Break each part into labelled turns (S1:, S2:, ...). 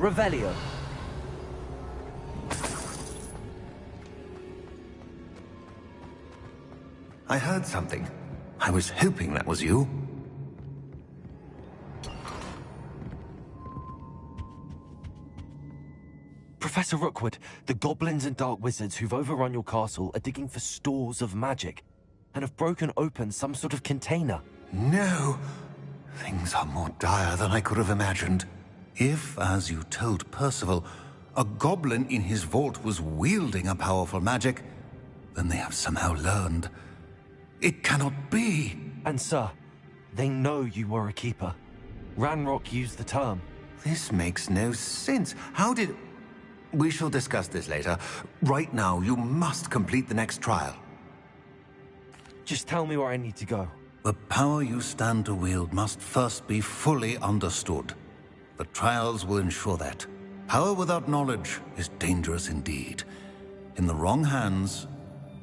S1: Revelio.
S2: I heard something. I was hoping that was you.
S1: Professor Rookwood, the goblins and dark wizards who've overrun your castle are digging for stores of magic and have broken open some sort of container.
S2: No! Things are more dire than I could have imagined. If, as you told Percival, a goblin in his vault was wielding a powerful magic, then they have somehow learned. It cannot be!
S1: And sir, they know you were a keeper. Ranrock used the term.
S2: This makes no sense. How did... We shall discuss this later. Right now, you must complete the next trial.
S1: Just tell me where I need to go.
S2: The power you stand to wield must first be fully understood. The trials will ensure that. Power without knowledge is dangerous indeed. In the wrong hands,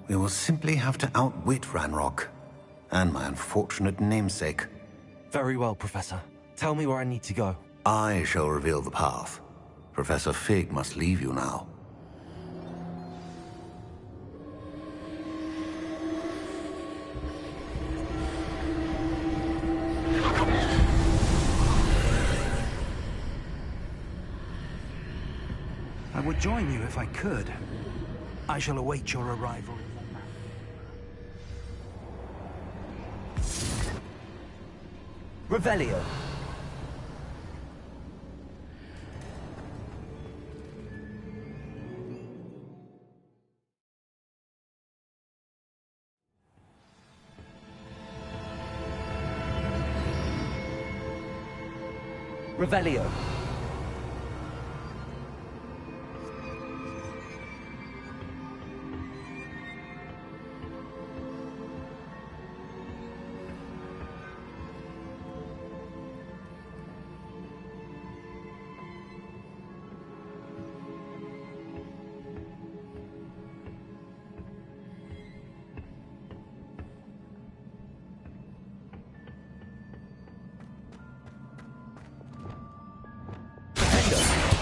S2: we will simply have to outwit Ranrock and my unfortunate namesake.
S1: Very well, Professor. Tell me where I need to go.
S2: I shall reveal the path. Professor Fig must leave you now.
S3: I would join you if I could. I shall await your arrival.
S1: Revelio. Revelio.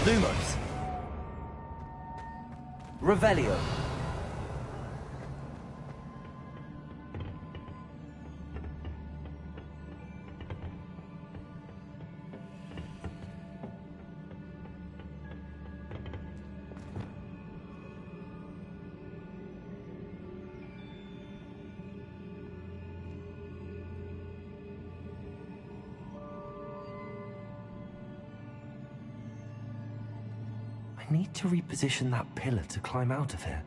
S1: Lumos. Revelio. I need to reposition that pillar to climb out of here.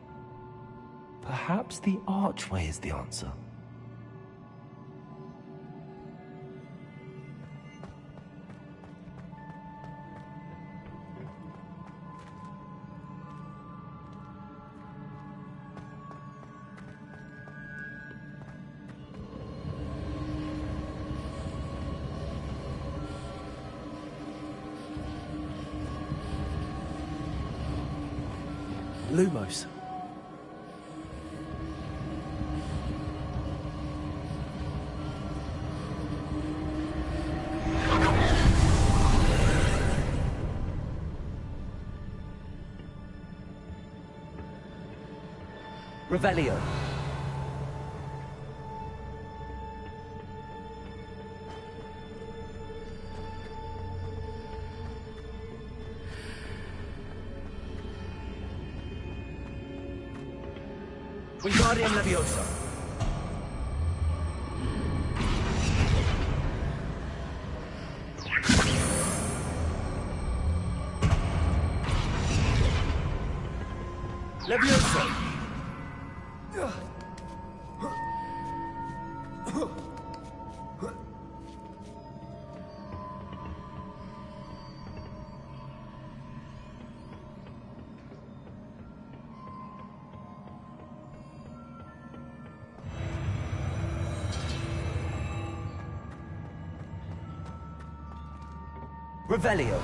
S1: Perhaps the archway is the answer. Lumos. Revelio. Wingardium Leviosa. Leviosa. Revelio.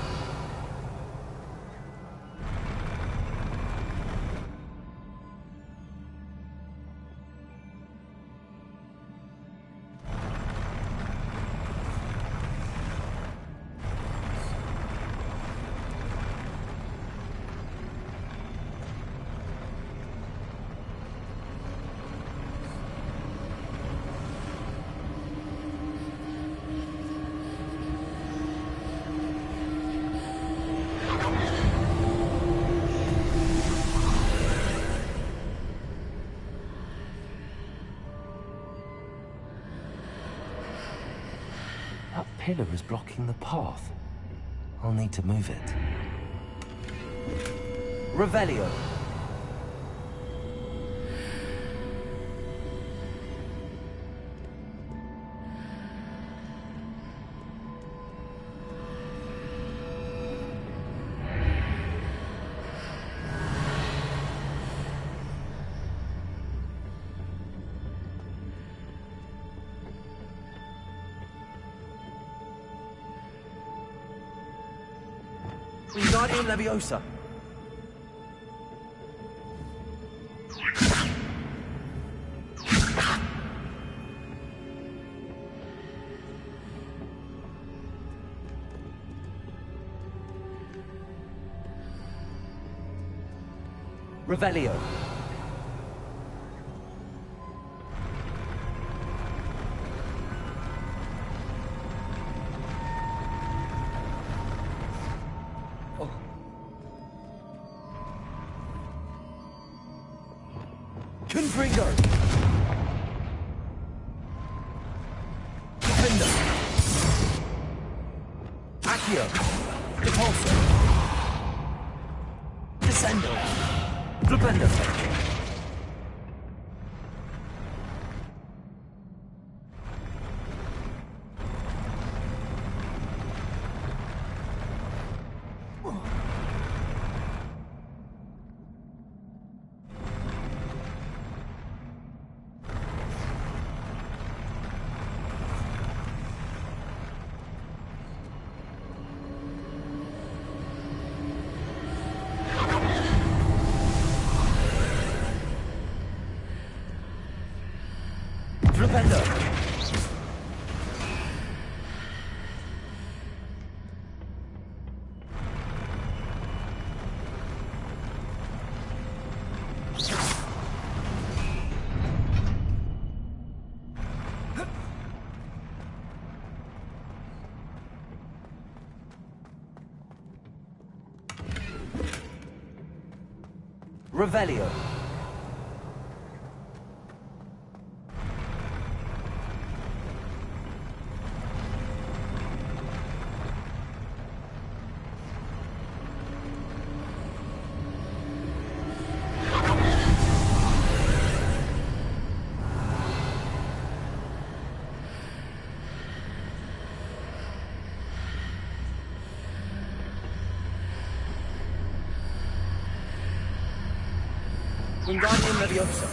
S1: That pillar is blocking the path. I'll need to move it. Revelio. Wingardium Leviosa. Revelio. Confringo! Defender! Accio! Repulsor! Descendo! Flipendo! Flipendo! Revelio. Wingardium Leviosa.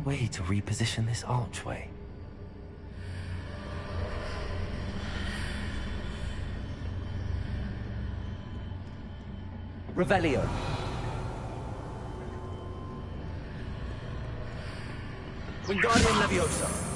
S1: Way to reposition this archway. Revelio. Wingardium Leviosa.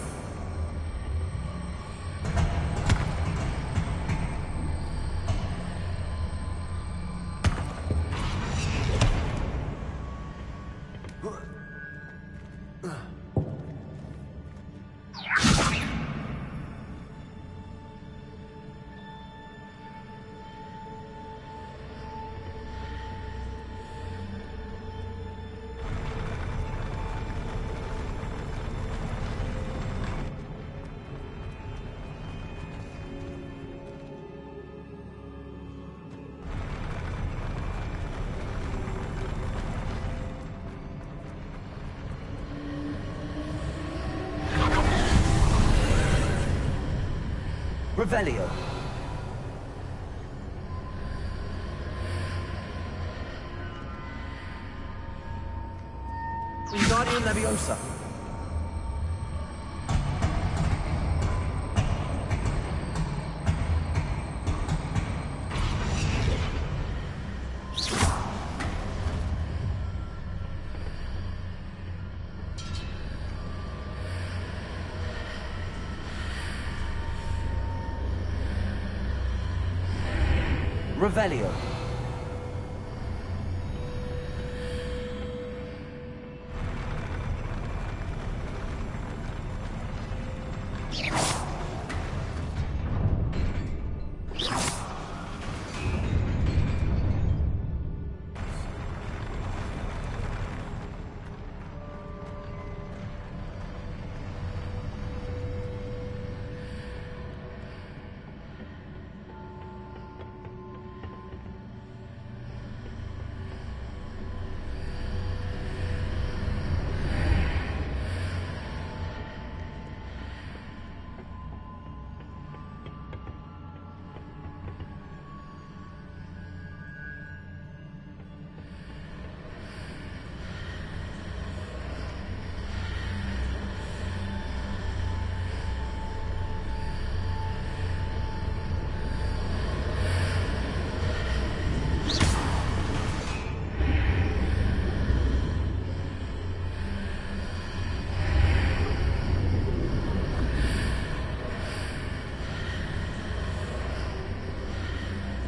S1: Revelio. Wingardium Leviosa. Revelio.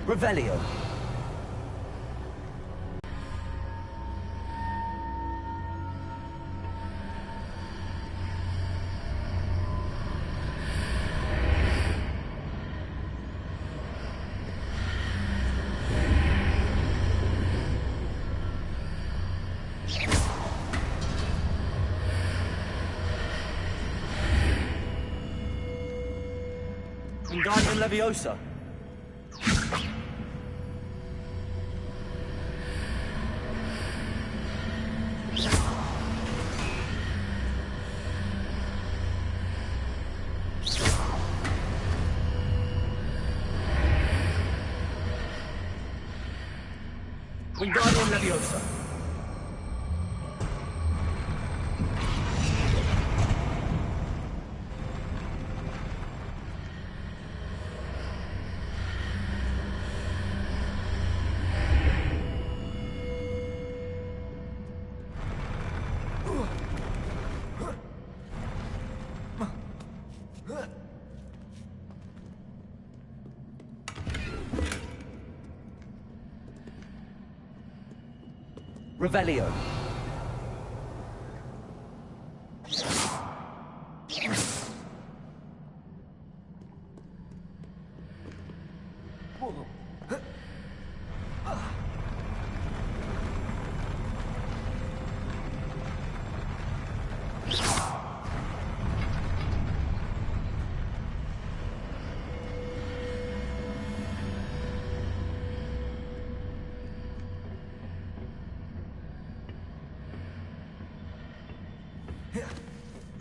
S1: Revelio. Wingardium Leviosa. Wingardium Leviosa. Revelio.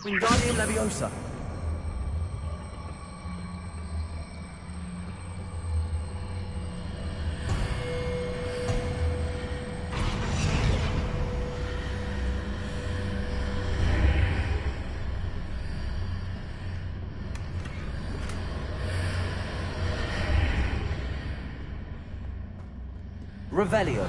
S1: Wingardium Leviosa. Revelio.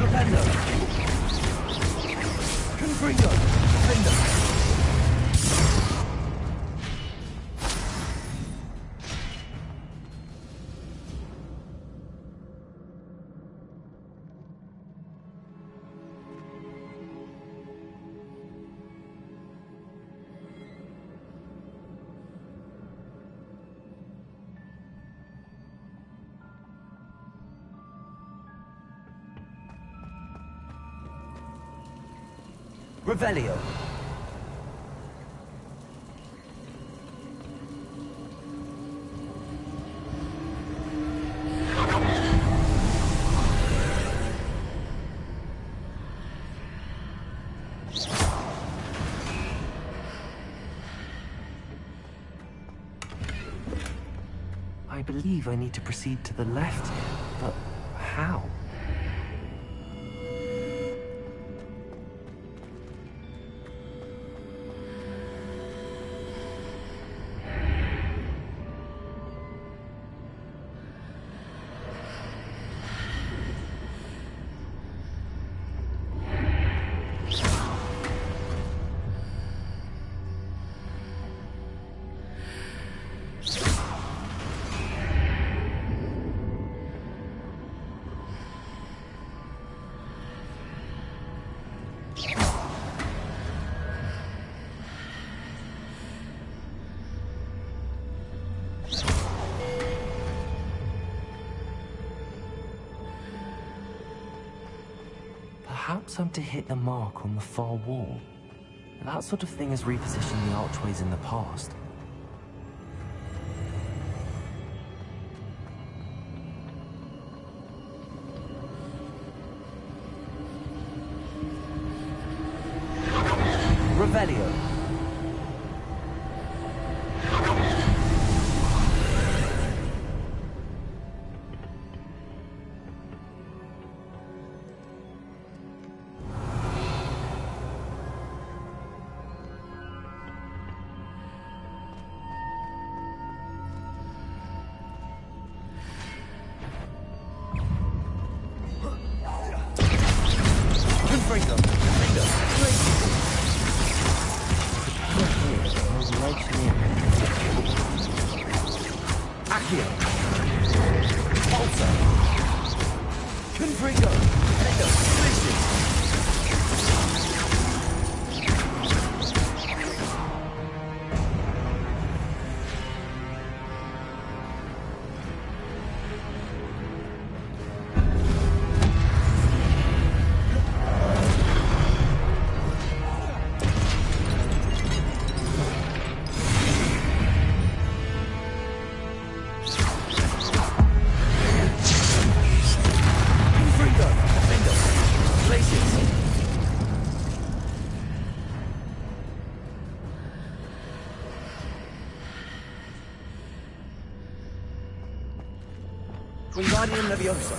S1: Defender! Confringo! Defender! Revelio. I believe I need to proceed to the left here, but how? Perhaps I'm to hit the mark on the far wall. That sort of thing has repositioned the archways in the past. Revelio. Confringo. Confringo. Accio. Pulsar. Confringo. Confringo. Collision. Wingardium Leviosa.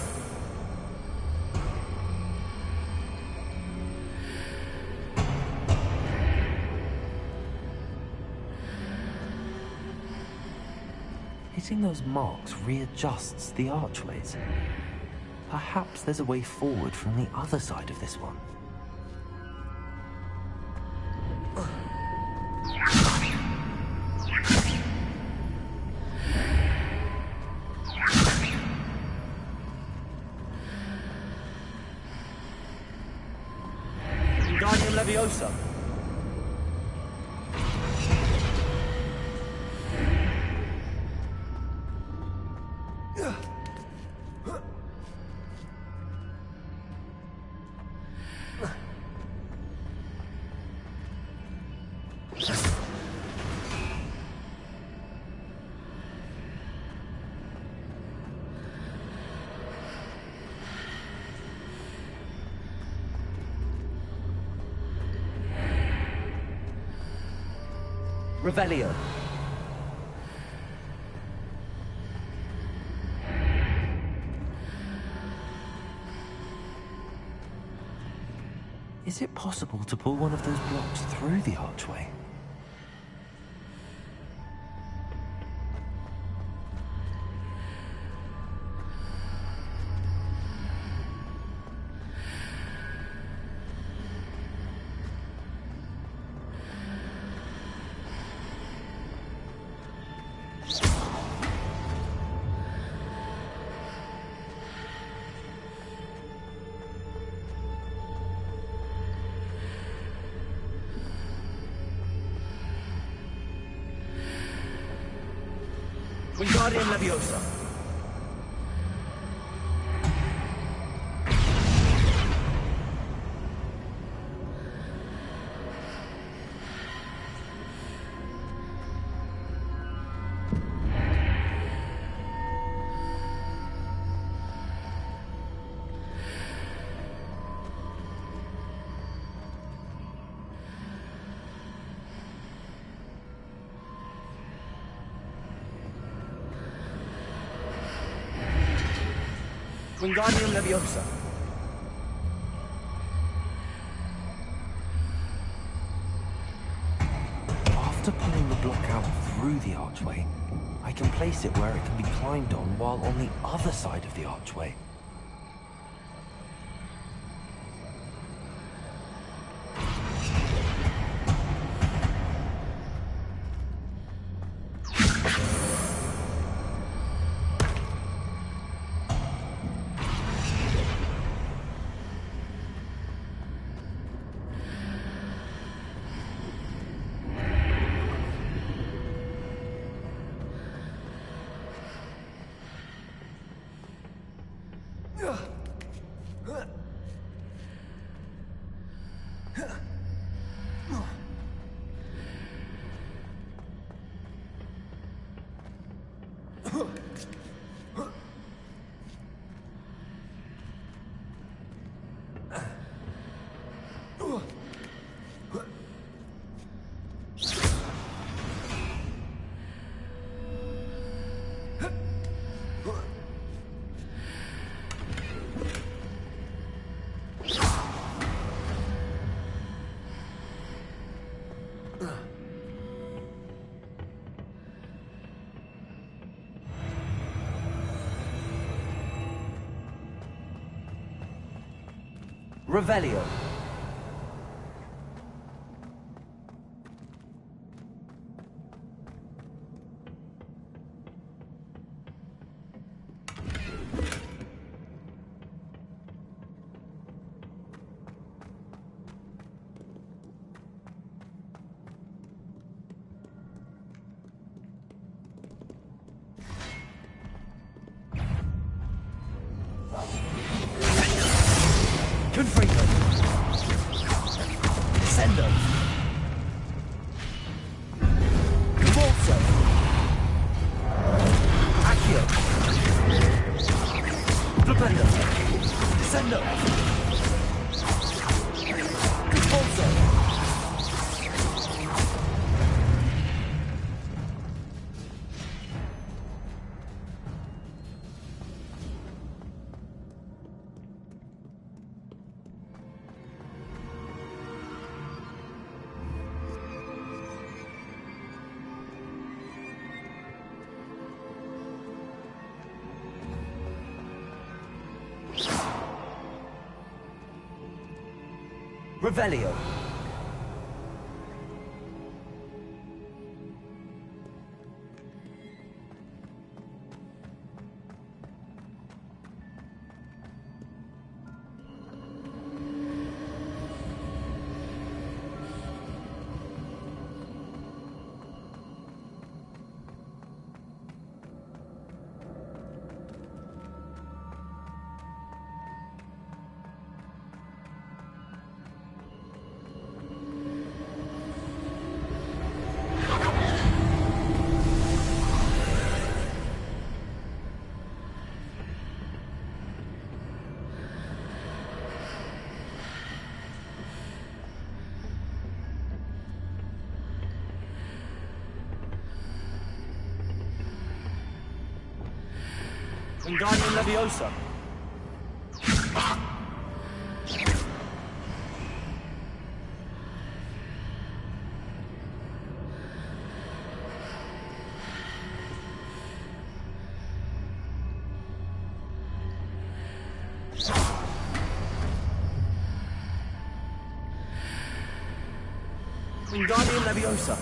S1: Hitting those marks readjusts the archways. Perhaps there's a way forward from the other side of this one. Wingardium Leviosa. Revelio. Is it possible to pull one of those blocks through the archway? Wingardium Leviosa. Wingardium Leviosa. After pulling the block out through the archway, I can place it where it can be climbed on while on the other side of the archway. Revelio. Confringo. Descendo. Convulso. Accio. Flipendo. Descendo. Convulso. Revelio. Wingardium Leviosa. Wingardium Leviosa.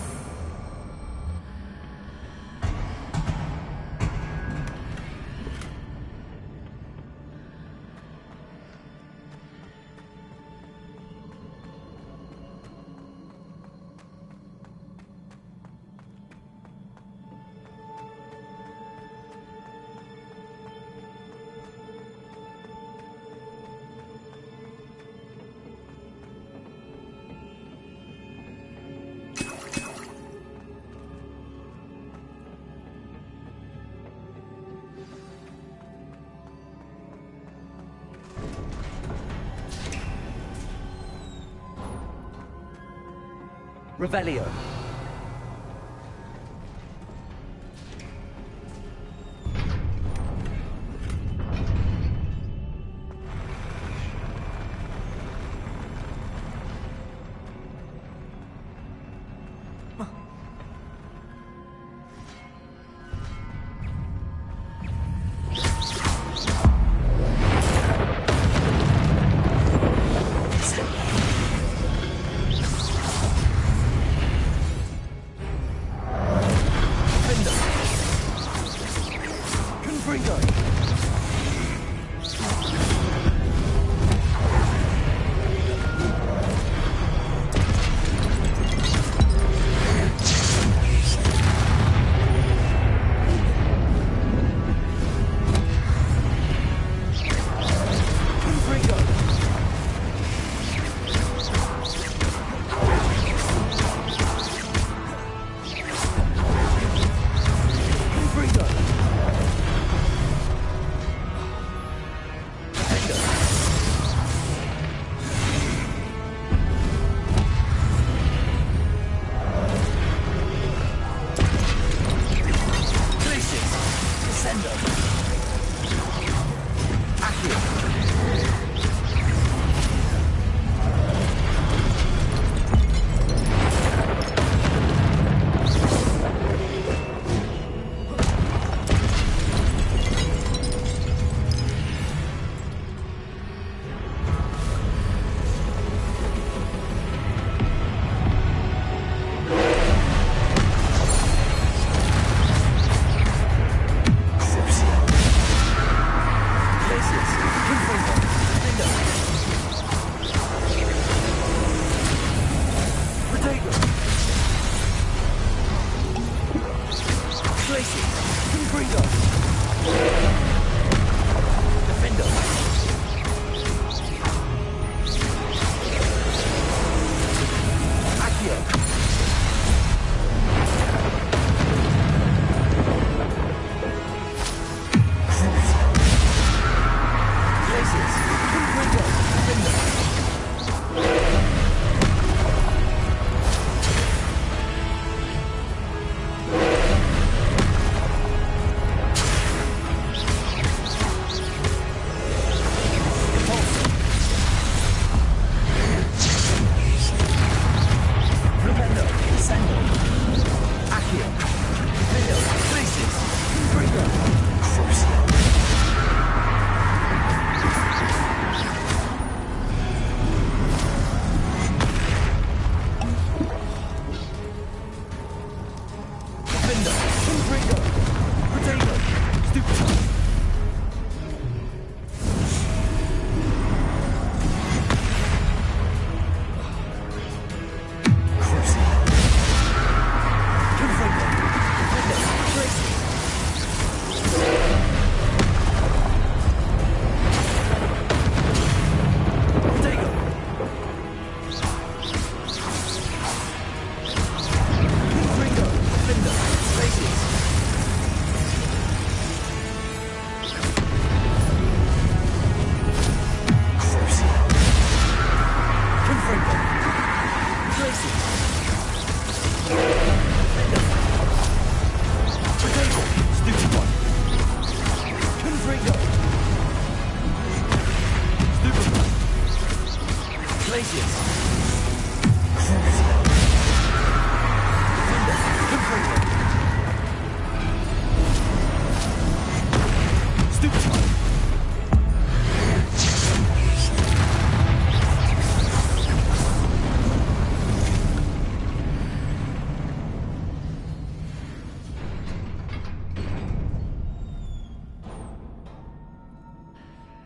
S1: Revelio.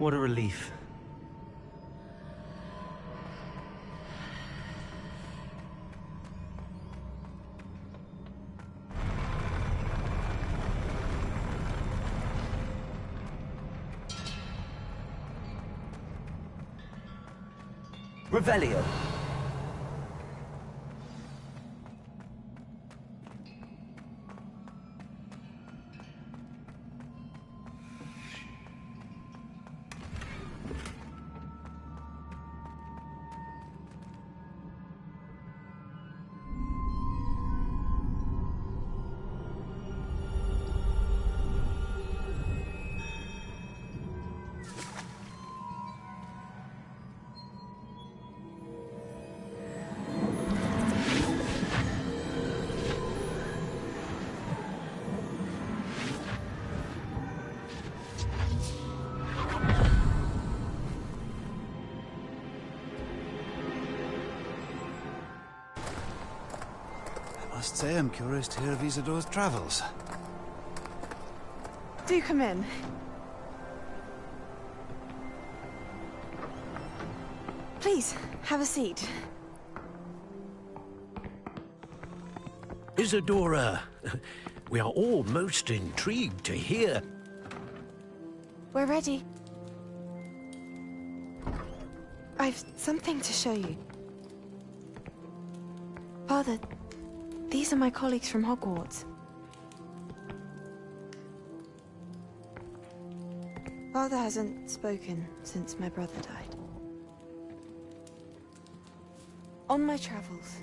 S1: What a relief. Revelio.
S4: Must say I'm curious to hear of Isidore's travels.
S5: Do come in. Please, have a seat.
S6: Isidora, we are all most intrigued to hear.
S5: We're ready. I've something to show you. Father, these are my colleagues from Hogwarts. Father hasn't spoken since my brother died. On my travels,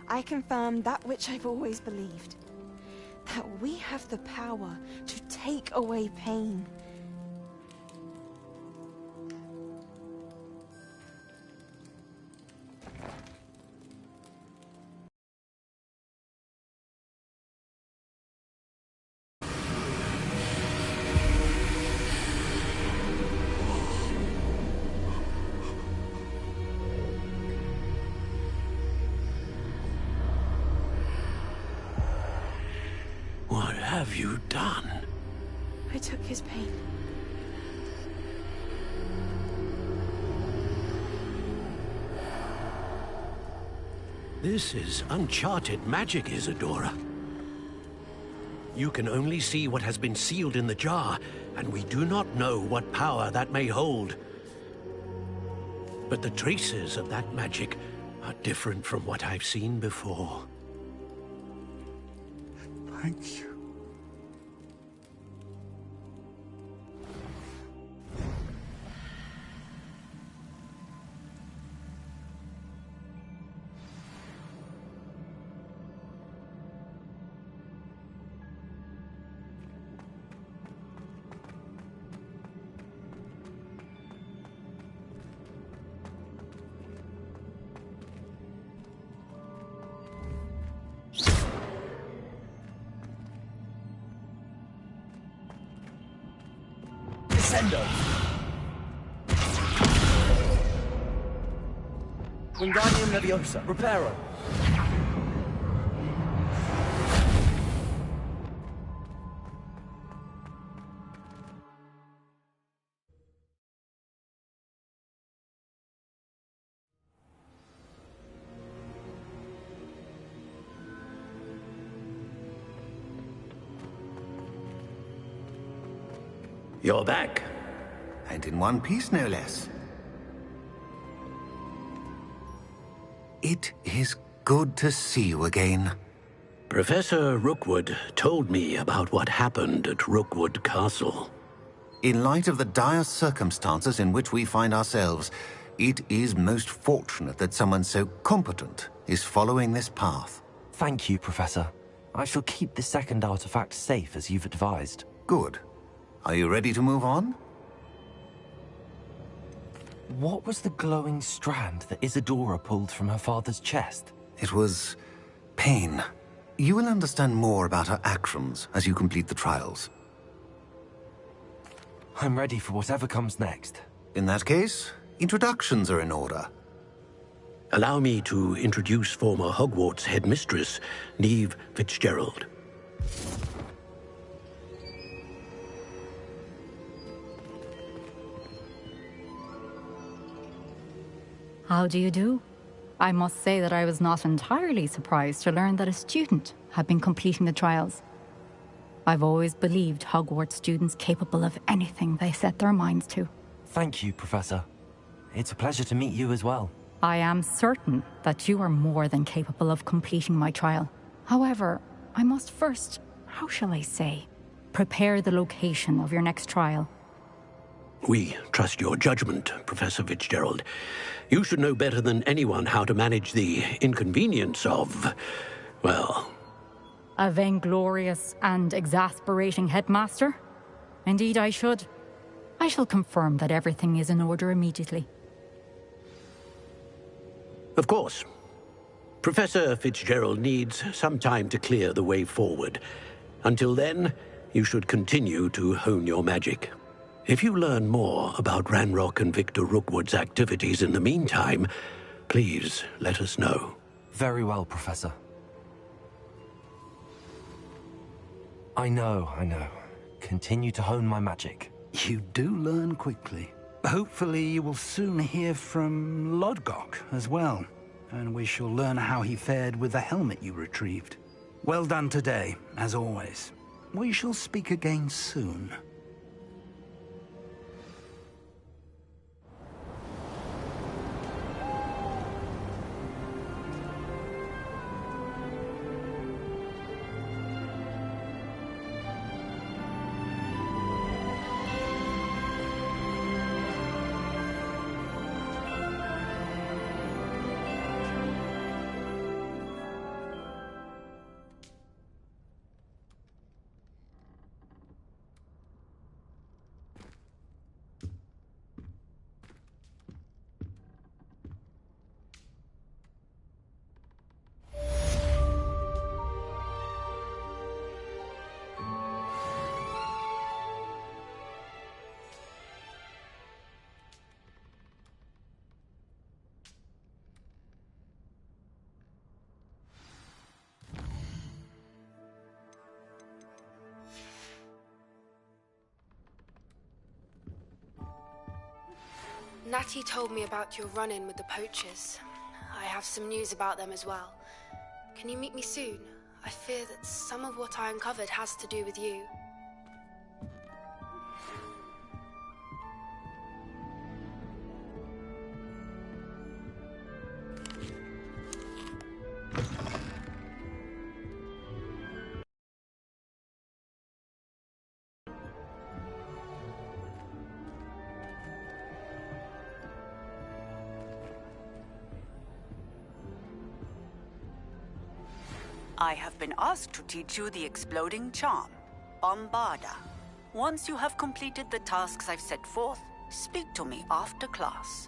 S5: I confirmed that which I've always believed. That we have the power to take away pain.
S6: What have you done?
S5: I took his pain.
S6: This is uncharted magic, Isidora. You can only see what has been sealed in the jar, and we do not know what power that may hold. But the traces of that magic are different from what I've seen before.
S4: Thank you.
S1: Descendo! Wingardium Leviosa, Reparo!
S6: You're back.
S2: And in one piece, no less. It is good to see you again.
S6: Professor Rookwood told me about what happened at Rookwood Castle.
S2: In light of the dire circumstances in which we find ourselves, it is most fortunate that someone so competent is following this path.
S1: Thank you, Professor. I shall keep the second artifact safe as you've advised.
S2: Good. Are you ready to move on?
S1: What was the glowing strand that Isidora pulled from her father's chest?
S2: It was pain. You will understand more about her actions as you complete the trials.
S1: I'm ready for whatever comes next.
S2: In that case, introductions are in order.
S6: Allow me to introduce former Hogwarts headmistress, Niamh Fitzgerald.
S7: How do you do? I must say that I was not entirely surprised to learn that a student had been completing the trials. I've always believed Hogwarts students capable of anything they set their minds to.
S1: Thank you, Professor. It's a pleasure to meet you as well.
S7: I am certain that you are more than capable of completing my trial. However, I must first, how shall I say, prepare the location of your next trial.
S6: We trust your judgment, Professor Fitzgerald. You should know better than anyone how to manage the inconvenience of, well...
S7: A vainglorious and exasperating headmaster? Indeed I should. I shall confirm that everything is in order immediately.
S6: Of course. Professor Fitzgerald needs some time to clear the way forward. Until then, you should continue to hone your magic. If you learn more about Ranrock and Victor Rookwood's activities in the meantime, please let us know.
S1: Very well, Professor. I know. Continue to hone my magic.
S3: You do learn quickly. Hopefully you will soon hear from Lodgok as well, and we shall learn how he fared with the helmet you retrieved. Well done today, as always. We shall speak again soon.
S8: Natty told me about your run-in with the poachers. I have some news about them as well. Can you meet me soon? I fear that some of what I uncovered has to do with you.
S9: I have been asked to teach you the exploding charm, Bombarda. Once you have completed the tasks I've set forth, speak to me after class.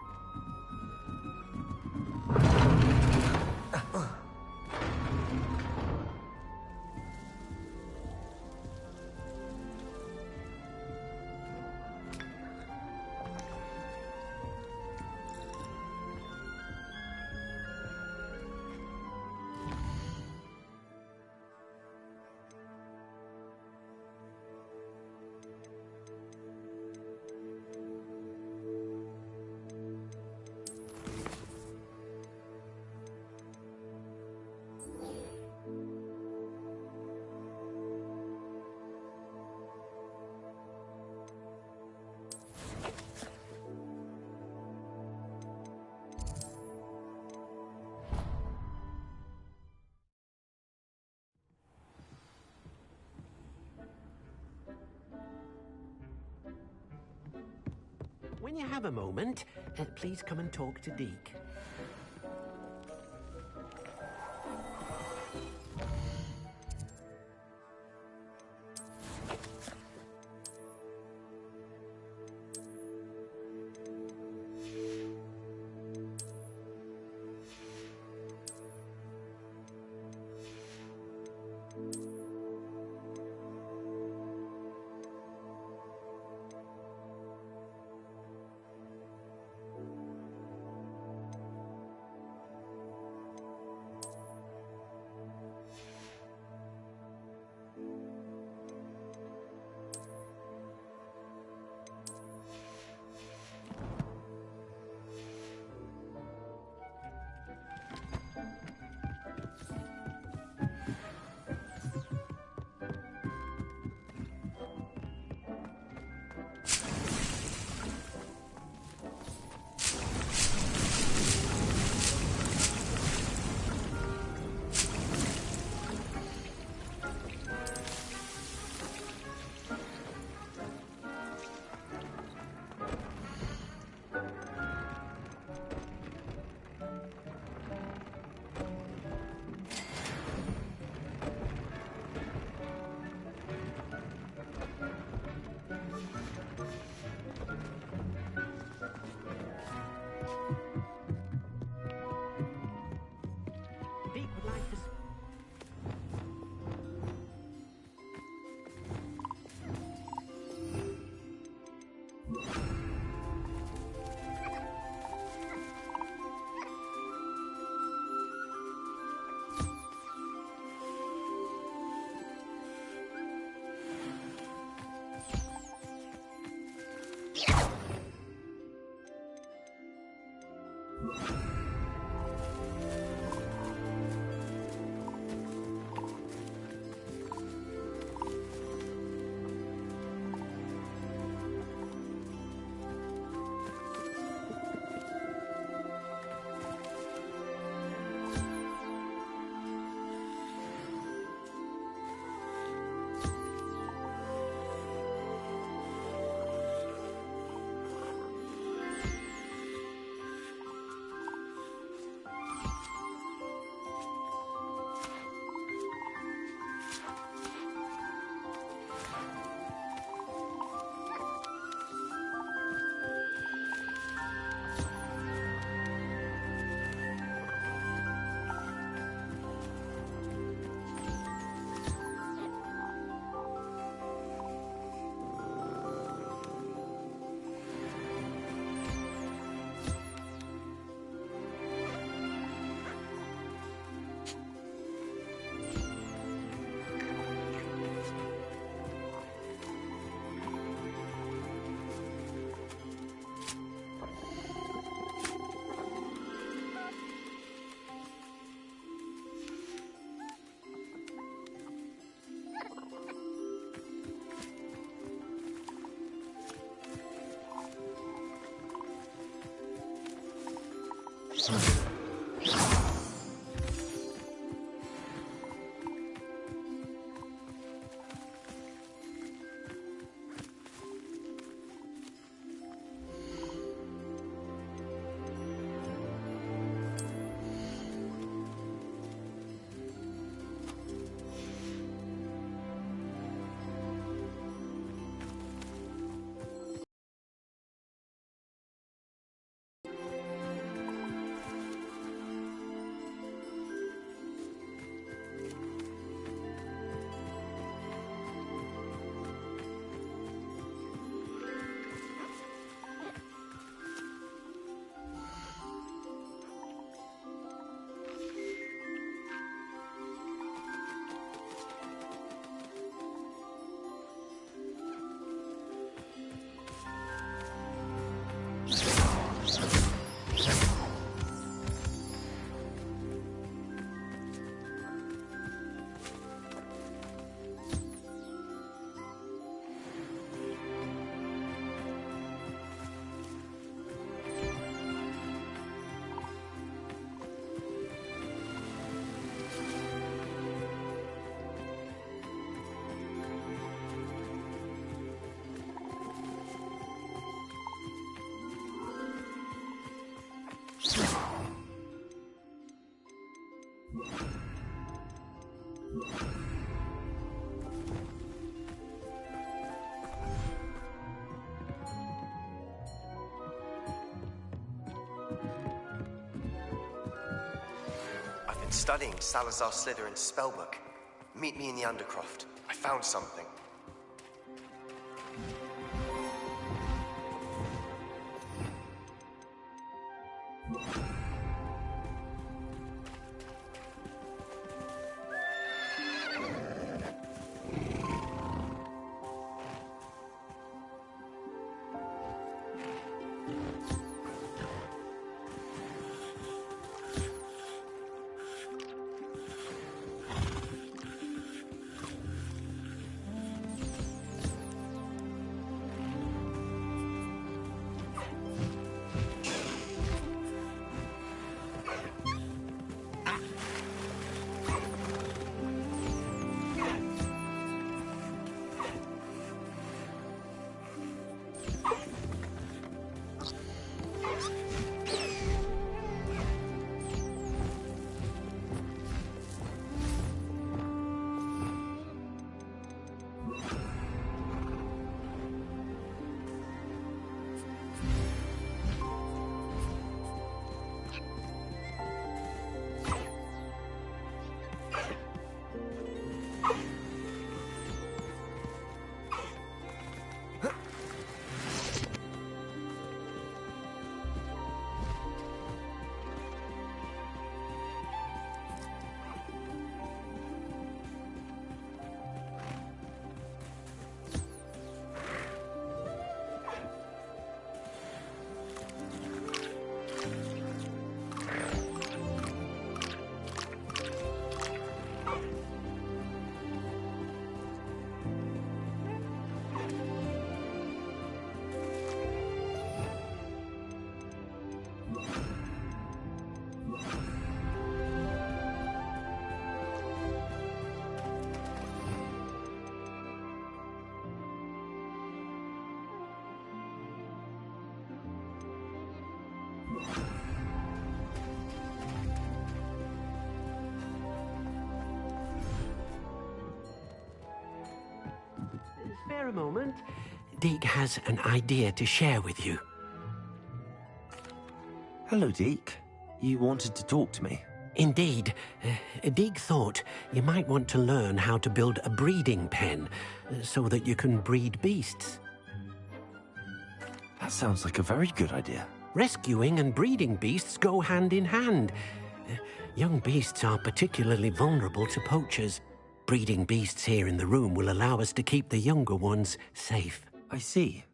S6: When you have a moment, please come and talk to Deke.
S10: I've been studying Salazar Slytherin's spellbook. Meet me in the Undercroft. I found something.
S6: Spare a moment. Deek has an idea to share with you.
S1: Hello, Deke. You wanted to talk to me?
S6: Indeed. Deek thought you might want to learn how to build a breeding pen so that you can breed beasts.
S1: That sounds like a very good idea.
S6: Rescuing and breeding beasts go hand in hand. Young beasts are particularly vulnerable to poachers. Breeding beasts here in the room will allow us to keep the younger ones safe.
S1: I see.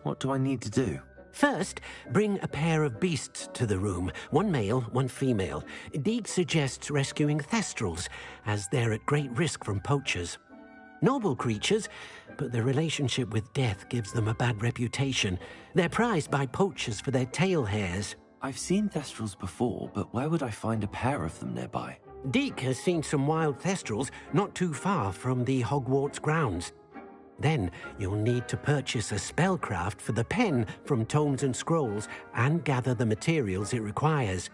S1: What do I need to do?
S6: First, bring a pair of beasts to the room. One male, one female. Deek suggests rescuing thestrals, as they're at great risk from poachers. Noble creatures, but their relationship with death gives them a bad reputation. They're prized by poachers for their tail hairs.
S1: I've seen thestrals before, but where would I find a pair of them nearby?
S6: Deek has seen some wild thestrals not too far from the Hogwarts grounds. Then you'll need to purchase a spellcraft for the pen from Tomes and Scrolls and gather the materials it requires.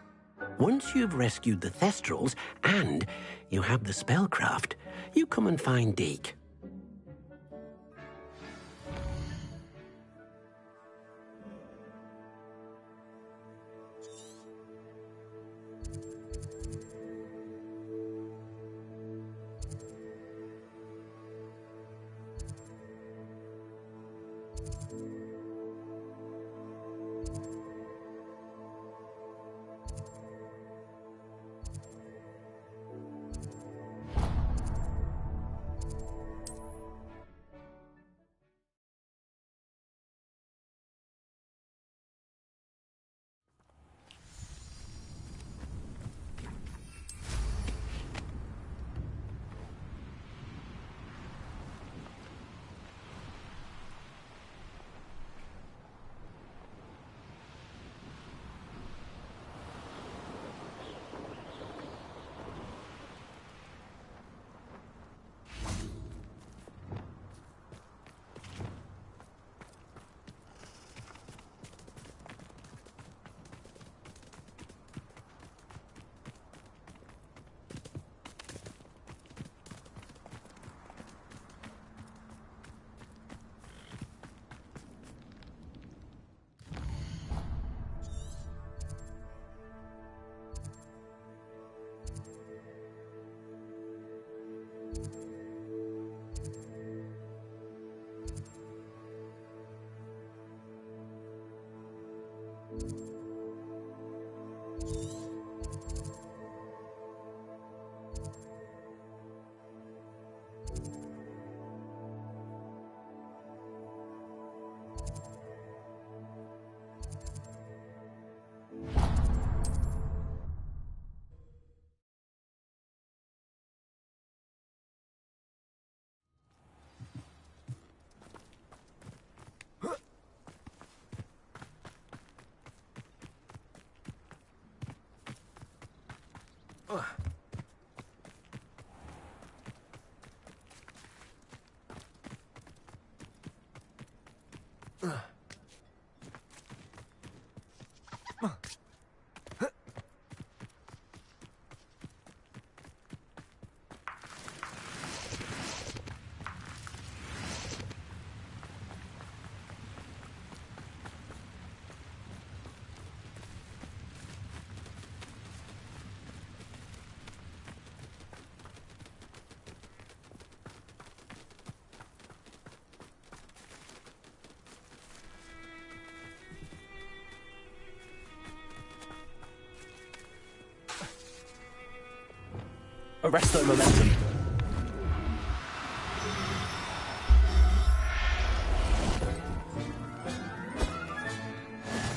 S6: Once you've rescued the thestrals and you have the spellcraft, you come and find Deek.
S1: Arresto momentum.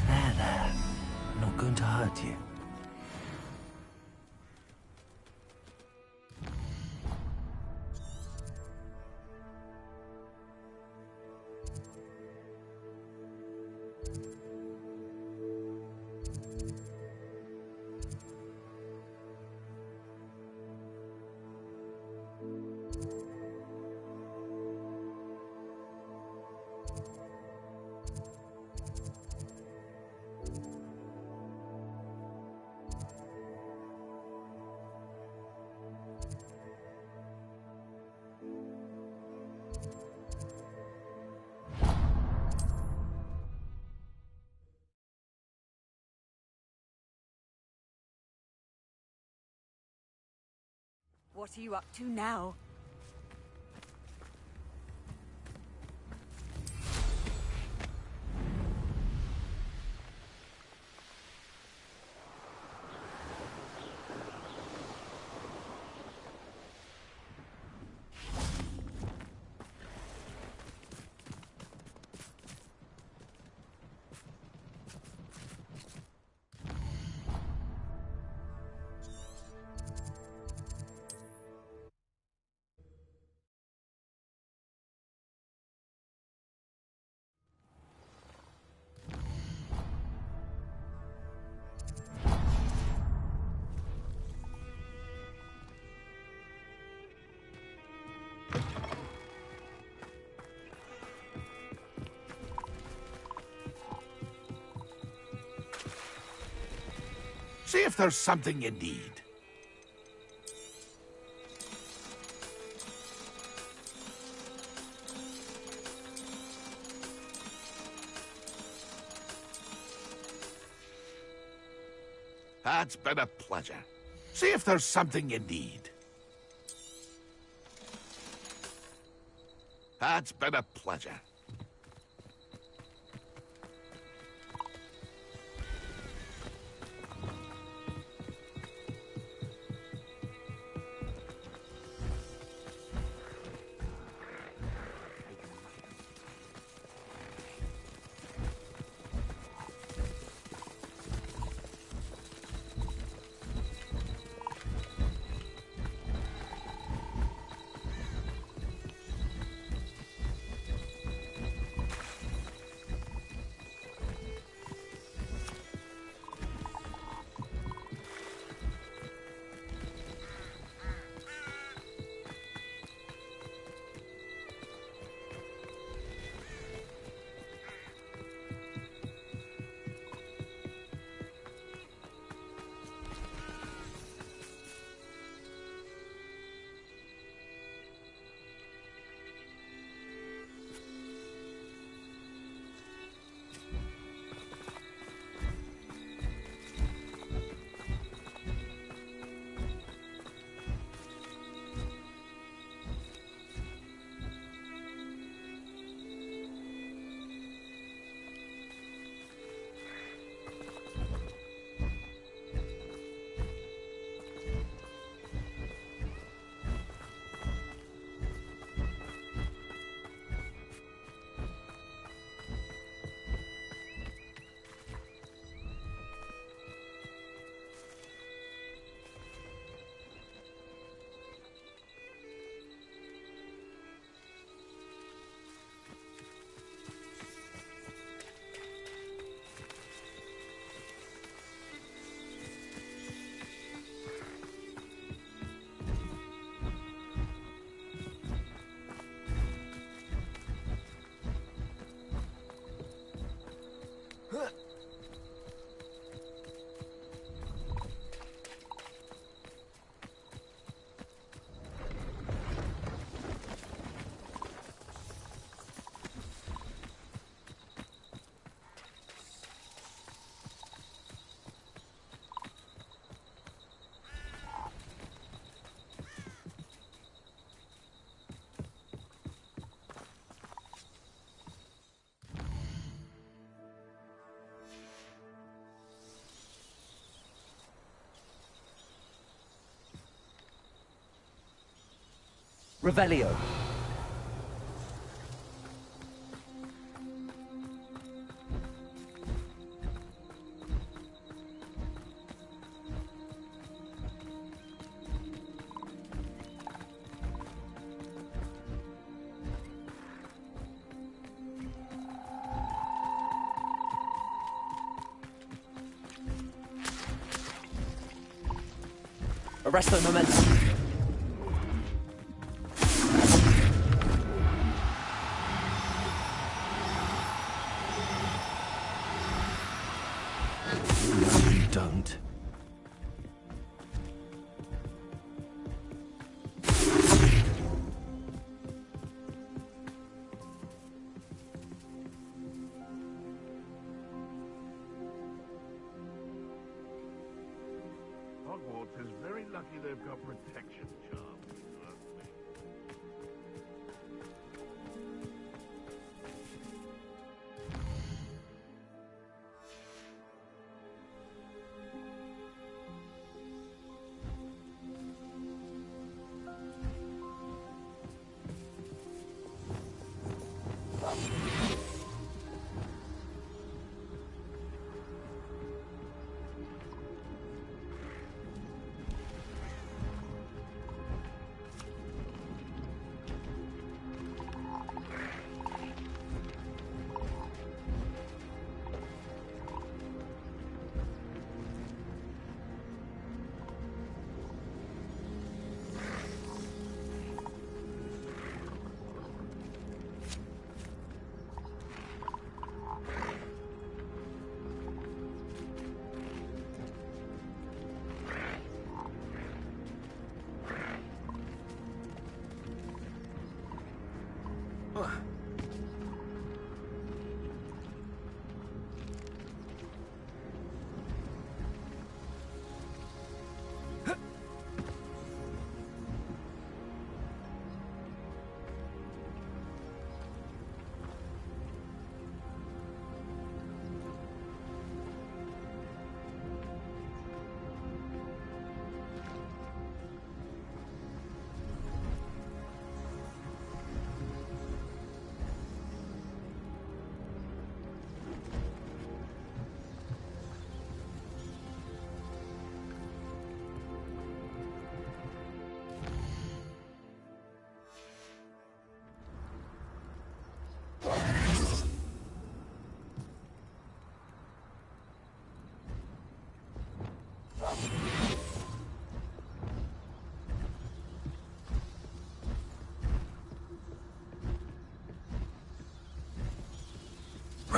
S1: There. Not going to hurt you.
S9: What are you up to now?
S11: See if there's something you need. That's been a pleasure. See if there's something you need. That's been a pleasure.
S1: Revelio. Arresto momentum. No, you don't.
S11: Hogwarts is very lucky they've got protection charms.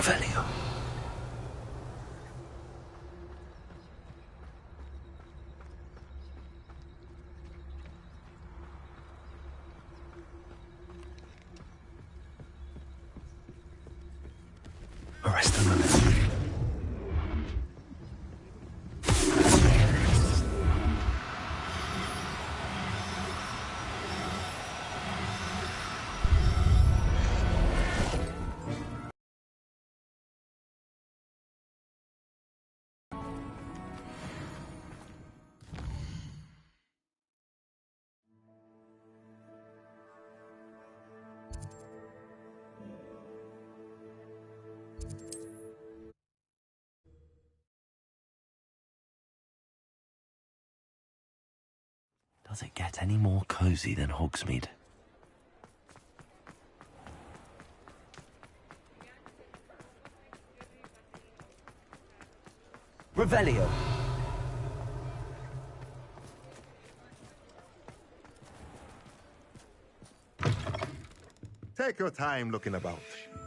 S2: Revelio. Arrest the ministry.
S1: Does it get any more cozy than Hogsmeade? Revelio.
S12: Take your time looking about.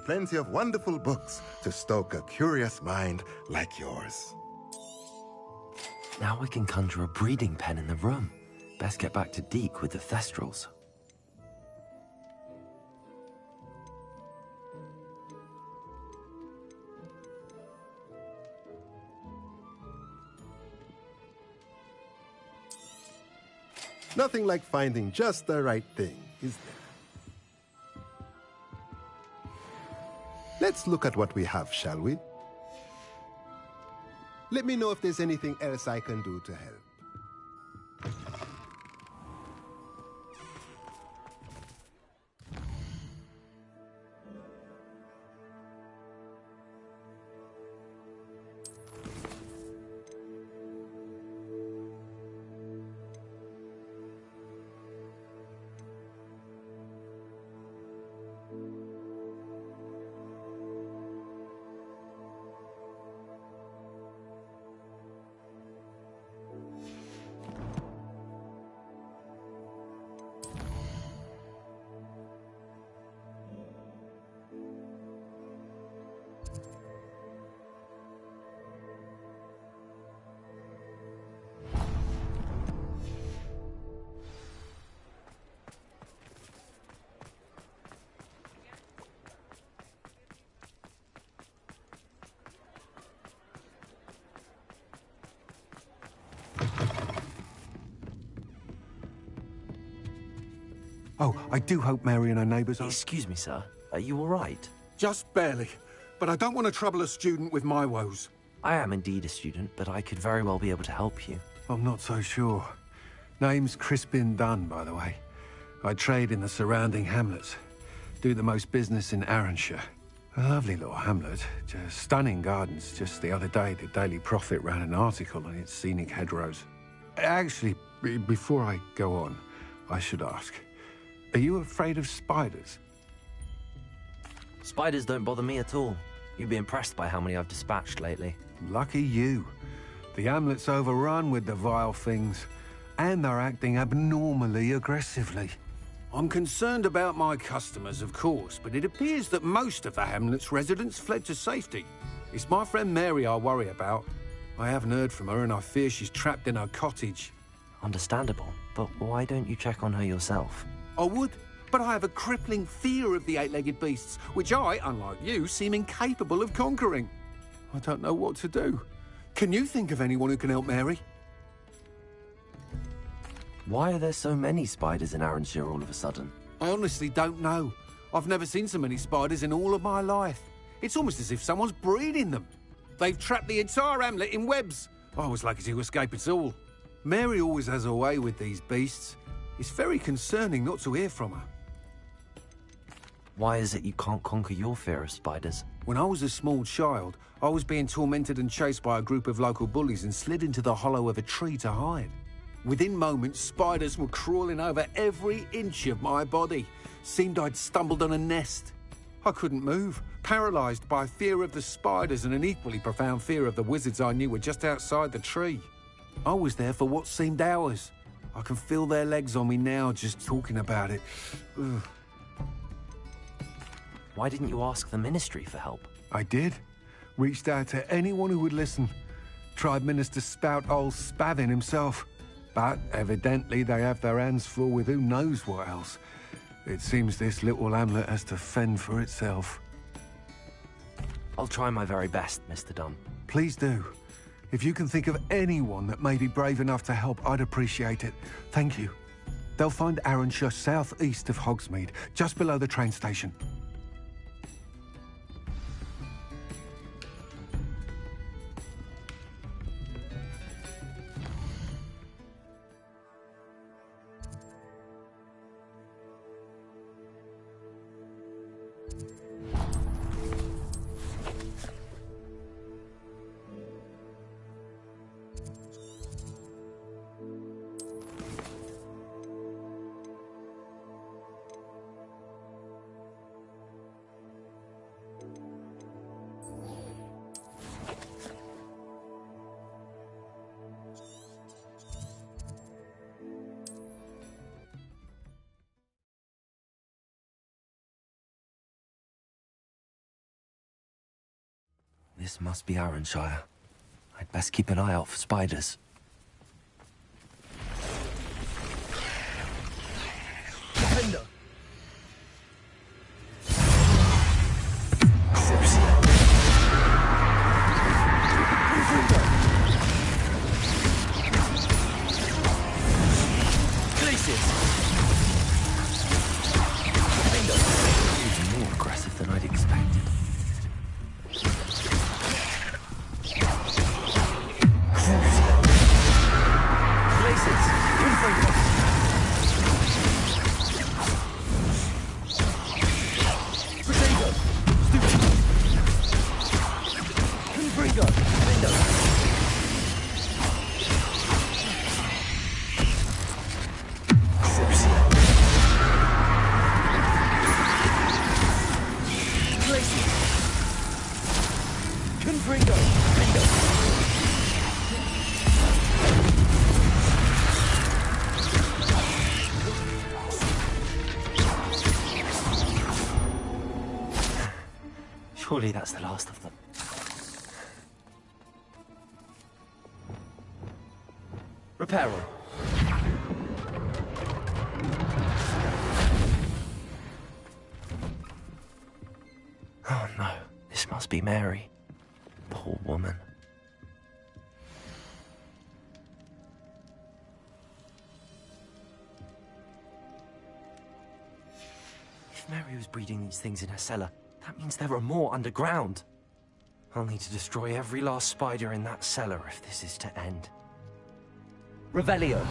S12: Plenty of wonderful books to stoke a curious mind like yours.
S1: Now we can conjure a breeding pen in the room. Best get back to Deke with the Thestrals.
S12: Nothing like finding just the right thing, is there? Let's look at what we have, shall we? Let me know if there's anything else I can do to help.
S13: Oh, I do hope Mary and her neighbours are...
S1: Excuse me, sir. Are you all right?
S13: Just barely. But I don't want to trouble a student with my woes.
S1: I am indeed a student, but I could very well be able to help you.
S13: I'm not so sure. Name's Crispin Dunn, by the way. I trade in the surrounding hamlets. Do the most business in Arranshire. A lovely little hamlet. Just stunning gardens. Just the other day, the Daily Prophet ran an article on its scenic hedgerows. Actually, before I go on, I should ask... Are you afraid of spiders?
S1: Spiders don't bother me at all. You'd be impressed by how many I've dispatched lately.
S13: Lucky you. The hamlet's overrun with the vile things, and they're acting abnormally aggressively. I'm concerned about my customers, of course, but it appears that most of the hamlet's residents fled to safety. It's my friend Mary I worry about. I haven't heard from her, and I fear she's trapped in her cottage.
S1: Understandable, but why don't you check on her yourself?
S13: I would, but I have a crippling fear of the eight-legged beasts, which I, unlike you, seem incapable of conquering. I don't know what to do. Can you think of anyone who can help Mary?
S1: Why are there so many spiders in Arranshire all of a sudden?
S13: I honestly don't know. I've never seen so many spiders in all of my life. It's almost as if someone's breeding them. They've trapped the entire hamlet in webs. I was lucky to escape it all. Mary always has a way with these beasts. It's very concerning not to hear from her.
S1: Why is it you can't conquer your fear of spiders?
S13: When I was a small child, I was being tormented and chased by a group of local bullies and slid into the hollow of a tree to hide. Within moments, spiders were crawling over every inch of my body. Seemed I'd stumbled on a nest. I couldn't move, paralysed by fear of the spiders and an equally profound fear of the wizards I knew were just outside the tree. I was there for what seemed hours. I can feel their legs on me now just talking about it. Ugh.
S1: Why didn't you ask the Ministry for help?
S13: I did. Reached out to anyone who would listen. Tried Minister Spout old Spavin himself. But evidently they have their hands full with who knows what else. It seems this little hamlet has to fend for itself.
S1: I'll try my very best, Mr. Dunn.
S13: Please do. If you can think of anyone that may be brave enough to help, I'd appreciate it. Thank you. They'll find Arrowshire southeast of Hogsmeade, just below the train station.
S1: This must be Arrowshire. I'd best keep an eye out for spiders.
S14: Defender!
S1: Even more aggressive than I'd expected. Surely that's the last of them. Repair room. Oh no, this must be Mary. Poor woman. If Mary was breeding these things in her cellar, that means there are more underground. I'll need to destroy every last spider in that cellar if this is to end. Revelio.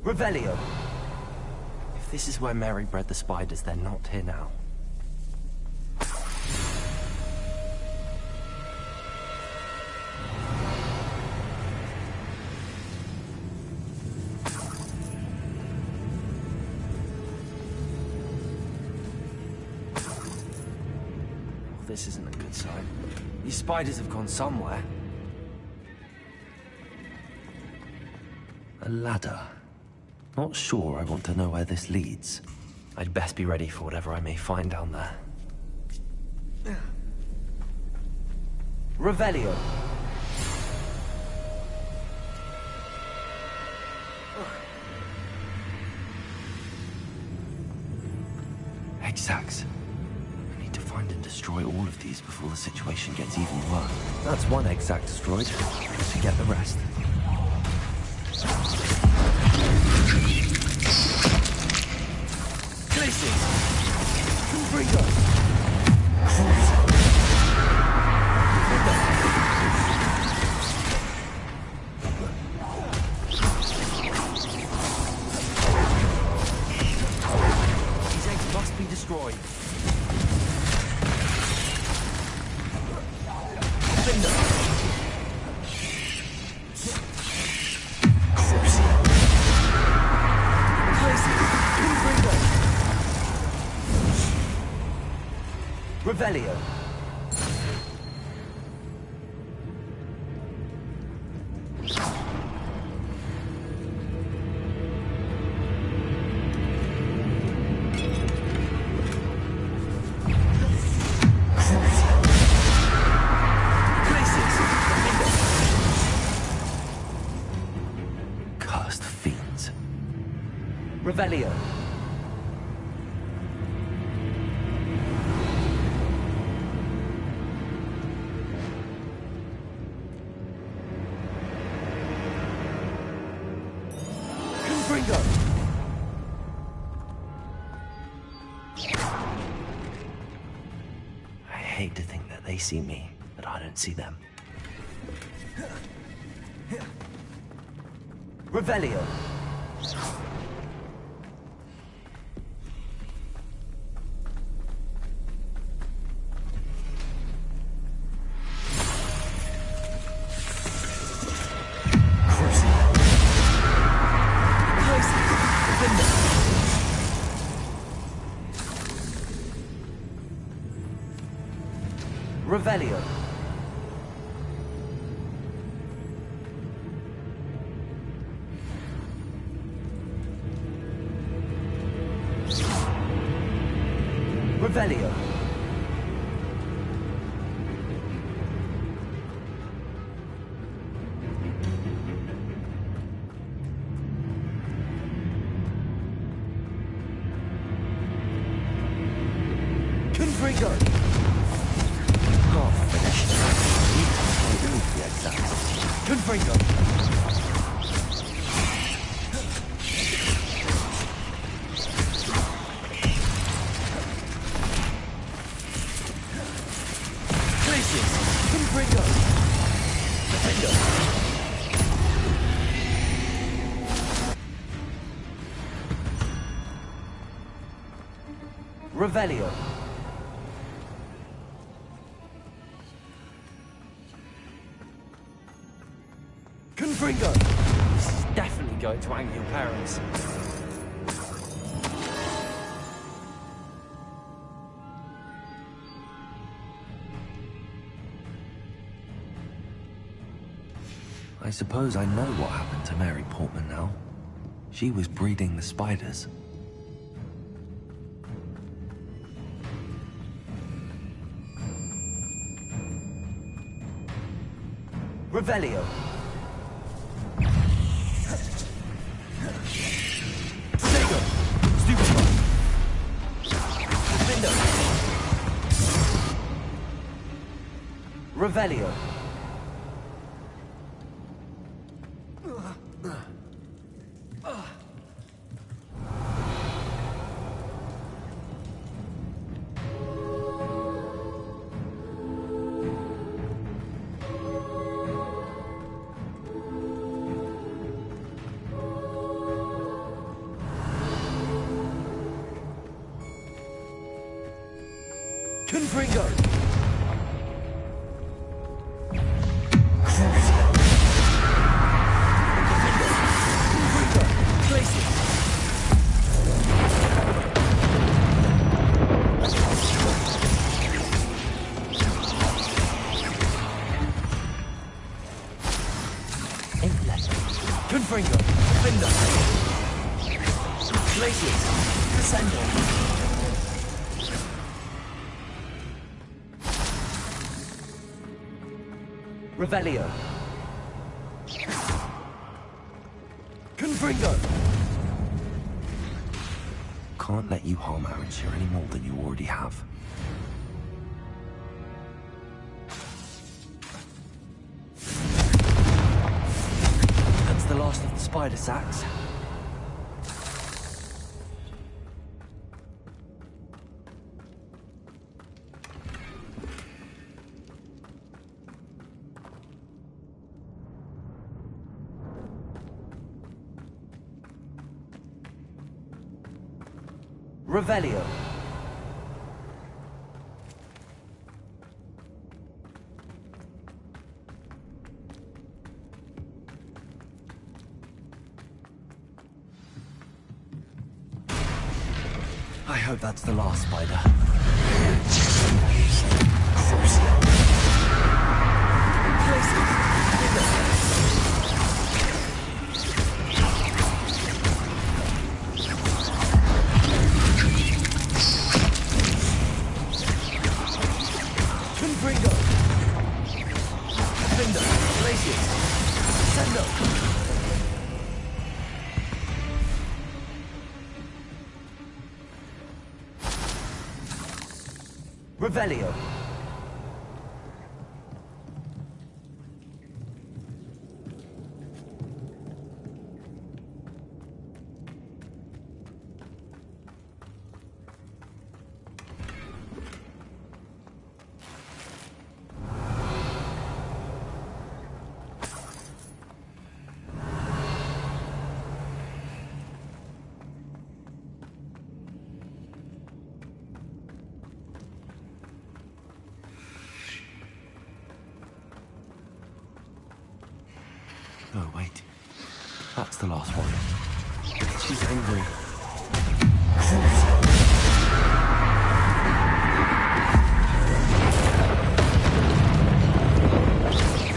S1: Revelio. If this is where Mary bred the spiders, they're not here now. Well, this isn't a good sign. These spiders have gone somewhere. A ladder. Not sure I want to know where this leads. I'd best be ready for whatever I may find down there. Revelio. Exacts. I need to find and destroy all of these before the situation gets even worse. That's one exact destroyed. To get the rest. These eggs must be destroyed. Revelio. Cursed fiends. Revelio. I hate to think that they see me, but I don't see them. Revelio. Revelio. Revelio. Confringo. Confringo. Glacius. Confringo. Defender. Revelio. Confringo! This is definitely going to anger your parents. I suppose I know what happened to Mary Portman now. She was breeding the spiders. Revelio. Sego. Stupefy. Defender. Revelio. Confringo! Confringo! Defender! Glacius! Descender! Revelio. Confringo! Can't let you harm Aranshir any more than you already have. That's the last of the spider sacks. Revelio. I hope that's the last spider. Revelio.
S14: Oh, wait. That's the last one.
S1: She's angry.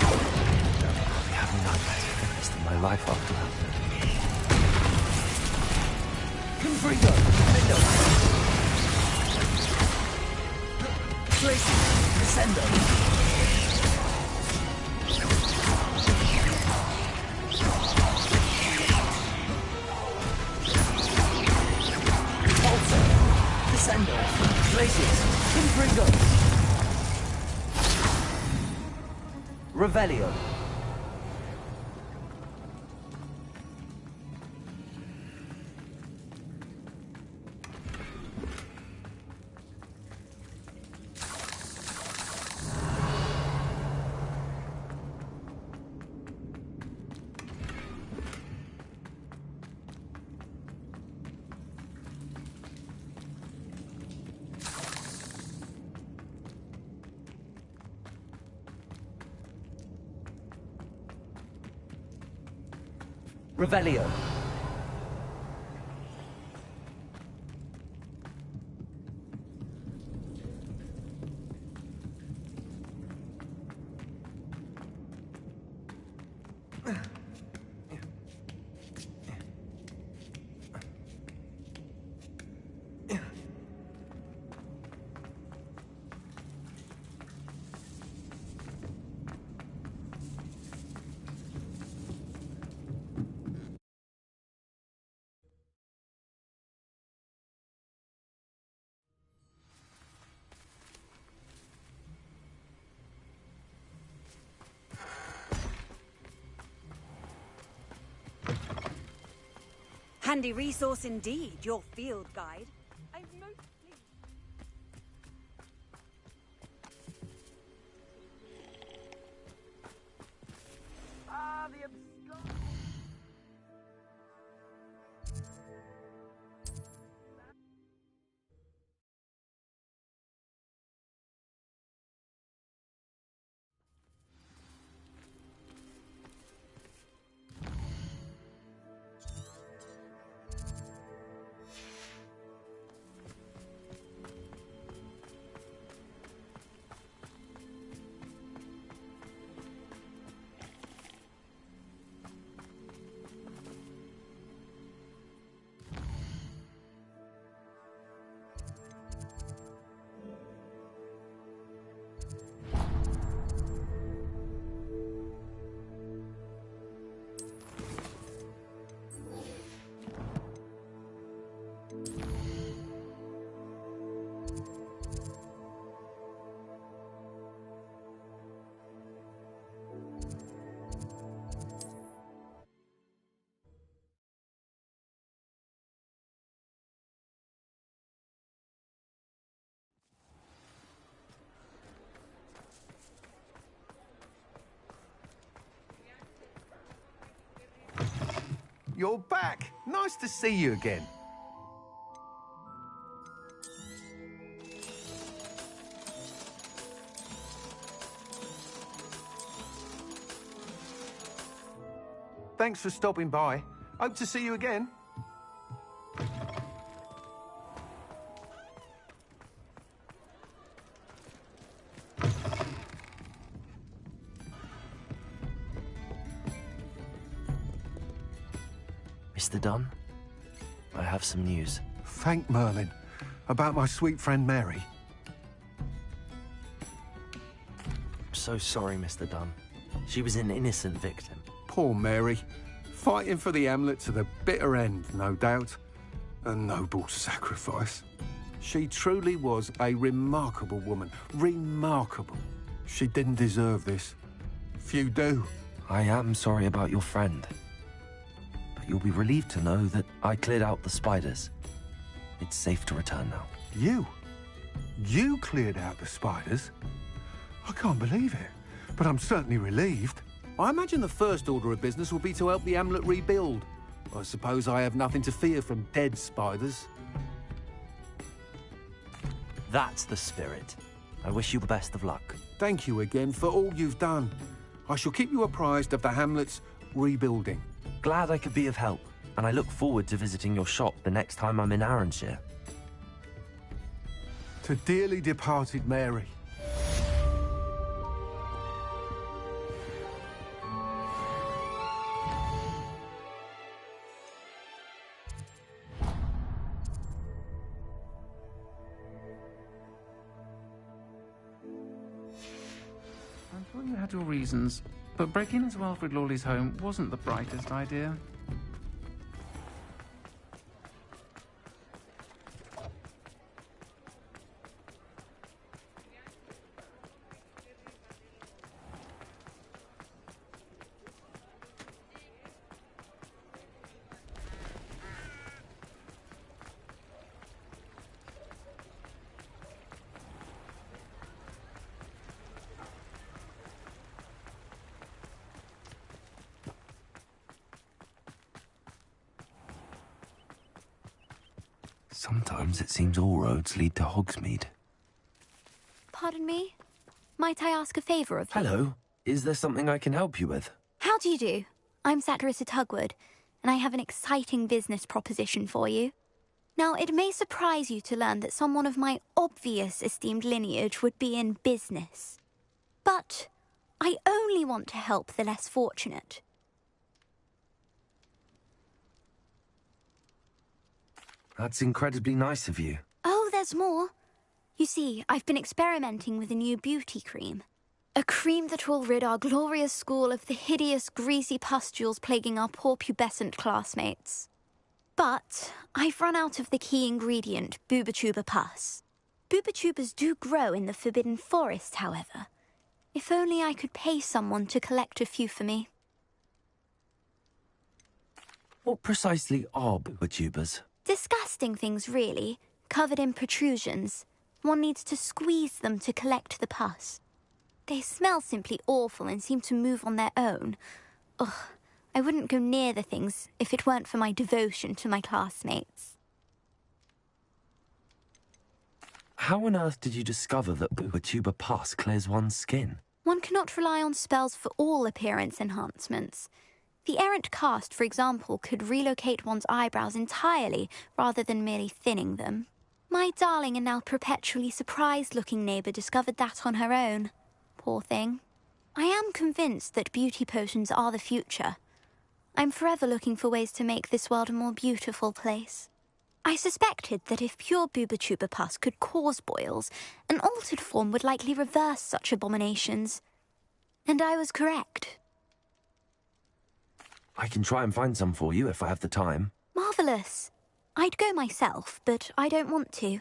S14: I'll be having nightmares for the rest of my life after that.
S1: Confringo! Defendo! Tracy! Descendo! Descendo! Glacius! Confringo! Revelio! Revelio.
S9: Handy resource indeed, your field guide. I'm most pleased. Ah, the abscond.
S13: You're back. Nice to see you again. Thanks for stopping by. Hope to see you again.
S1: Mr. Dunn, I have some news.
S13: Thank Merlin. About my sweet friend Mary.
S1: I'm so sorry, Mr. Dunn. She was an innocent victim.
S13: Poor Mary. Fighting for the Hamlet to the bitter end, no doubt. A noble sacrifice. She truly was a remarkable woman. Remarkable. She didn't deserve this. Few do.
S1: I am sorry about your friend. But you'll be relieved to know that I cleared out the spiders. It's safe to return now.
S3: You? You cleared out the spiders? I can't believe it, but I'm certainly relieved.
S13: I imagine the first order of business will be to help the amulet rebuild. I suppose I have nothing to fear from dead spiders.
S1: That's the spirit. I wish you the best of luck.
S13: Thank you again for all you've done. I shall keep you apprised of the hamlet's rebuilding.
S1: Glad I could be of help, and I look forward to visiting your shop the next time I'm in Arranshire.
S3: To dearly departed Mary.
S15: I'm sure you had your reasons, but breaking into Alfred Lawley's home wasn't the brightest idea.
S1: Sometimes it seems all roads lead to Hogsmeade.
S16: Pardon me? Might I ask a favour of you?
S1: Hello. Is there something I can help you with?
S16: How do you do? I'm Satirissa Tugwood, and I have an exciting business proposition for you. Now, it may surprise you to learn that someone of my obvious esteemed lineage would be in business. But I only want to help the less fortunate.
S1: That's incredibly nice of you.
S16: Oh, there's more. You see, I've been experimenting with a new beauty cream. A cream that will rid our glorious school of the hideous, greasy pustules plaguing our poor pubescent classmates. But I've run out of the key ingredient, Bubatuba pus. Bubatubas do grow in the Forbidden Forest, however. If only I could pay someone to collect a few for me.
S1: What precisely are Bubatubas?
S16: Disgusting things, really, covered in protrusions. One needs to squeeze them to collect the pus. They smell simply awful and seem to move on their own. Ugh, I wouldn't go near the things if it weren't for my devotion to my classmates.
S1: How on earth did you discover that Bubatuba pus clears one's skin?
S16: One cannot rely on spells for all appearance enhancements. The errant cast, for example, could relocate one's eyebrows entirely rather than merely thinning them. My darling and now perpetually surprised-looking neighbour discovered that on her own. Poor thing. I am convinced that beauty potions are the future. I'm forever looking for ways to make this world a more beautiful place. I suspected that if pure Bubatuba pus could cause boils, an altered form would likely reverse such abominations. And I was correct.
S1: I can try and find some for you if I have the time.
S16: Marvellous. I'd go myself, but I don't want to.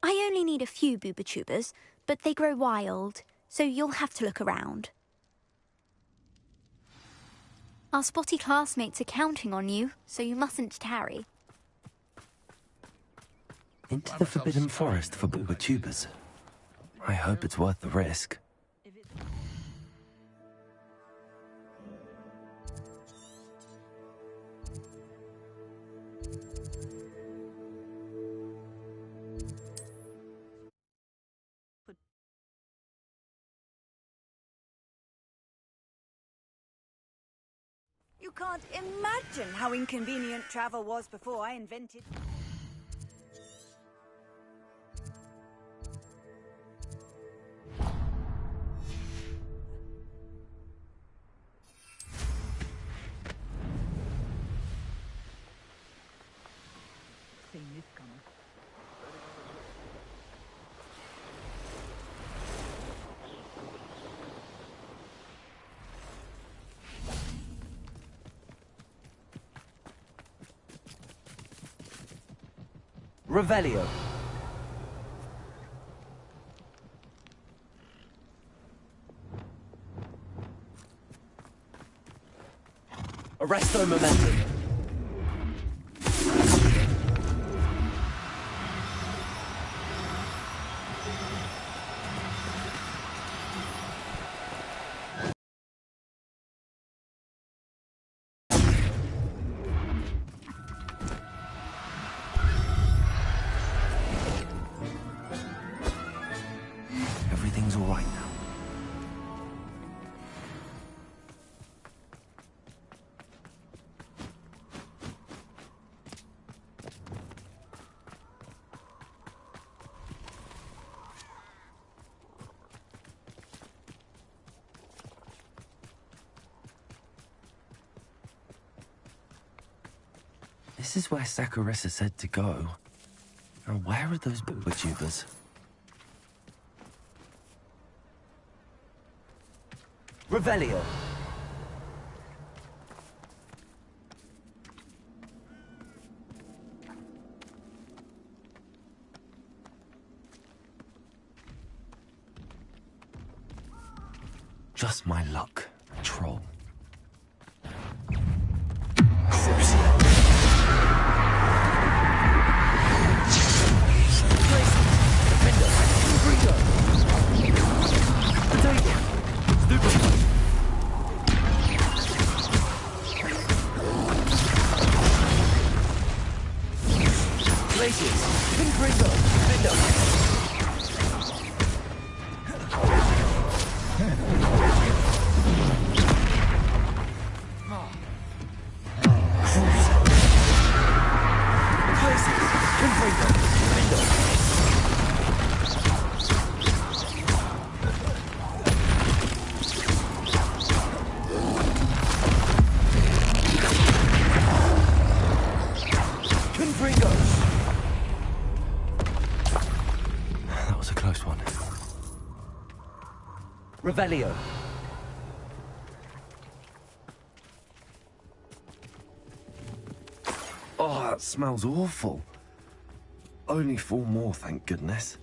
S16: I only need a few Bubatubas, but they grow wild, so you'll have to look around. Our spotty classmates are counting on you, so you mustn't tarry.
S1: Into the Forbidden Forest for Bubatubas. I hope it's worth the risk.
S17: You can't imagine how inconvenient travel was before I invented... Seen this coming.
S1: Revelio. Arresto momentum. Everything's all right now. This is where Saccharissa said to go. Now, where are those booktubers? Revelio. Just my luck, troll. That was a close one. Revelio. Oh, that smells awful. Only 4 more, thank goodness.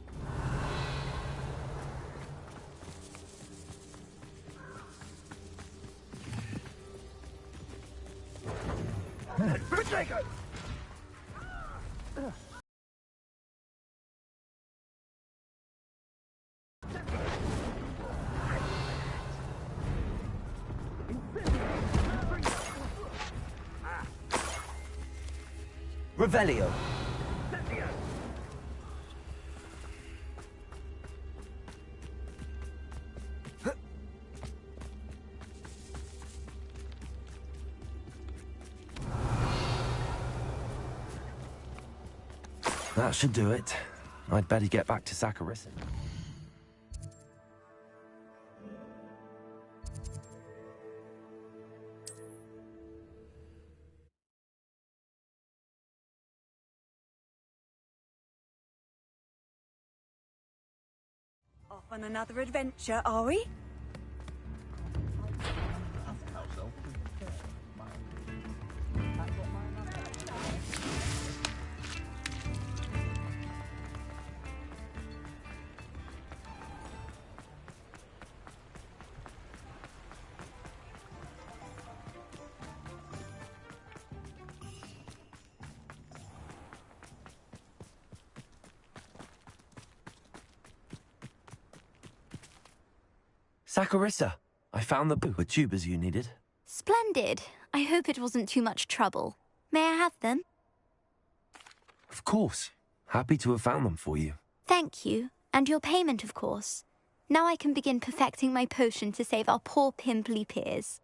S1: Revelio. That should do it. I'd better get back to Saccharissa.
S17: Off on another adventure, are we?
S1: Saccharissa, I found the tubers you needed.
S16: Splendid. I hope it wasn't too much trouble. May I have them?
S1: Of course. Happy to have found them for you.
S16: Thank you. And your payment, of course. Now I can begin perfecting my potion to save our poor pimply peers.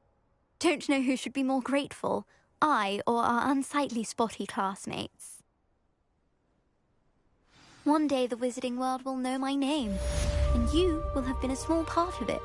S16: Don't know who should be more grateful, I or our unsightly spotty classmates. One day the wizarding world will know my name, and you will have been a small part of it.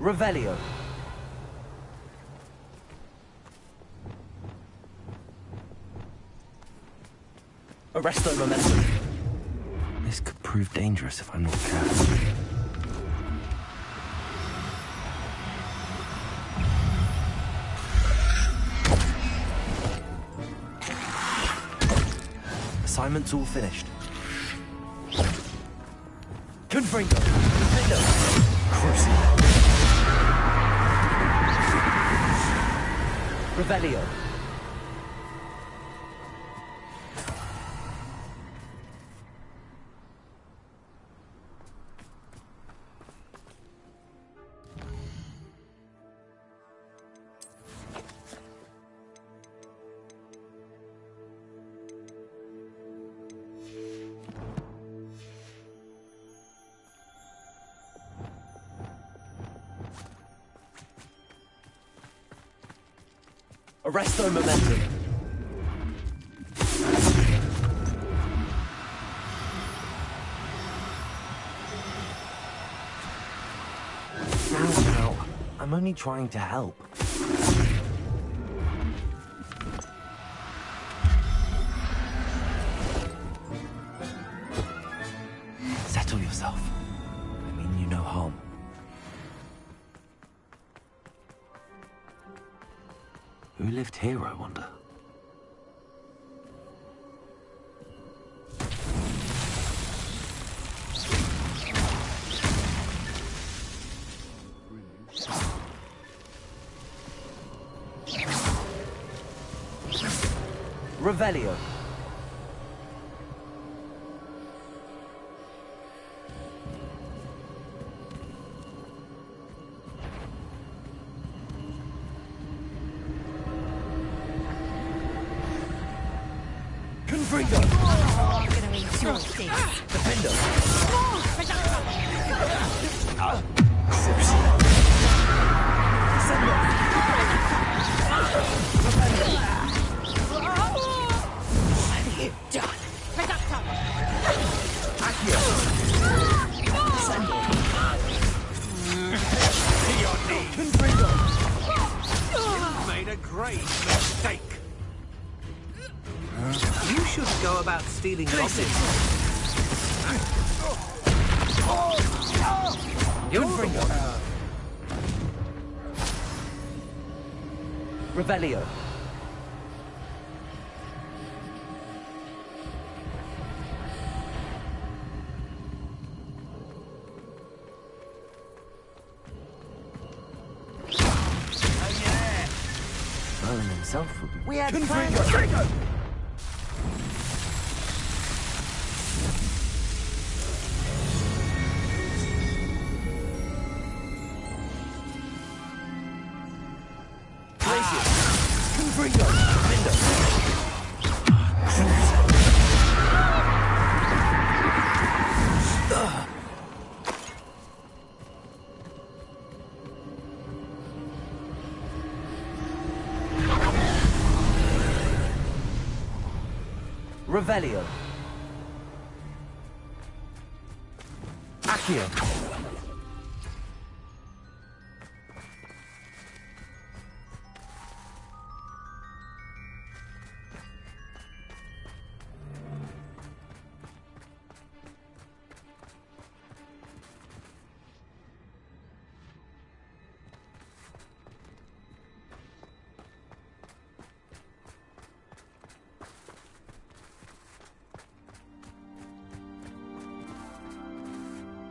S1: Revelio. Arresto momentum. This could prove dangerous if I'm not careful. Assignment's all finished. Confringo. Confringo. Crucible. Revelio. Arresto momentum. Now, I'm only trying to help. Settle yourself. I mean you no harm. Who lived here, I wonder? Revelio. Confringo!
S18: I'm gonna eat your face.
S1: Defender!
S18: What have you done? Reducto!
S1: Accio!
S13: To your knees!
S1: Confringo!
S13: You've made a great mistake. You shouldn't go about stealing gossip.
S1: Confringo! Revelio. Merlin himself would be...
S18: We had
S1: Confringo! Confringo! Revelio. Accio.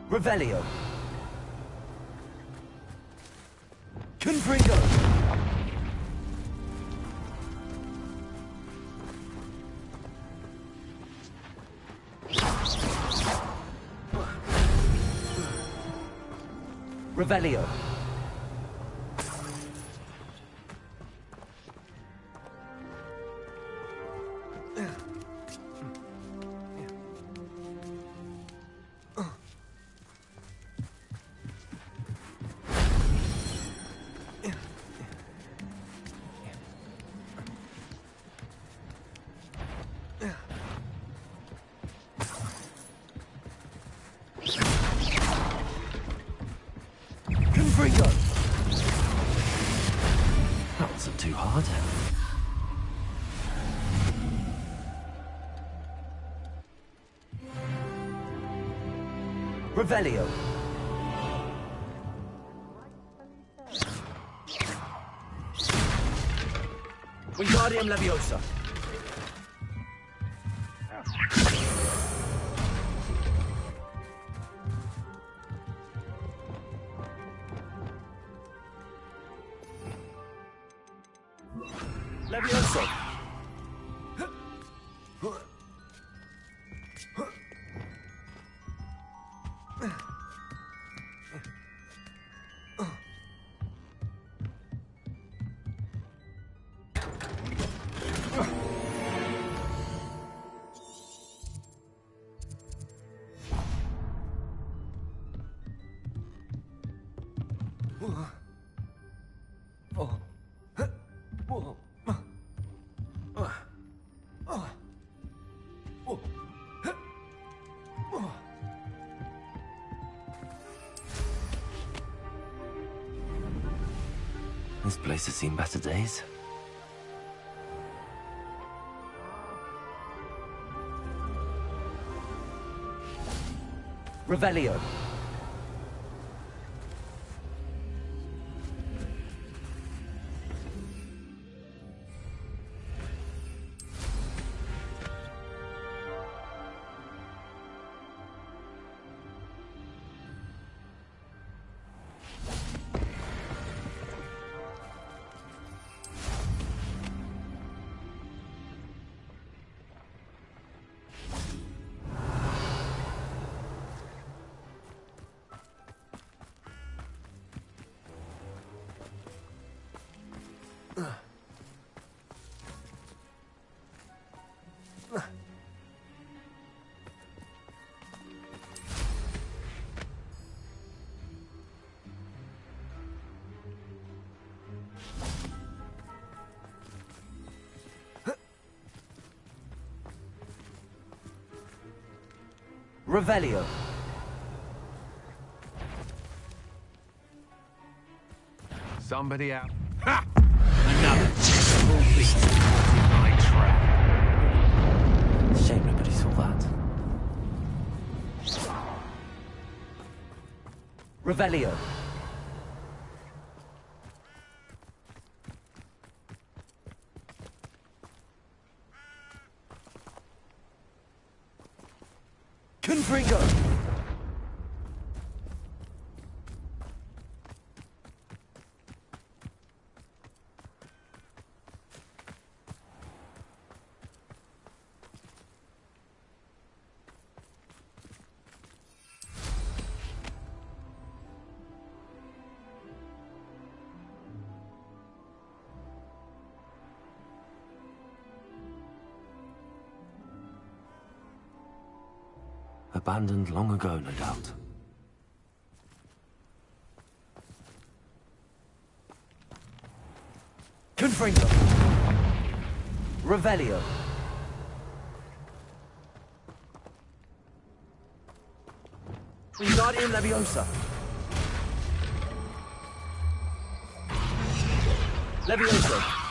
S1: Revelio. Confringo. Revelio. Confringo. Revelio. Wingardium Leviosa. Leviosa. This place has seen better days. Revelio. Revelio.
S11: Somebody out. Ha! Another typical beast in my trap.
S1: Shame nobody saw that. Revelio. Confringo. Abandoned long ago, no doubt. Confringo. Revelio. Wingardium Leviosa. Leviosa.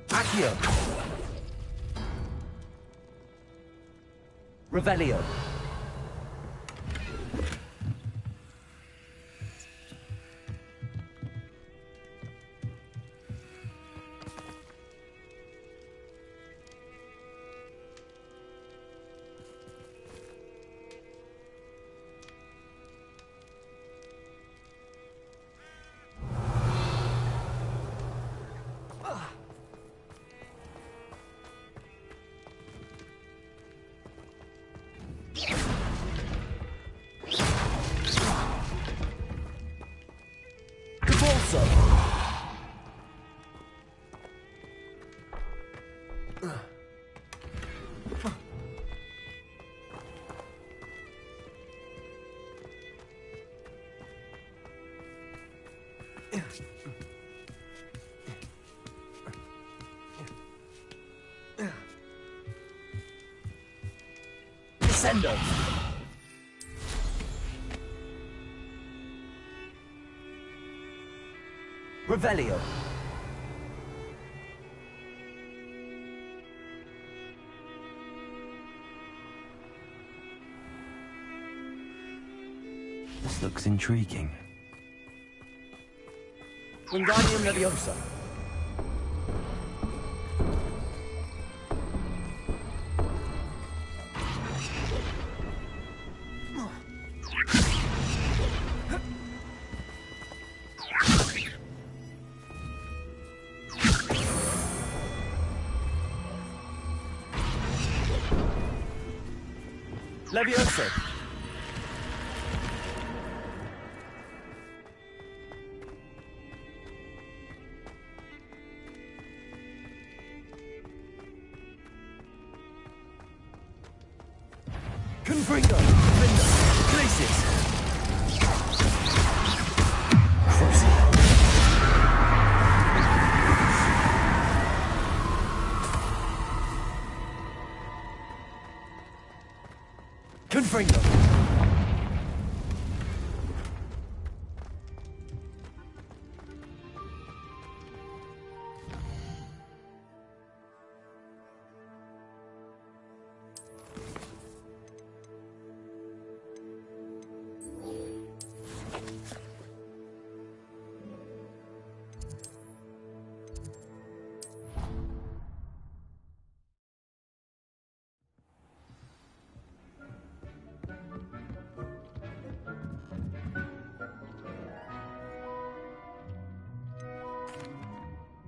S1: Accio. Revelio. Descendo. Revelio. This looks intriguing.
S19: Wingardium Leviosa.
S1: Leviosa. Confringo. Glacis. Confringo.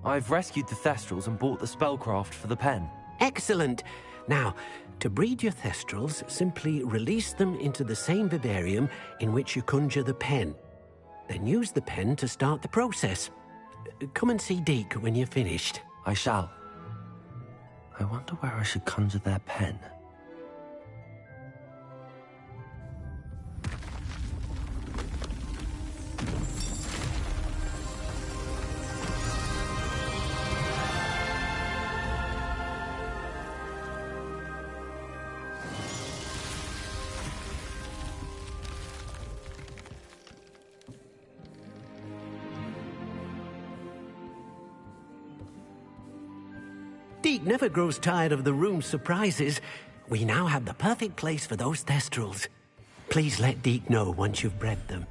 S1: I've rescued the Thestrals and bought the spellcraft for the pen.
S6: Excellent. Now, to breed your Thestrals, simply release them into the same vivarium in which you conjure the pen. Then use the pen to start the process. Come and see Deek when you're finished.
S1: I shall. I wonder where I should conjure their pen.
S6: Deek never grows tired of the room's surprises. We now have the perfect place for those Thestrals. Please let Deek know once you've bred them.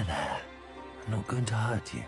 S1: There. I'm not going to hurt you.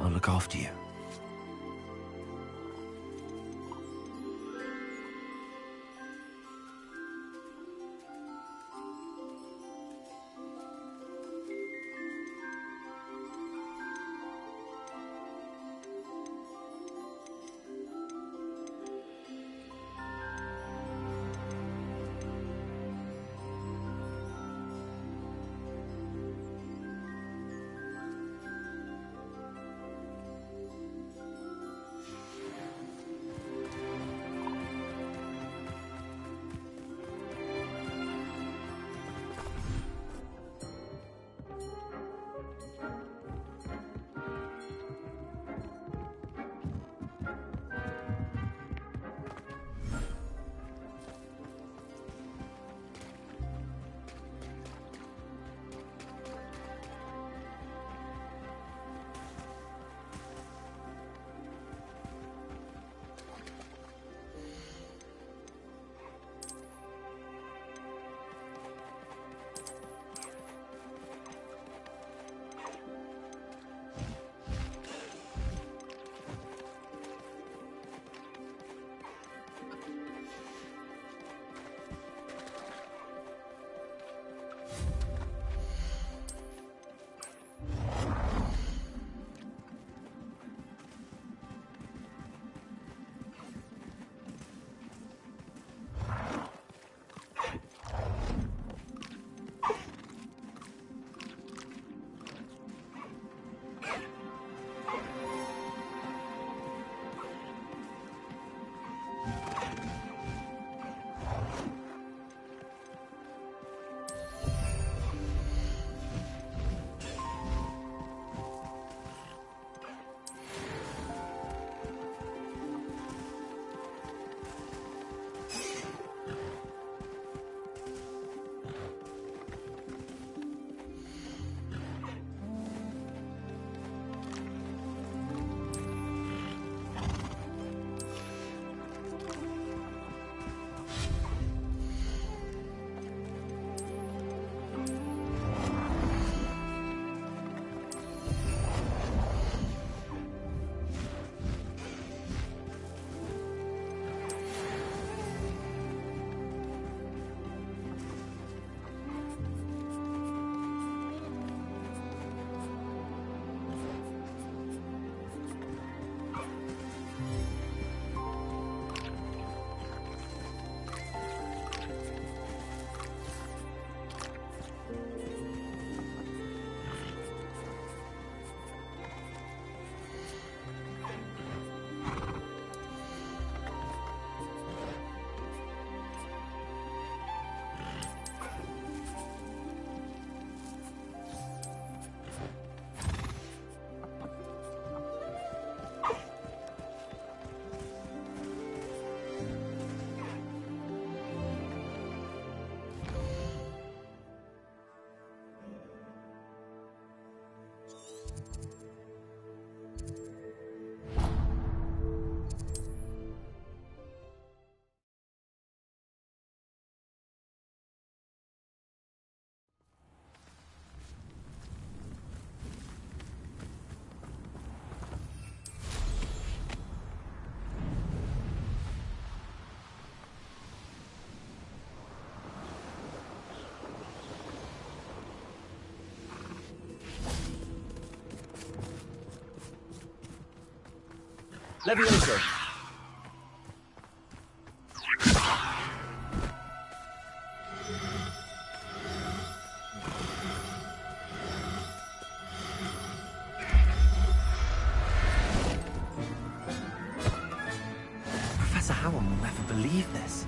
S1: I'll look after you.
S19: Levioso.
S1: No one will ever believe this.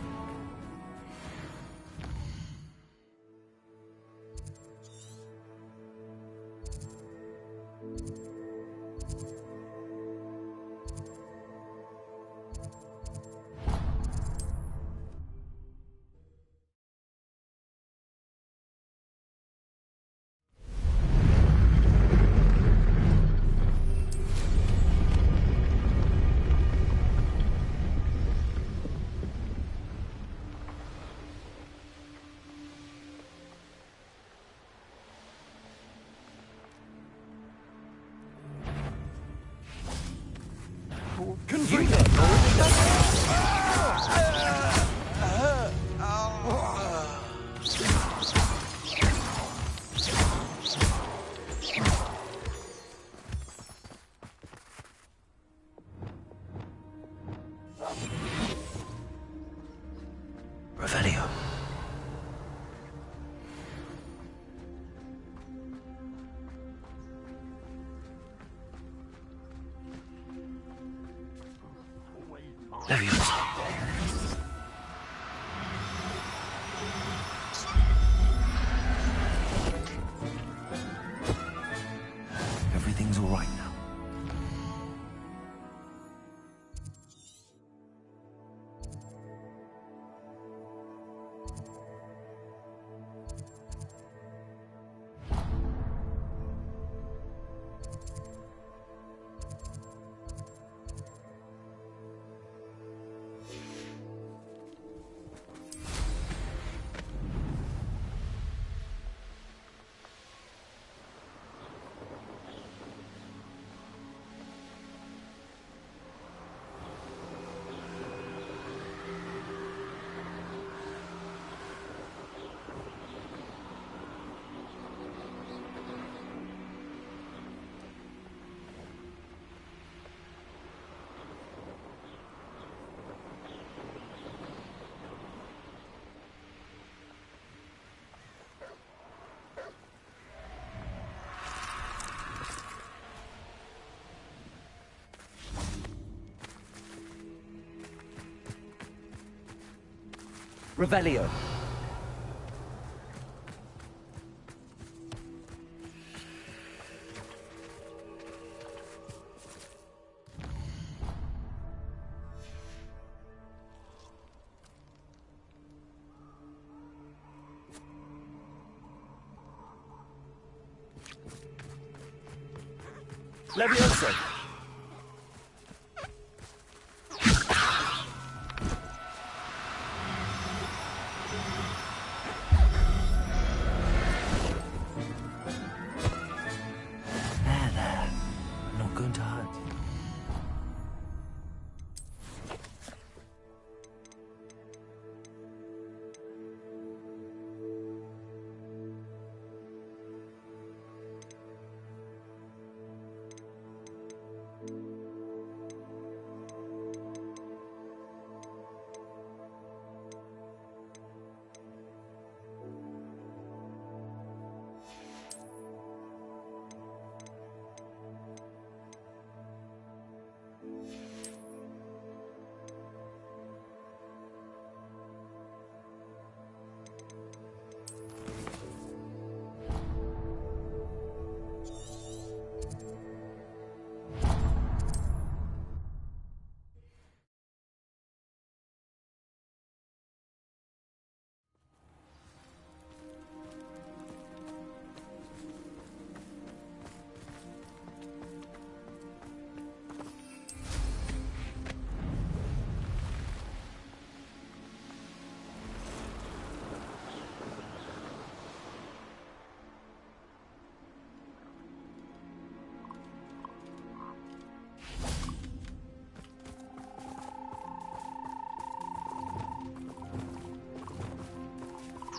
S1: Revelio. Leviosa. Everything's all right now. Revelio. Levioso.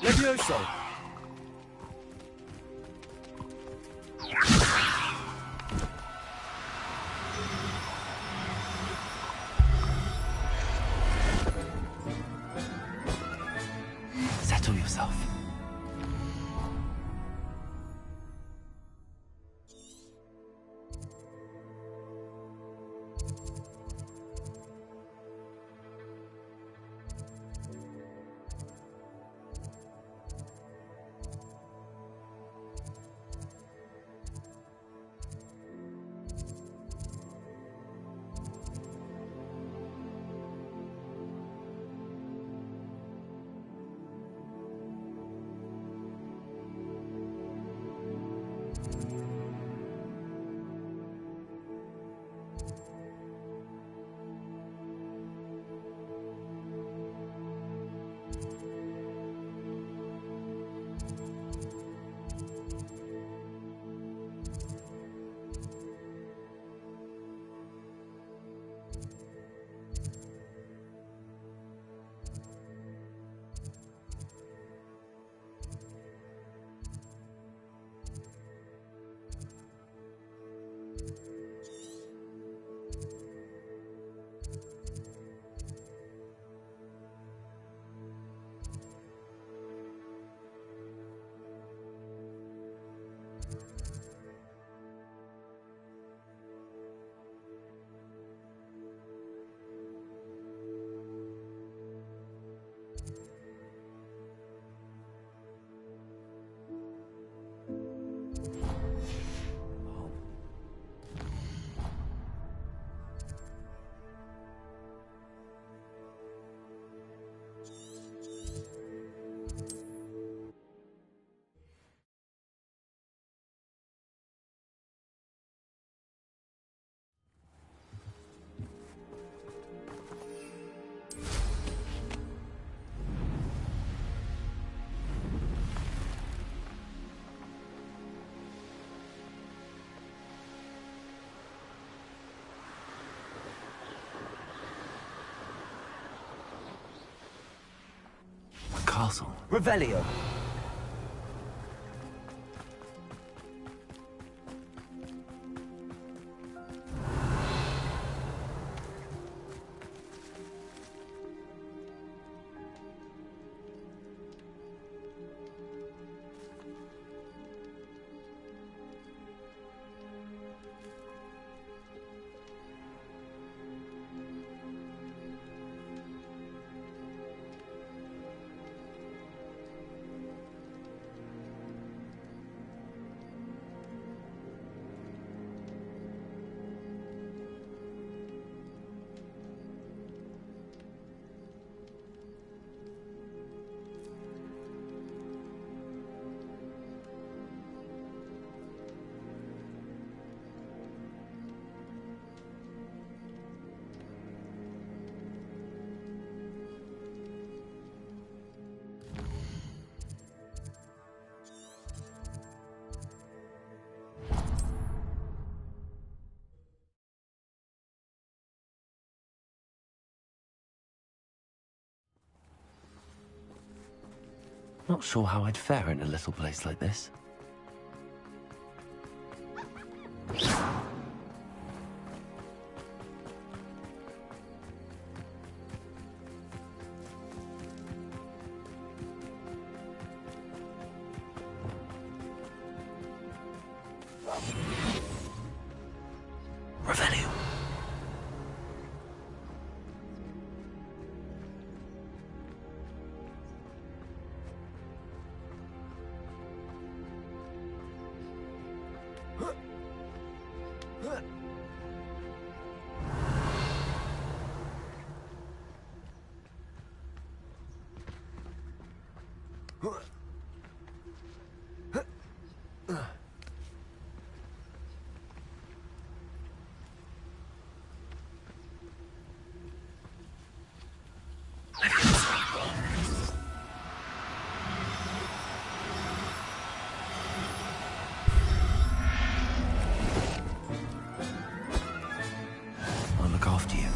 S1: Levioso. Settle yourself.
S14: castle.
S1: Revelio.
S14: Not sure how I'd fare in a little place like this.
S1: Revelio.
S14: I'll look after you.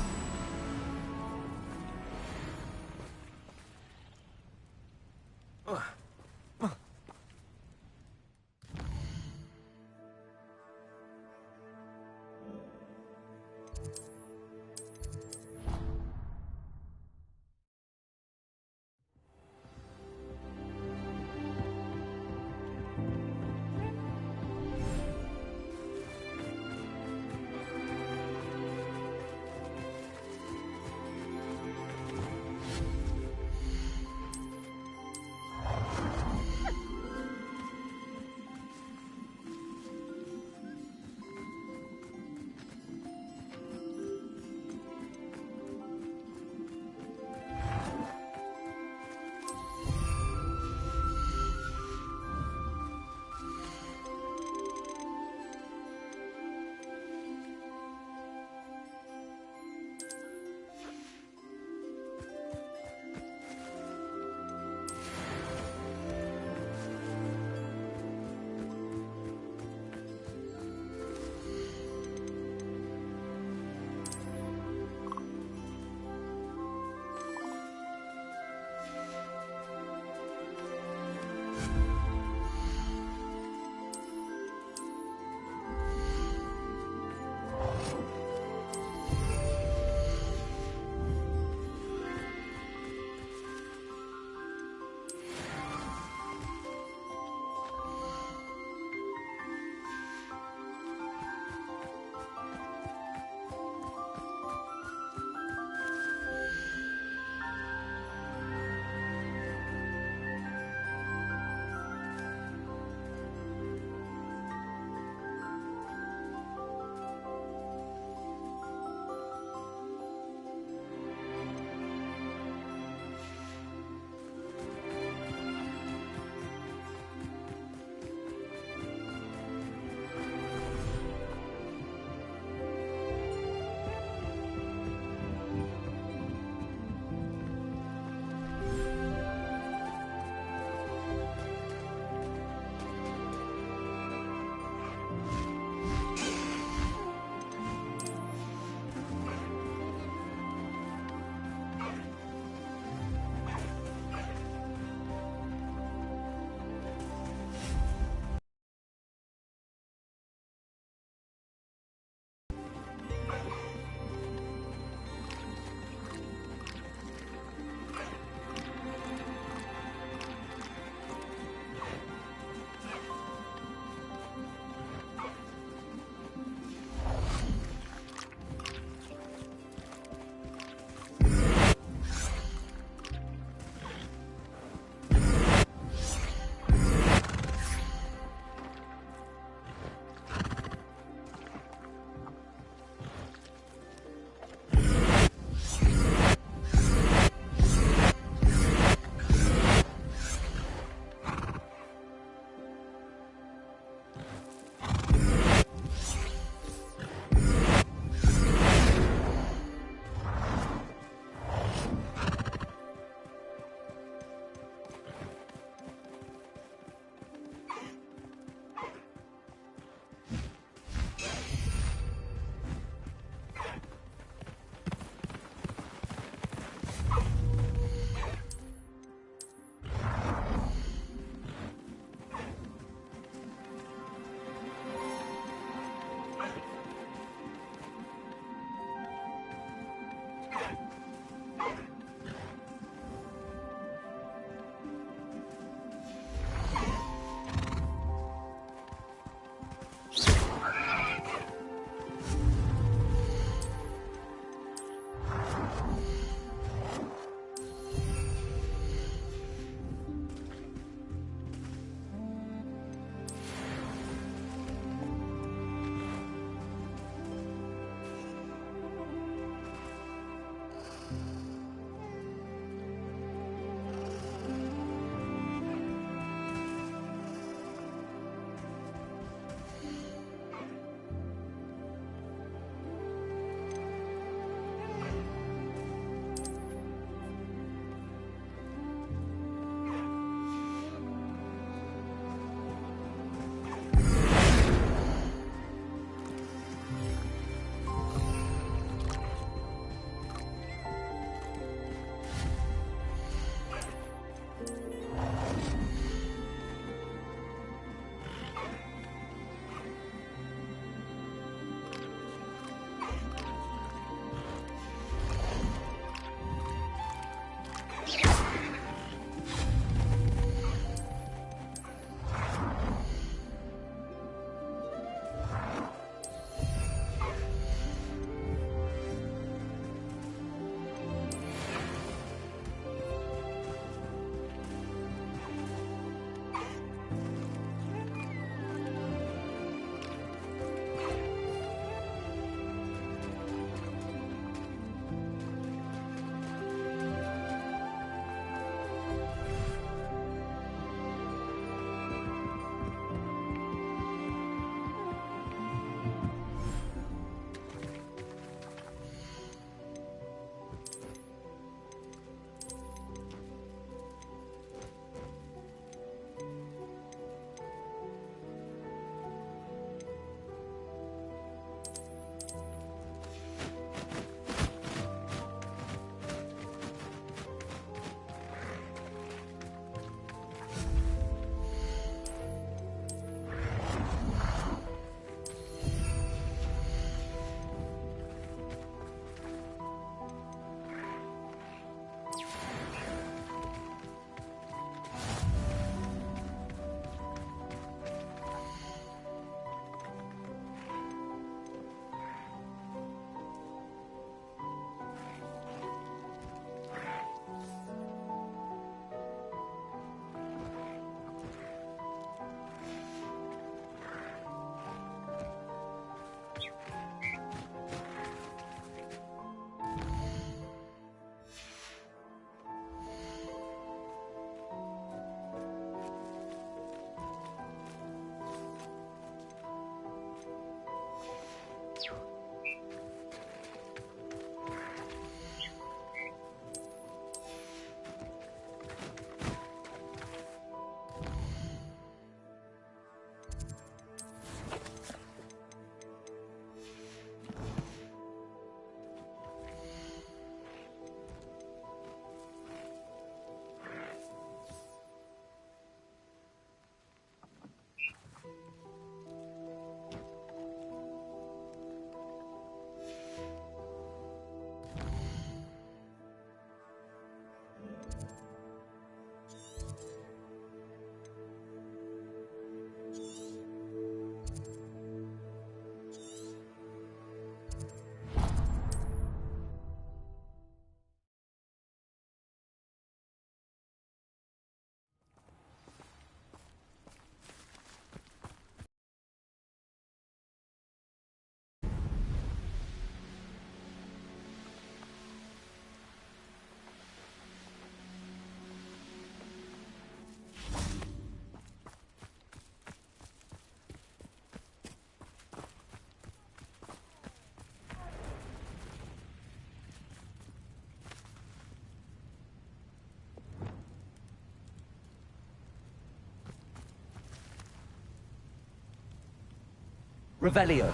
S1: Revelio.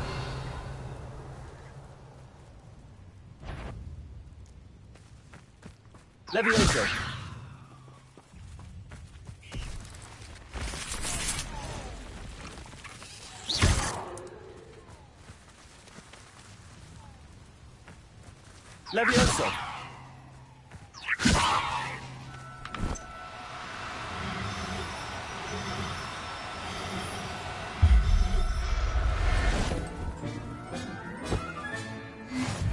S1: Levioso. Levioso.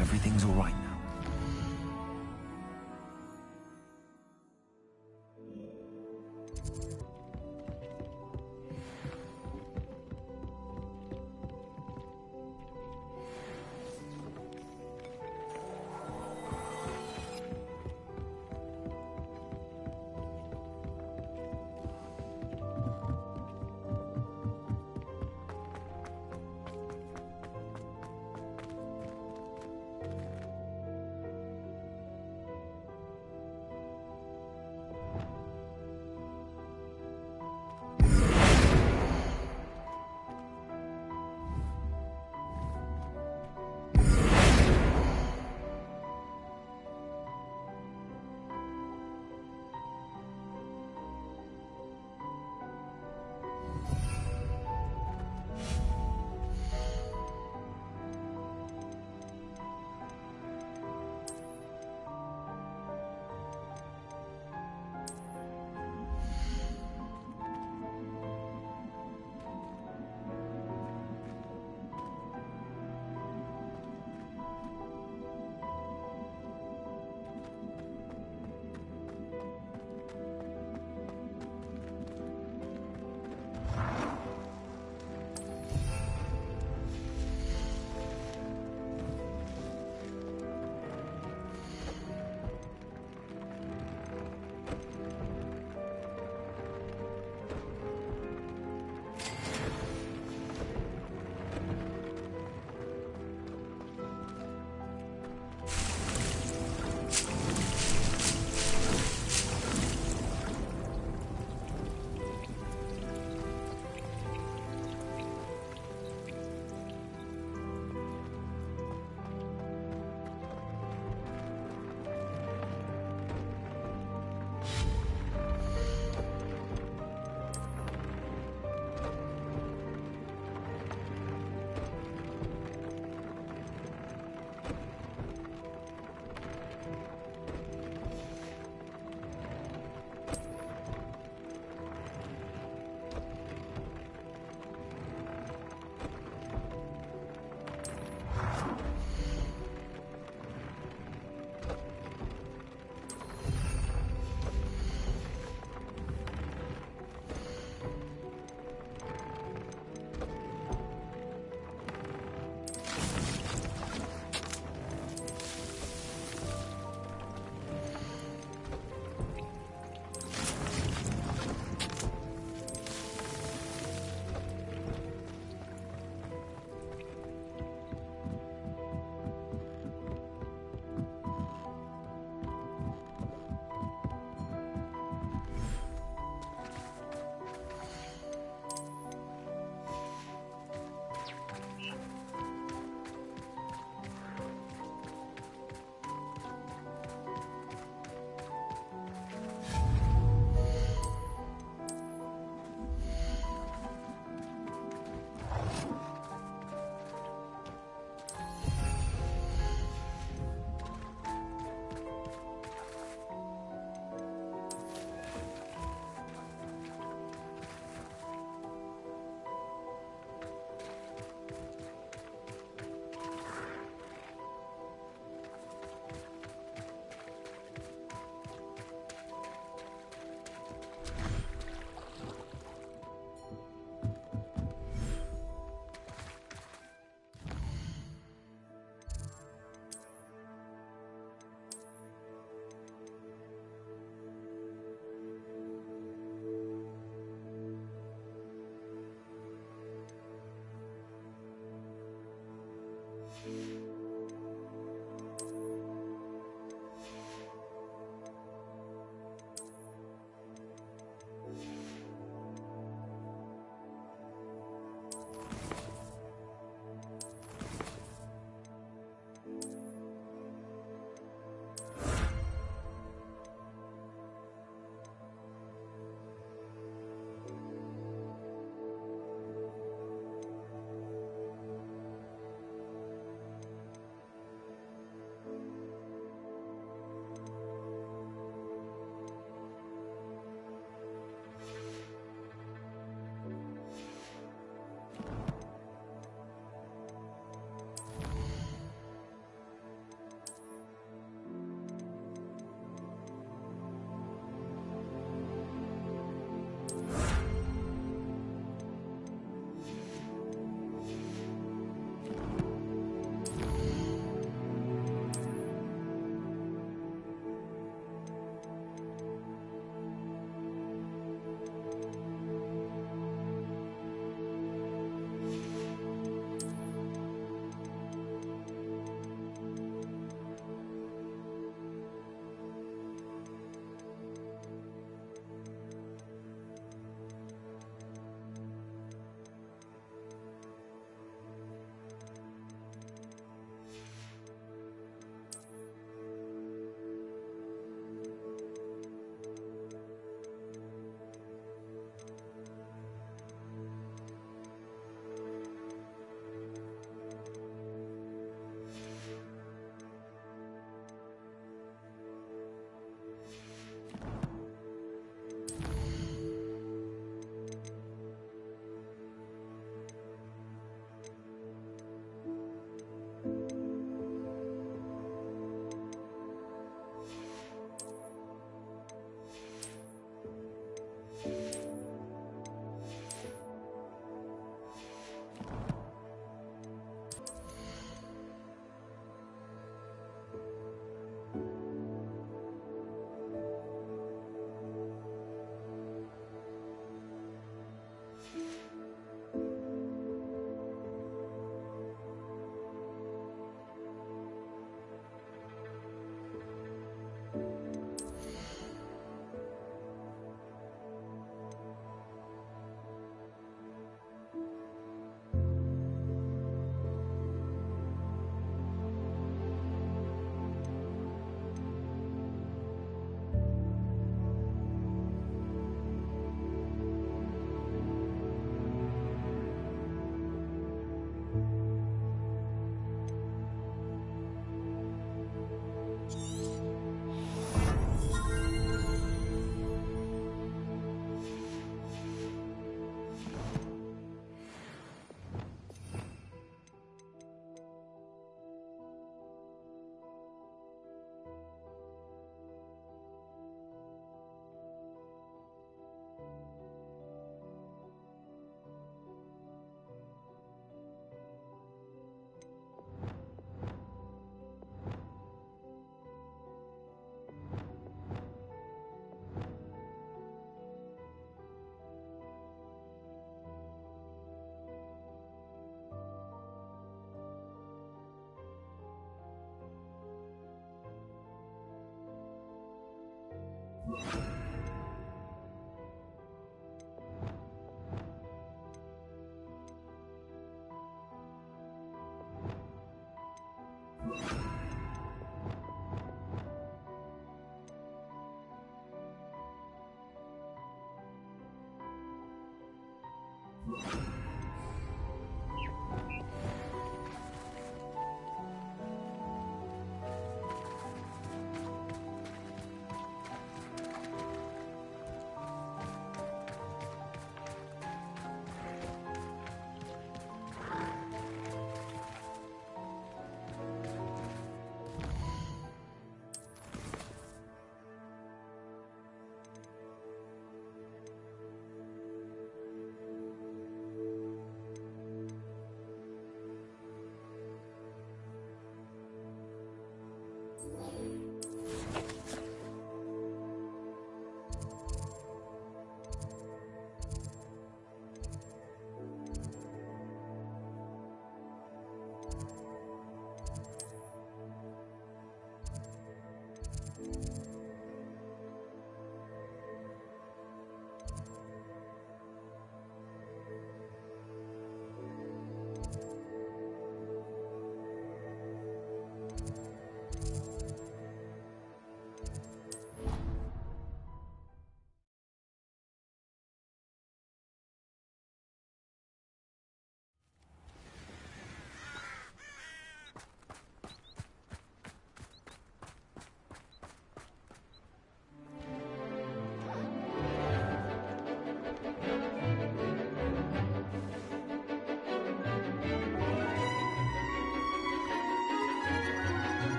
S14: Everything's all right now.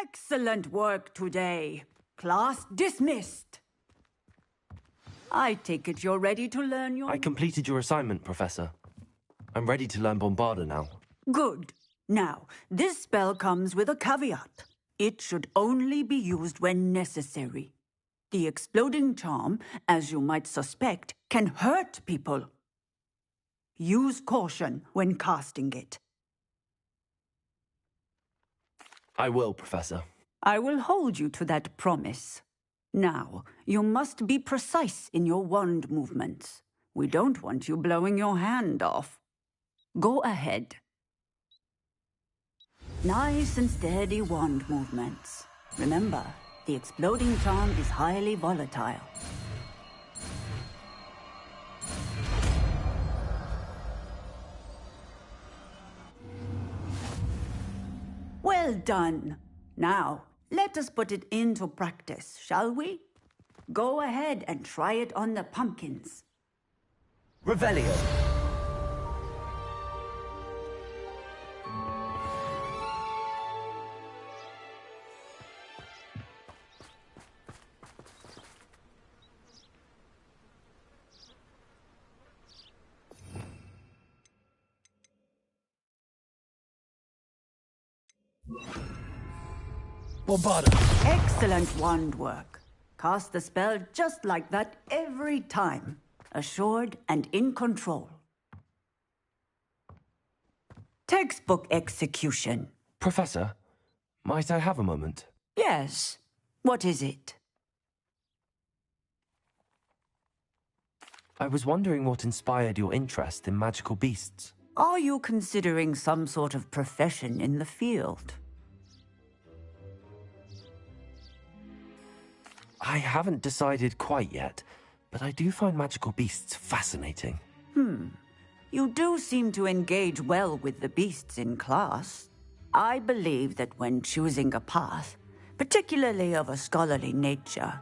S17: Excellent work today. Class dismissed. I take it you're ready to learn your...
S1: I completed your assignment, Professor. I'm ready to learn Bombarda now.
S17: Good. Now, this spell comes with a caveat. It should only be used when necessary. The exploding charm, as you might suspect, can hurt people. Use caution when casting it.
S1: I will, Professor.
S17: I will hold you to that promise. Now, you must be precise in your wand movements. We don't want you blowing your hand off. Go ahead. Nice and steady wand movements. Remember, the exploding charm is highly volatile. Well done. Now, let us put it into practice, shall we? Go ahead and try it on the pumpkins.
S1: Revelio. Bombarda.
S17: Excellent wand work. Cast the spell just like that every time. Assured and in control. Textbook execution.
S1: Professor, might I have a moment?
S17: Yes. What is it?
S1: I was wondering what inspired your interest in magical beasts.
S17: Are you considering some sort of profession in the field?
S1: I haven't decided quite yet, but I do find magical beasts fascinating.
S17: You do seem to engage well with the beasts in class. I believe that when choosing a path, particularly of a scholarly nature,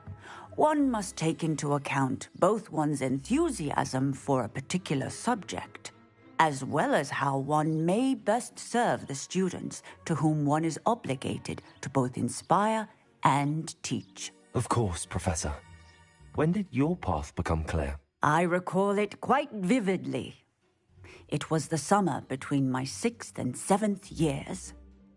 S17: one must take into account both one's enthusiasm for a particular subject, as well as how one may best serve the students to whom one is obligated to both inspire and teach.
S1: Of course, Professor. When did your path become clear?
S17: I recall it quite vividly. It was the summer between my 6th and 7th years.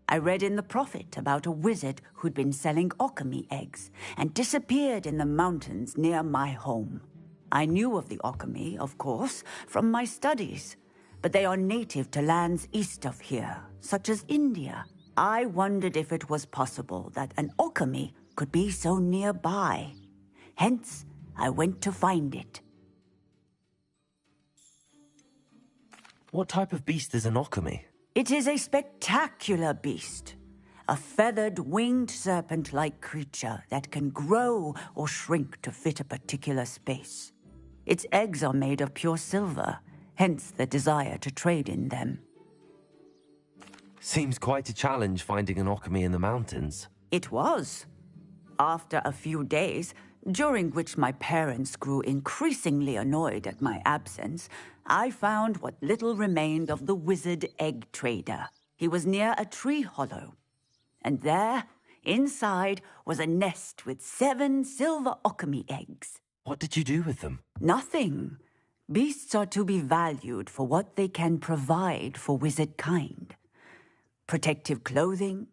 S17: I read in the Prophet about a wizard who'd been selling alchemy eggs and disappeared in the mountains near my home. I knew of the Occamy, of course, from my studies, but they are native to lands east of here, such as India. I wondered if it was possible that an Occamy could be so nearby. Hence, I went to find it.
S1: What type of beast is an Occamy?
S17: It is a spectacular beast. A feathered, winged serpent-like creature that can grow or shrink to fit a particular space. Its eggs are made of pure silver, hence the desire to trade in them.
S1: Seems quite a challenge finding an Occamy in the mountains.
S17: It was. After a few days, during which my parents grew increasingly annoyed at my absence, I found what little remained of the wizard egg trader. He was near a tree hollow. And there, inside, was a nest with 7 silver Occamy eggs.
S1: What did you do with them?
S17: Nothing. Beasts are to be valued for what they can provide for wizard kind. Protective clothing,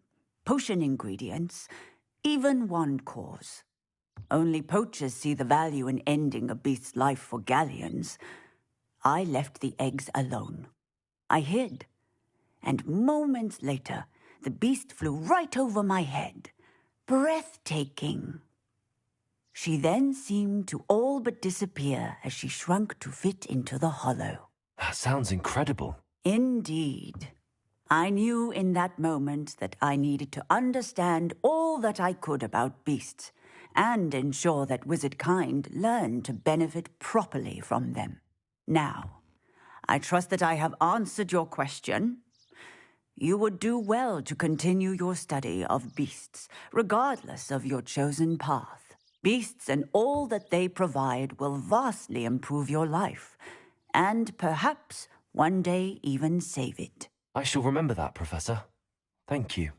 S17: potion ingredients, even wand cores. Only poachers see the value in ending a beast's life for galleons. I left the eggs alone. I hid. And moments later, the beast flew right over my head. Breathtaking. She then seemed to all but disappear as she shrunk to fit into the hollow.
S1: That sounds incredible.
S17: Indeed. I knew in that moment that I needed to understand all that I could about beasts and ensure that wizard kind learned to benefit properly from them. Now, I trust that I have answered your question. You would do well to continue your study of beasts, regardless of your chosen path. Beasts and all that they provide will vastly improve your life, and perhaps one day even save it.
S1: I shall remember that, Professor. Thank you.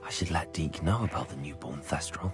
S1: I should let Deke know about the newborn Thestral.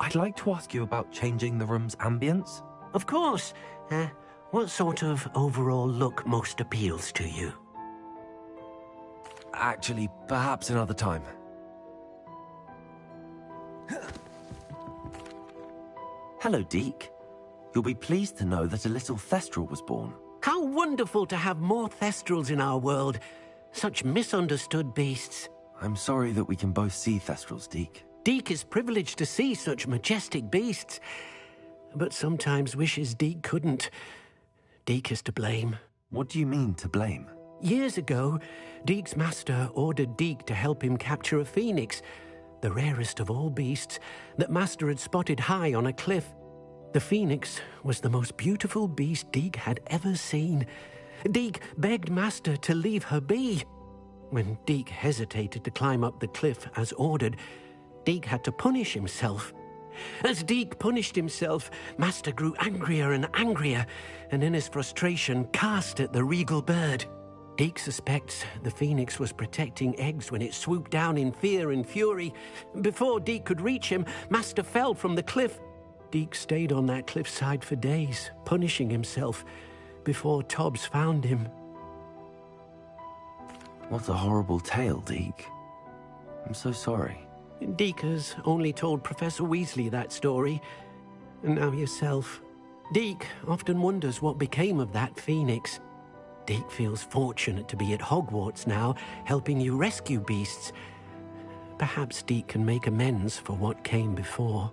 S1: I'd like to ask you about changing the room's ambience.
S6: Of course. What sort of overall look most appeals to you?
S1: Actually, perhaps another time. Hello, Deek. You'll be pleased to know that a little Thestral was born.
S6: How wonderful to have more Thestrals in our world. Such misunderstood beasts.
S1: I'm sorry that we can both see Thestrals, Deek.
S6: Deek is privileged to see such majestic beasts, but sometimes wishes Deek couldn't. Deek is to blame.
S1: What do you mean, to blame?
S6: Years ago, Deek's master ordered Deek to help him capture a phoenix, the rarest of all beasts, that Master had spotted high on a cliff. The phoenix was the most beautiful beast Deek had ever seen. Deek begged Master to leave her be. When Deek hesitated to climb up the cliff as ordered, Deek had to punish himself. As Deek punished himself, Master grew angrier and angrier, and in his frustration cast at the regal bird. Deek suspects the phoenix was protecting eggs when it swooped down in fear and fury. Before Deek could reach him, Master fell from the cliff. Deek stayed on that cliffside for days, punishing himself, before Tobbs found him.
S1: What a horrible tale, Deek. I'm so sorry.
S6: Deek has only told Professor Weasley that story, and now yourself. Deek often wonders what became of that phoenix. Deek feels fortunate to be at Hogwarts now, helping you rescue beasts. Perhaps Deek can make amends for what came before.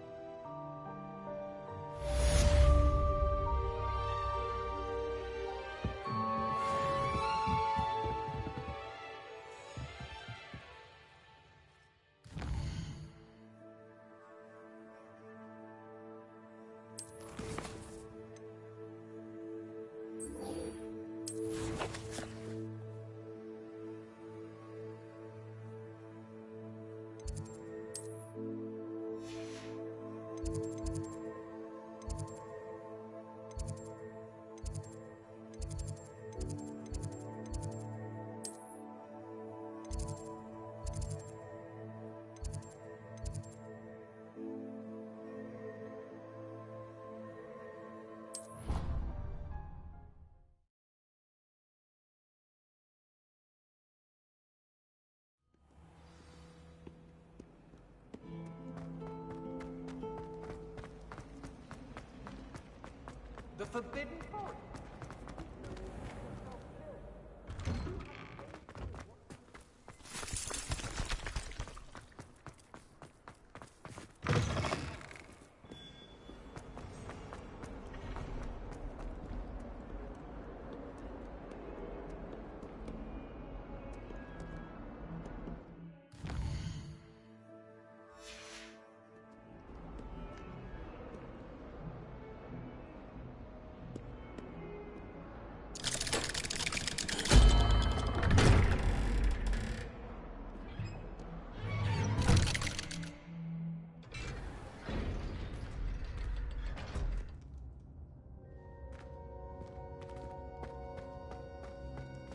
S1: The Forbidden Forest.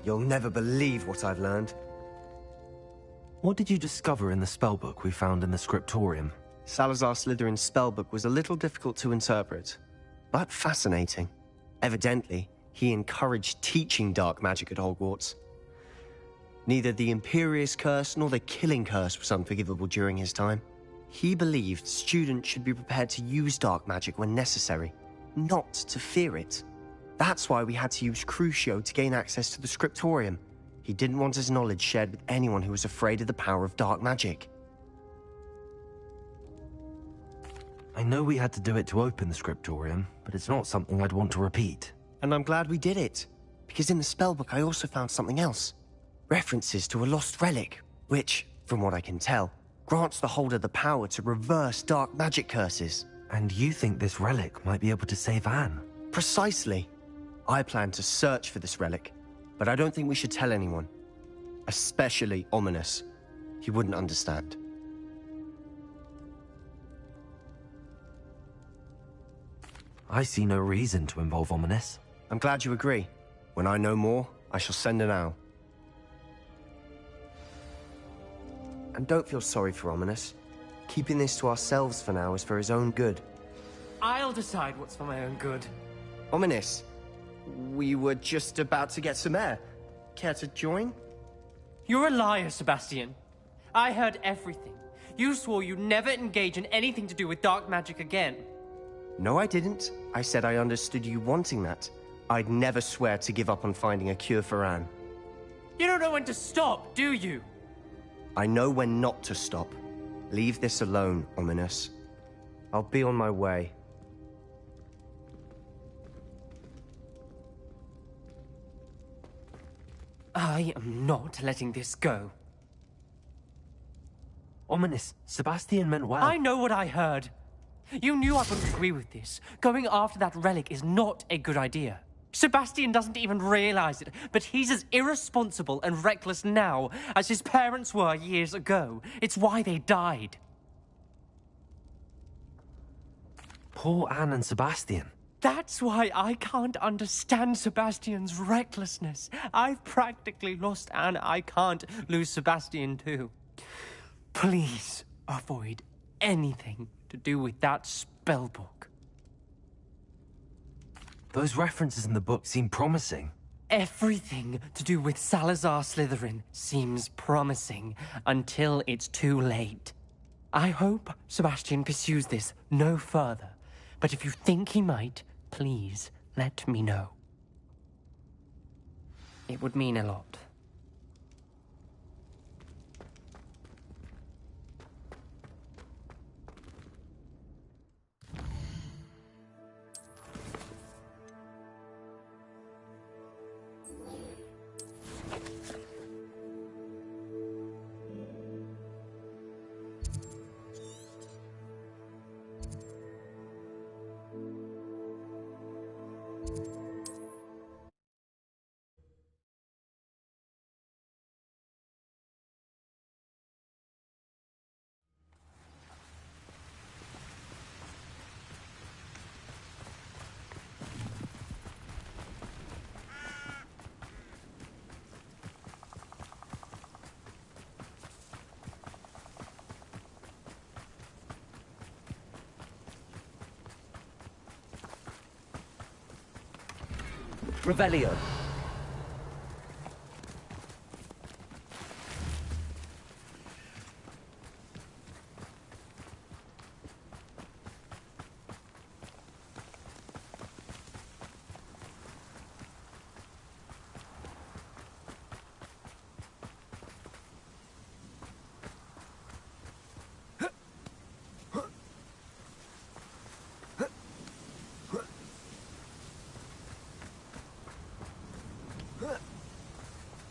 S10: You'll never believe what I've learned.
S1: What did you discover in the spellbook we found in the scriptorium?
S10: Salazar Slytherin's spellbook was a little difficult to interpret, but fascinating. Evidently, he encouraged teaching dark magic at Hogwarts. Neither the Imperious Curse nor the Killing Curse was unforgivable during his time. He believed students should be prepared to use dark magic when necessary, not to fear it. That's why we had to use Crucio to gain access to the scriptorium. He didn't want his knowledge shared with anyone who was afraid of the power of dark magic.
S1: I know we had to do it to open the scriptorium, but it's not something I'd want to repeat.
S10: And I'm glad we did it, because in the spellbook I also found something else. References to a lost relic, which, from what I can tell, grants the holder the power to reverse dark magic curses.
S1: And you think this relic might be able to save Anne?
S10: Precisely. I plan to search for this relic, but I don't think we should tell anyone. Especially Ominis. He wouldn't understand.
S1: I see no reason to involve Ominis.
S10: I'm glad you agree. When I know more, I shall send an owl. And don't feel sorry for Ominis. Keeping this to ourselves for now is for his own good.
S20: I'll decide what's for my own good.
S10: Ominous. We were just about to get some air. Care to join?
S20: You're a liar, Sebastian. I heard everything. You swore you'd never engage in anything to do with dark magic again.
S10: No, I didn't. I said I understood you wanting that. I'd never swear to give up on finding a cure for Anne.
S20: You don't know when to stop, do you?
S10: I know when not to stop. Leave this alone, Ominous. I'll be on my way.
S20: I am not letting this go.
S1: Ominous, Sebastian meant well.
S20: I know what I heard. You knew I wouldn't agree with this. Going after that relic is not a good idea. Sebastian doesn't even realize it, but he's as irresponsible and reckless now as his parents were years ago. It's why they died.
S1: Poor Anne and Sebastian.
S20: That's why I can't understand Sebastian's recklessness. I've practically lost Anne. I can't lose Sebastian too. Please avoid anything to do with that spellbook.
S1: Those references in the book seem promising.
S20: Everything to do with Salazar Slytherin seems promising until it's too late. I hope Sebastian pursues this no further, but if you think he might, please let me know. It would mean a lot.
S1: Revelio.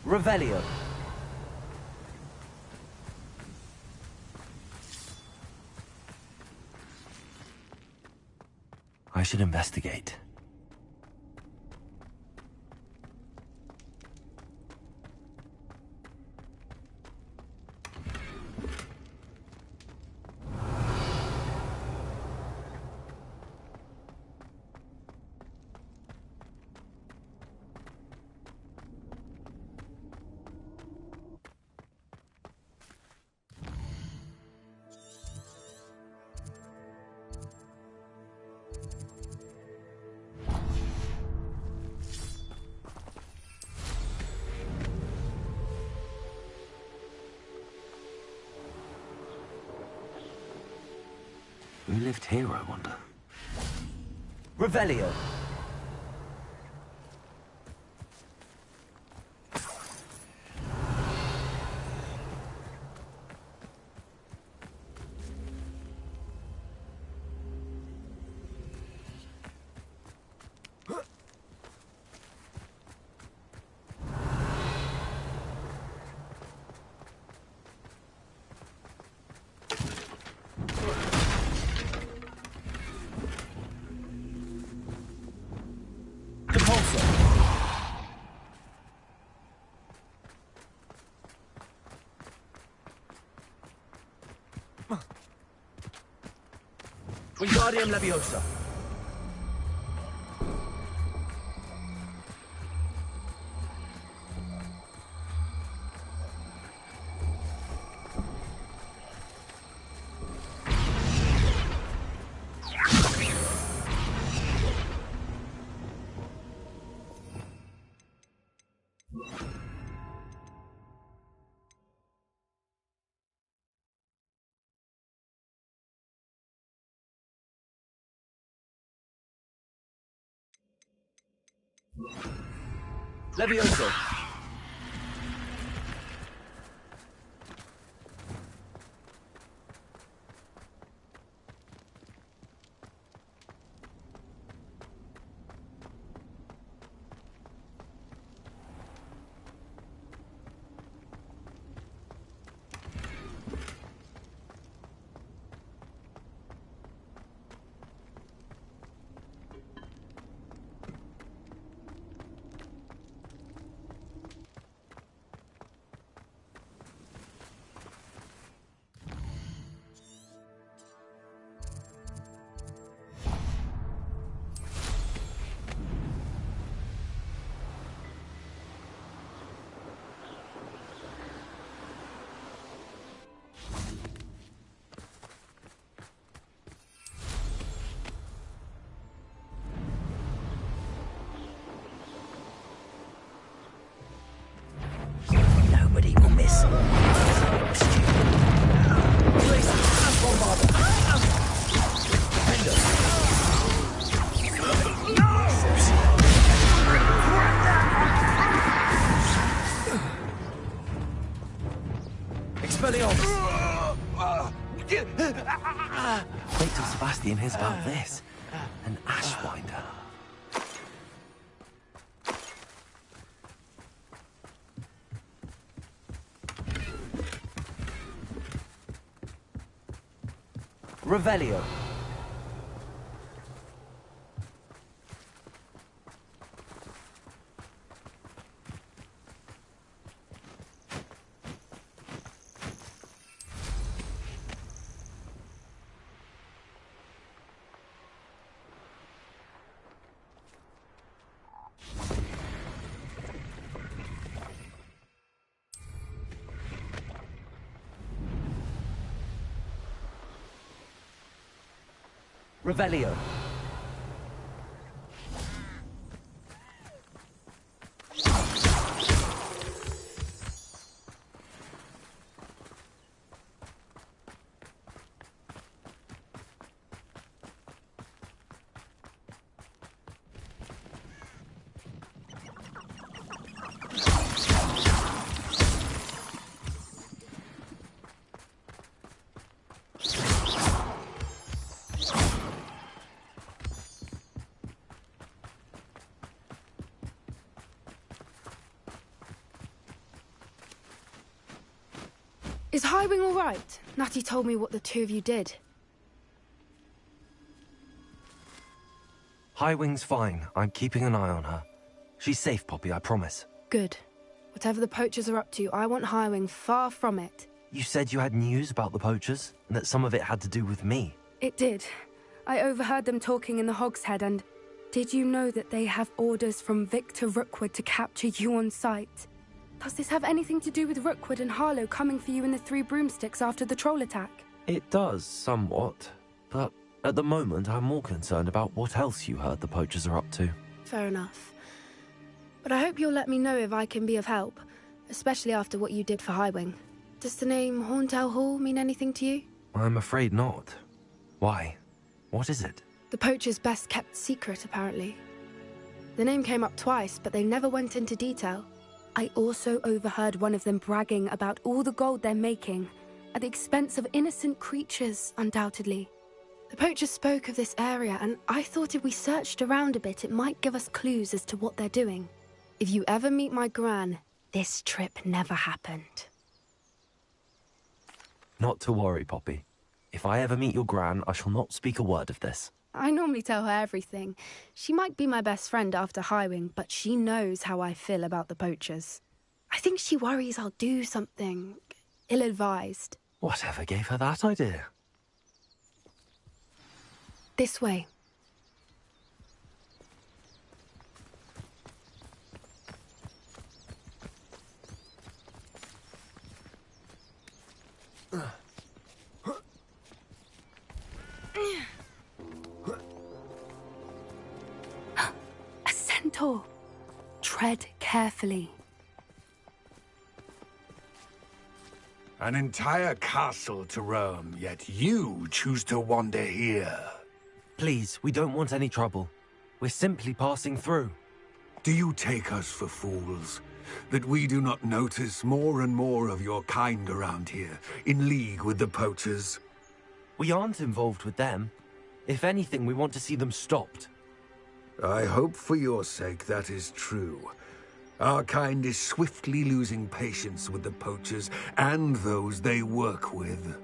S1: Revelio. I should investigate. Who lived here, I wonder? Revelio. Wingardium Leviosa.
S14: Levioso!
S1: Nobody will miss.
S14: Expelliarmus!
S1: Wait till Sebastian hears about this. An Ashwinder. Revelio. Revelio.
S8: Is Highwing all right? Natty told me what the two of you did.
S1: Highwing's fine. I'm keeping an eye on her. She's safe, Poppy, I promise.
S8: Good. Whatever the poachers are up to, I want Highwing far from it.
S1: You said you had news about the poachers, and that some of it had to do with me.
S8: It did. I overheard them talking in the Hogshead, and did you know that they have orders from Victor Rookwood to capture you on sight? Does this have anything to do with Rookwood and Harlow coming for you in the Three Broomsticks after the troll attack?
S1: It does, somewhat. But at the moment, I'm more concerned about what else you heard the poachers are up to.
S8: Fair enough. But I hope you'll let me know if I can be of help, especially after what you did for Highwing. Does the name Horntail Hall mean anything to you?
S1: I'm afraid not. Why? What is it?
S8: The poachers' best kept secret, apparently. The name came up twice, but they never went into detail. I also overheard one of them bragging about all the gold they're making, at the expense of innocent creatures, undoubtedly. The poachers spoke of this area, and I thought if we searched around a bit, it might give us clues as to what they're doing. If you ever meet my Gran, this trip never happened.
S1: Not to worry, Poppy. If I ever meet your Gran, I shall not speak a word of this.
S8: I normally tell her everything. She might be my best friend after Highwing, but she knows how I feel about the poachers. I think she worries I'll do something ill-advised.
S1: Whatever gave her that idea?
S8: This way. A centaur. Tread carefully.
S21: An entire castle to roam, yet you choose to wander here.
S1: Please, we don't want any trouble. We're simply passing through.
S21: Do you take us for fools? That we do not notice more and more of your kind around here, in league with the poachers?
S1: We aren't involved with them. If anything, we want to see them stopped.
S21: I hope for your sake that is true. Our kind is swiftly losing patience with the poachers and those they work with.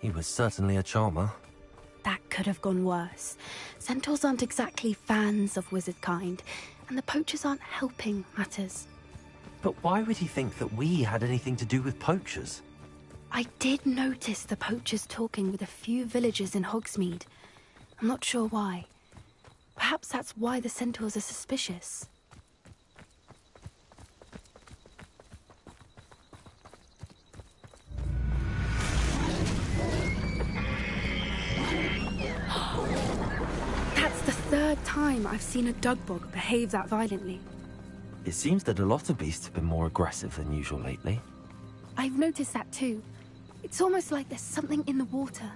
S1: He was certainly a charmer.
S8: That could have gone worse. Centaurs aren't exactly fans of wizard kind, and the poachers aren't helping matters.
S1: But why would he think that we had anything to do with poachers?
S8: I did notice the poachers talking with a few villagers in Hogsmeade. I'm not sure why. Perhaps that's why the centaurs are suspicious. That's the third time I've seen a Dugbog behave that violently.
S1: It seems that a lot of beasts have been more aggressive than usual lately.
S8: I've noticed that too. It's almost like there's something in the water.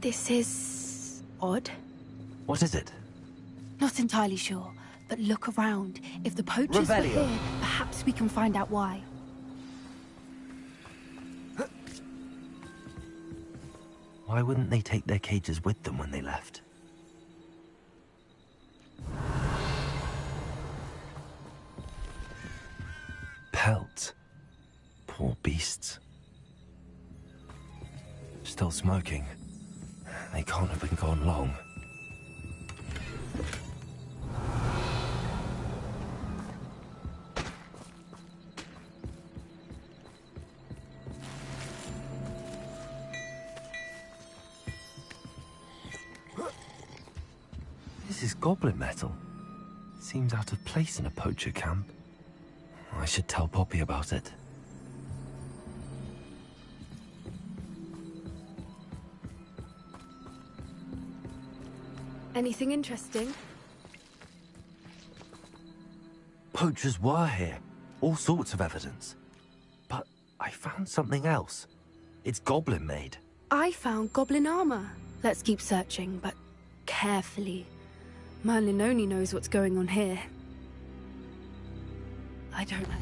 S8: This is odd.
S1: What is it?
S8: Not entirely sure, but look around. If the poachers were
S1: Revelio.
S8: here, perhaps we can find out why.
S1: Why wouldn't they take their cages with them when they left? Pelt. Poor beasts. Still smoking. They can't have been gone long. This is goblin metal. Seems out of place in a poacher camp. I should tell Poppy about it.
S8: Anything interesting?
S1: Poachers were here. All sorts of evidence. But I found something else. It's goblin made.
S8: I found goblin armor. Let's keep searching, but carefully. Merlin only knows what's going on here. I don't know.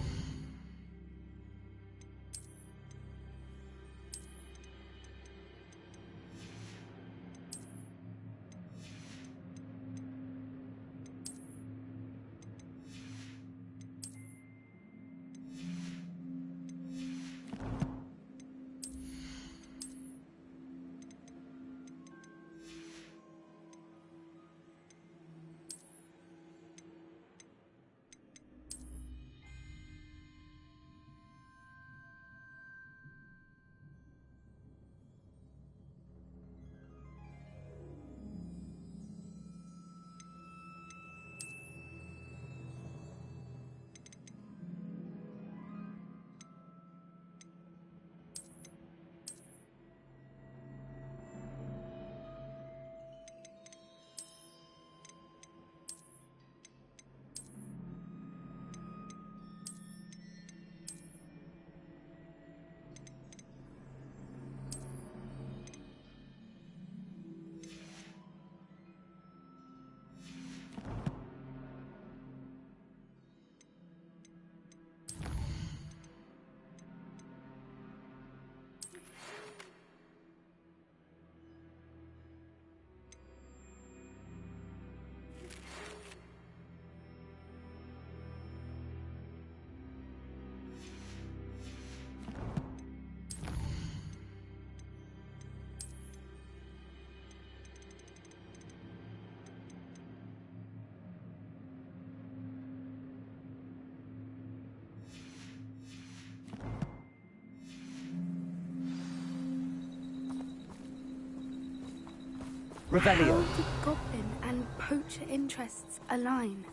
S1: Revelio.
S8: How did goblin and poacher interests align?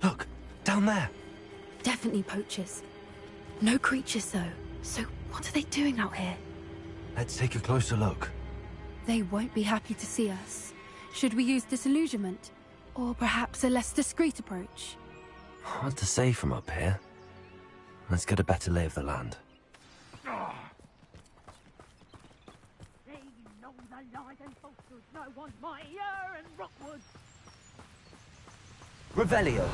S1: Look, down there.
S8: Definitely poachers. No creatures though. So what are they doing out here?
S1: Let's take a closer look.
S8: They won't be happy to see us. Should we use disillusionment? Or perhaps a less discreet approach?
S1: Hard to say from up here. Let's get a better lay of the land. Revelio.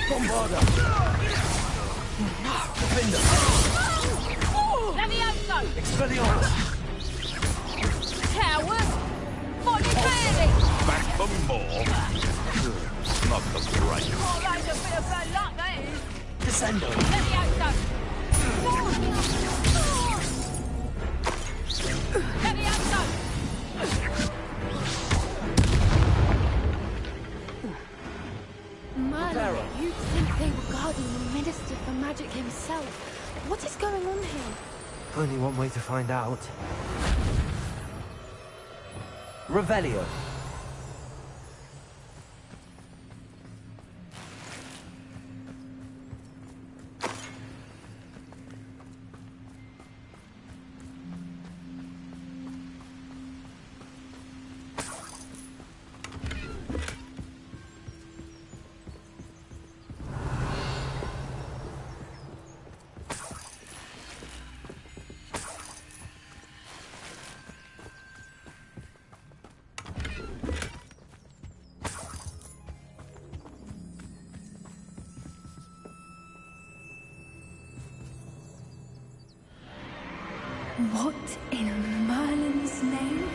S1: Bombarda. Defender.
S18: Levioso!
S1: Expelliarmus.
S18: Coward! Fight it handy!
S11: Back for more. Not the break.
S18: Oh, that's a bit of bad luck, that is.
S1: Descendo.
S18: Levioso! Levioso!
S8: Merlin, you'd think they were guarding the Minister for Magic himself. What is going on here?
S1: Only one way to find out. Revelio.
S8: What in Merlin's name?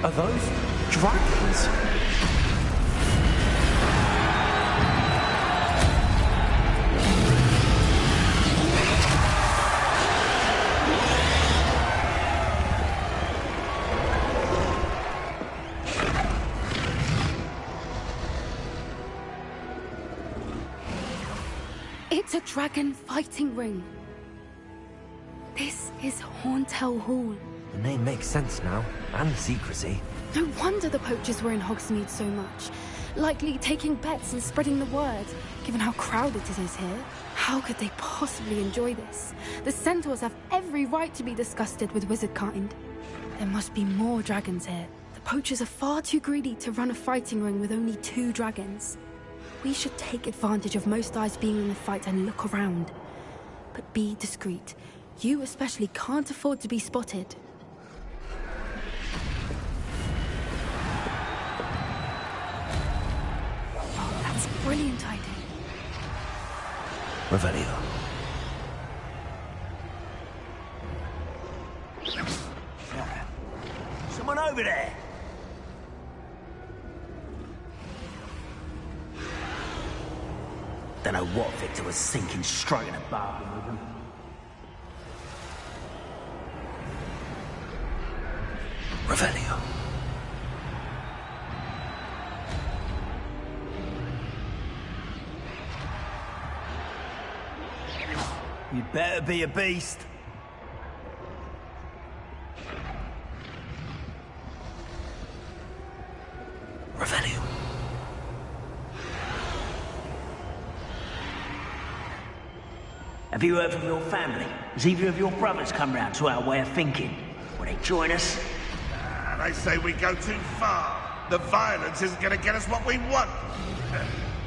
S1: Are those dragons?
S8: It's a dragon fighting ring. This is Horntail Hall.
S1: The name makes sense now, and the secrecy.
S8: No wonder the poachers were in Hogsmeade so much. Likely taking bets and spreading the word, given how crowded it is here. How could they possibly enjoy this? The centaurs have every right to be disgusted with wizard kind. There must be more dragons here. The poachers are far too greedy to run a fighting ring with only 2 dragons. We should take advantage of most eyes being in the fight and look around. But be discreet. You especially can't afford to be spotted. Oh, that's a brilliant idea.
S1: Revelio.
S5: Someone over there! Don't know what Victor was sinking straight in a bargain with him.
S1: Revelio.
S5: You'd better be a beast.
S1: Revelio.
S5: Have you heard from your family? Has either of your brothers come round to our way of thinking? Will they join us?
S11: They say we go too far. The violence isn't going to get us what we want.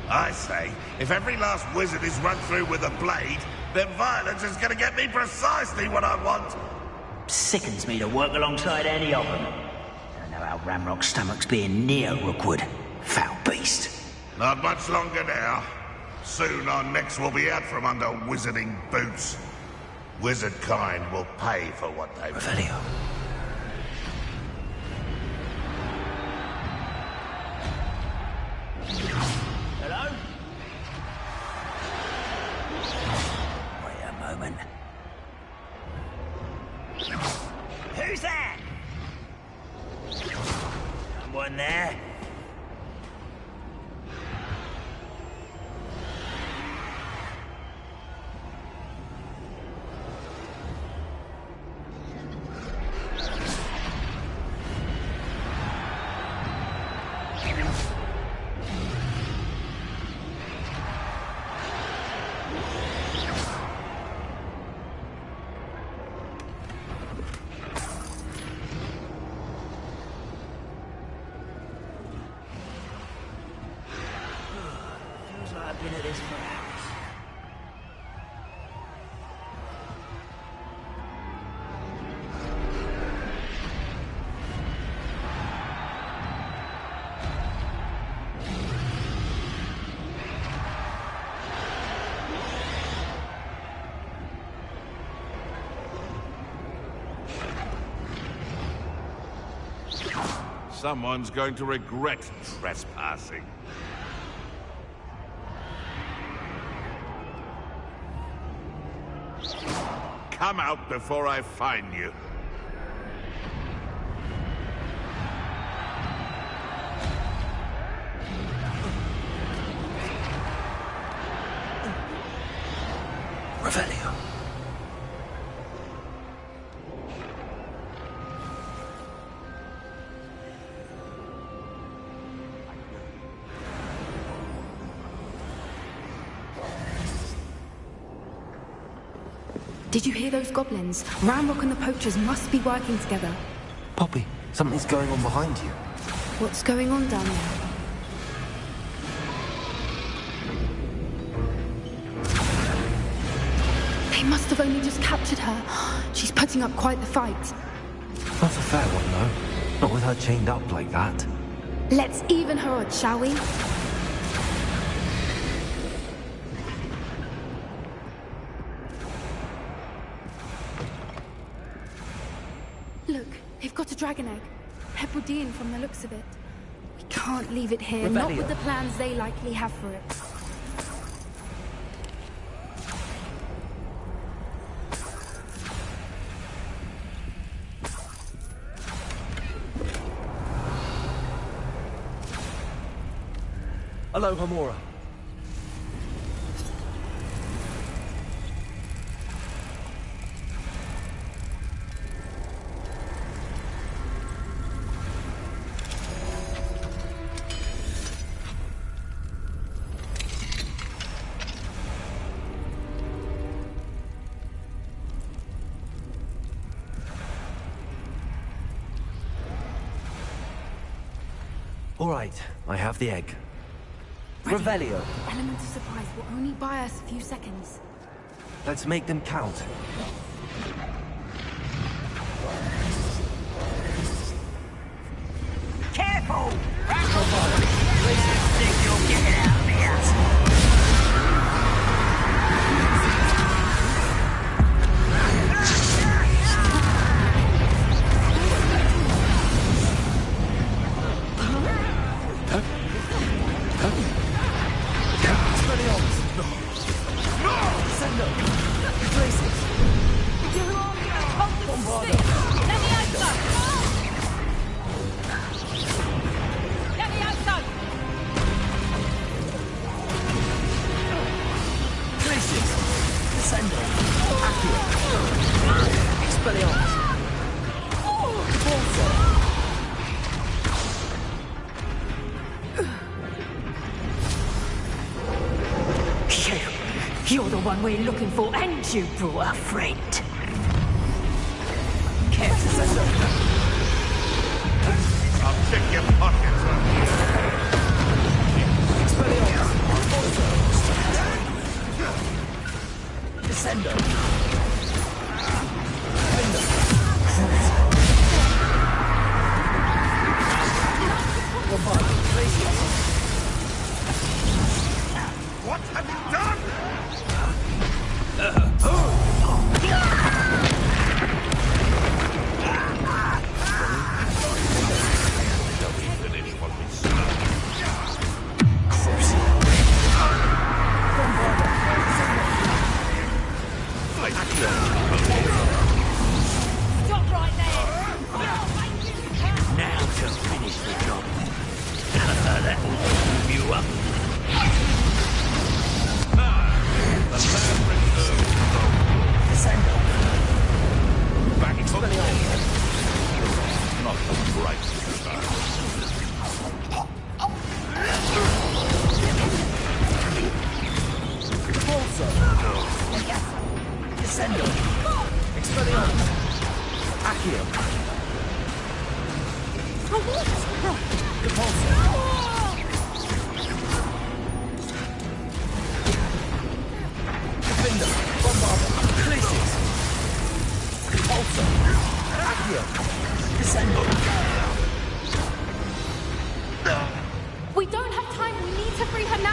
S11: I say, if every last wizard is run through with a blade, then violence is going to get me precisely what I want.
S5: Sickens me to work alongside any of them. Don't know how Ramrock's stomach's being near Rookwood. Foul beast.
S11: Not much longer now. Soon our necks will be out from under wizarding boots. Wizard kind will pay for what they've done.
S1: Revelio.
S5: Hello? Wait a moment. Who's that? Someone there? looking at this for hours.
S11: Someone's going to regret trespassing. Come out before I find you.
S1: Revelio.
S8: Did you hear those goblins? Ranrock and the poachers must be working together.
S1: Poppy, something's going on behind you.
S8: What's going on down there? They must have only just captured her. She's putting up quite the fight.
S1: Not a fair one, though. Not with her chained up like that.
S8: Let's even her odds, shall we? Look, they've got a dragon egg. Hebridean from the looks of it. We can't leave it here, not with the plans they likely have for it.
S1: Hello, Hamura. All right, I have the egg. Revelio.
S8: Element of surprise will only buy us a few seconds.
S1: Let's make them count.
S5: Careful! Think you'll get it out of here?
S18: You're the one we're looking for, and you brought a friend.
S11: I'll check your pockets on
S5: Descendo.
S11: What have you done? Shall we finish what we started?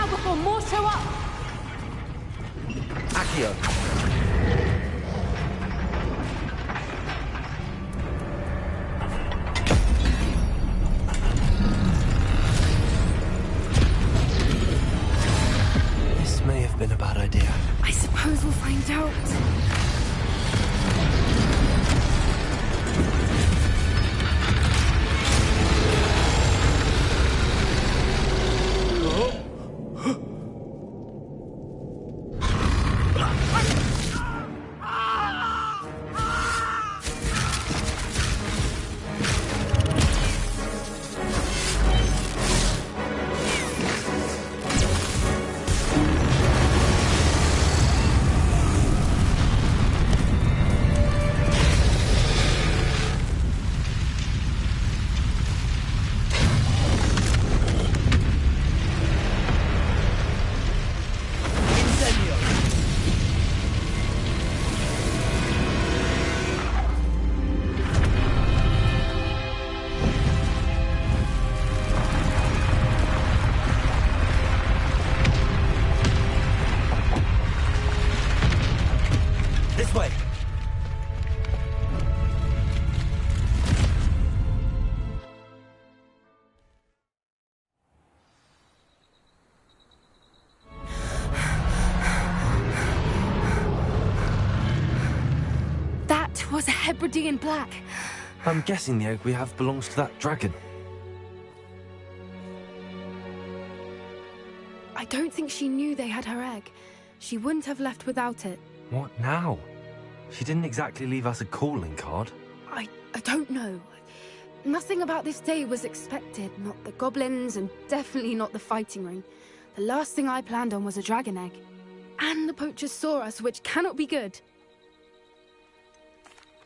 S8: out before more show up!
S1: Accio! This may have been a bad idea.
S8: I suppose we'll find out.
S1: This way!
S8: That was a Hebridean black.
S1: I'm guessing the egg we have belongs to that dragon.
S8: I don't think she knew they had her egg. She wouldn't have left without it.
S1: What now? She didn't exactly leave us a calling card.
S8: I don't know. Nothing about this day was expected. Not the goblins, and definitely not the fighting ring. The last thing I planned on was a dragon egg. And the poachers saw us, which cannot be good.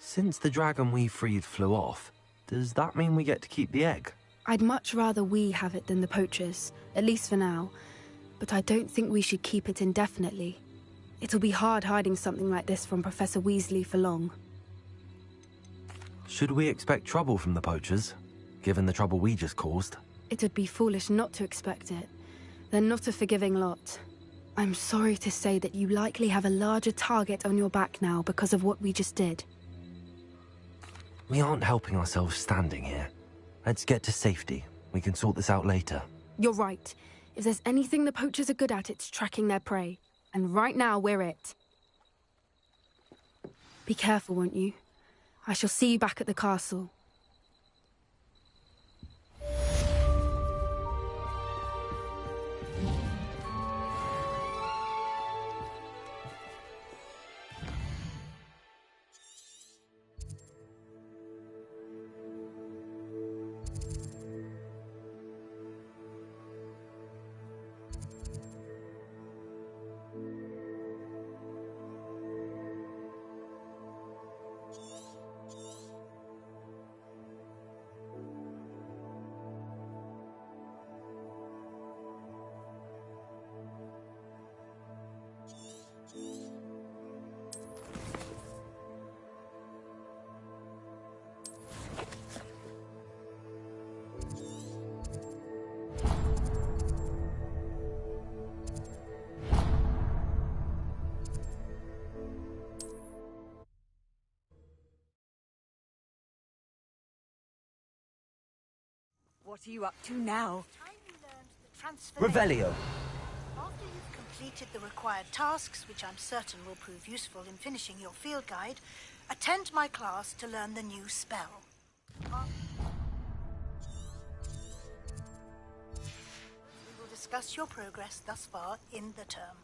S1: Since the dragon we freed flew off, does that mean we get to keep the egg?
S8: I'd much rather we have it than the poachers, at least for now. But I don't think we should keep it indefinitely. It'll be hard hiding something like this from Professor Weasley for long.
S1: Should we expect trouble from the poachers, given the trouble we just caused?
S8: It would be foolish not to expect it. They're not a forgiving lot. I'm sorry to say that you likely have a larger target on your back now because of what we just did.
S1: We aren't helping ourselves standing here. Let's get to safety. We can sort this out later.
S8: You're right. If there's anything the poachers are good at, it's tracking their prey. And right now, we're it. Be careful, won't you? I shall see you back at the castle.
S4: What are you up to now?
S1: Revelio.
S22: After you've completed the required tasks, which I'm certain will prove useful in finishing your field guide, attend my class to learn the new spell. We will discuss your progress thus far in the term.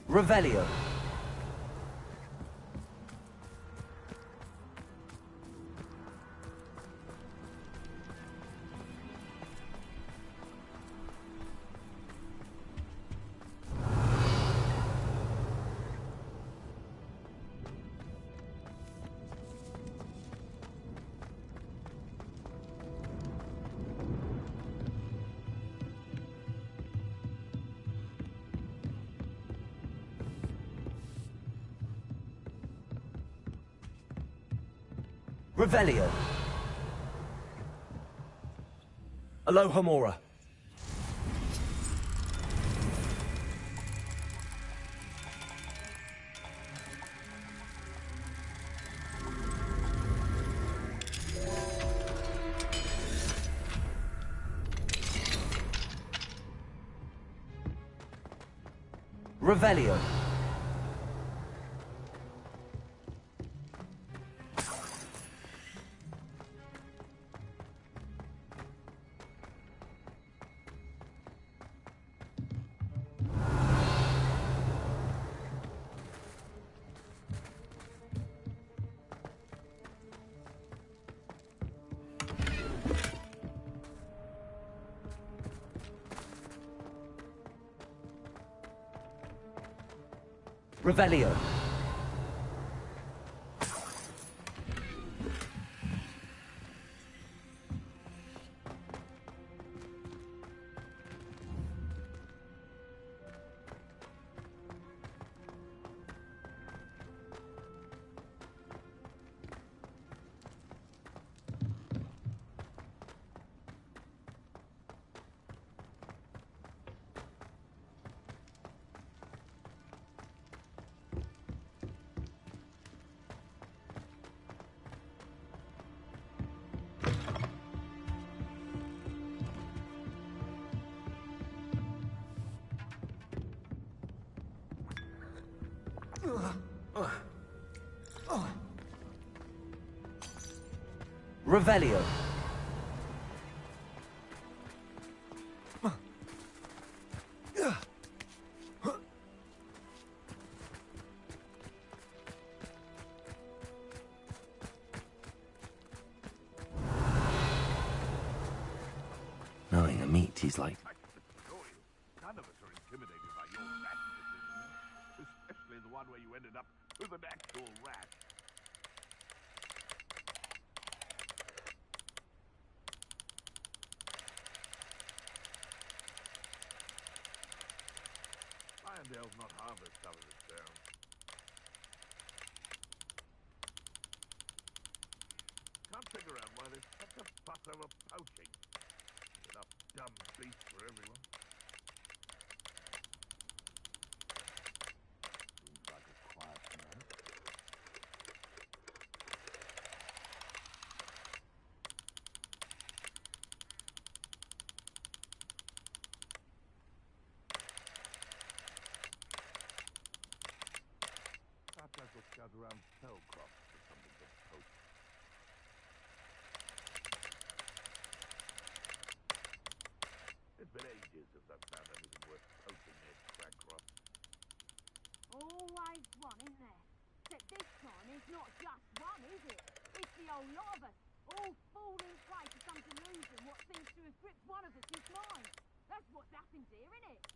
S1: Revelio. Revelio. Alohomora. Revelio. Revelio. Revelio. Knowing a meat, he's like...
S11: None of us are intimidated by your rat decision, especially the one where you ended up with an actual rat. Irondale's not half as tough as it sounds. Can't figure out why there's such a fuss over poaching. Enough dumb beasts for everyone. Seems like a quiet man. Perhaps I shall scout around Fellcroft for something to poach. It's been ages since I've found anything worth poaching near Cragcroft.
S2: Always one, isn't there? Except this time it's not just one, is it? It's the whole lot of us, all falling prey to some delusion what seems to have gripped one of us this mind. That's what's happened here, isn't it?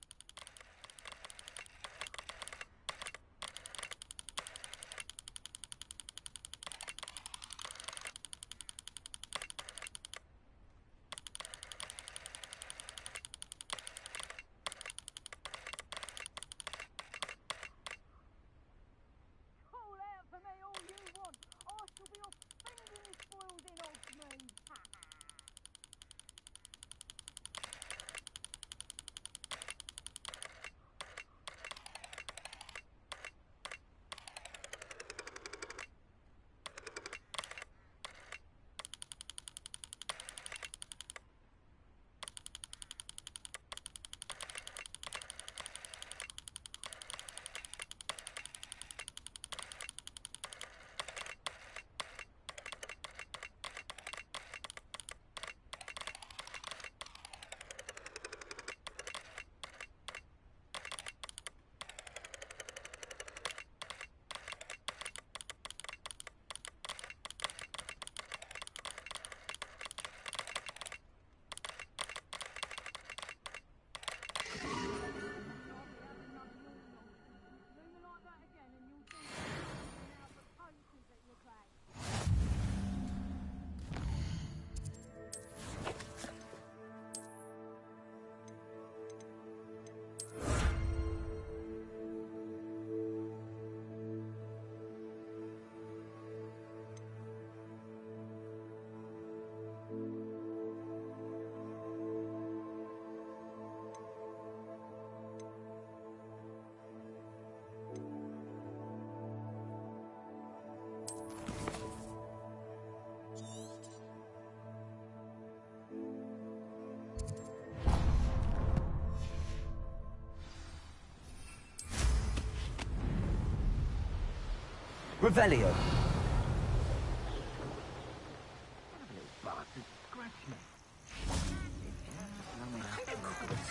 S1: Revelio.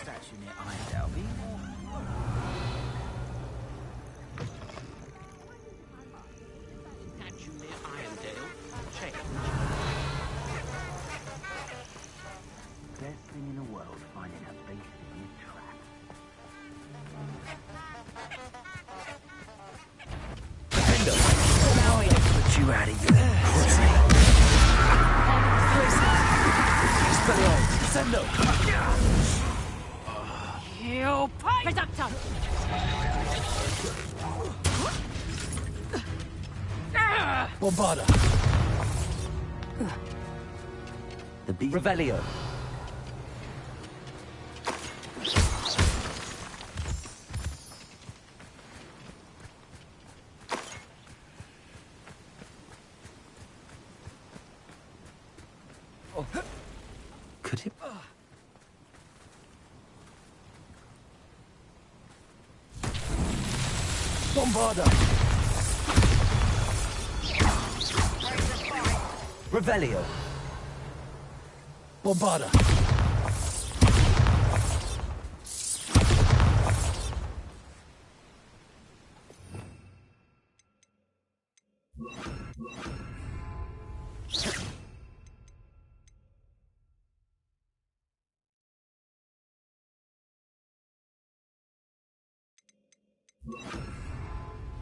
S5: Statue near Irondale.
S6: Statue near Irondale. Change.
S5: Best thing in the world, finding a beast in a trap.
S1: Now I put you out of your pussy. Expelliarmus, Sendo.
S18: You pay! Reducto!
S1: Bombarda.
S5: The beast.
S1: Revelio. Could it? Bombarda. Revelio. Bombarda.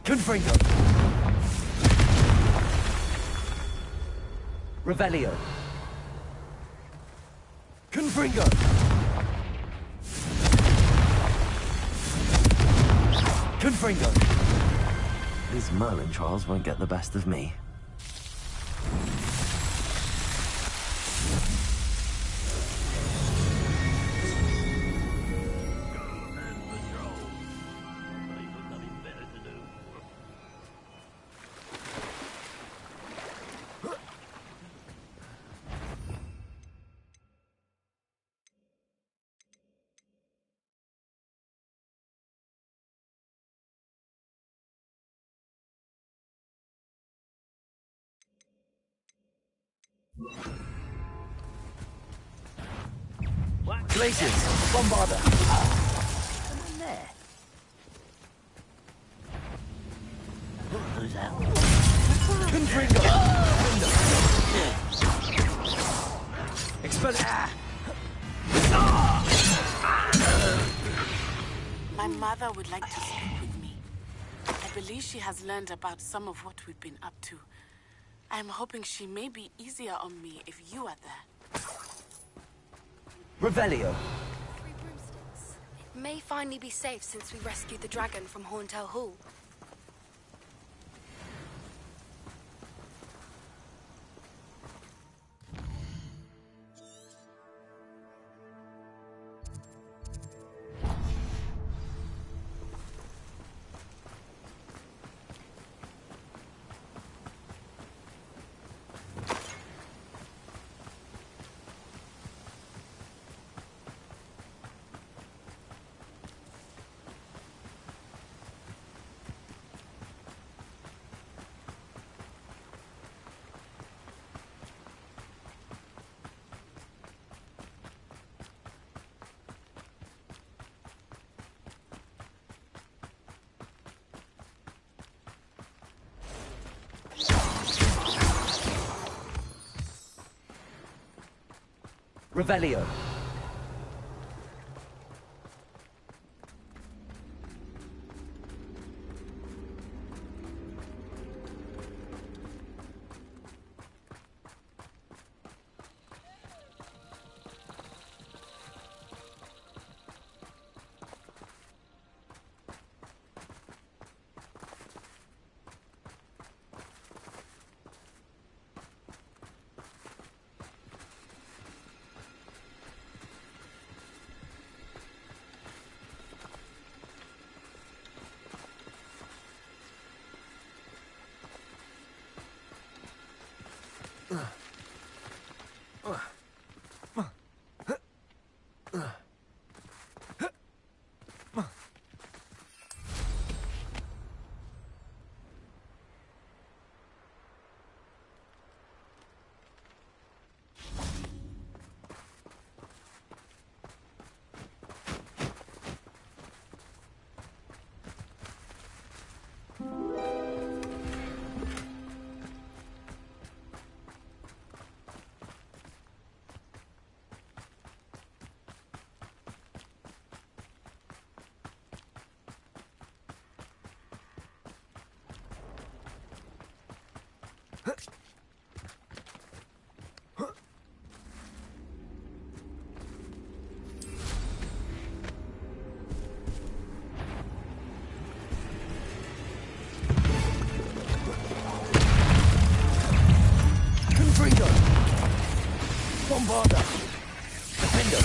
S1: Confringo. Revelio. Confringo. Confringo.
S14: These Merlin trials won't get the best of me.
S1: Glaciers. Bombarda.
S5: Someone there. Who's that?
S1: Confringo. Expel.
S7: My mother would like to speak with me. I believe she has learned about some of what we've been up to. I am hoping she may be easier on me if you are there.
S1: Revelio.
S8: Three broomsticks. It may finally be safe since we rescued the dragon from Horntail Hall.
S1: Revelio. Bombarda! Defender!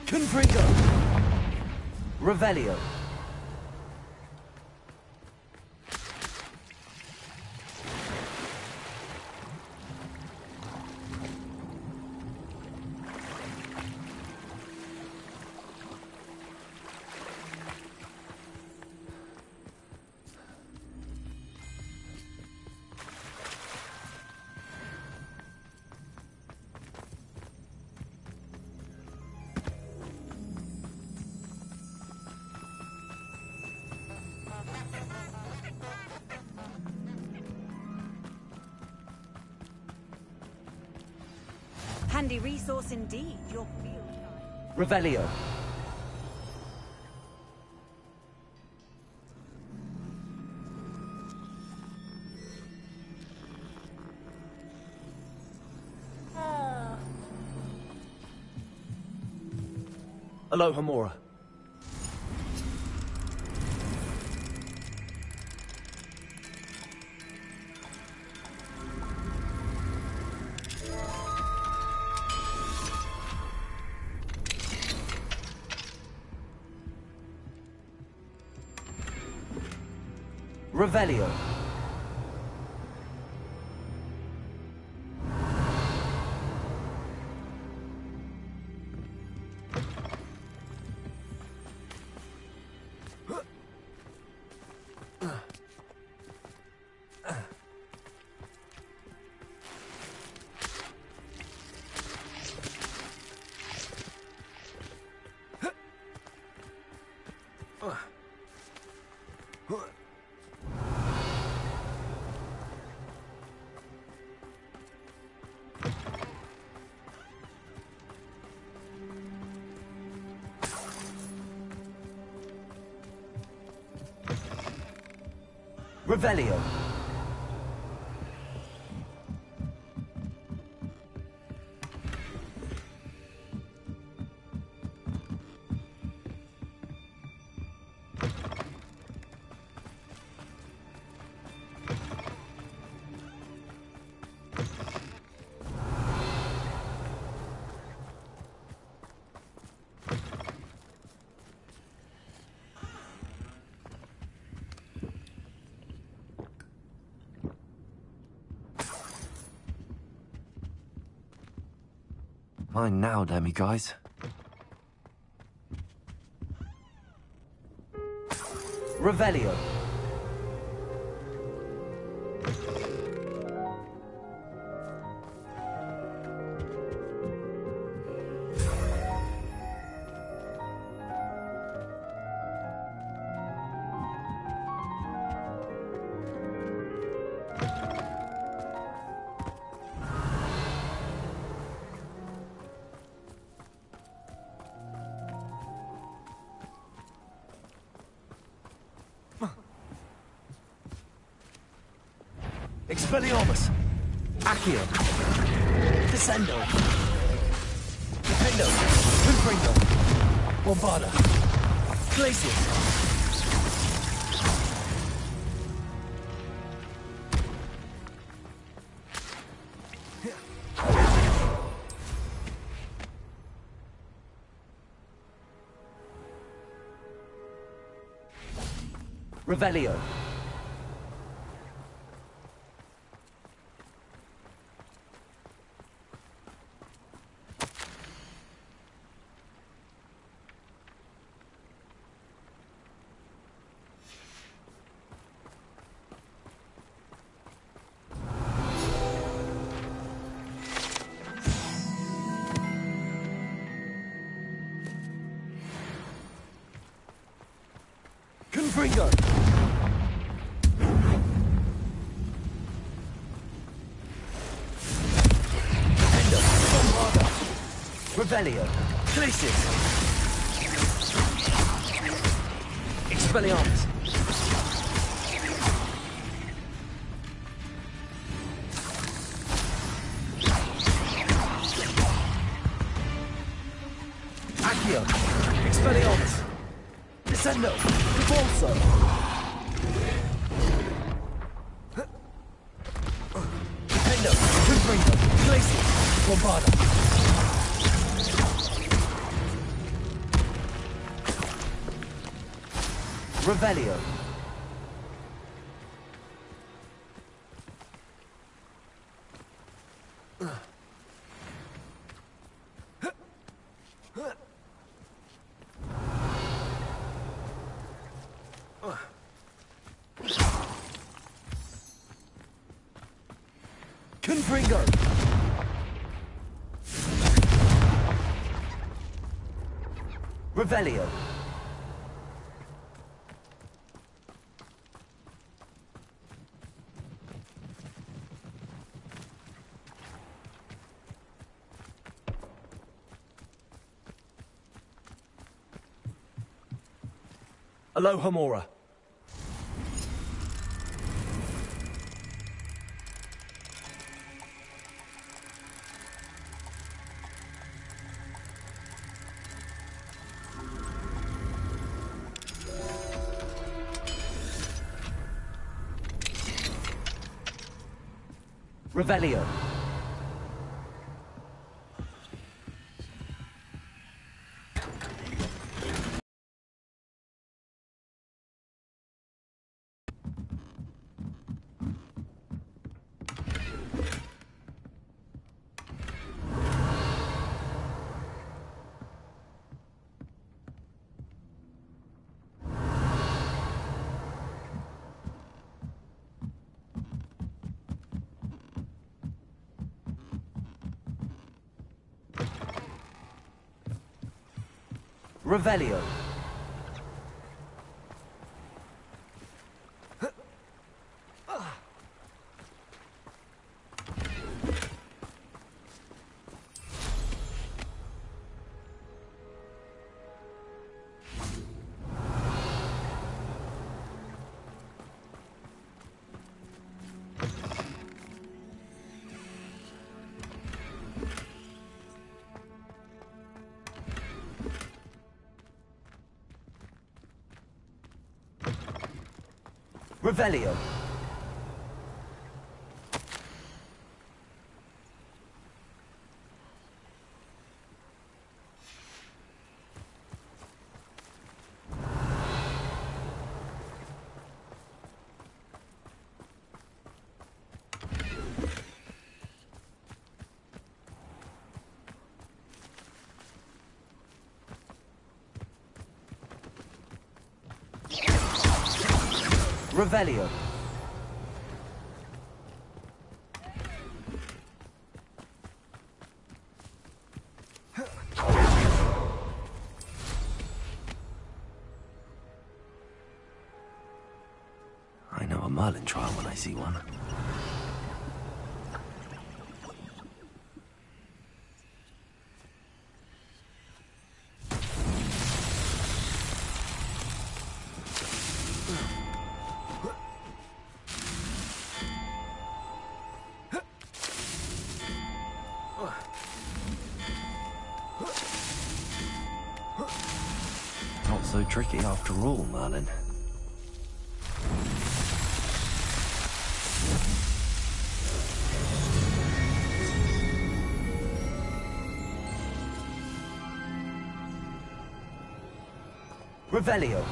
S1: Confringo! Revelio!
S4: Handy resource indeed, your field guide.
S1: Revelio! Alohomora. Revelio. Revelio. Mine now, demi-guys. Revelio. Expelliarmus! Accio! Descendo! Defendo! Confringo! Bombarda! Glacius! Revelio! Confringo! Endo! Bombarda! Revelio! Glacius! Expelliarmus! Accio! Expelliarmus! Descendo! Convulso! Bombarda. Revelio. Confringo. Revelio. Alohomora. Revelio. Revelio. Revelio. Revelio. I know a Merlin trial when I see one. Not so tricky after all, Merlin. Revelio.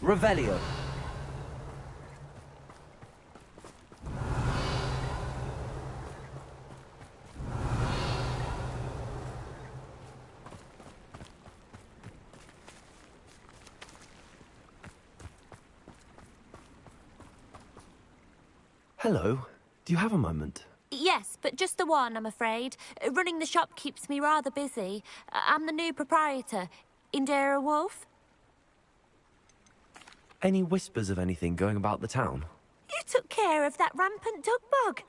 S1: Revelio. Hello. Do you have a moment?
S9: Yes, but just the one, I'm afraid. Running the shop keeps me rather busy. I'm the new proprietor, Indira Wolf.
S1: Any whispers of anything going about the town?
S9: You took care of that rampant dug bug.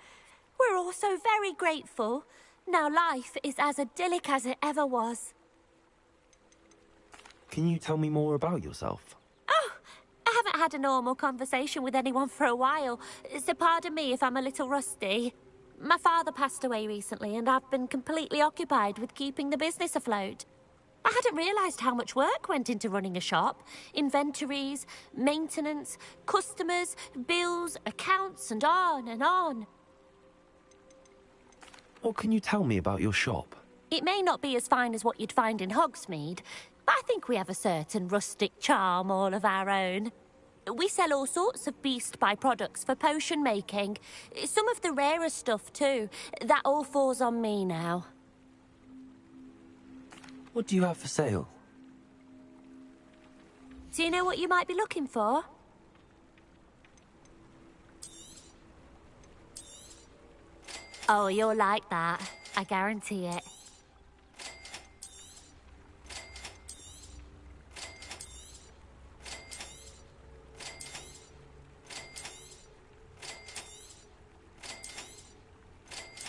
S9: We're all so very grateful. Now life is as idyllic as it ever was.
S1: Can you tell me more about yourself?
S9: Oh, I haven't had a normal conversation with anyone for a while, so pardon me if I'm a little rusty. My father passed away recently, and I've been completely occupied with keeping the business afloat. I hadn't realised how much work went into running a shop. Inventories, maintenance, customers, bills, accounts, and on and on.
S1: What can you tell me about your shop?
S9: It may not be as fine as what you'd find in Hogsmeade, but I think we have a certain rustic charm all of our own. We sell all sorts of beast by-products for potion making. Some of the rarer stuff, too. That all falls on me now.
S1: What do you have for sale?
S9: Do you know what you might be looking for? Oh, you'll like that. I guarantee it.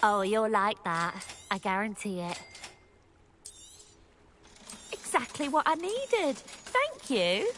S9: Oh, you'll like that. I guarantee it. Exactly what I needed. Thank you.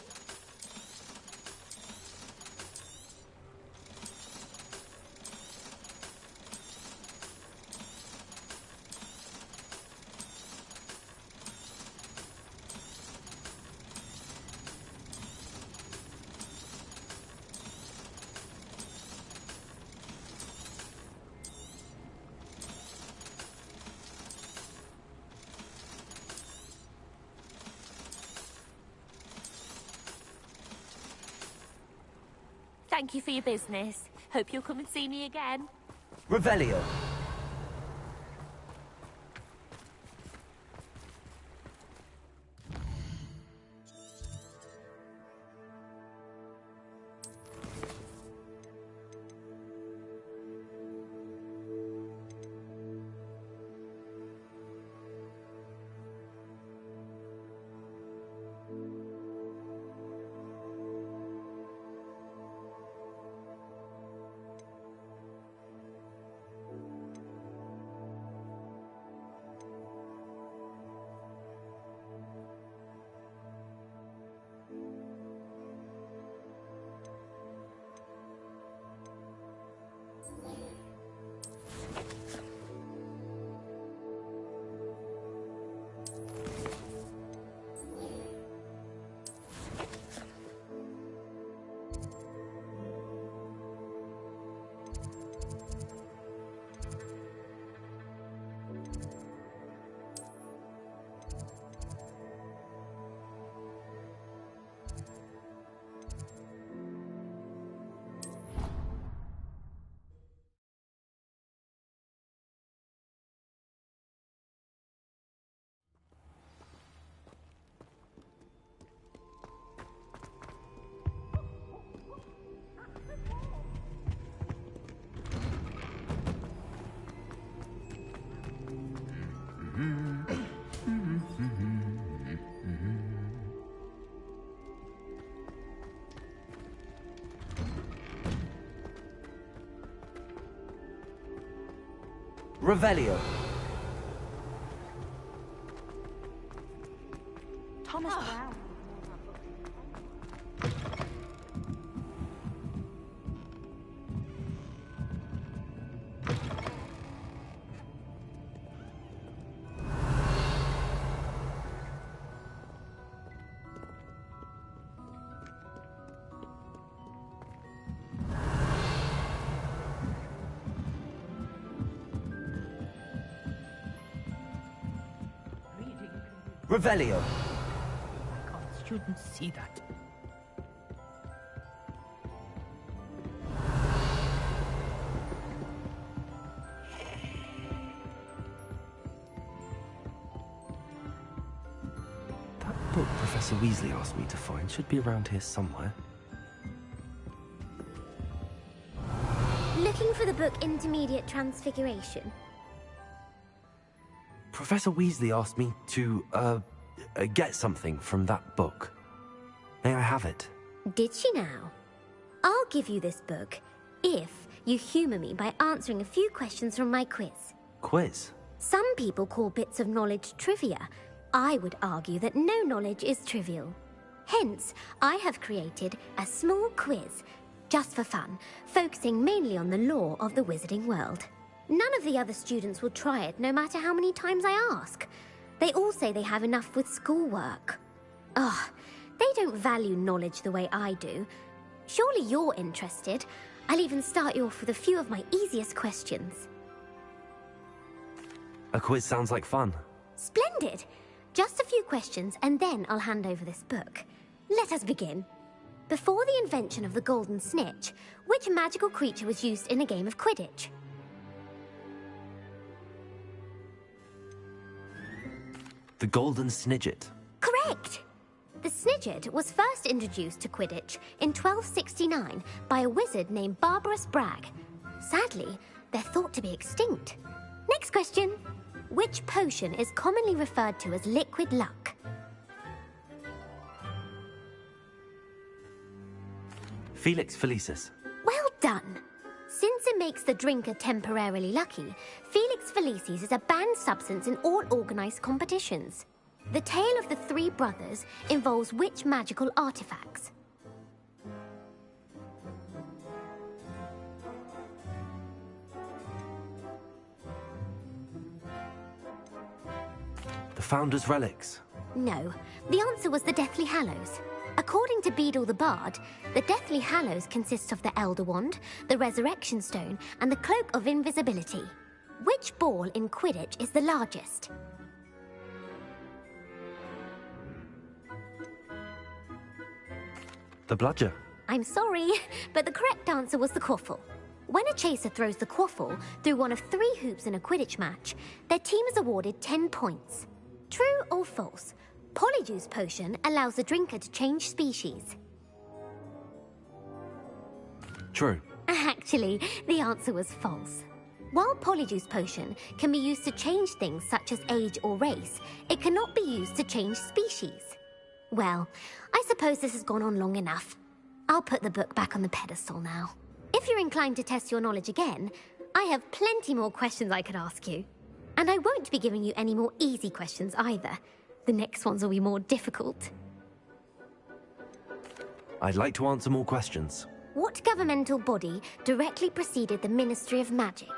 S9: Thank you for your business. Hope you'll come and see me again.
S1: Revelio. Revelio.
S9: Thomas Brown.
S1: Revelio.
S20: I shouldn't see that.
S1: That book Professor Weasley asked me to find should be around here somewhere.
S3: Looking for the book Intermediate Transfiguration.
S1: Professor Weasley asked me to, get something from that book. May I have it?
S3: Did she now? I'll give you this book if you humour me by answering a few questions from my quiz.
S1: Quiz?
S3: Some people call bits of knowledge trivia. I would argue that no knowledge is trivial. Hence, I have created a small quiz, just for fun, focusing mainly on the lore of the wizarding world. None of the other students will try it, no matter how many times I ask. They all say they have enough with schoolwork. Ugh, they don't value knowledge the way I do. Surely you're interested. I'll even start you off with a few of my easiest questions.
S1: A quiz sounds like fun.
S3: Splendid! Just a few questions, and then I'll hand over this book. Let us begin. Before the invention of the Golden Snitch, which magical creature was used in a game of Quidditch?
S1: The Golden Snidget.
S3: Correct! The Snidget was first introduced to Quidditch in 1269 by a wizard named Barbarous Bragg. Sadly, they're thought to be extinct. Next question. Which potion is commonly referred to as liquid luck?
S1: Felix Felicis.
S3: Well done! Since it makes the drinker temporarily lucky, Felix Felicis is a banned substance in all organised competitions. The tale of the three brothers involves which magical artifacts?
S1: The Founder's Relics.
S3: No, the answer was the Deathly Hallows. According to Beadle the Bard, the Deathly Hallows consists of the Elder Wand, the Resurrection Stone, and the Cloak of Invisibility. Which ball in Quidditch is the largest?
S1: The Bludger.
S3: I'm sorry, but the correct answer was the Quaffle. When a chaser throws the Quaffle through one of 3 hoops in a Quidditch match, their team is awarded 10 points. True or false? Polyjuice Potion allows the drinker to change species.
S1: True.
S3: Actually, the answer was false. While Polyjuice Potion can be used to change things such as age or race, it cannot be used to change species. Well, I suppose this has gone on long enough. I'll put the book back on the pedestal now. If you're inclined to test your knowledge again, I have plenty more questions I could ask you. And I won't be giving you any more easy questions either. The next ones will be more difficult.
S1: I'd like to answer more questions.
S3: What governmental body directly preceded the Ministry of Magic?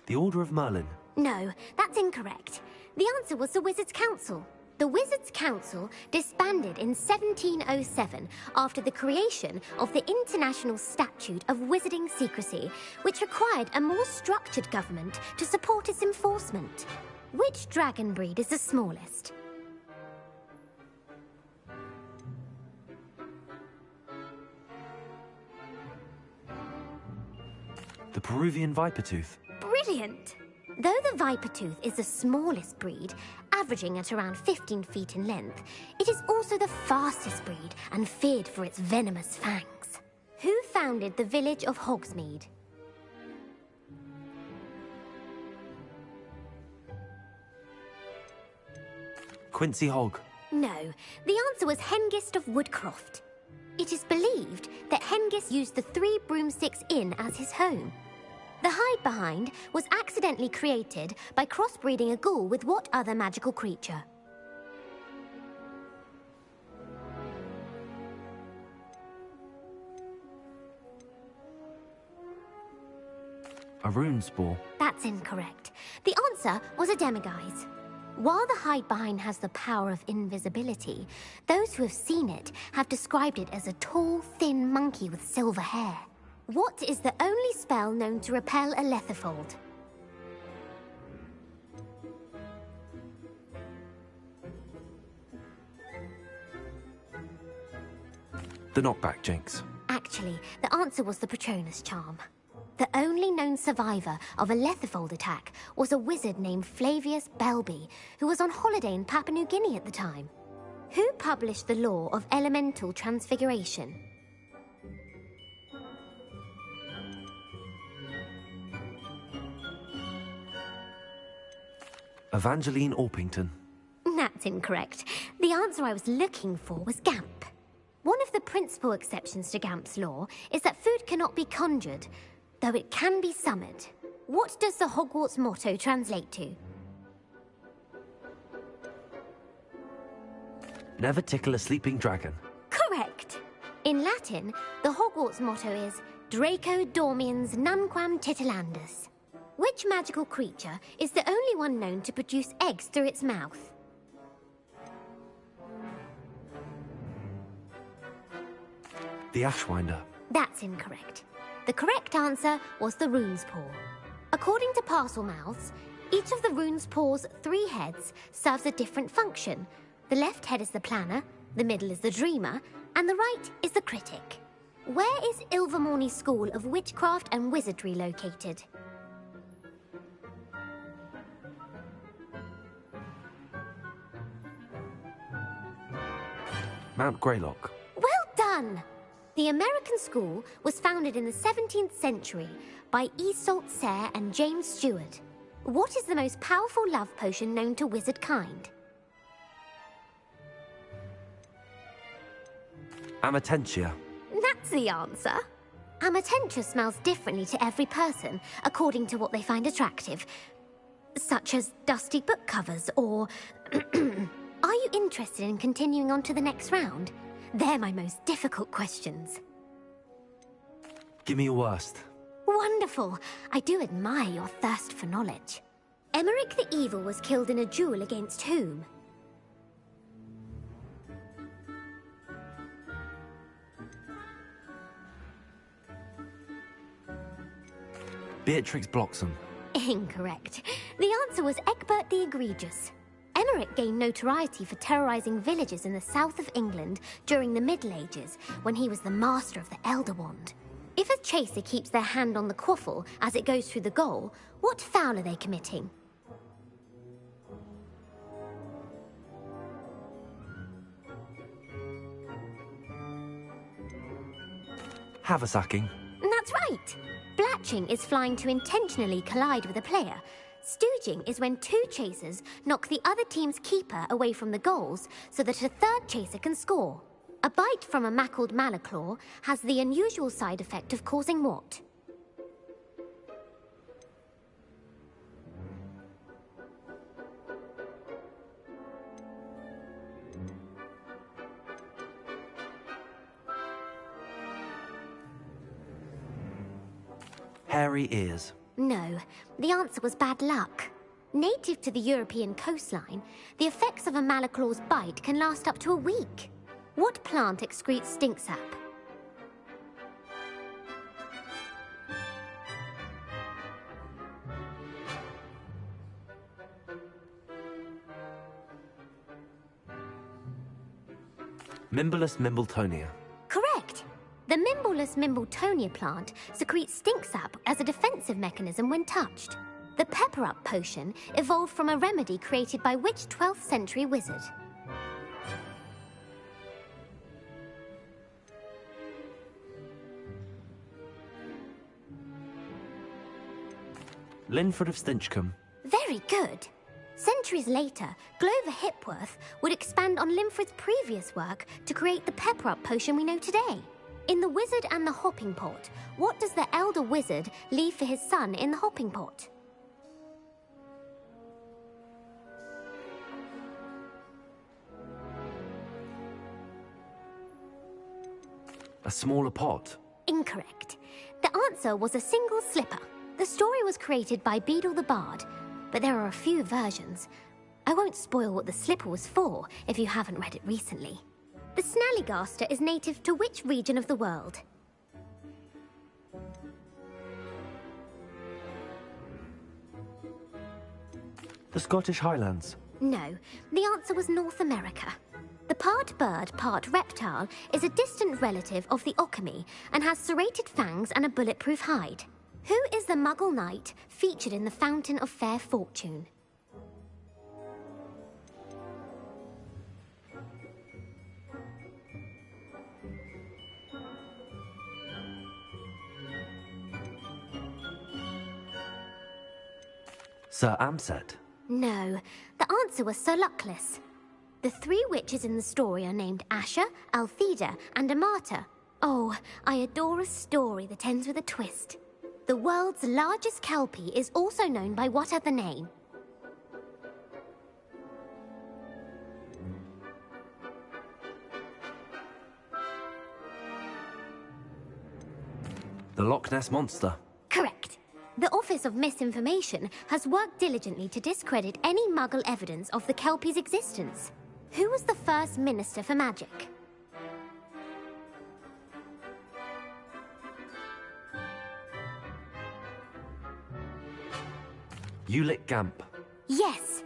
S1: The Order of Merlin.
S3: No, that's incorrect. The answer was the Wizards' Council. The Wizards' Council disbanded in 1707 after the creation of the International Statute of Wizarding Secrecy, which required a more structured government to support its enforcement. Which dragon breed is the smallest?
S1: The Peruvian Vipertooth.
S3: Brilliant! Though the Vipertooth is the smallest breed, averaging at around 15 feet in length, it is also the fastest breed and feared for its venomous fangs. Who founded the village of Hogsmeade?
S1: Quincy Hogg.
S3: No, the answer was Hengist of Woodcroft. It is believed that Hengist used the 3 Broomsticks Inn as his home. The Hide-Behind was accidentally created by crossbreeding a ghoul with what other magical creature?
S1: A Runespore.
S3: That's incorrect. The answer was a Demiguise. While the Hide-Behind has the power of invisibility, those who have seen it have described it as a tall, thin monkey with silver hair. What is the only spell known to repel a Lethifold?
S1: The Knockback Jinx.
S3: Actually, the answer was the Patronus Charm. The only known survivor of a Lethifold attack was a wizard named Flavius Belby, who was on holiday in Papua New Guinea at the time. Who published the law of elemental transfiguration?
S1: Evangeline Orpington.
S3: That's That's incorrect. The answer I was looking for was Gamp. One of the principal exceptions to Gamp's law is that food cannot be conjured, though it can be summoned. What does the Hogwarts motto translate to?
S1: Never tickle a sleeping dragon.
S3: Correct. In Latin, the Hogwarts motto is Draco dormiens nunquam titilandus. Which magical creature is the only one known to produce eggs through its mouth?
S1: The Ashwinder.
S3: That's incorrect. The correct answer was the Rune's Paw. According to Parselmouths, each of the Rune's Paw's 3 heads serves a different function. The left head is the planner, the middle is the dreamer, and the right is the critic. Where is Ilvermorny School of Witchcraft and Wizardry located?
S1: Mount Greylock.
S3: Well done! The American school was founded in the 17th century by Iseult Sayre and James Stewart. What is the most powerful love potion known to wizard kind?
S1: Amatentia.
S3: That's the answer. Amatentia smells differently to every person, according to what they find attractive. Such as dusty book covers, or... Are you interested in continuing on to the next round? They're my most difficult questions.
S1: Give me your worst.
S3: Wonderful. I do admire your thirst for knowledge. Emeric the Evil was killed in a duel against whom?
S1: Beatrix Bloxham.
S3: Incorrect. The answer was Egbert the Egregious. Emeric gained notoriety for terrorizing villages in the south of England during the Middle Ages, when he was the master of the Elder Wand. If a chaser keeps their hand on the quaffle as it goes through the goal, what foul are they committing?
S1: Haversacking.
S3: That's right. Blatching is flying to intentionally collide with a player. Stooging is when 2 chasers knock the other team's keeper away from the goals so that a third chaser can score. A bite from a mackled Malaclaw has the unusual side effect of causing what?
S1: Hairy ears.
S3: No, the answer was bad luck. Native to the European coastline, the effects of a Malaclaw's bite can last up to a week. What plant excretes stink sap?
S1: Mimblus Mimbletonia.
S3: Correct. The Mimblus Mimbletonia plant secretes stink sap as a defensive mechanism when touched. The Pepper-Up potion evolved from a remedy created by which 12th century wizard?
S1: Linford of Stinchcombe.
S3: Very good. Centuries later, Glover Hipworth would expand on Linford's previous work to create the Pepper-Up potion we know today. In The Wizard and the Hopping Pot, what does the elder wizard leave for his son in the hopping pot?
S1: A smaller pot.
S3: Incorrect. The answer was a single slipper. The story was created by Beadle the Bard, but there are a few versions. I won't spoil what the slipper was for if you haven't read it recently. The Snallygaster is native to which region of the world?
S1: The Scottish Highlands.
S3: No, the answer was North America. The part bird, part reptile is a distant relative of the Occamy and has serrated fangs and a bulletproof hide. Who is the Muggle Knight featured in the Fountain of Fair Fortune?
S1: Sir Amset.
S3: No, the answer was Sir Luckless. The 3 witches in the story are named Asher, Altheda, and Amata. Oh, I adore a story that ends with a twist. The world's largest kelpie is also known by what other name?
S1: The Loch Ness Monster.
S3: Correct. The Office of Misinformation has worked diligently to discredit any Muggle evidence of the Kelpie's existence. Who was the first Minister for Magic?
S1: Ulick Gamp.
S3: Yes.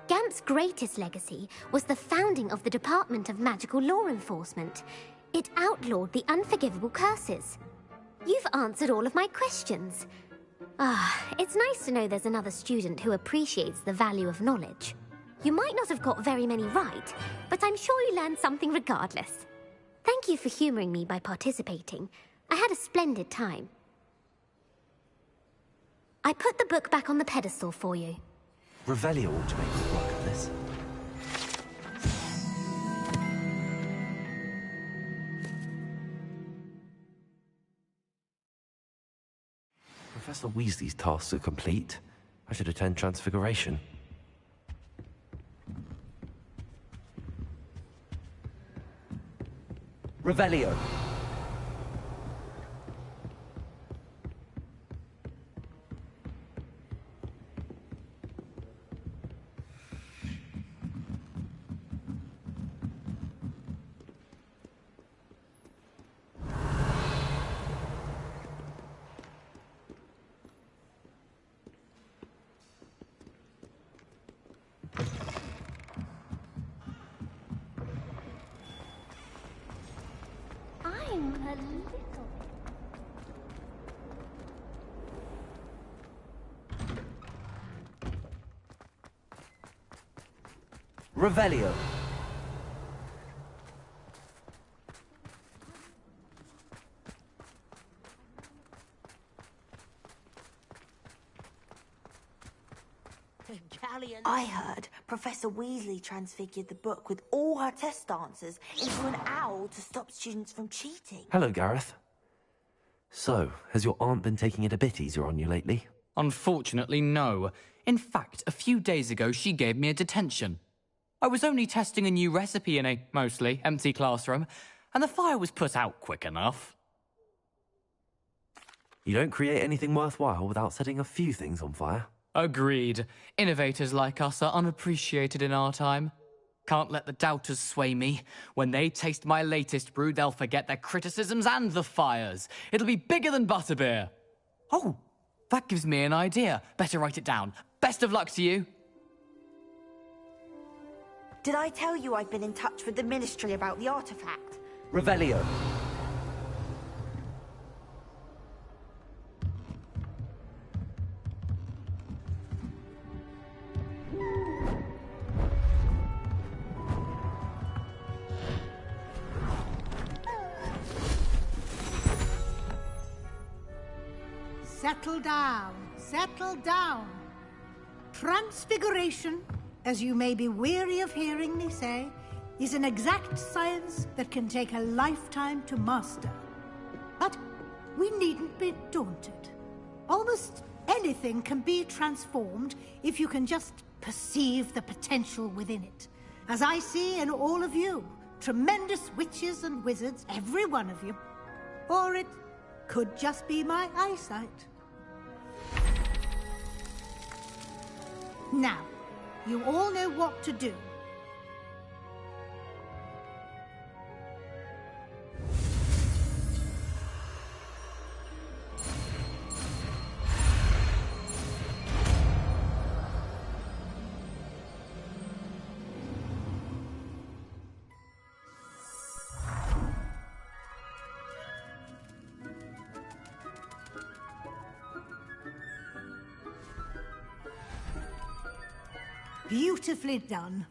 S3: Gamp's greatest legacy was the founding of the Department of Magical Law Enforcement. It outlawed the unforgivable curses. You've answered all of my questions. It's nice to know there's another student who appreciates the value of knowledge. You might not have got very many right, but I'm sure you learned something regardless. Thank you for humouring me by participating. I had a splendid time. I put the book back on the pedestal for you.
S1: Revelio ought to make quick work of this. Professor Weasley's tasks are complete. I should attend Transfiguration. Revelio.
S3: I'm a little...
S1: Revelio.
S12: I heard Professor Weasley transfigured the book with all her test answers into an owl to stop students from cheating.
S1: Hello, Gareth. So, has your aunt been taking it a bit easier on you lately?
S15: Unfortunately, no. In fact, a few days ago, she gave me a detention. I was only testing a new recipe in a mostly empty classroom, and the fire was put out quick enough.
S1: You don't create anything worthwhile without setting a few things on fire.
S15: Agreed. Innovators like us are unappreciated in our time. Can't let the doubters sway me. When they taste my latest brew, they'll forget their criticisms and the fires. It'll be bigger than butterbeer. Oh, that gives me an idea. Better write it down. Best of luck to you.
S12: Did I tell you I've been in touch with the Ministry about the artifact?
S1: Revelio.
S22: Settle down, settle down. Transfiguration, as you may be weary of hearing me say, is an exact science that can take a lifetime to master. But we needn't be daunted. Almost anything can be transformed if you can just perceive the potential within it. As I see in all of you, tremendous witches and wizards, every one of you. Or it could just be my eyesight. Now, you all know what to do. Beautifully done.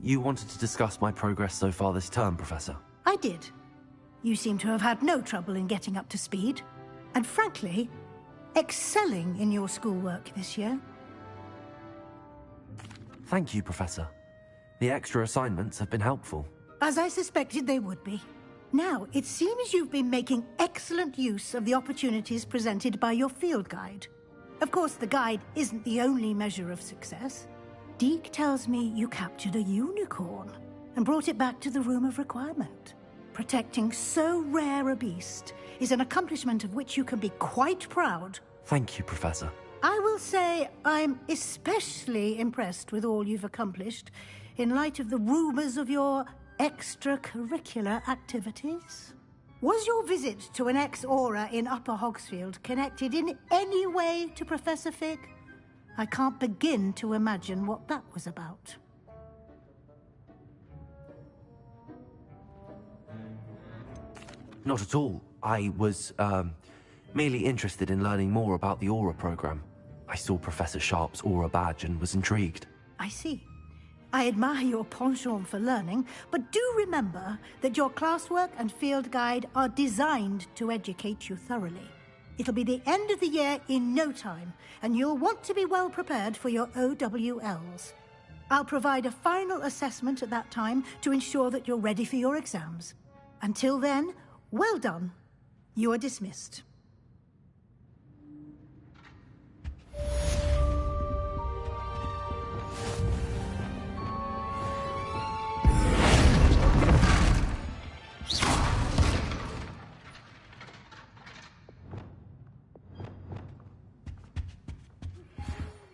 S1: You wanted to discuss my progress so far this term, Professor?
S22: I did. You seem to have had no trouble in getting up to speed. And frankly, excelling in your schoolwork this year.
S1: Thank you, Professor. The extra assignments have been helpful.
S22: As I suspected they would be. Now, it seems you've been making excellent use of the opportunities presented by your field guide. Of course, the guide isn't the only measure of success. Deke tells me you captured a unicorn and brought it back to the Room of Requirement. Protecting so rare a beast is an accomplishment of which you can be quite proud.
S1: Thank you, Professor.
S22: I will say I'm especially impressed with all you've accomplished in light of the rumors of your extracurricular activities. Was your visit to an ex-Aura in Upper Hogsfield connected in any way to Professor Fig? I can't begin to imagine what that was about.
S1: Not at all. I was, merely interested in learning more about the Aura program. I saw Professor Sharp's Aura badge and was intrigued.
S22: I see. I admire your penchant for learning, but do remember that your classwork and field guide are designed to educate you thoroughly. It'll be the end of the year in no time, and you'll want to be well prepared for your OWLs. I'll provide a final assessment at that time to ensure that you're ready for your exams. Until then, well done. You are dismissed.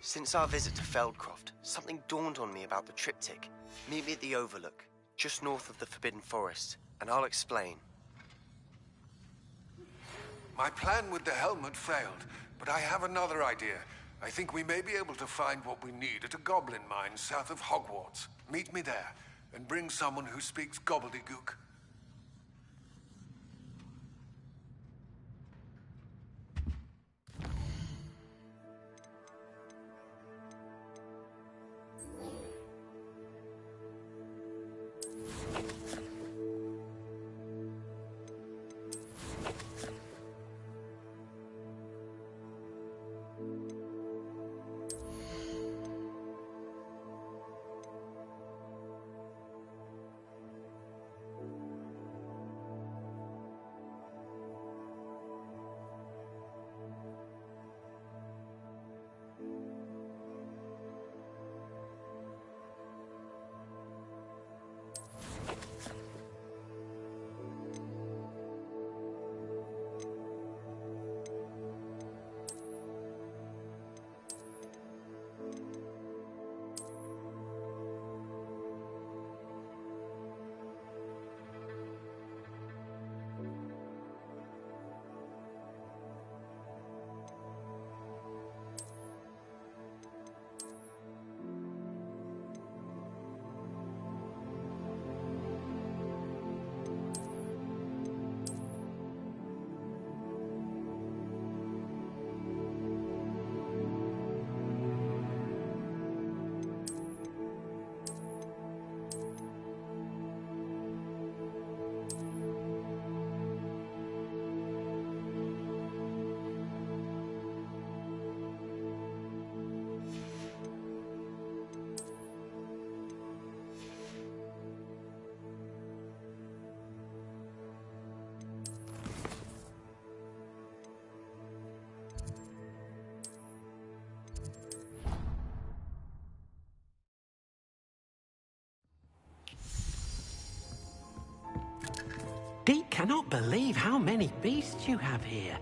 S10: Since our visit to Feldcroft, something dawned on me about the triptych. Meet me at the Overlook, just north of the Forbidden Forest, and I'll explain.
S21: My plan with the helmet failed, but I have another idea. I think we may be able to find what we need at a goblin mine south of Hogwarts. Meet me there, and bring someone who speaks gobbledygook.
S6: Deke cannot believe how many beasts you have here.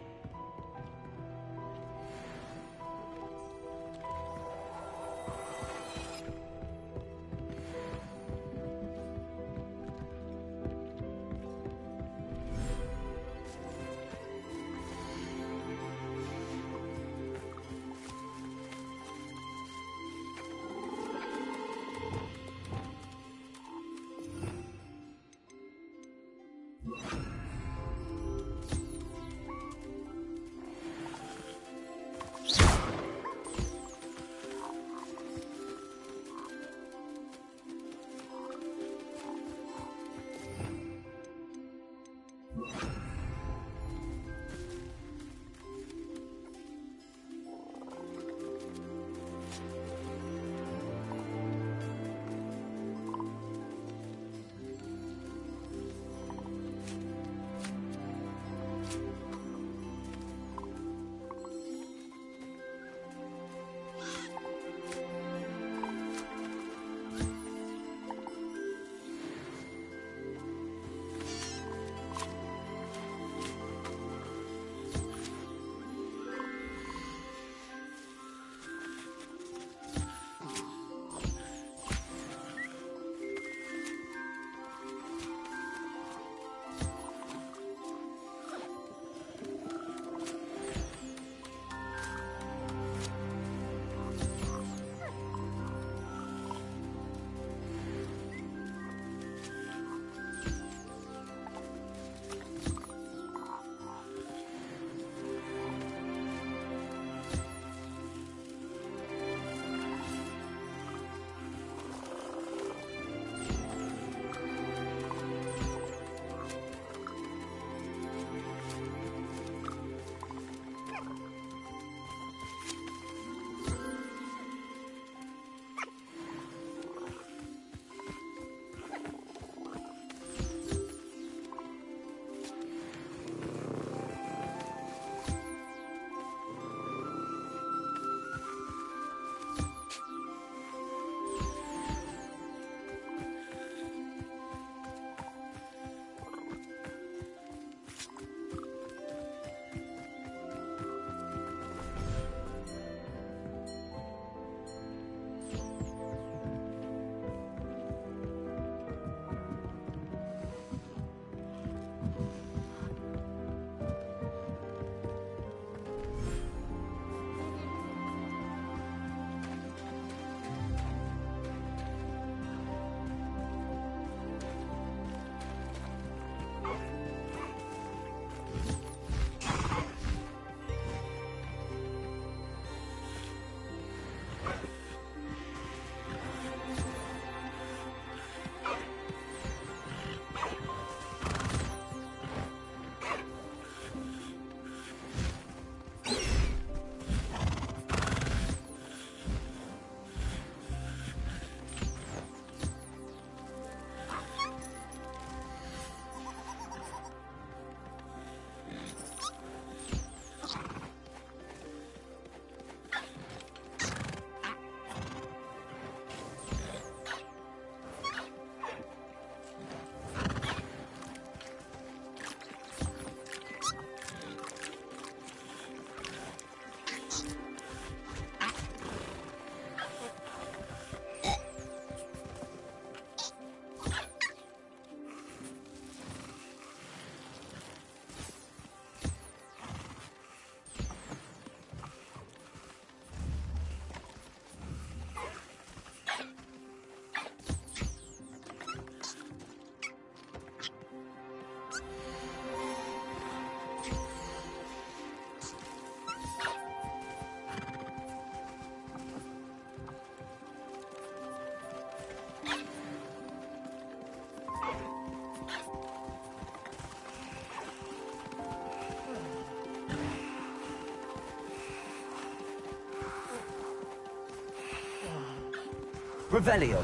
S1: Revelio.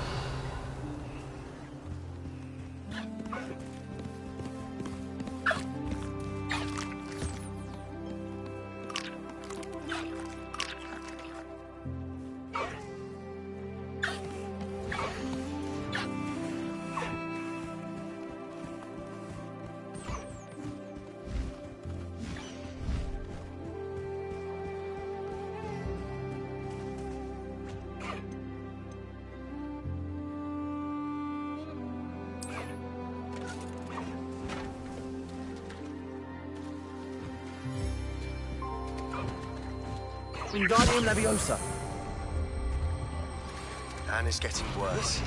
S1: Wingardium Leviosa.
S10: Anne is getting worse.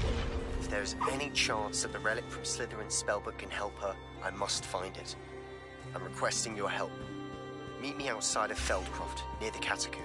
S10: If there is any chance that the relic from Slytherin's spellbook can help her, I must find it. I'm requesting your help. Meet me outside of Feldcroft, near the catacomb.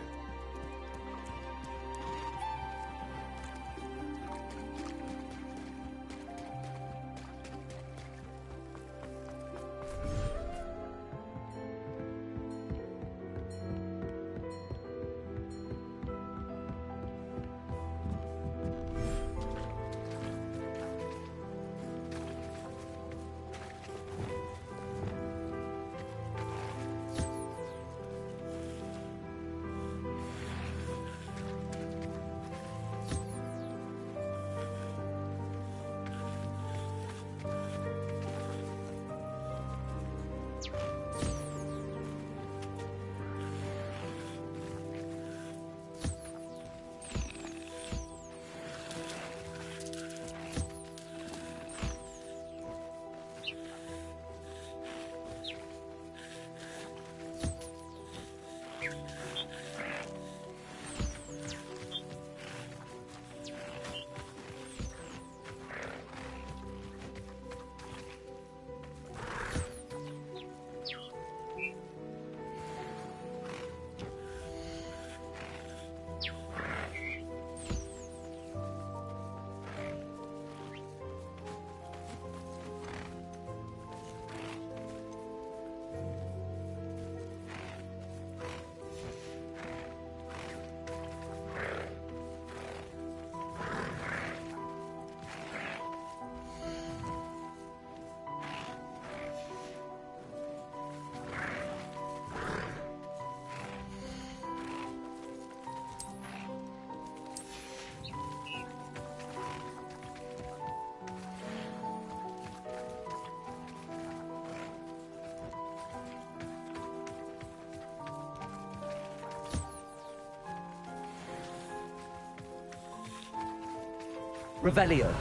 S1: Revelio.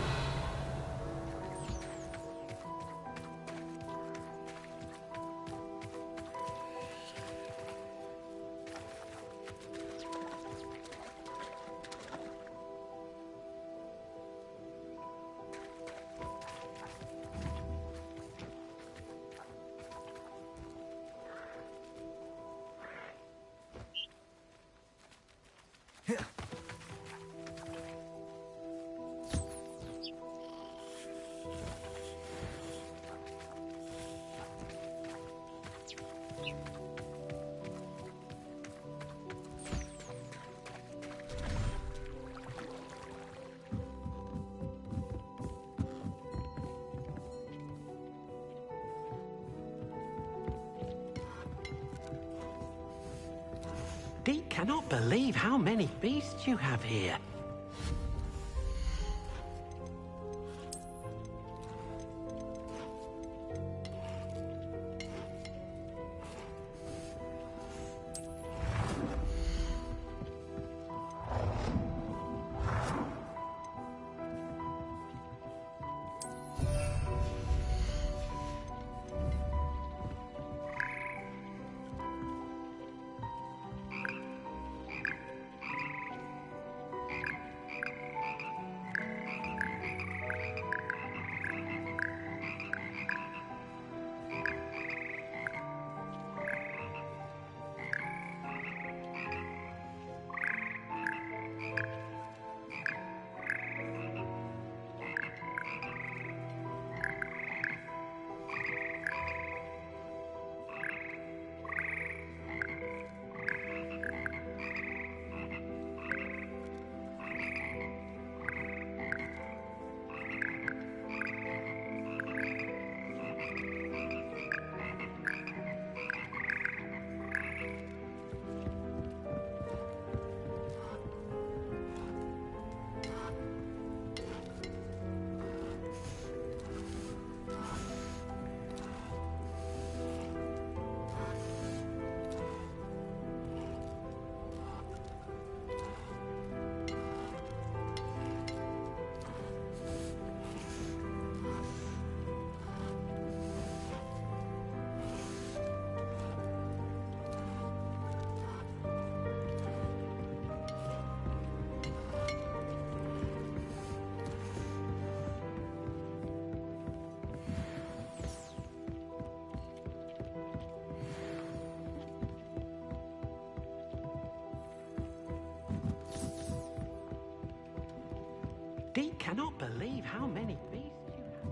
S6: Deke cannot believe how many beasts you have here. Deek cannot believe how many beasts you have.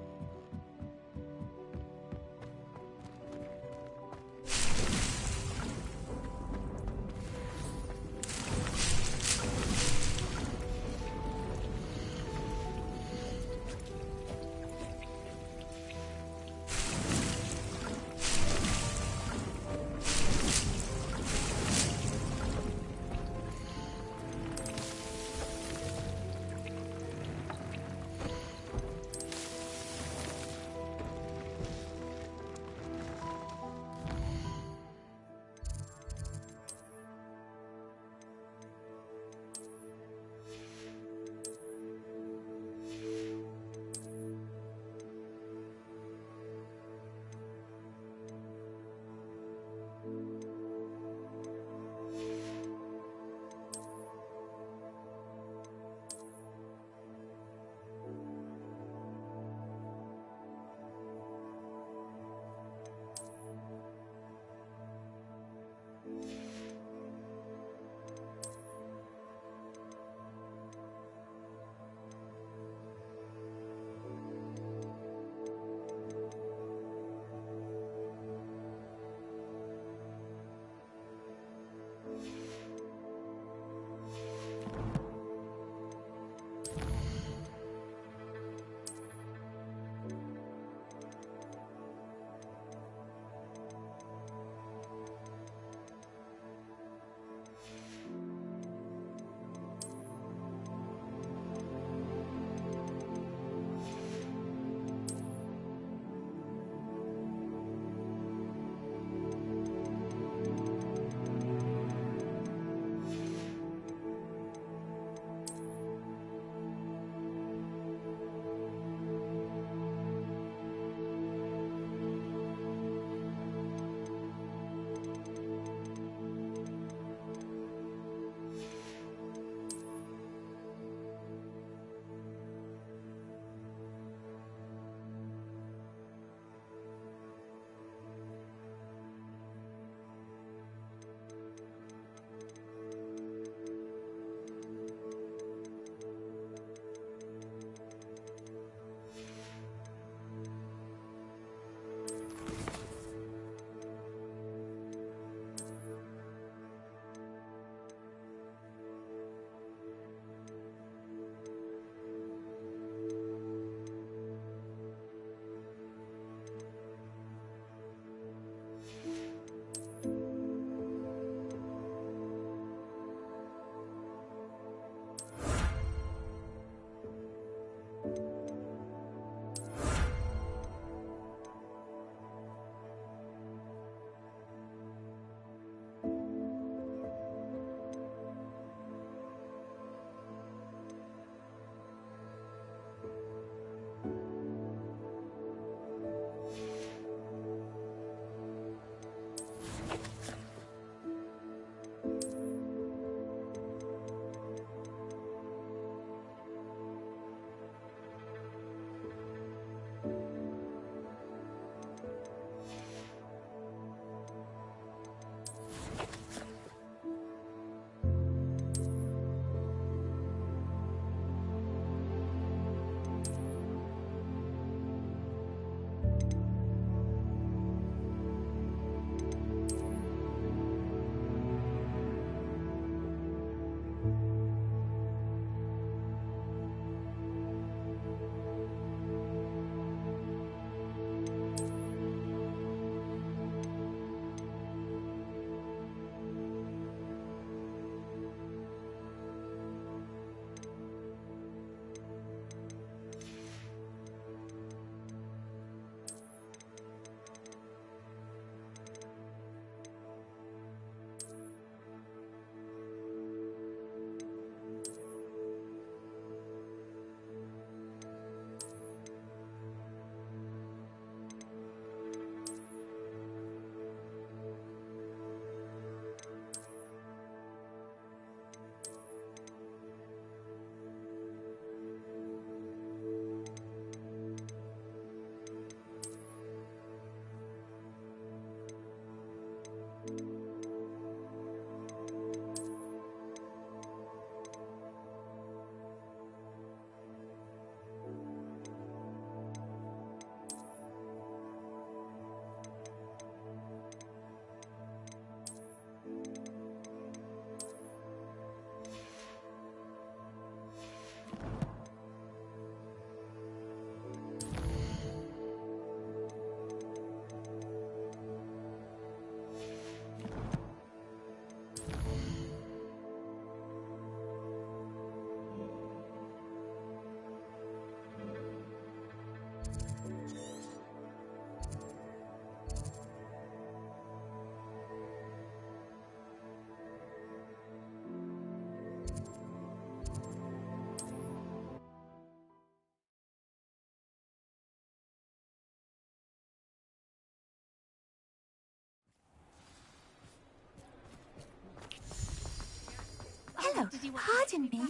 S13: Pardon me?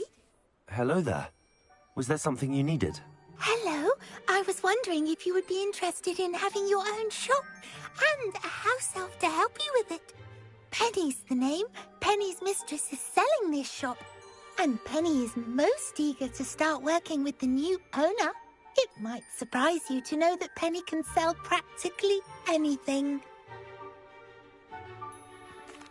S1: Hello there. Was there something you needed?
S13: Hello. I was wondering if you would be interested in having your own shop and a house elf to help you with it. Penny's the name. Penny's mistress is selling this shop. And Penny is most eager to start working with the new owner. It might surprise you to know that Penny can sell practically anything.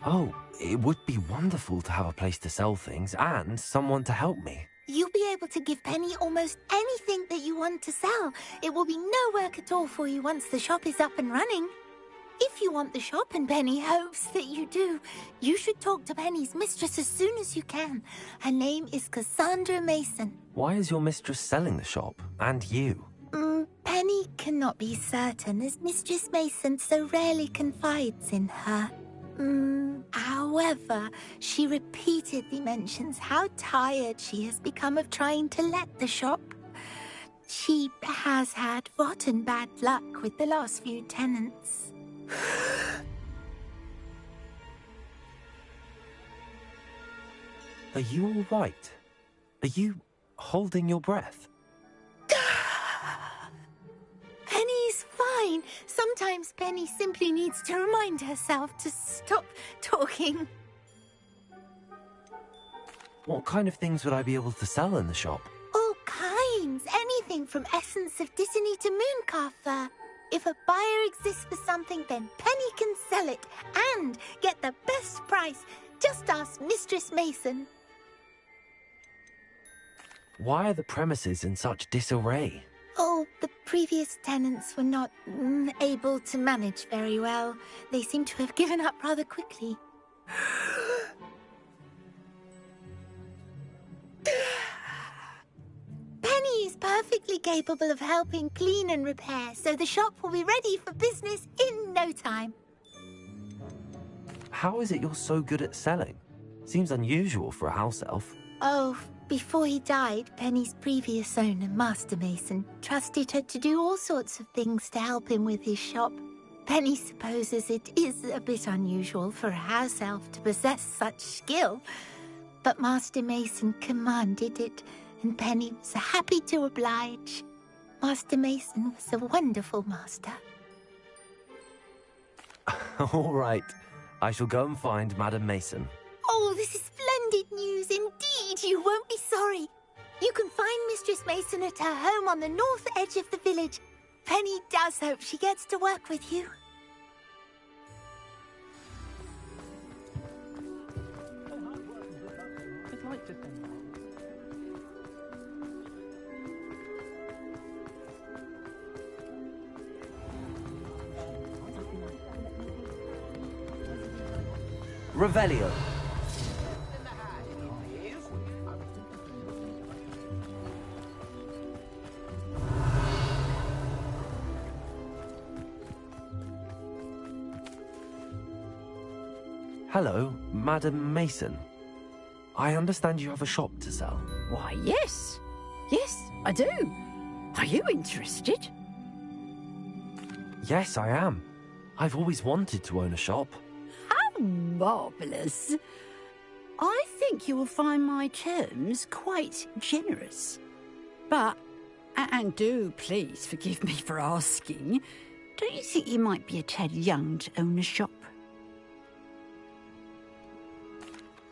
S1: Oh, it would be wonderful to have a place to sell things and someone to help me.
S13: You'll be able to give Penny almost anything that you want to sell. It will be no work at all for you once the shop is up and running. If you want the shop, and Penny hopes that you do, you should talk to Penny's mistress as soon as you can. Her name is Cassandra Mason.
S1: Why is your mistress selling the shop? And you?
S13: Penny cannot be certain, as Mistress Mason so rarely confides in her. However, she repeatedly mentions how tired she has become of trying to let the shop. She has had rotten bad luck with the last few tenants.
S1: Are you all right? Are you holding your breath?
S13: Penny's fine. Sometimes Penny simply needs to remind herself to stop talking.
S1: What kind of things would I be able to sell in the shop?
S13: All kinds. Anything from essence of Disney to mooncalf fur. If a buyer exists for something, then Penny can sell it and get the best price. Just ask Mistress Mason.
S1: Why are the premises in such disarray?
S13: Oh, the previous tenants were not able to manage very well. They seem to have given up rather quickly. Penny is perfectly capable of helping clean and repair, so the shop will be ready for business in no time.
S1: How is it you're so good at selling? Seems unusual for a house elf.
S13: Oh, before he died, Penny's previous owner, Master Mason, trusted her to do all sorts of things to help him with his shop. Penny supposes it is a bit unusual for a house elf to possess such skill, but Master Mason commanded it, and Penny was happy to oblige. Master Mason was a wonderful master.
S1: All right. I shall go and find Madam Mason.
S13: Oh, this is splendid news indeed. You won't be sorry. You can find Mistress Mason at her home on the north edge of the village. Penny does hope she gets to work with you.
S1: Revelio. Hello, Madam Mason. I understand you have a shop to sell.
S18: Why, yes. Yes, I do. Are you interested?
S1: Yes, I am. I've always wanted to own a shop.
S18: How marvellous. I think you will find my terms quite generous. But, and do please forgive me for asking, don't you think you might be a tad young to own a shop?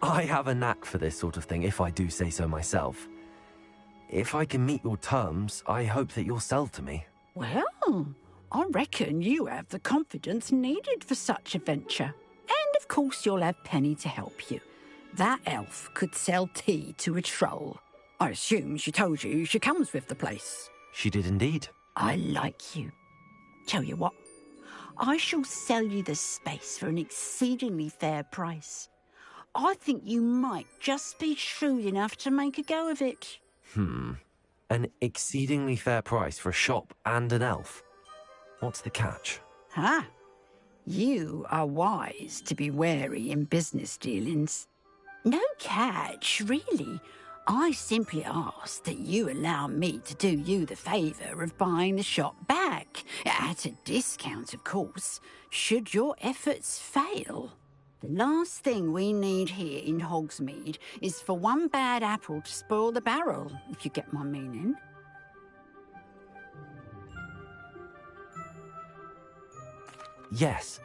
S1: I have a knack for this sort of thing, if I do say so myself. If I can meet your terms, I hope that you'll sell to me.
S18: Well, I reckon you have the confidence needed for such a venture. And of course you'll have Penny to help you. That elf could sell tea to a troll. I assume she told you she comes with the place.
S1: She did indeed.
S18: I like you. Tell you what, I shall sell you the space for an exceedingly fair price. I think you might just be shrewd enough to make a go of it.
S1: An exceedingly fair price for a shop and an elf. What's the catch?
S18: Ah, you are wise to be wary in business dealings. No catch, really. I simply ask that you allow me to do you the favour of buying the shop back, at a discount, of course, should your efforts fail. The last thing we need here in Hogsmeade is for one bad apple to spoil the barrel, if you get my meaning.
S1: Yes.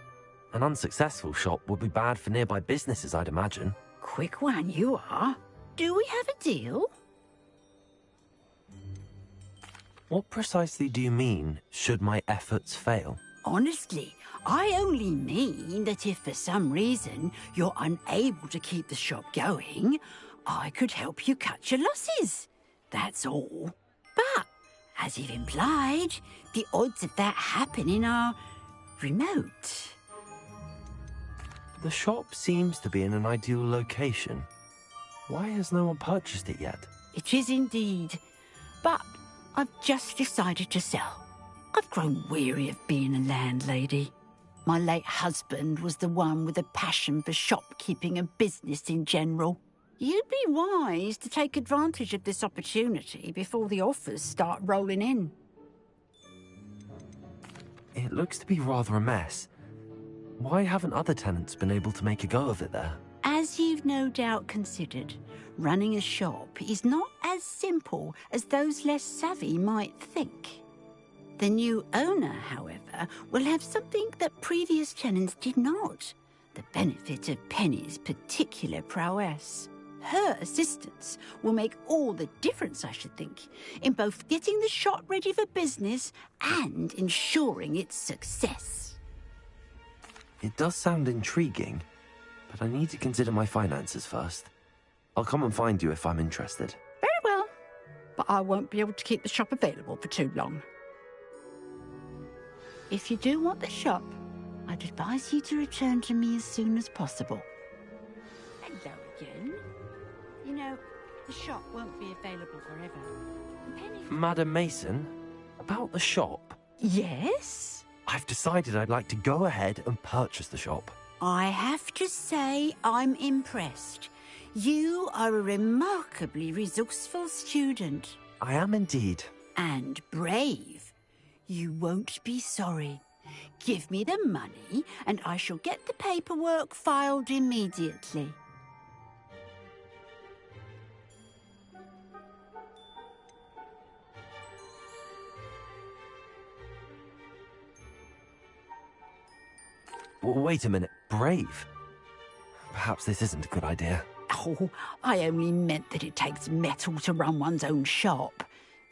S1: An unsuccessful shop would be bad for nearby businesses, I'd imagine.
S18: Quick one, you are. Do we have a deal?
S1: What precisely do you mean, should my efforts fail?
S18: Honestly, I only mean that if for some reason you're unable to keep the shop going, I could help you cut your losses. That's all. But, as you've implied, the odds of that happening are remote.
S1: The shop seems to be in an ideal location. Why has no one purchased it yet?
S18: It is indeed. But I've just decided to sell. I've grown weary of being a landlady. My late husband was the one with a passion for shopkeeping and business in general. You'd be wise to take advantage of this opportunity before the offers start rolling in.
S1: It looks to be rather a mess. Why haven't other tenants been able to make a go of it there?
S18: As you've no doubt considered, running a shop is not as simple as those less savvy might think. The new owner, however, will have something that previous tenants did not. The benefit of Penny's particular prowess. Her assistance will make all the difference, I should think, in both getting the shop ready for business and ensuring its success.
S1: It does sound intriguing, but I need to consider my finances first. I'll come and find you if I'm interested.
S18: Very well, but I won't be able to keep the shop available for too long. If you do want the shop, I'd advise you to return to me as soon as possible. Hello again. You know, the shop won't be available forever.
S1: Madam Mason, about the shop?
S18: Yes?
S1: I've decided I'd like to go ahead and purchase the shop.
S18: I have to say I'm impressed. You are a remarkably resourceful student.
S1: I am indeed.
S18: And brave. You won't be sorry. Give me the money, and I shall get the paperwork filed immediately.
S1: Wait a minute, brave? Perhaps this isn't a good idea.
S18: Oh, I only meant that it takes metal to run one's own shop.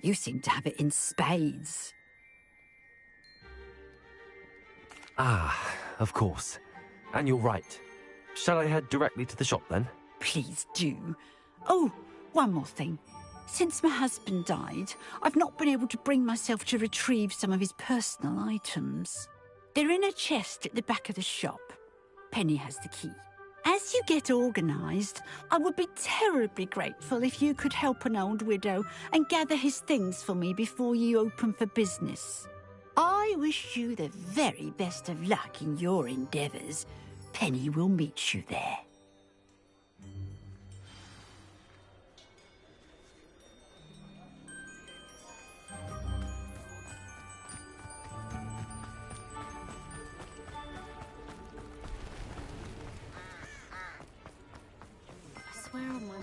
S18: You seem to have it in spades.
S1: Ah, of course. And you're right. Shall I head directly to the shop then?
S18: Please do. Oh, one more thing. Since my husband died, I've not been able to bring myself to retrieve some of his personal items. They're in a chest at the back of the shop. Penny has the key. As you get organised, I would be terribly grateful if you could help an old widow and gather his things for me before you open for business. I wish you the very best of luck in your endeavours. Penny will meet you there.
S2: I swear on my...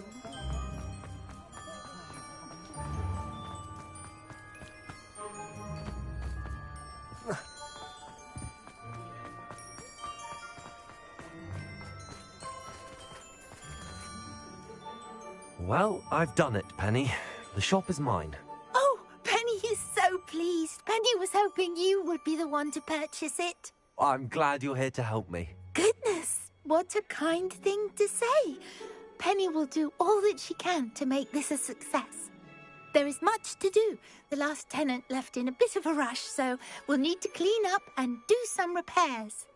S1: Well, I've done it, Penny. The shop is mine.
S13: Oh, Penny is so pleased. Penny was hoping you would be the one to purchase it.
S1: I'm glad you're here to help me.
S13: Goodness, what a kind thing to say. Penny will do all that she can to make this a success. There is much to do. The last tenant left in a bit of a rush, so we'll need to clean up and do some repairs.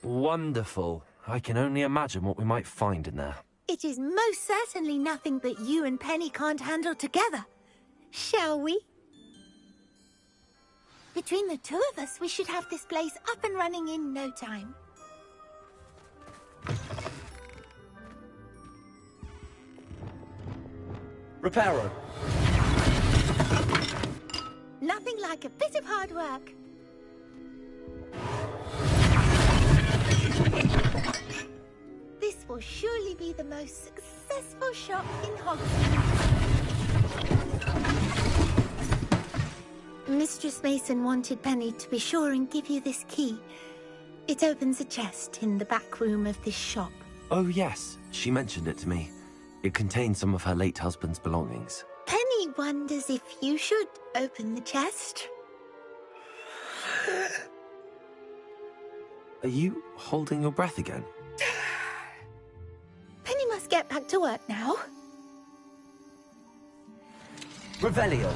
S1: Wonderful. I can only imagine what we might find in there.
S13: It is most certainly nothing that you and Penny can't handle together. Shall we? Between the two of us, we should have this place up and running in no time.
S1: Reparo.
S13: Nothing like a bit of hard work. This will surely be the most successful shop in Hogsmeade. Mistress Mason wanted Penny to be sure and give you this key. It opens a chest in the back room of this shop.
S1: Oh, yes. She mentioned it to me. It contains some of her late husband's belongings.
S13: Penny wonders if you should open the chest.
S1: Are you holding your breath again?
S13: Penny must get back to work now.
S1: Revelio.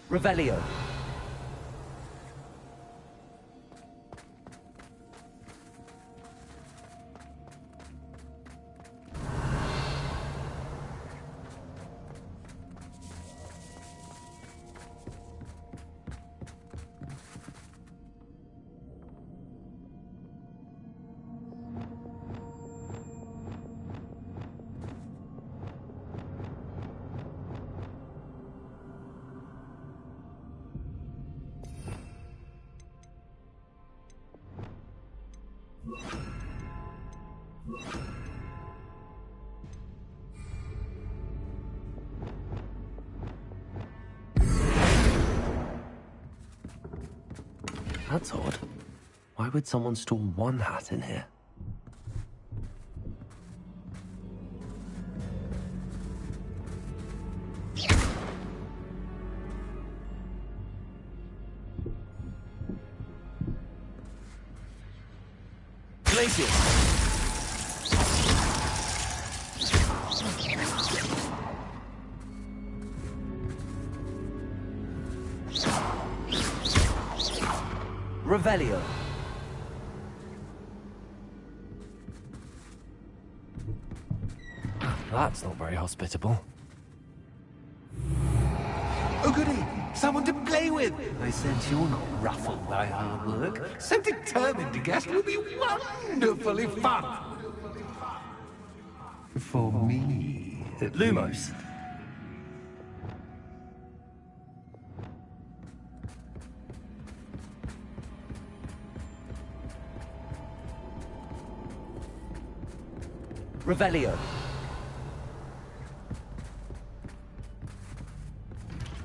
S1: Revelio. That's odd. Why would someone store one hat in here? Glacius! Revelio. That's not very hospitable.
S21: Oh, goody! Someone to play with! I sense you're not ruffled by hard work. So determined to guess will be wonderfully fun! For me,
S1: Lumos. Revelio.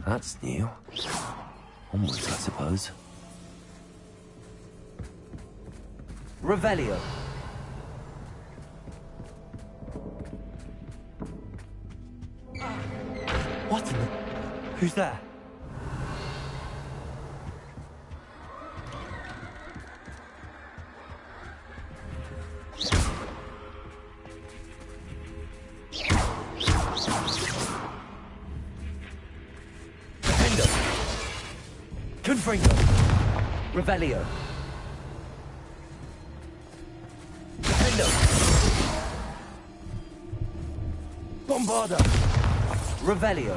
S1: That's new. Onwards, I suppose. Revelio. What in the... Who's there? Confringo. Revelio. Defendo. Bombarda. Revelio.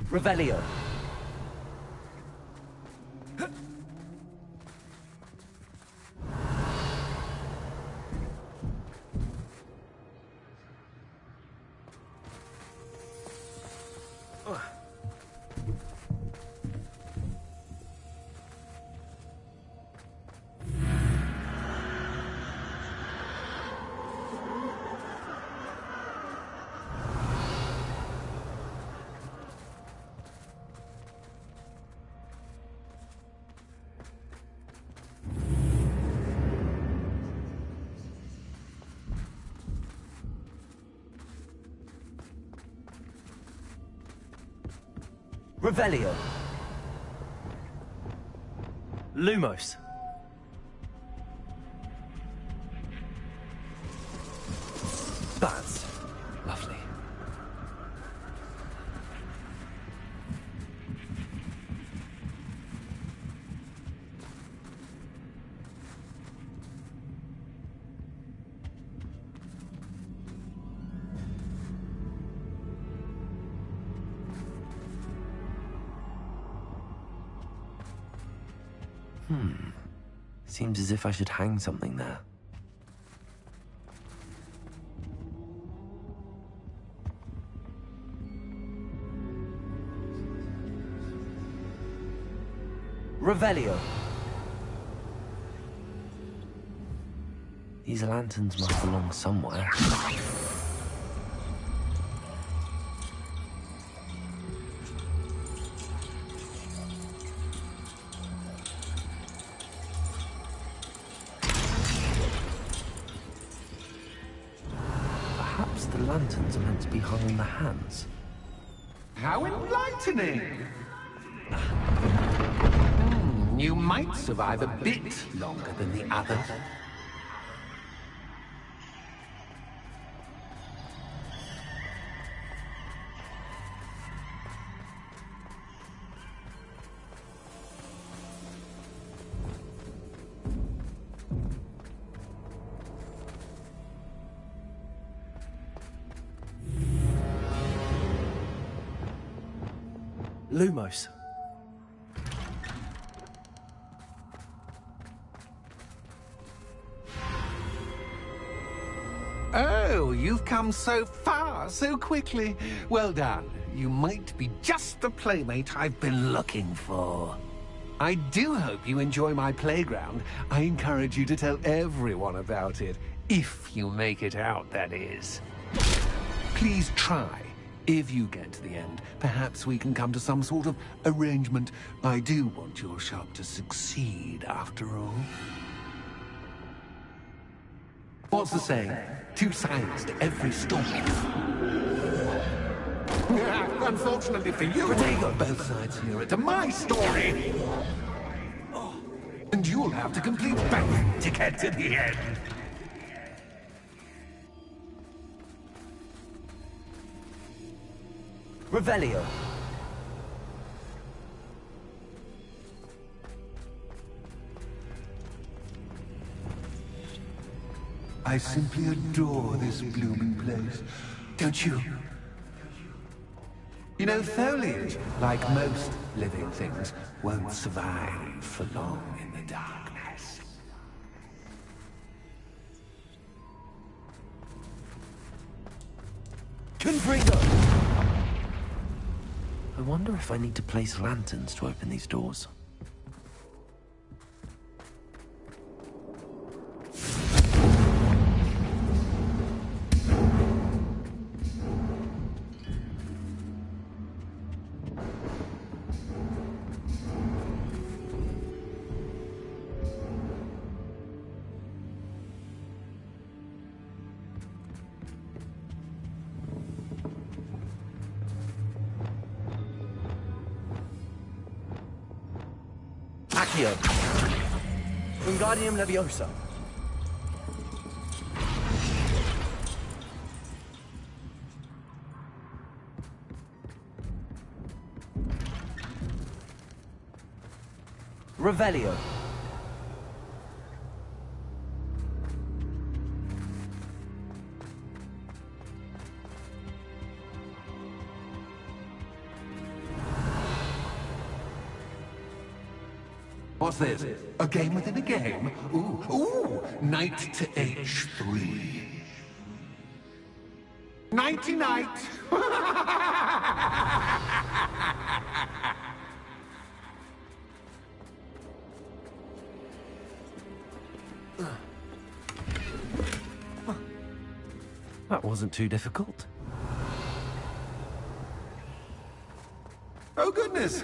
S1: Revelio. Revelio. Lumos. Bats. Lovely. Seems as if I should hang something there. Revelio. These lanterns must belong somewhere. Perhaps the lanterns are meant to be hung in the hands.
S21: How enlightening! You might survive a bit longer than the others.
S1: Lumos.
S21: Oh, you've come so far, so quickly. Well done. You might be just the playmate I've been looking for. I do hope you enjoy my playground. I encourage you to tell everyone about it. If you make it out, that is. Please try. If you get to the end, perhaps we can come to some sort of arrangement. I do want your shop to succeed, after all. What's the saying? Two sides to every story. Unfortunately for you, both sides hear it to my story. And you'll have to complete both to get to the end.
S1: Revelio.
S21: I simply adore this blooming place. Don't you? You know, foliage, like most living things, won't survive for long in the darkness.
S1: Confringo! I wonder if I need to place lanterns to open these doors. Accio. Wingardium Leviosa. Revelio.
S21: What's this? A game within a game? Ooh, knight to h3. Nighty-night!
S1: That wasn't too difficult.
S21: Oh goodness!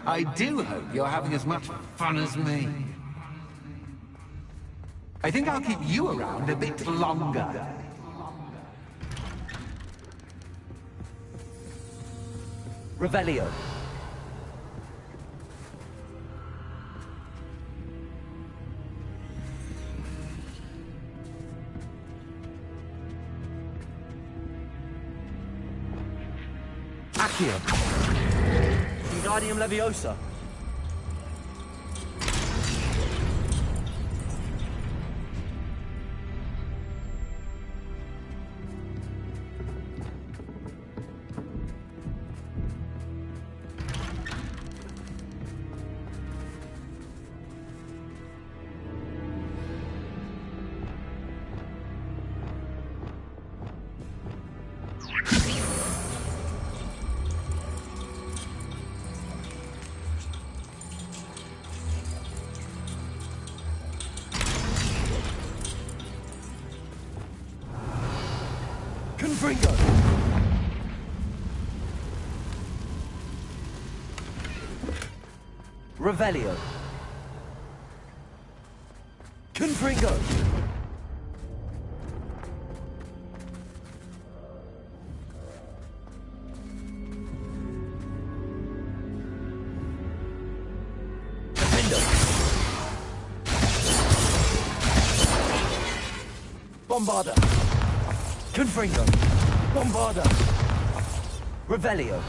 S21: I do hope you're having as much fun as me. I think I'll keep you around a bit longer.
S1: Revelio. Accio. Wingardium Leviosa. Confringo! Revelio. Confringo! Defendo! Bombarda! Confringo! Bombarda! Revelio!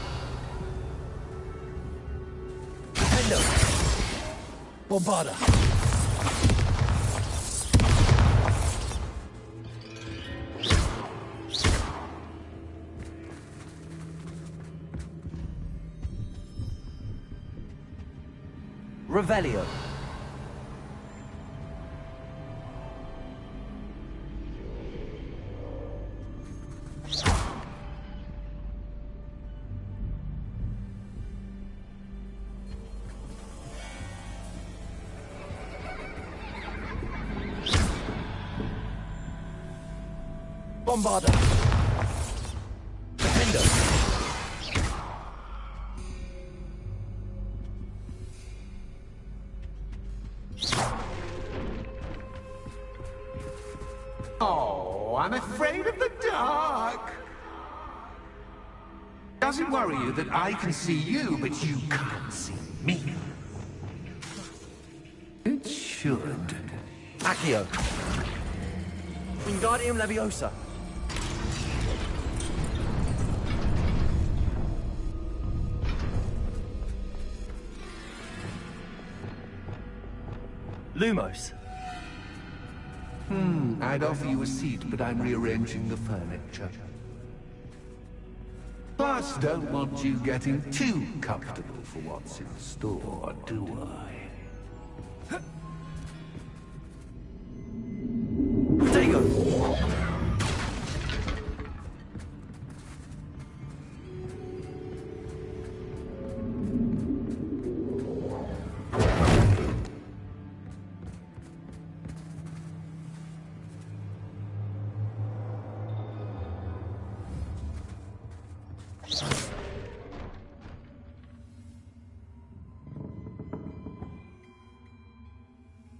S1: Defendo! Bombarda! Revelio! Bombarda! Defendo!
S21: Oh, I'm afraid of the dark. Does it worry you that I can see you, but you can't see me? It should.
S1: Accio! Wingardium Leviosa! Lumos.
S21: I'd offer you a seat, but I'm rearranging the furniture. Plus, don't want you getting too comfortable for what's in store, do I?
S1: Protego!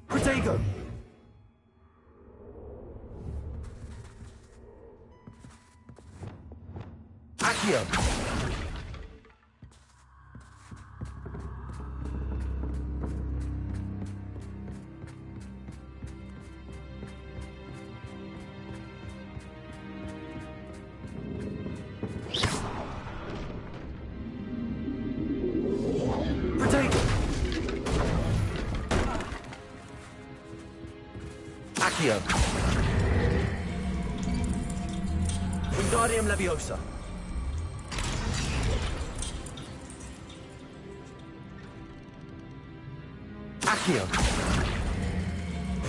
S1: Protego! Accio! Protego! Accio! Wingardium Leviosa! Accio.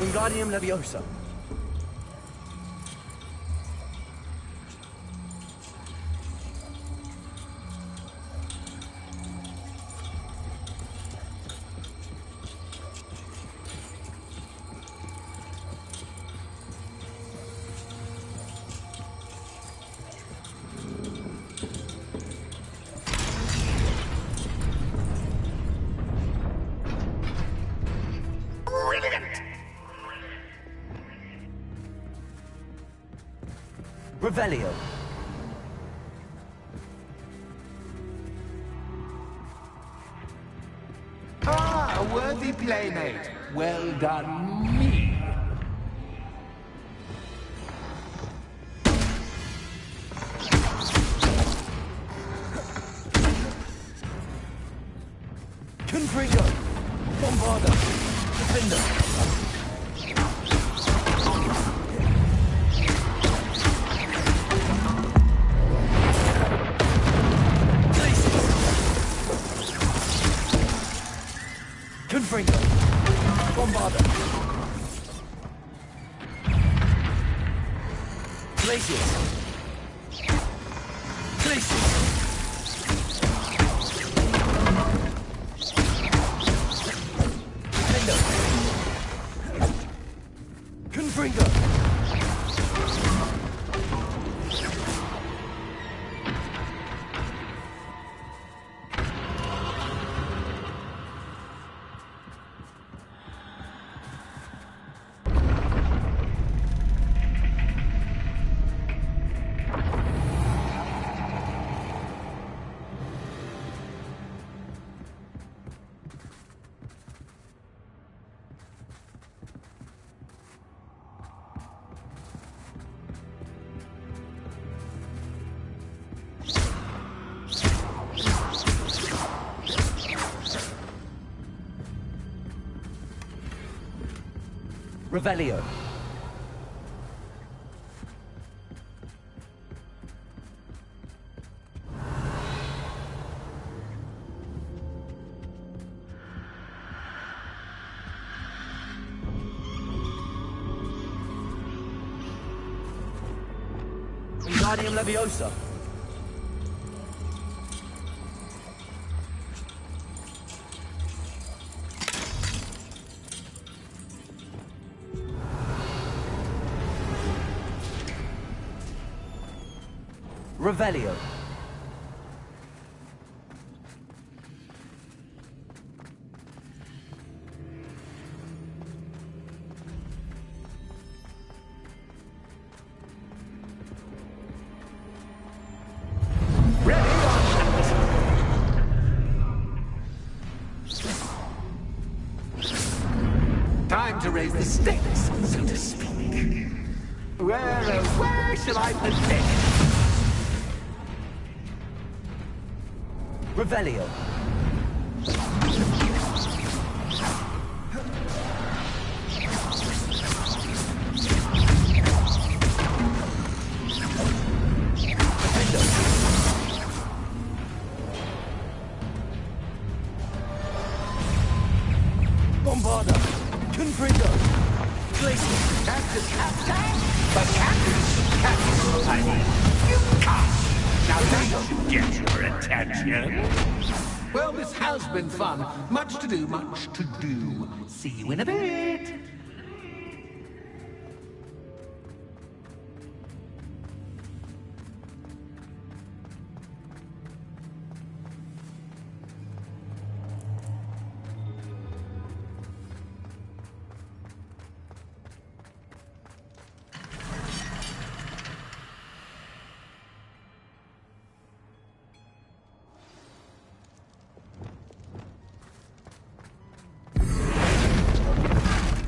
S1: Wingardium Leviosa. Revelio.
S16: Ah, a worthy playmate. Well done, me.
S1: Confringo. Bombarda. Defender. Confringo. Bombarda. Glacius. Glacius. Defender. Confringo. Revelio. Wingardium Leviosa. Revelio.
S16: Time to raise the stakes, so to speak. Where shall I begin?
S1: Revelio. Bombarda. Confringo. Glacius.
S16: Cactus, cactus. But cactus, I mean, you can't. Now that should get your attention. Well, this has been fun. Much to do, much to do. See you in a bit.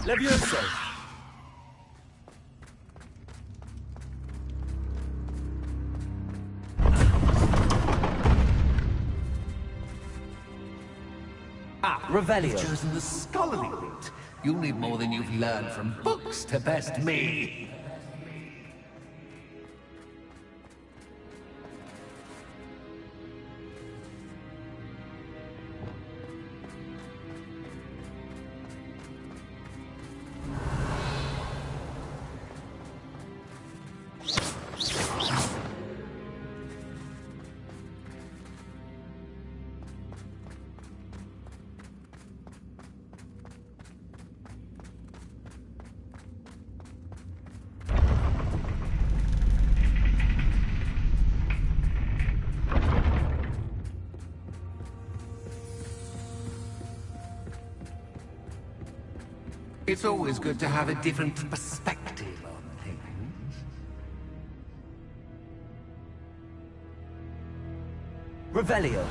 S1: Levioso. Revelio.
S16: You've chosen the scholarly route. You'll need more than you've learned from books to best me. It's always good to have a different perspective on things.
S1: Revelio.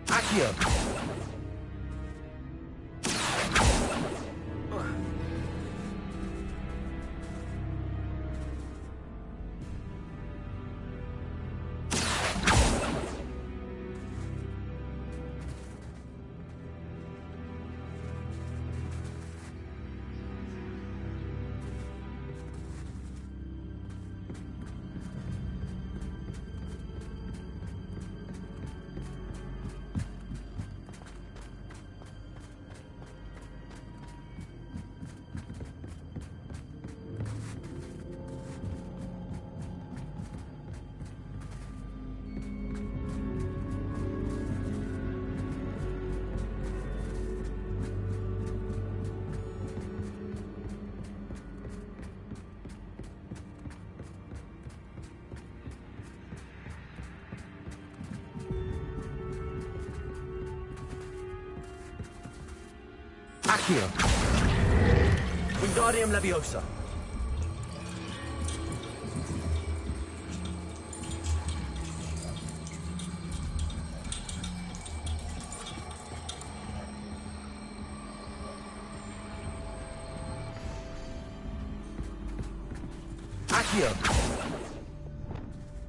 S1: Accio. Accio. Wingardium Leviosa. Accio.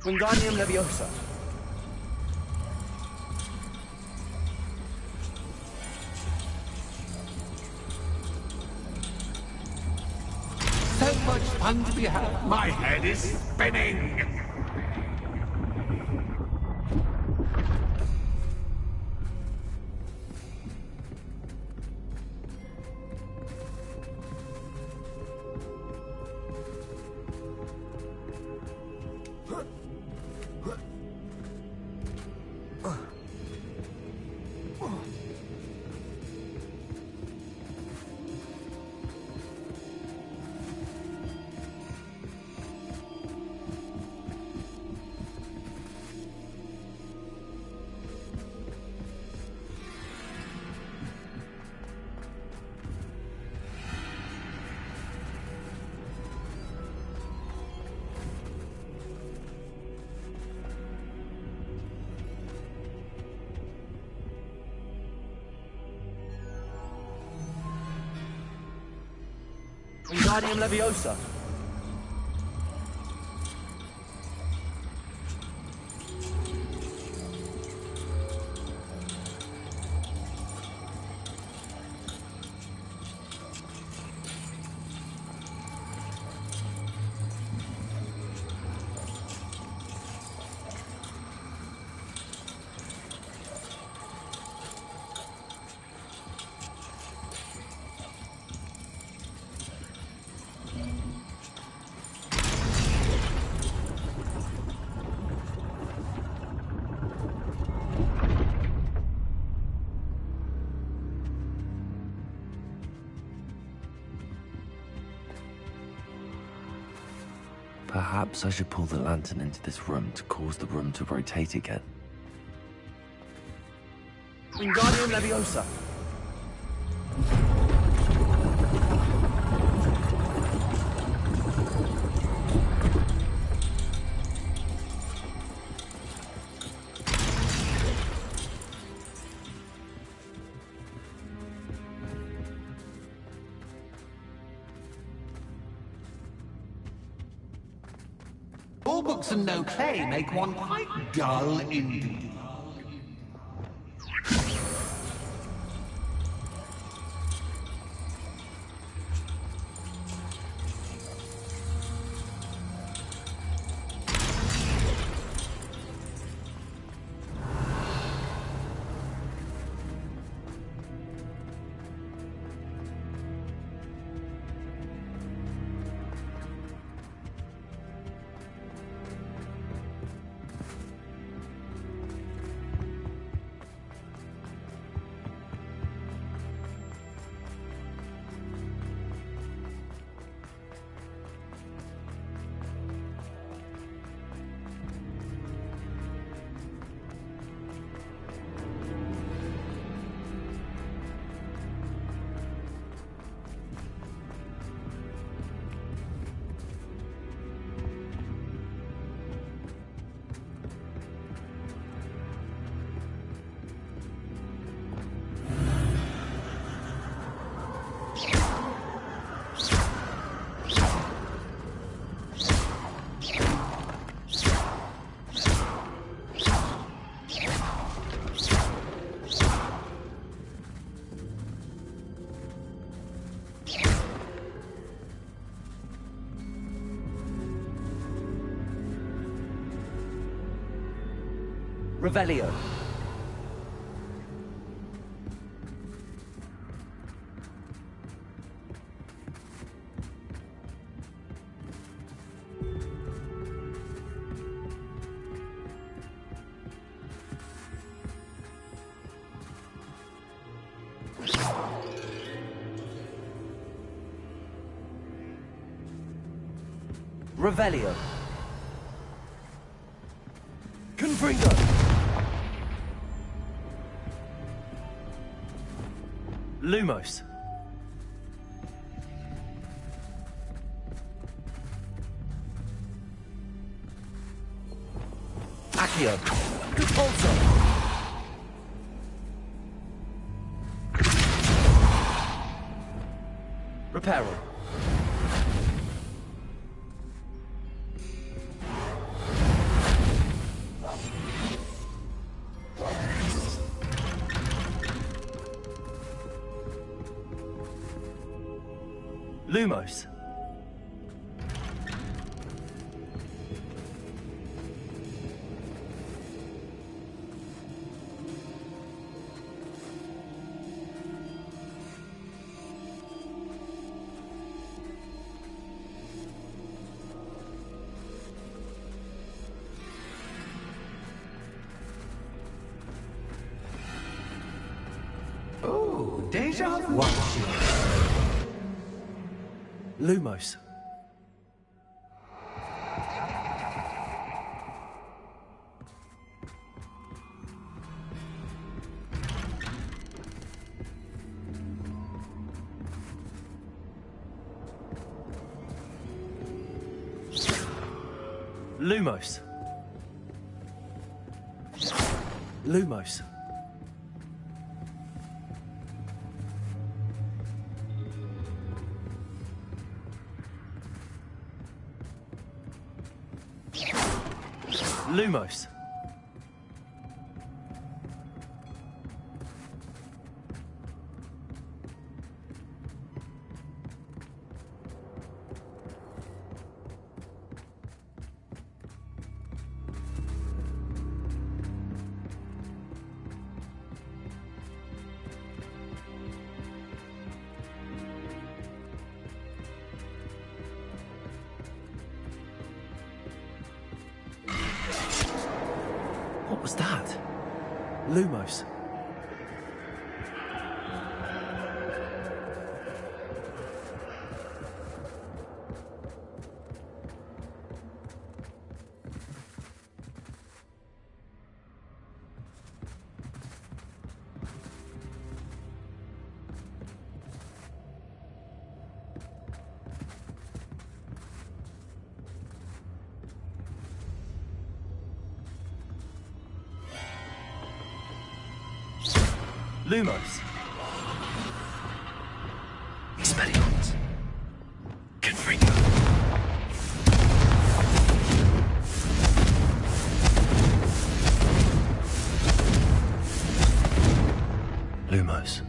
S1: Wingardium Leviosa.
S16: So much fun to be had. My head is spinning. Wingardium Leviosa.
S17: Perhaps I should pull the lantern into this room to cause the room to rotate again.
S1: Wingardium Leviosa.
S16: All books and no clay make one quite dull indeed.
S1: Revelio. Revelio. Confringo. Lumos. Accio. Compulso. Reparo. Lumos.
S16: Oh, deja vu.
S1: Lumos. Lumos. Lumos. Lumos. What was that? Lumos. Lumos. Expelliarmus. Confringo. Lumos.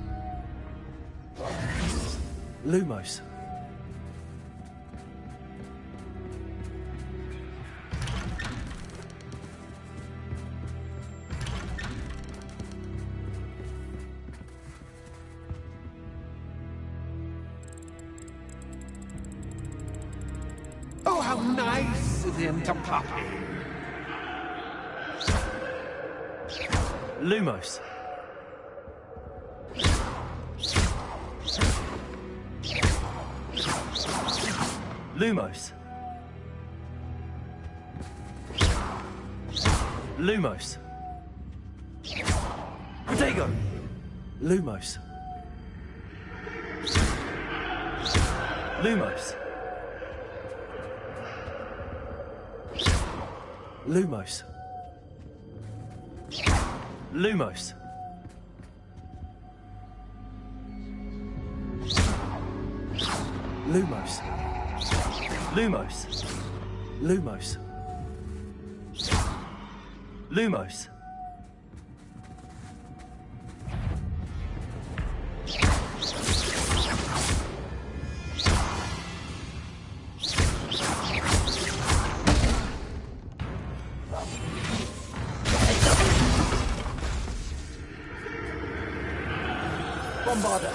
S1: Lumos.
S16: Oh, how nice of him to puppy.
S1: Lumos. Lumos. Lumos. Protego. Lumos. Lumos. Lumos. Lumos. Lumos. Lumos. Lumos. Lumos.
S16: Bombarda.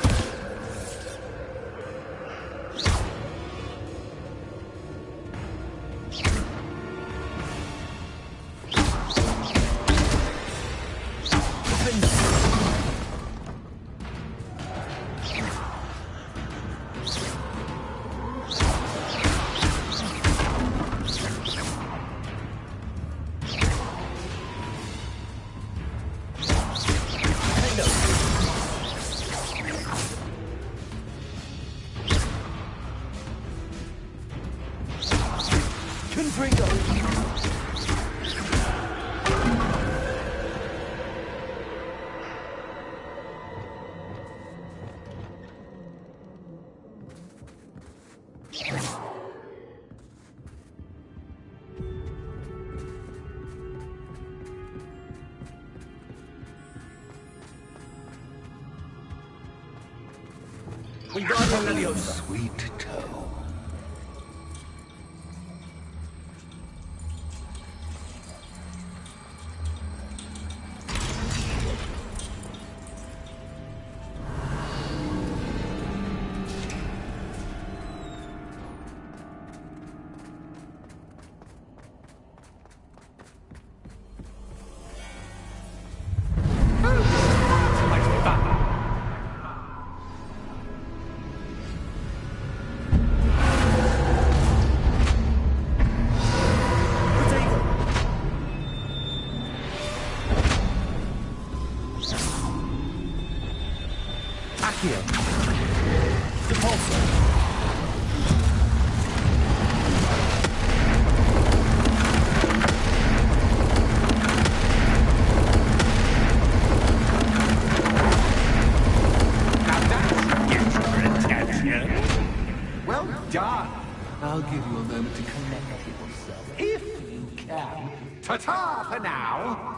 S16: Sweet toe. I'll give you a moment to collect yourself, if you can. Ta-ta for now!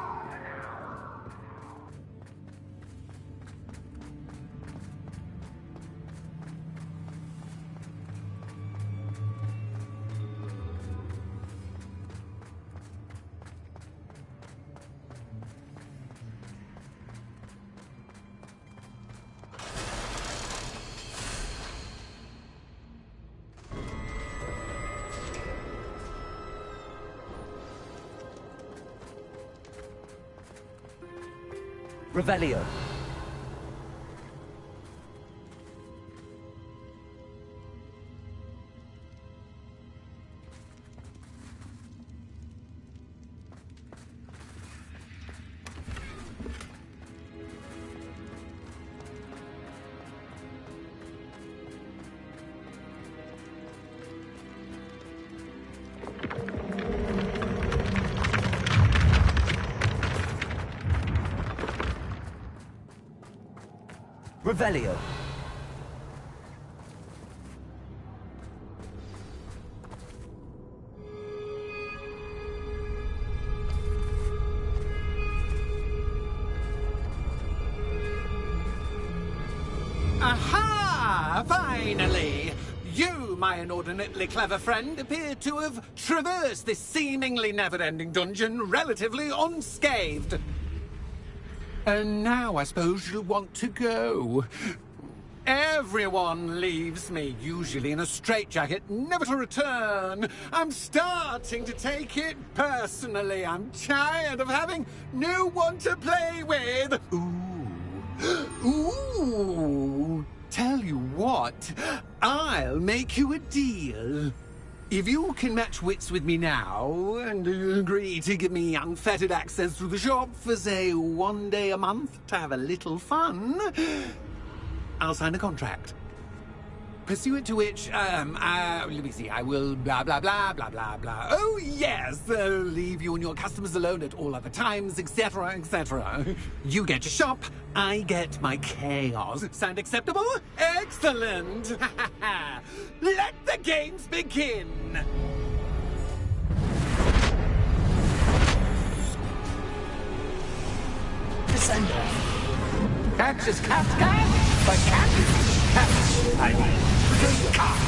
S1: Revelio. Revelio.
S16: Aha! Finally! You, my inordinately clever friend, appear to have traversed this seemingly never-ending dungeon relatively unscathed. And now I suppose you'll want to go. Everyone leaves me, usually in a straitjacket, never to return. I'm starting to take it personally. I'm tired of having no one to play with. Ooh. Tell you what, I'll make you a deal. If you can match wits with me now, and agree to give me unfettered access to the shop for, say, 1 day a month to have a little fun, I'll sign a contract. Pursuant to which, let me see, I will blah, blah, blah, blah, blah, blah. Oh, yes, leave you and your customers alone at all other times, etc., etc. You get your shop, I get my chaos. Sound acceptable? Excellent! Let the games begin!
S1: Descender.
S16: Catch is cat, but cat is cat. I mean, cat.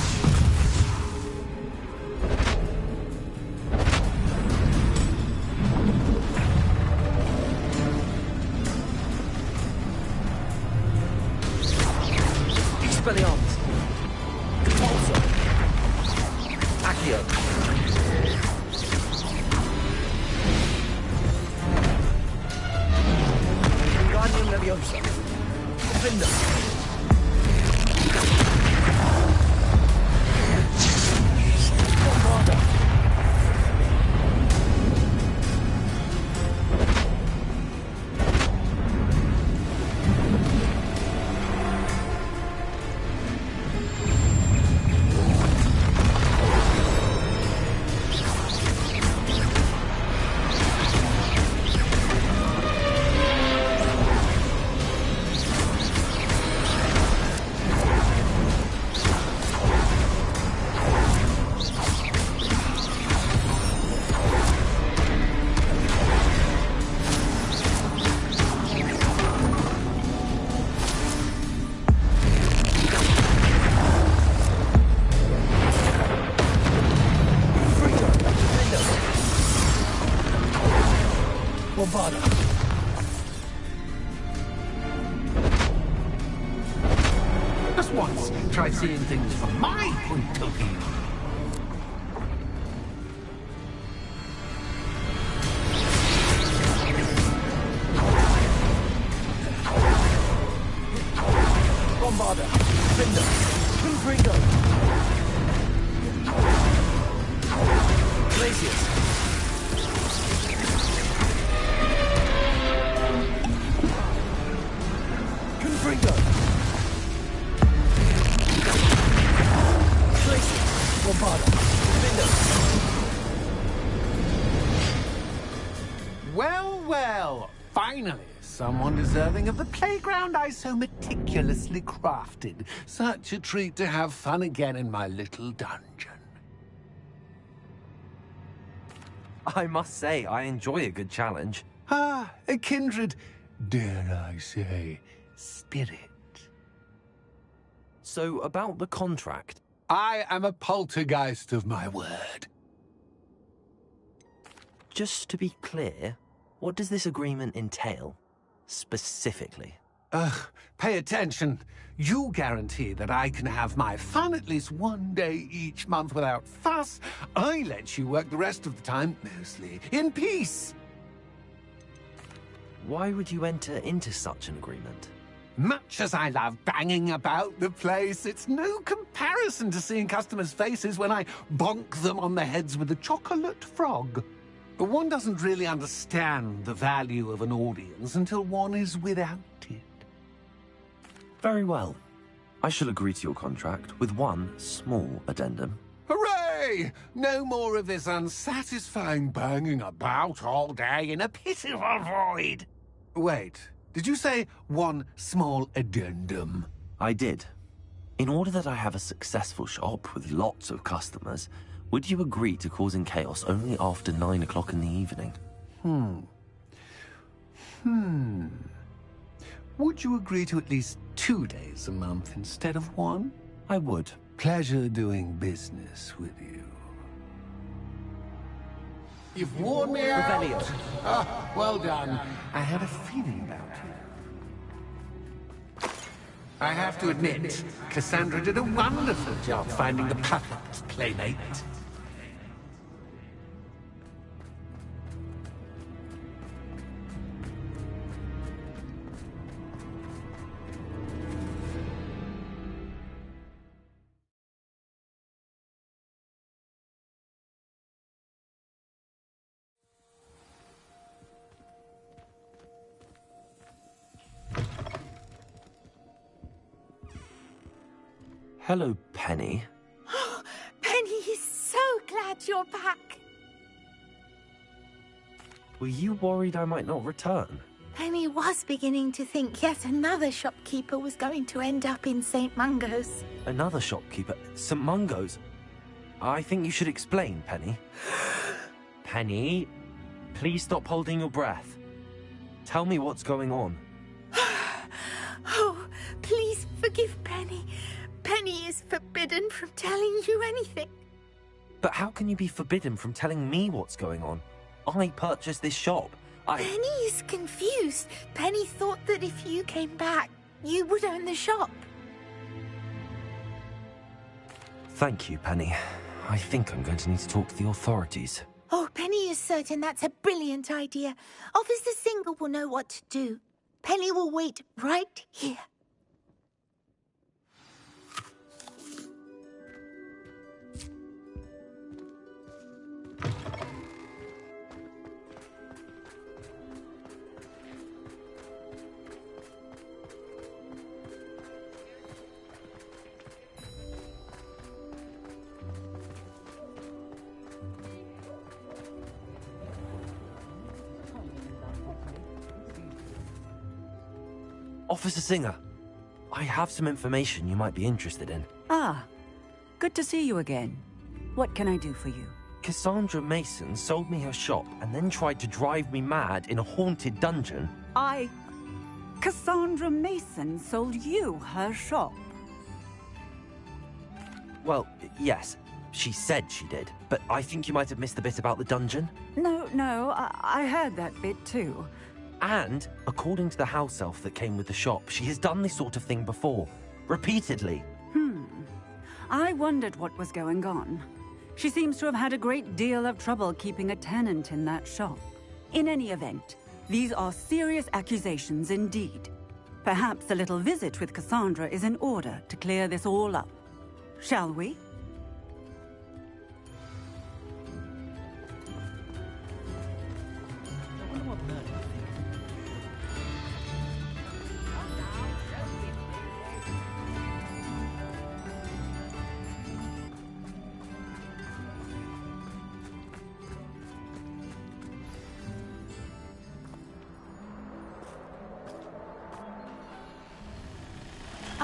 S1: Expelliarmus! Repulsor! Accio! Wingardium Leviosa! Defender! Bombarda! Bombarda.
S16: Just once, try seeing things from my point of view.
S1: Bombarda! Defender! Confringo! Glacius! Confringo! Glacius! Bombarda! Defender!
S16: Well, well, finally, someone deserving of the playground I so meticulously crafted. Such a treat to have fun again in my little dungeon.
S1: I must say, I enjoy a good challenge.
S16: Ah, a kindred, dare I say, spirit.
S1: So, about the contract.
S16: I am a poltergeist of my word.
S1: Just to be clear, what does this agreement entail, specifically?
S16: Pay attention. You guarantee that I can have my fun at least one day each month without fuss. I let you work the rest of the time, mostly in peace.
S1: Why would you enter into such an agreement?
S16: Much as I love banging about the place, it's no comparison to seeing customers' faces when I bonk them on the heads with a chocolate frog. One doesn't really understand the value of an audience until one is without it.
S1: Very well. I shall agree to your contract with one small addendum.
S16: Hooray! No more of this unsatisfying banging about all day in a pitiful void. Wait, did you say one small addendum?
S1: I did. In order that I have a successful shop with lots of customers, would you agree to causing chaos only after 9 o'clock in the evening?
S16: Would you agree to at least 2 days a month instead of one?
S1: I would.
S16: Pleasure doing business with you. You've worn me out.
S1: Revelio.
S16: Ah, well done. I had a feeling about you. I have to admit, Cassandra did a wonderful job finding the perfect playmate.
S1: Hello, Penny.
S13: Penny is so glad you're back.
S1: Were you worried I might not return?
S13: Penny was beginning to think yet another shopkeeper was going to end up in St. Mungo's.
S1: Another shopkeeper? St. Mungo's? I think you should explain, Penny. Penny, please stop holding your breath. Tell me what's going on.
S13: Oh, please forgive Penny. Penny is forbidden from telling you anything.
S1: But how can you be forbidden from telling me what's going on? I purchased this shop.
S13: Penny is confused. Penny thought that if you came back, you would own the shop.
S1: Thank you, Penny. I think I'm going to need to talk to the authorities.
S13: Oh, Penny is certain that's a brilliant idea. Officer Singer will know what to do. Penny will wait right here.
S1: Officer Singer, I have some information you might be interested in.
S11: Ah, good to see you again. What can I do for you?
S1: Cassandra Mason sold me her shop and then tried to drive me mad in a haunted dungeon.
S11: Cassandra Mason sold you her shop?
S1: Well, yes, she said she did, but I think you might have missed the bit about the dungeon.
S11: No, I heard that bit too.
S1: And, according to the house elf that came with the shop, she has done this sort of thing before. Repeatedly.
S11: I wondered what was going on. She seems to have had a great deal of trouble keeping a tenant in that shop. In any event, these are serious accusations indeed. Perhaps a little visit with Cassandra is in order to clear this all up. Shall we?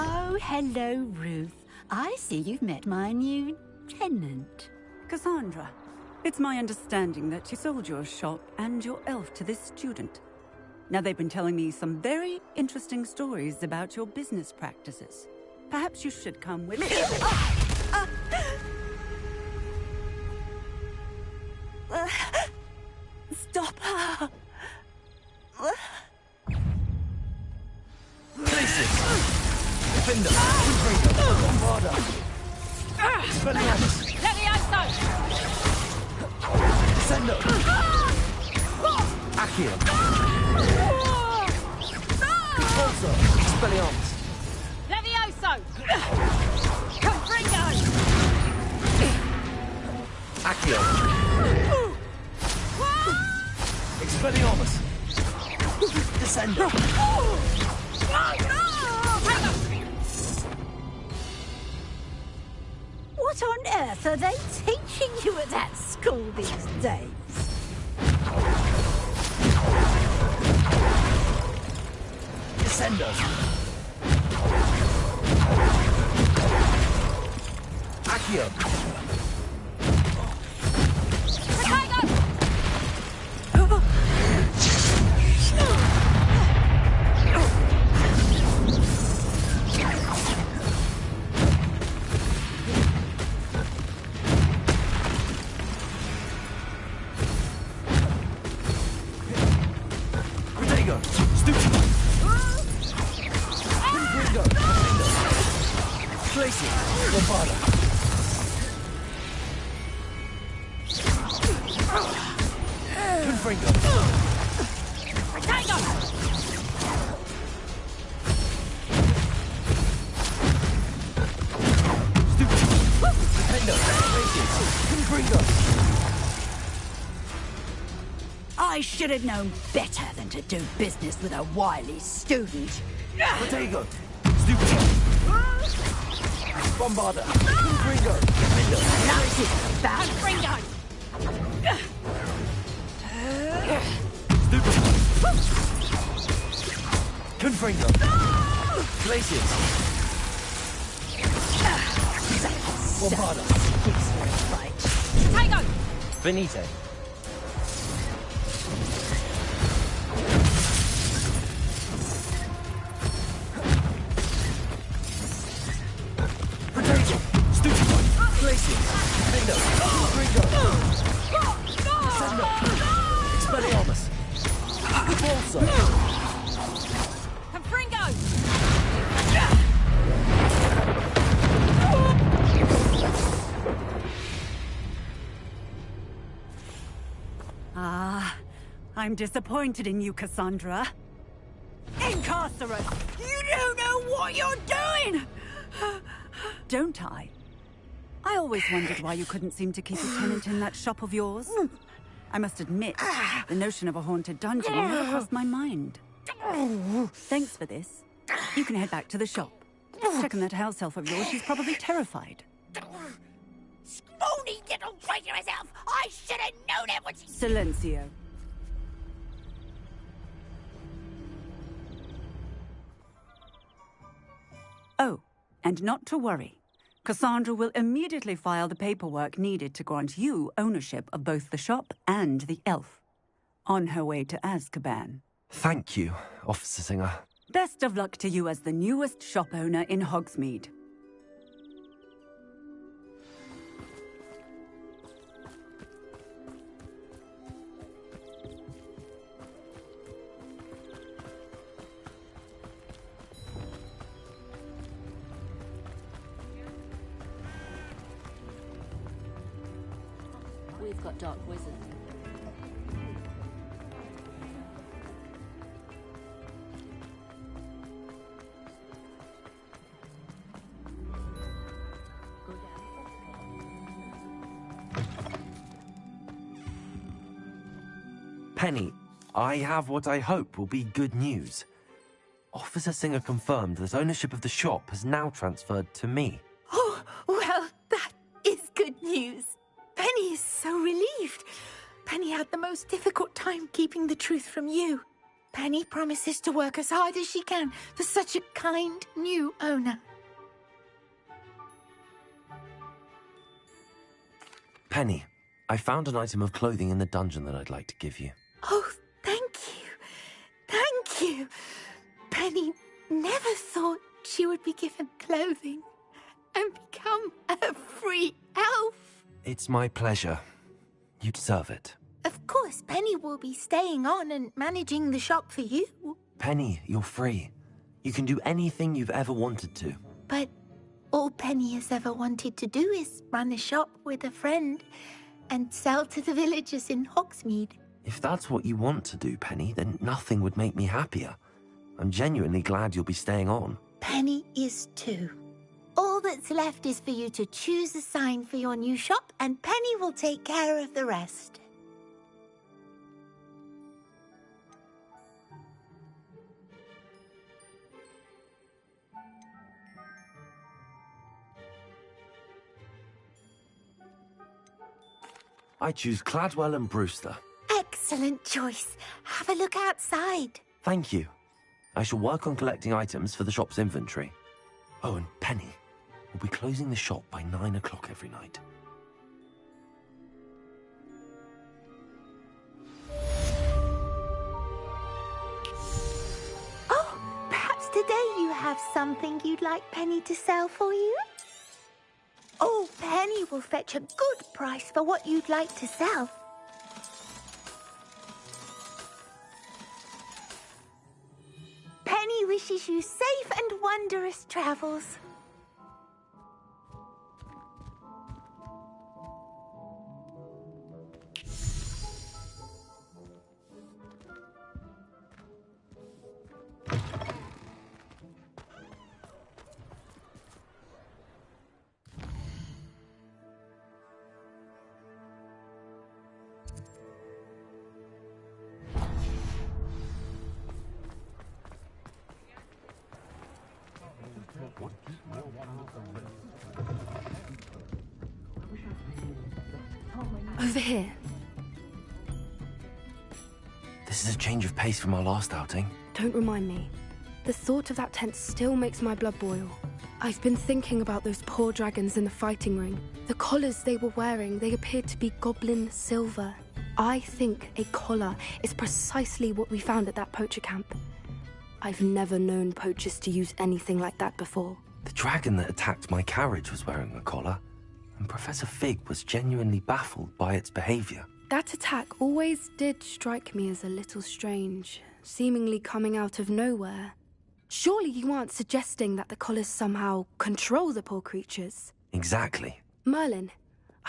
S18: Oh, hello, Ruth. I see you've met my new tenant.
S11: Cassandra, it's my understanding that you sold your shop and your elf to this student. Now, they've been telling me some very interesting stories about your business practices. Perhaps you should come with me.
S18: Stop her!
S1: Defender! Bombarda! Expelliarmus!
S2: Levioso!
S1: Descendo! Accio! Expulso! Expelliarmus!
S2: Levioso! Confringo!
S1: Accio! Expelliarmus! Descendo!
S18: What on earth are they teaching you at that school these days?
S1: Descendo! Accio!
S18: I should have known better than to do business with a wily student.
S1: Protego! Stupido! Bombarda! Confringo!
S18: That's it, bad
S2: Confringo!
S1: Stupido! Confringo! Glacius! Bombarda!
S2: Protego!
S1: Benito! Expelliarmus! Expulso!
S2: Confringo!
S11: I'm disappointed in you, Cassandra. Incarcerate! You don't know what you're doing! Don't I? I always wondered why you couldn't seem to keep a tenant in that shop of yours. I must admit, the notion of a haunted dungeon never crossed my mind. Thanks for this. You can head back to the shop. Checking that house elf of yours, she's probably terrified.
S13: Spoony little traitor herself! I should have known it when she...
S11: Silencio. Oh, and not to worry. Cassandra will immediately file the paperwork needed to grant you ownership of both the shop and the elf. On her way to Azkaban.
S1: Thank you, Officer Singer.
S11: Best of luck to you as the newest shop owner in Hogsmeade.
S14: We've got Dark Wizard.
S1: Penny, I have what I hope will be good news. Officer Singer confirmed that ownership of the shop has now transferred to me.
S13: Oh, well, that is good news. Penny is so relieved. Penny had the most difficult time keeping the truth from you. Penny promises to work as hard as she can for such a kind new owner.
S1: Penny, I found an item of clothing in the dungeon that I'd like to give you.
S13: Oh, thank you. Thank you. Penny never thought she would be given clothing and become a free elf.
S1: It's my pleasure. You deserve it.
S13: Of course, Penny will be staying on and managing the shop for you.
S1: Penny, you're free. You can do anything you've ever wanted to.
S13: But all Penny has ever wanted to do is run a shop with a friend and sell to the villagers in Hogsmeade.
S1: If that's what you want to do, Penny, then nothing would make me happier. I'm genuinely glad you'll be staying on.
S13: Penny is too. All that's left is for you to choose a sign for your new shop, and Penny will take care of the rest.
S1: I choose Cladwell and Brewster.
S13: Excellent choice. Have a look outside.
S1: Thank you. I shall work on collecting items for the shop's inventory. Oh, and Penny, we'll be closing the shop by 9 o'clock every night.
S13: Oh, perhaps today you have something you'd like Penny to sell for you? Oh, Penny will fetch a good price for what you'd like to sell. Penny wishes you safe and wondrous travels.
S8: Over here.
S1: This is a change of pace from our last outing.
S8: Don't remind me. The thought of that tent still makes my blood boil. I've been thinking about those poor dragons in the fighting ring. The collars they were wearing, they appeared to be goblin silver. I think a collar is precisely what we found at that poacher camp. I've never known poachers to use anything like that before.
S1: The dragon that attacked my carriage was wearing a collar, and Professor Fig was genuinely baffled by its behavior.
S8: That attack always did strike me as a little strange, seemingly coming out of nowhere. Surely you aren't suggesting that the collars somehow control the poor creatures?
S1: Exactly.
S8: Merlin,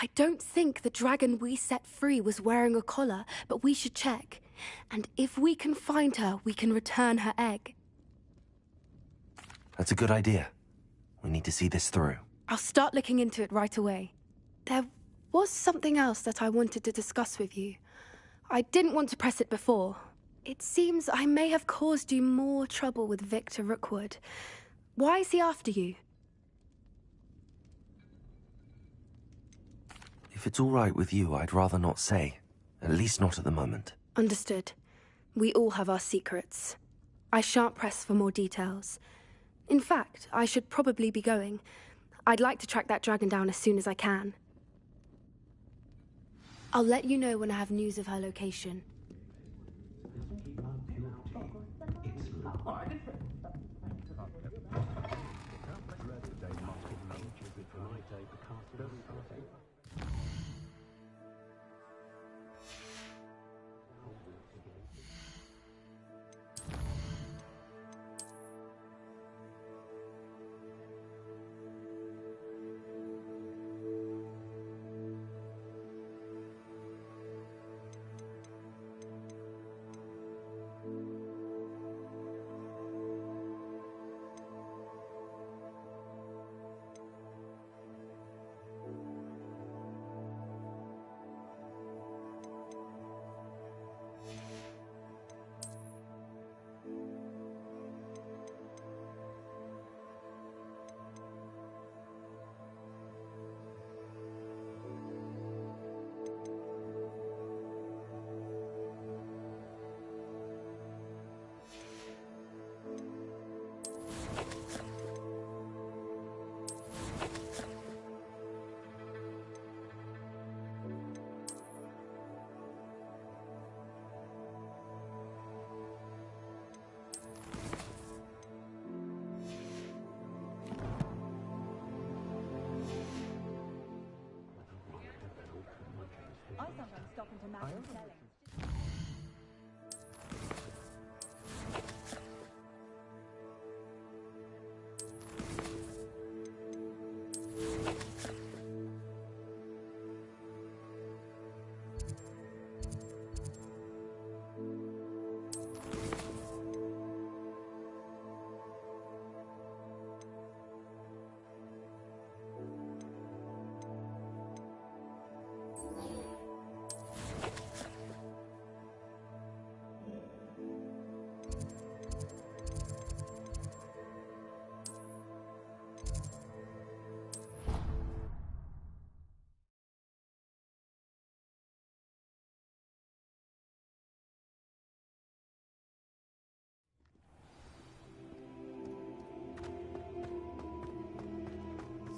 S8: I don't think the dragon we set free was wearing a collar, but we should check. And if we can find her, we can return her egg.
S1: That's a good idea. We need to see this through.
S8: I'll start looking into it right away. There was something else that I wanted to discuss with you. I didn't want to press it before. It seems I may have caused you more trouble with Victor Rookwood. Why is he after you?
S1: If it's all right with you, I'd rather not say. At least not at the moment.
S8: Understood. We all have our secrets. I shan't press for more details. In fact, I should probably be going. I'd like to track that dragon down as soon as I can. I'll let you know when I have news of her location.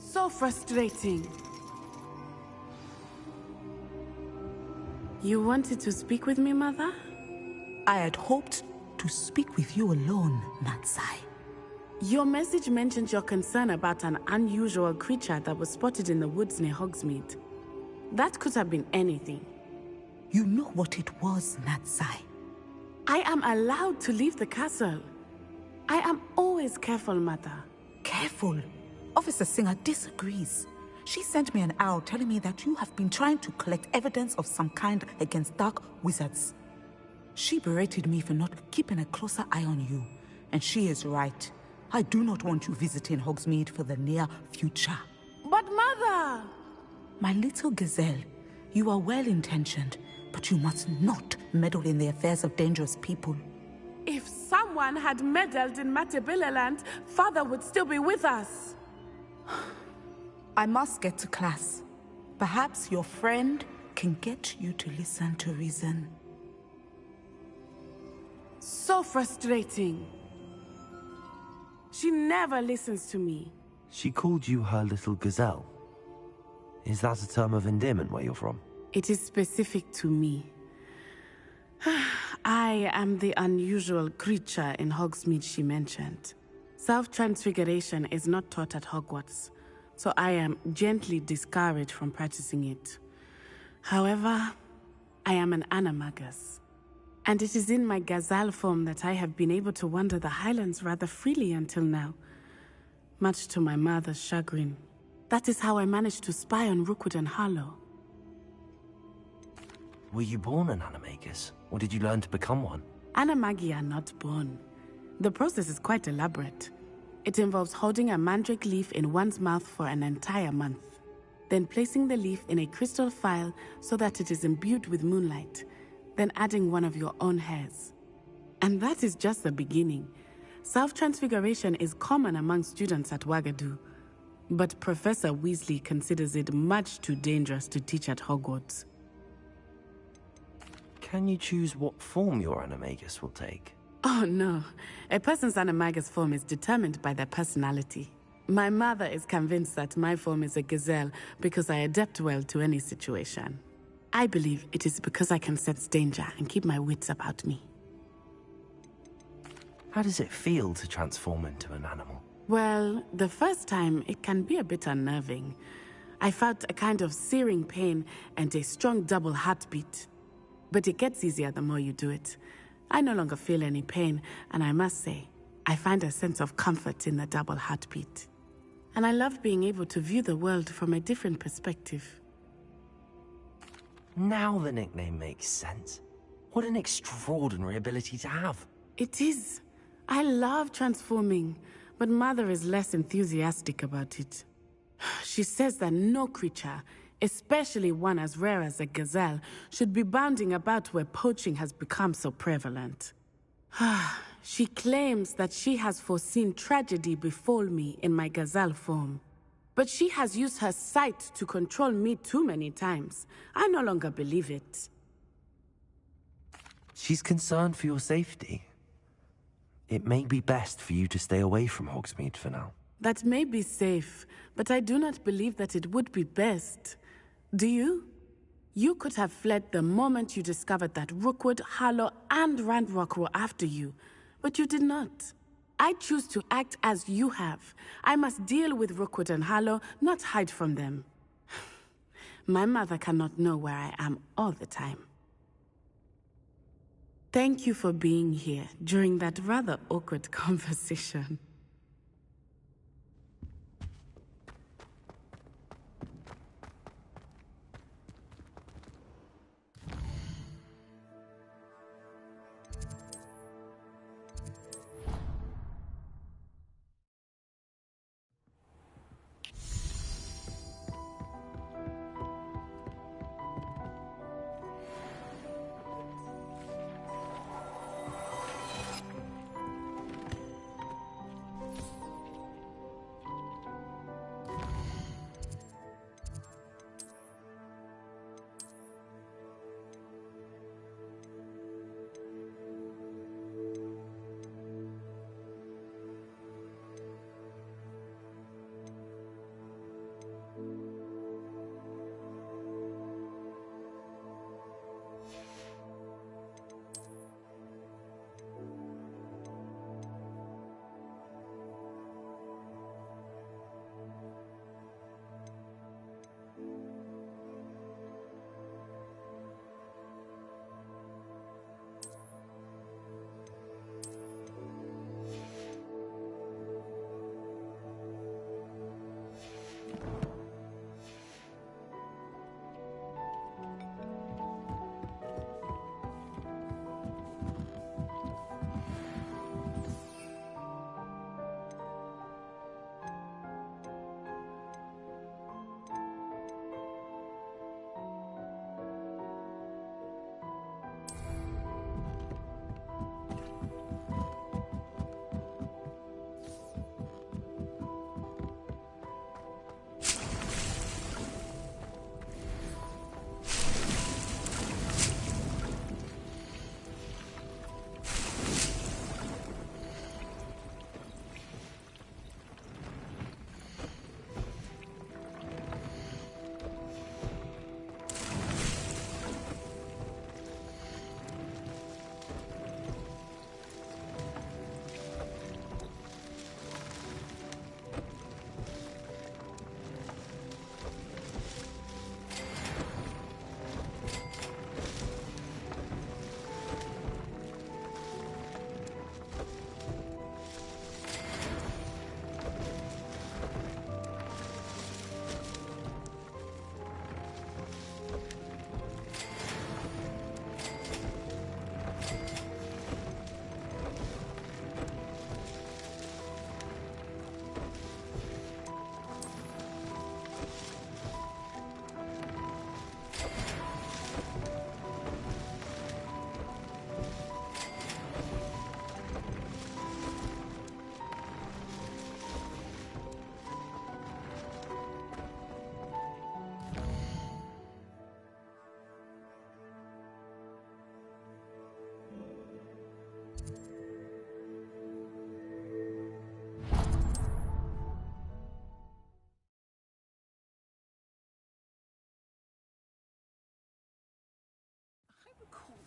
S7: So frustrating. You wanted to speak with me, Mother?
S14: I had hoped to speak with you alone, Natsai.
S7: Your message mentioned your concern about an unusual creature that was spotted in the woods near Hogsmeade. That could have been anything.
S14: You know what it was, Natsai.
S7: I am allowed to leave the castle. I am always careful, Mother.
S14: Careful? Officer Singer disagrees. She sent me an owl telling me that you have been trying to collect evidence of some kind against dark wizards. She berated me for not keeping a closer eye on you, and she is right. I do not want you visiting Hogsmeade for the near future.
S7: But Mother!
S14: My little gazelle, you are well-intentioned, but you must not meddle in the affairs of dangerous people.
S7: If someone had meddled in Matabeleland, Father would still be with us.
S14: I must get to class. Perhaps your friend can get you to listen to reason.
S7: So frustrating. She never listens to me.
S1: She called you her little gazelle. Is that a term of endearment where you're from?
S7: It is specific to me. I am the unusual creature in Hogsmeade she mentioned. Self-transfiguration is not taught at Hogwarts, so I am gently discouraged from practicing it. However, I am an animagus, and it is in my gazelle form that I have been able to wander the Highlands rather freely until now, much to my mother's chagrin. That is how I managed to spy on Rookwood and Harlow.
S1: Were you born an animagus, or did you learn to become one?
S7: Animagi are not born. The process is quite elaborate. It involves holding a mandrake leaf in one's mouth for an entire month, then placing the leaf in a crystal phial so that it is imbued with moonlight, then adding one of your own hairs. And that is just the beginning. Self-transfiguration is common among students at Wagadu, but Professor Weasley considers it much too dangerous to teach at Hogwarts.
S1: Can you choose what form your animagus will take?
S7: Oh no, a person's animagus form is determined by their personality. My mother is convinced that my form is a gazelle because I adapt well to any situation. I believe it is because I can sense danger and keep my wits about me.
S1: How does it feel to transform into an animal?
S7: Well, the first time it can be a bit unnerving. I felt a kind of searing pain and a strong double heartbeat. But it gets easier the more you do it. I no longer feel any pain, and I must say, I find a sense of comfort in the double heartbeat. And I love being able to view the world from a different perspective.
S1: Now the nickname makes sense. What an extraordinary ability to have.
S7: It is. I love transforming, but Mother is less enthusiastic about it. She says that no creature, especially one as rare as a gazelle, should be bounding about where poaching has become so prevalent. She claims that she has foreseen tragedy befall me in my gazelle form. But she has used her sight to control me too many times. I no longer believe it.
S1: She's concerned for your safety. It may be best for you to stay away from Hogsmeade for now.
S7: That may be safe, but I do not believe that it would be best. Do you? You could have fled the moment you discovered that Rookwood, Harlow, and Ranrock were after you, but you did not. I choose to act as you have. I must deal with Rookwood and Harlow, not hide from them. My mother cannot know where I am all the time. Thank you for being here during that rather awkward conversation.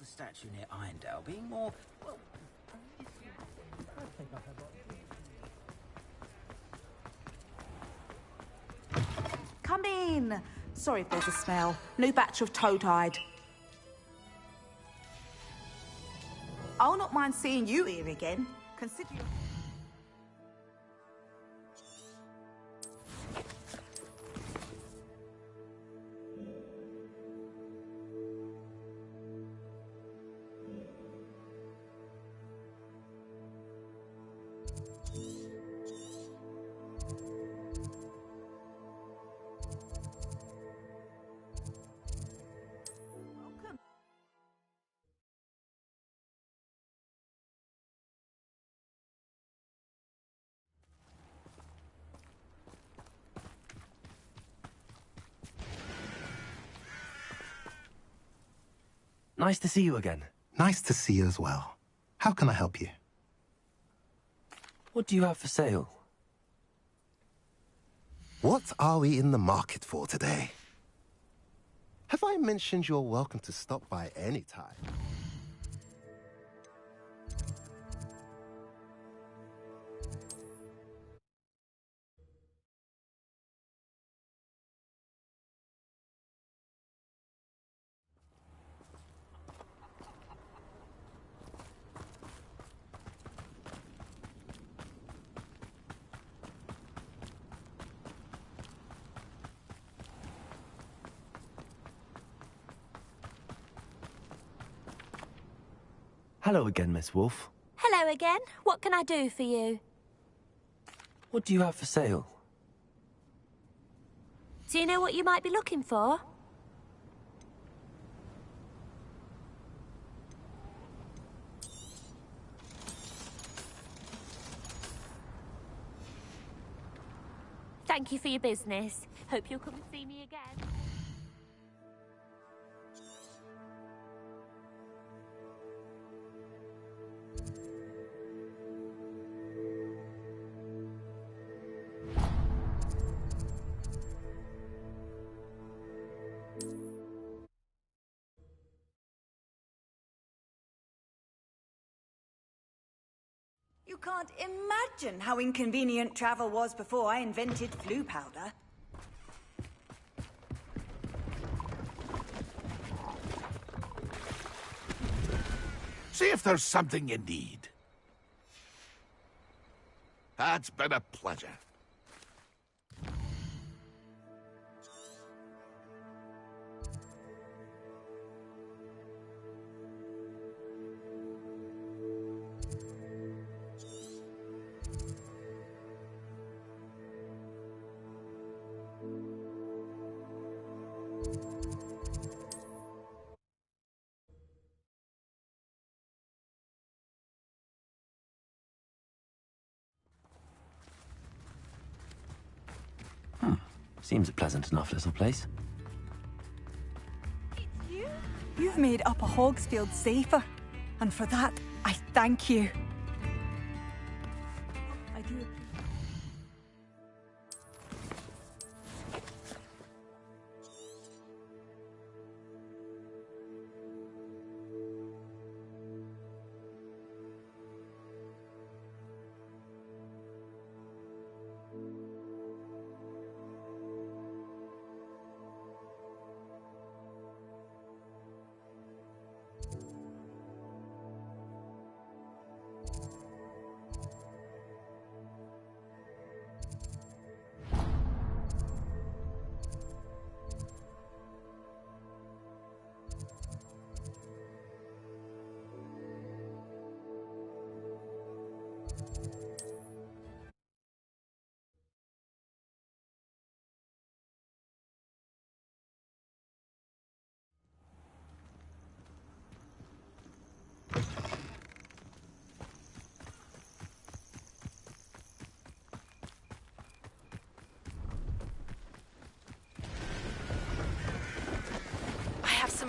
S5: the statue near Irondale being more, well...
S14: Come in! Sorry if there's a smell. New batch of toad-hide. I'll not mind seeing you here again. Consider your...
S1: Nice to see you again.
S19: Nice to see you as well. How can I help you?
S1: What do you have for sale?
S19: What are we in the market for today? Have I mentioned you're welcome to stop by any time?
S1: Hello again, Miss Wolf.
S9: Hello again. What can I do for you?
S1: What do you have for sale?
S9: Do you know what you might be looking for? Thank you for your business. Hope you'll come and see me again.
S4: You can't imagine how inconvenient travel was before I invented flu powder.
S16: See if there's something you need. That's been a pleasure.
S1: Seems a pleasant enough little place.
S11: You've made Upper Hogsfield safer, and for that, I thank you. I do.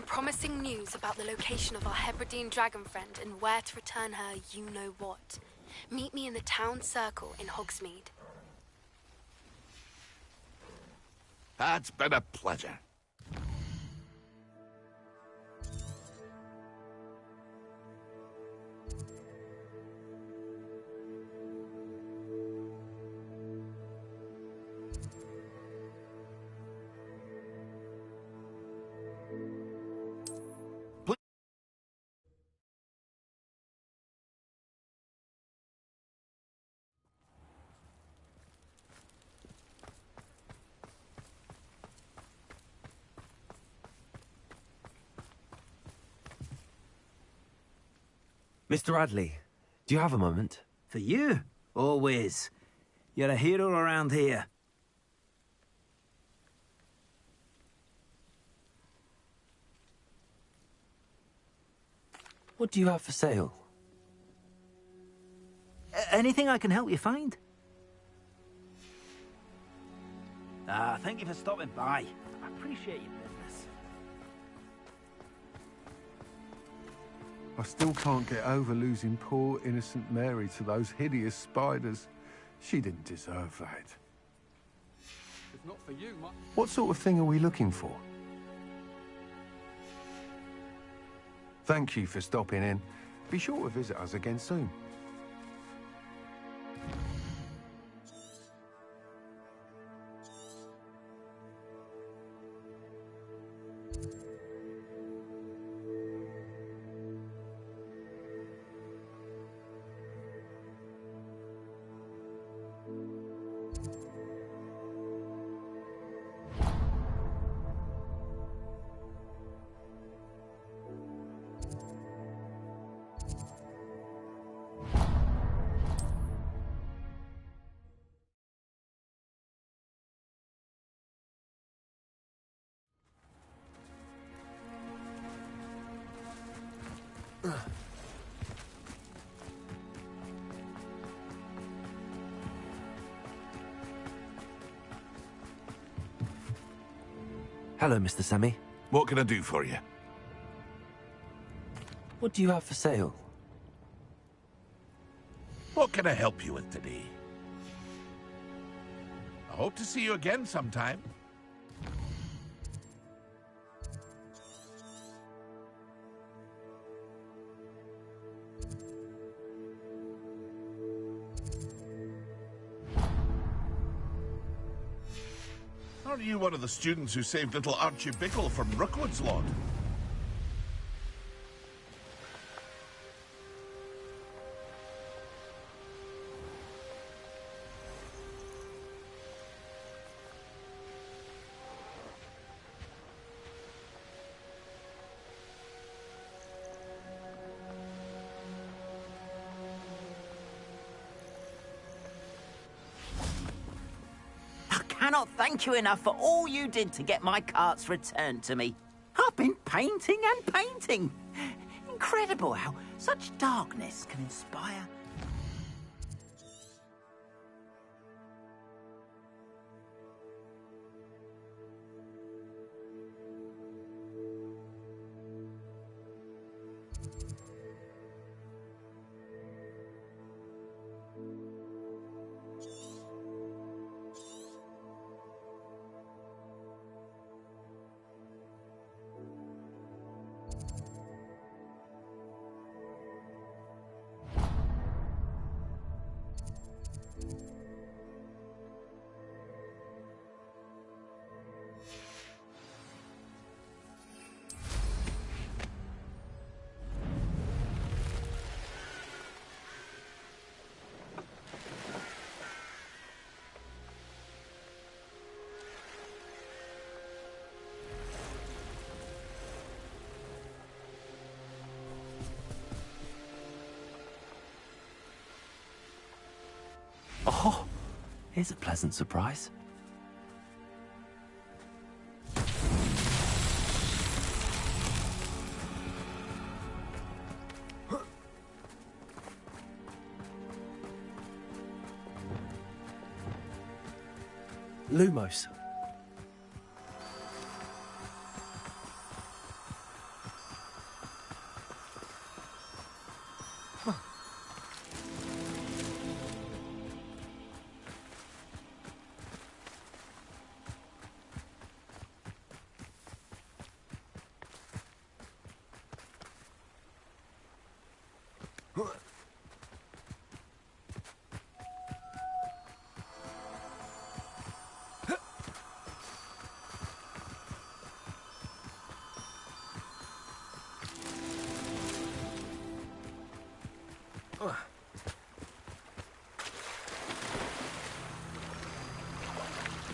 S8: Promising news about the location of our Hebridean dragon friend and where to return her you-know-what. Meet me in the town circle in Hogsmeade.
S16: That's been a pleasure.
S1: Mr. Radley, do you have a moment?
S5: For you? Always. You're a hero around here.
S1: What do you have for sale?
S5: Anything I can help you find? Thank you for stopping by. I appreciate your business.
S21: I still can't get over losing poor, innocent Mary to those hideous spiders. She didn't deserve that.
S3: It's not for you,
S21: What sort of thing are we looking for? Thank you for stopping in. Be sure to visit us again soon.
S1: Hello, Mr. Sammy.
S16: What can I do for you?
S1: What do you have for sale?
S16: What can I help you with today? I hope to see you again sometime. Are you one of the students who saved little Archie Bickle from Rookwood's lot?
S5: Cannot thank you enough for all you did to get my carts returned to me. I've been painting and painting. Incredible how such darkness can inspire.
S1: Oh, here's a pleasant surprise. Lumos.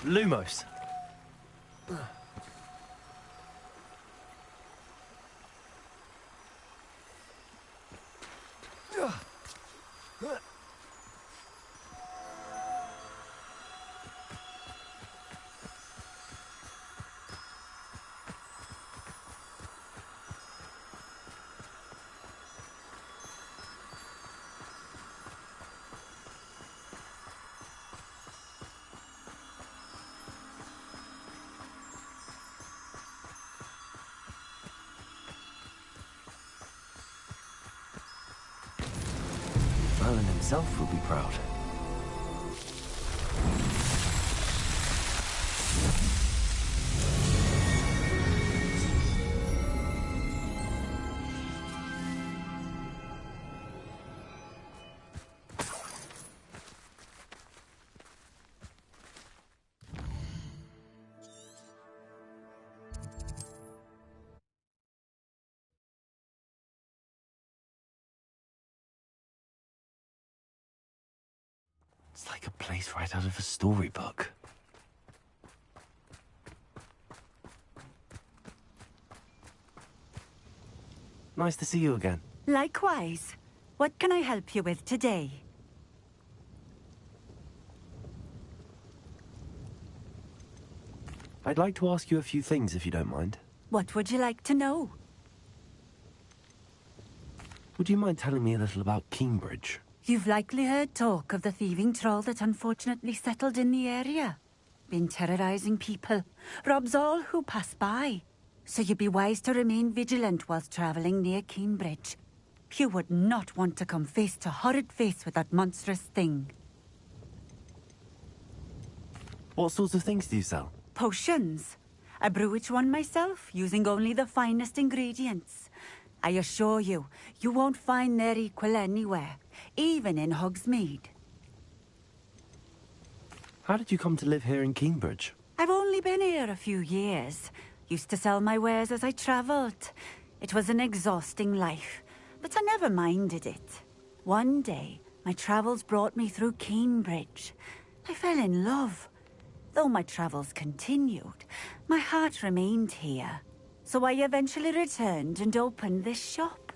S1: Lumos.
S17: himself will be proud. It's like a place right out of a storybook.
S1: Nice to see you again.
S11: Likewise. What can I help you with today?
S1: I'd like to ask you a few things, if you don't mind.
S11: What would you like to know?
S1: Would you mind telling me a little about Cambridge?
S11: You've likely heard talk of the thieving troll that unfortunately settled in the area. Been terrorizing people. Robs all who pass by. So you'd be wise to remain vigilant whilst traveling near Cambridge. You would not want to come face to horrid face with that monstrous thing.
S1: What sorts of things do you sell?
S11: Potions. I brew each one myself, using only the finest ingredients. I assure you, you won't find their equal anywhere, even in Hogsmeade.
S1: How did you come to live here in Cambridge?
S11: I've only been here a few years. Used to sell my wares as I travelled. It was an exhausting life, but I never minded it. One day, my travels brought me through Cambridge. I fell in love. Though my travels continued, my heart remained here. So I eventually returned and opened this shop.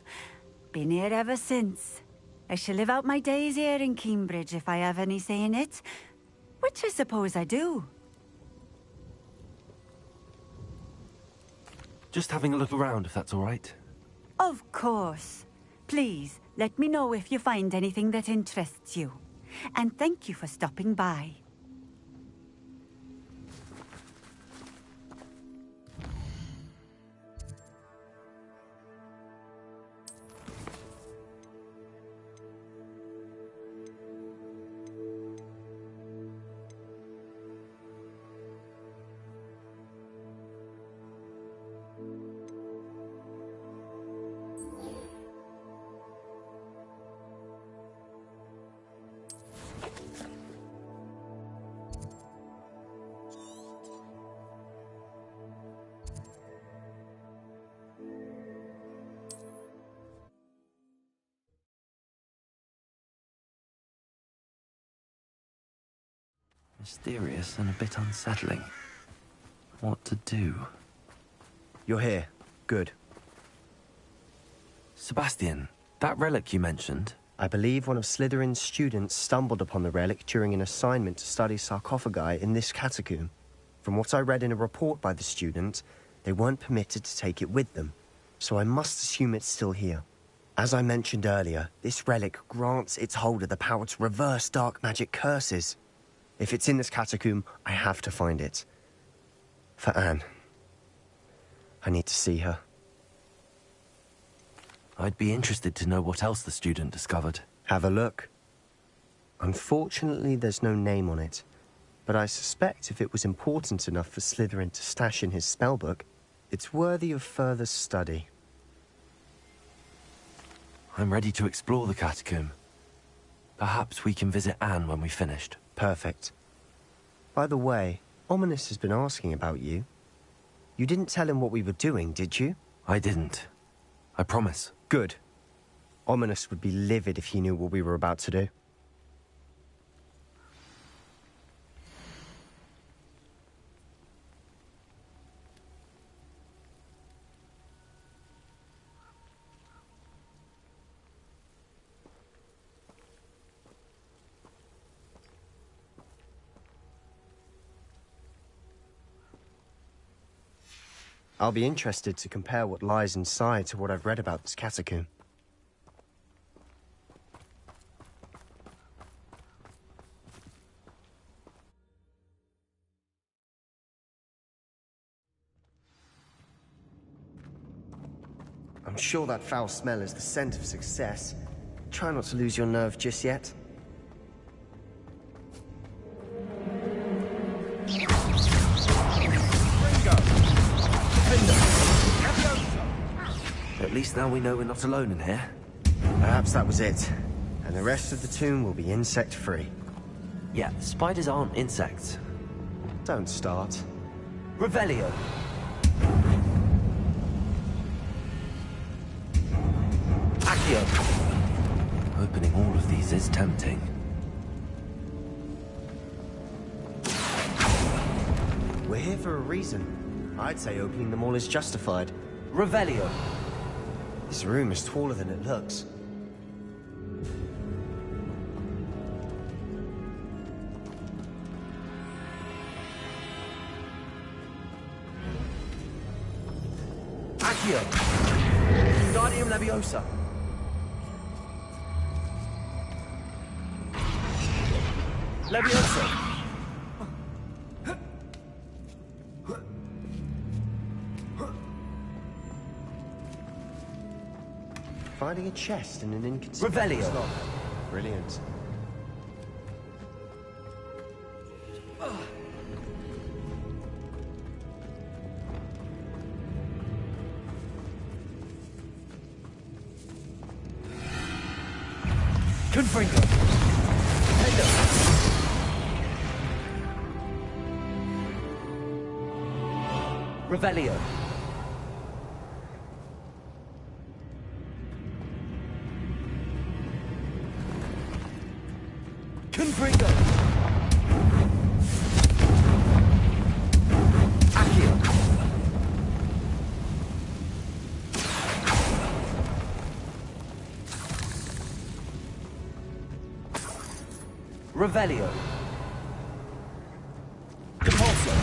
S11: Been here ever since. I shall live out my days here in Cambridge if I have any say in it, which I suppose I do.
S1: Just having a look around, if that's all right.
S11: Of course. Please, let me know if you find anything that interests you. And thank you for stopping by.
S17: Mysterious and a bit unsettling. What to do?
S10: You're here. Good.
S1: Sebastian, that relic you mentioned...
S10: I believe one of Slytherin's students stumbled upon the relic during an assignment to study sarcophagi in this catacomb. From what I read in a report by the student, they weren't permitted to take it with them, so I must assume it's still here. As I mentioned earlier, this relic grants its holder the power to reverse dark magic curses. If it's in this catacomb, I have to find it. For Anne. I need to see her.
S1: I'd be interested to know what else the student discovered.
S10: Have a look. Unfortunately, there's no name on it, but I suspect if it was important enough for Slytherin to stash in his spellbook, it's worthy of further study.
S1: I'm ready to explore the catacomb. Perhaps we can visit Anne when we've finished.
S10: Perfect. By the way, Ominis has been asking about you. You didn't tell him what we were doing, did you?
S1: I didn't. I promise.
S10: Good. Ominis would be livid if he knew what we were about to do. I'll be interested to compare what lies inside to what I've read about this catacomb. I'm sure that foul smell is the scent of success. Try not to lose your nerve just yet.
S1: least now we know we're not alone in here.
S10: Perhaps that was it. And the rest of the tomb will be insect-free.
S1: Yeah, spiders aren't insects.
S10: Don't start.
S1: Revelio. Accio. Opening all of these is tempting.
S10: We're here for a reason. I'd say opening them all is justified.
S1: Revelio.
S10: This room is taller than it looks.
S1: Accio. Wingardium Leviosa. Leviosa.
S10: Finding a chest in an inconspicuous
S1: Revelio.
S10: lock. Brilliant.
S1: Confringo. Hendo. Revelio. Confringo. Accio. Revelio. Compulso.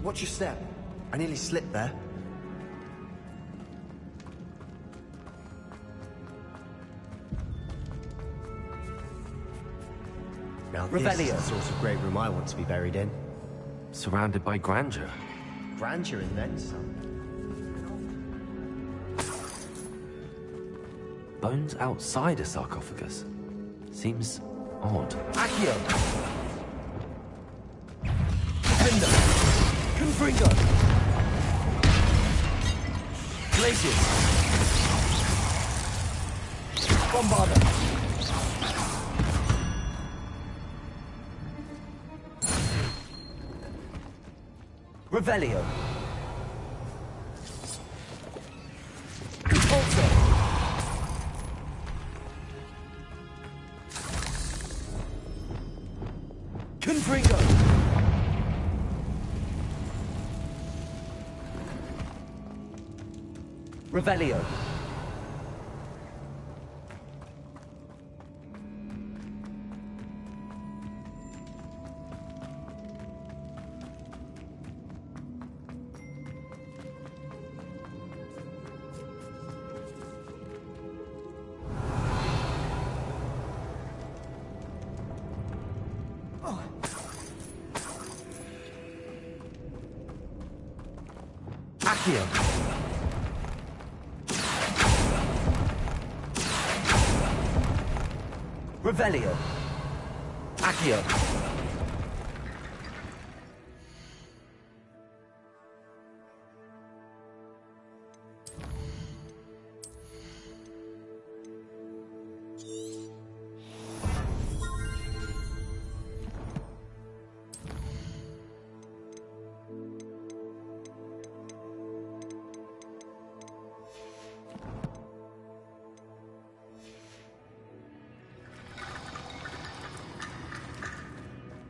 S10: Watch your step. I nearly slipped there. Now this is
S1: Revelio.
S10: the sort of great room I want to be buried in.
S1: Surrounded by grandeur.
S10: Grandeur and then some.
S1: Bones outside a sarcophagus. Seems odd. Accio. Defender. Confringo. Glacius. Bombarda. Revelio. Compulso. Confringo. Revelio. Accio. Revelio. Accio.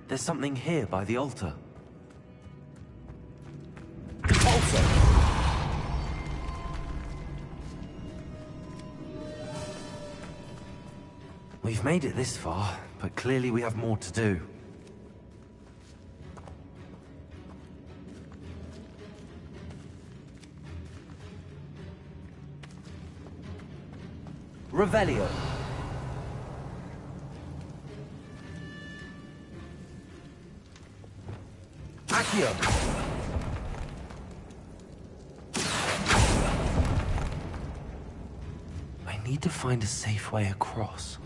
S1: There's something here by the altar. Compulso. We've made it this far, but clearly we have more to do. Revelio. Accio. I need to find a safe way across.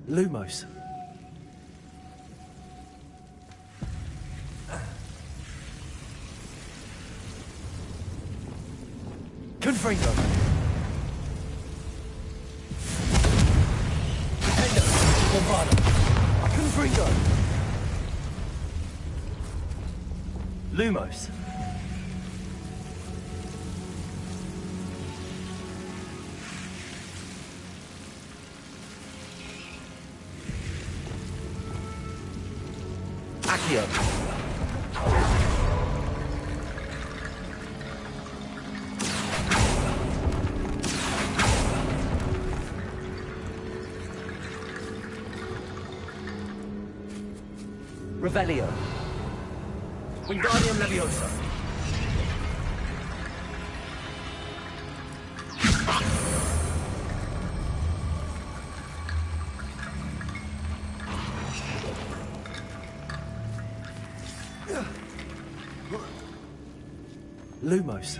S1: Lumos. Confringo. Nintendo. Bombardo. Confringo. Lumos. Accio. Revelio. Wingardium Leviosa. Lumos.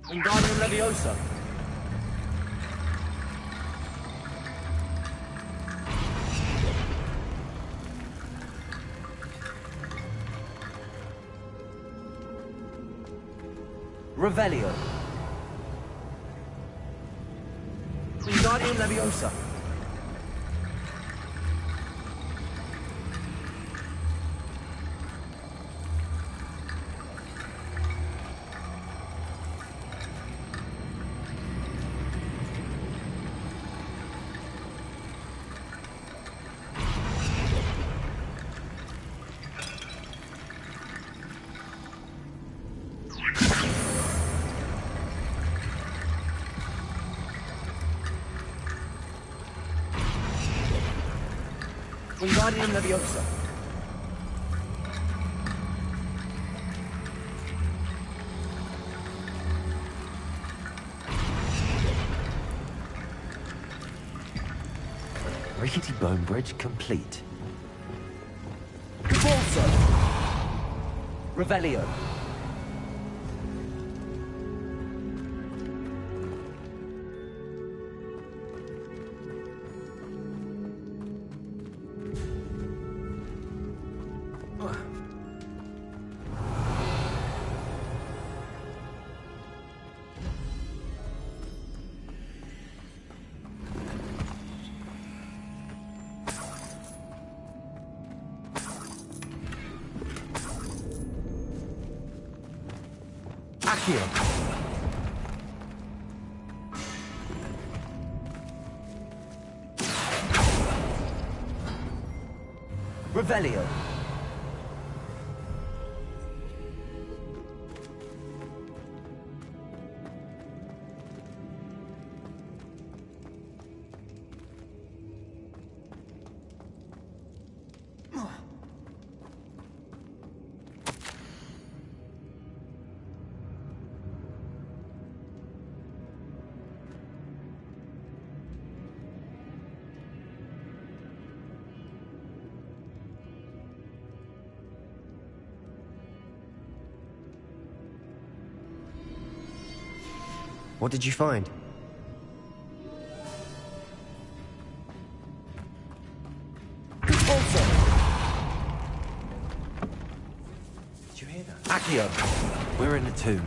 S1: Wingardium Leviosa. Revelio. Wingardium Leviosa. Wingardium Leviosa.
S17: Rickety Bone Bridge complete.
S1: Convulso. Revelio. Accio. Revelio.
S10: What did you find?
S1: Convulso. Did you hear that?
S17: Accio! We're in a tomb.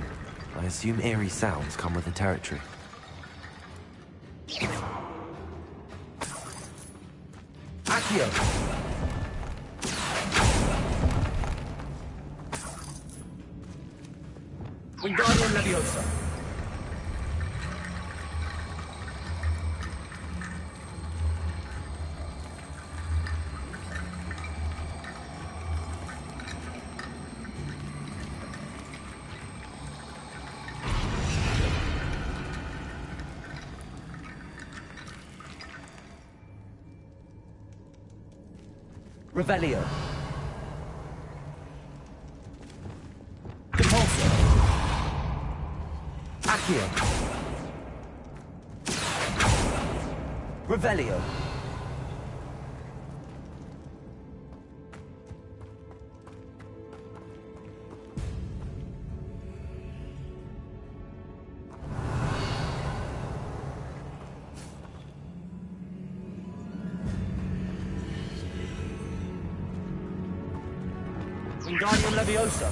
S17: I assume eerie sounds come with the territory.
S1: Accio. Wingardium Leviosa. Revelio. Convulso. Accio. Revelio. Wingardium Leviosa.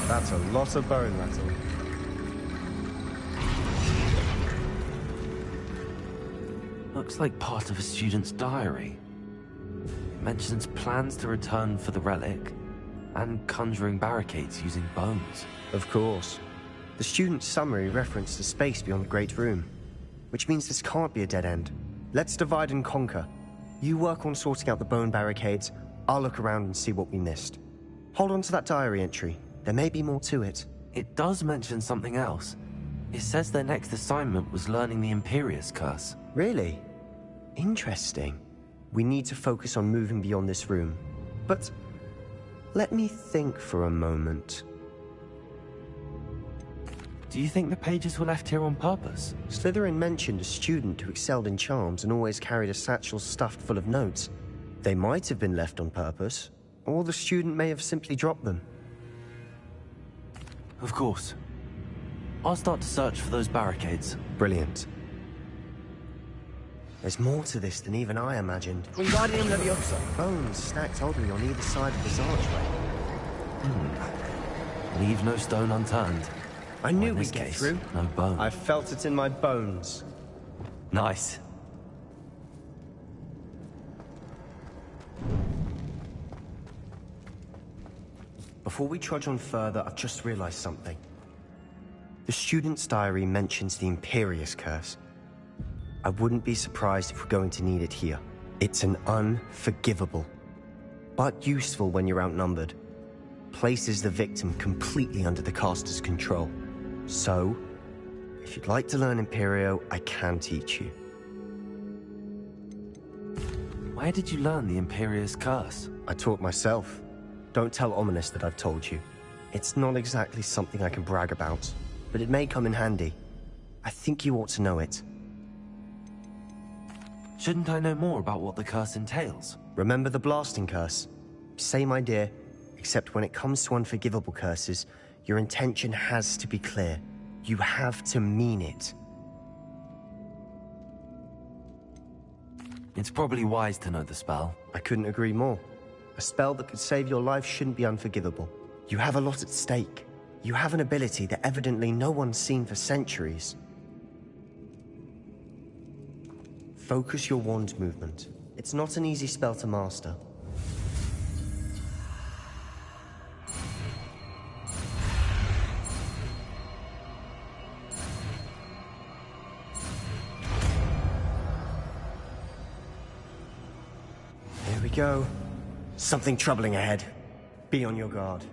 S10: That's a lot of bone rattle.
S17: Looks like part of a student's diary. It mentions plans to return for the relic and conjuring barricades using bones.
S10: Of course. The student's summary referenced a space beyond the Great Room, which means this can't be a dead end. Let's divide and conquer. You work on sorting out the bone barricades, I'll look around and see what we missed. Hold on to that diary entry. There may be more to it.
S17: It does mention something else. It says their next assignment was learning the Imperius Curse.
S10: Really? Interesting. We need to focus on moving beyond this room. But let me think for a moment.
S17: Do you think the pages were left here on purpose?
S10: Slytherin mentioned a student who excelled in charms and always carried a satchel stuffed full of notes. They might have been left on purpose, or the student may have simply dropped them.
S17: Of course. I'll start to search for those barricades.
S10: Brilliant. There's more to this than even I imagined.
S1: Wingardium Leviosa.
S10: Bones stacked oddly on either side of this archway.
S17: Leave no stone unturned.
S10: I knew we'd get through.
S17: No bone.
S10: I felt it in my bones.
S17: Nice.
S10: Before we trudge on further, I've just realized something. The student's diary mentions the Imperius Curse. I wouldn't be surprised if we're going to need it here. It's an unforgivable, but useful when you're outnumbered. Places the victim completely under the caster's control. So, if you'd like to learn Imperio, I can teach you.
S17: Where did you learn the Imperius Curse?
S10: I taught myself. Don't tell Ominous that I've told you. It's not exactly something I can brag about, but it may come in handy. I think you ought to know it.
S17: Shouldn't I know more about what the curse entails?
S10: Remember the blasting curse? Same idea, except when it comes to unforgivable curses, your intention has to be clear. You have to mean it.
S17: It's probably wise to know the spell.
S10: I couldn't agree more. A spell that could save your life shouldn't be unforgivable. You have a lot at stake. You have an ability that evidently no one's seen for centuries. Focus your wand movement. It's not an easy spell to master. Here we go. Something troubling ahead. Be on your guard.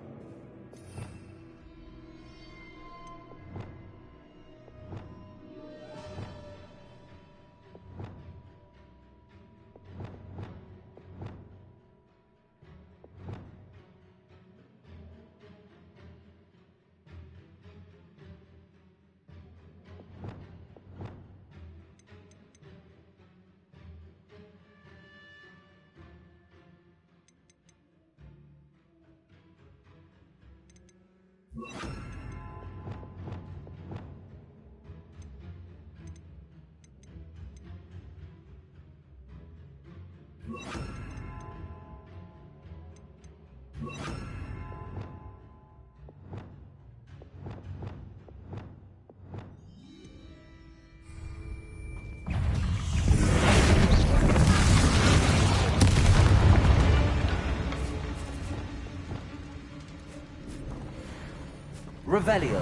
S1: Revelio.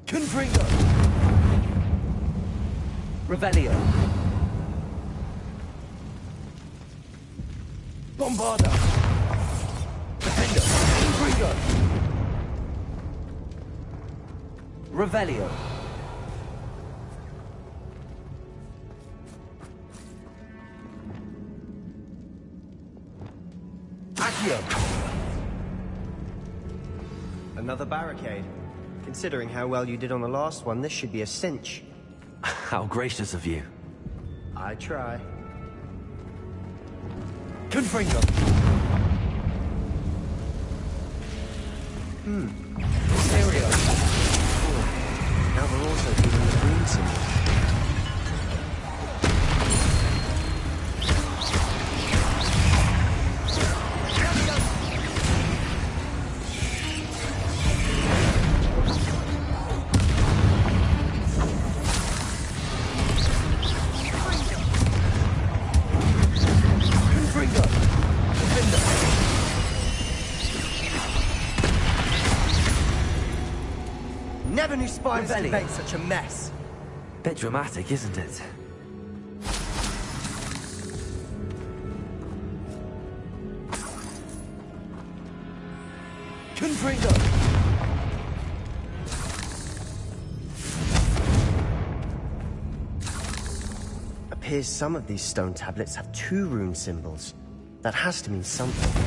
S1: Confringo. Revelio. Bombarda. Defender. Confringo. Revelio.
S10: Another barricade. Considering how well you did on the last one, this should be a cinch.
S17: How gracious of you.
S10: I try.
S1: Confringo! Mysterio! Now we're also doing the green symbol. Never knew spiders could make such a mess.
S17: Bit dramatic, isn't it?
S1: Confringo! Appears some of these stone tablets have 2 rune symbols. That has to mean something.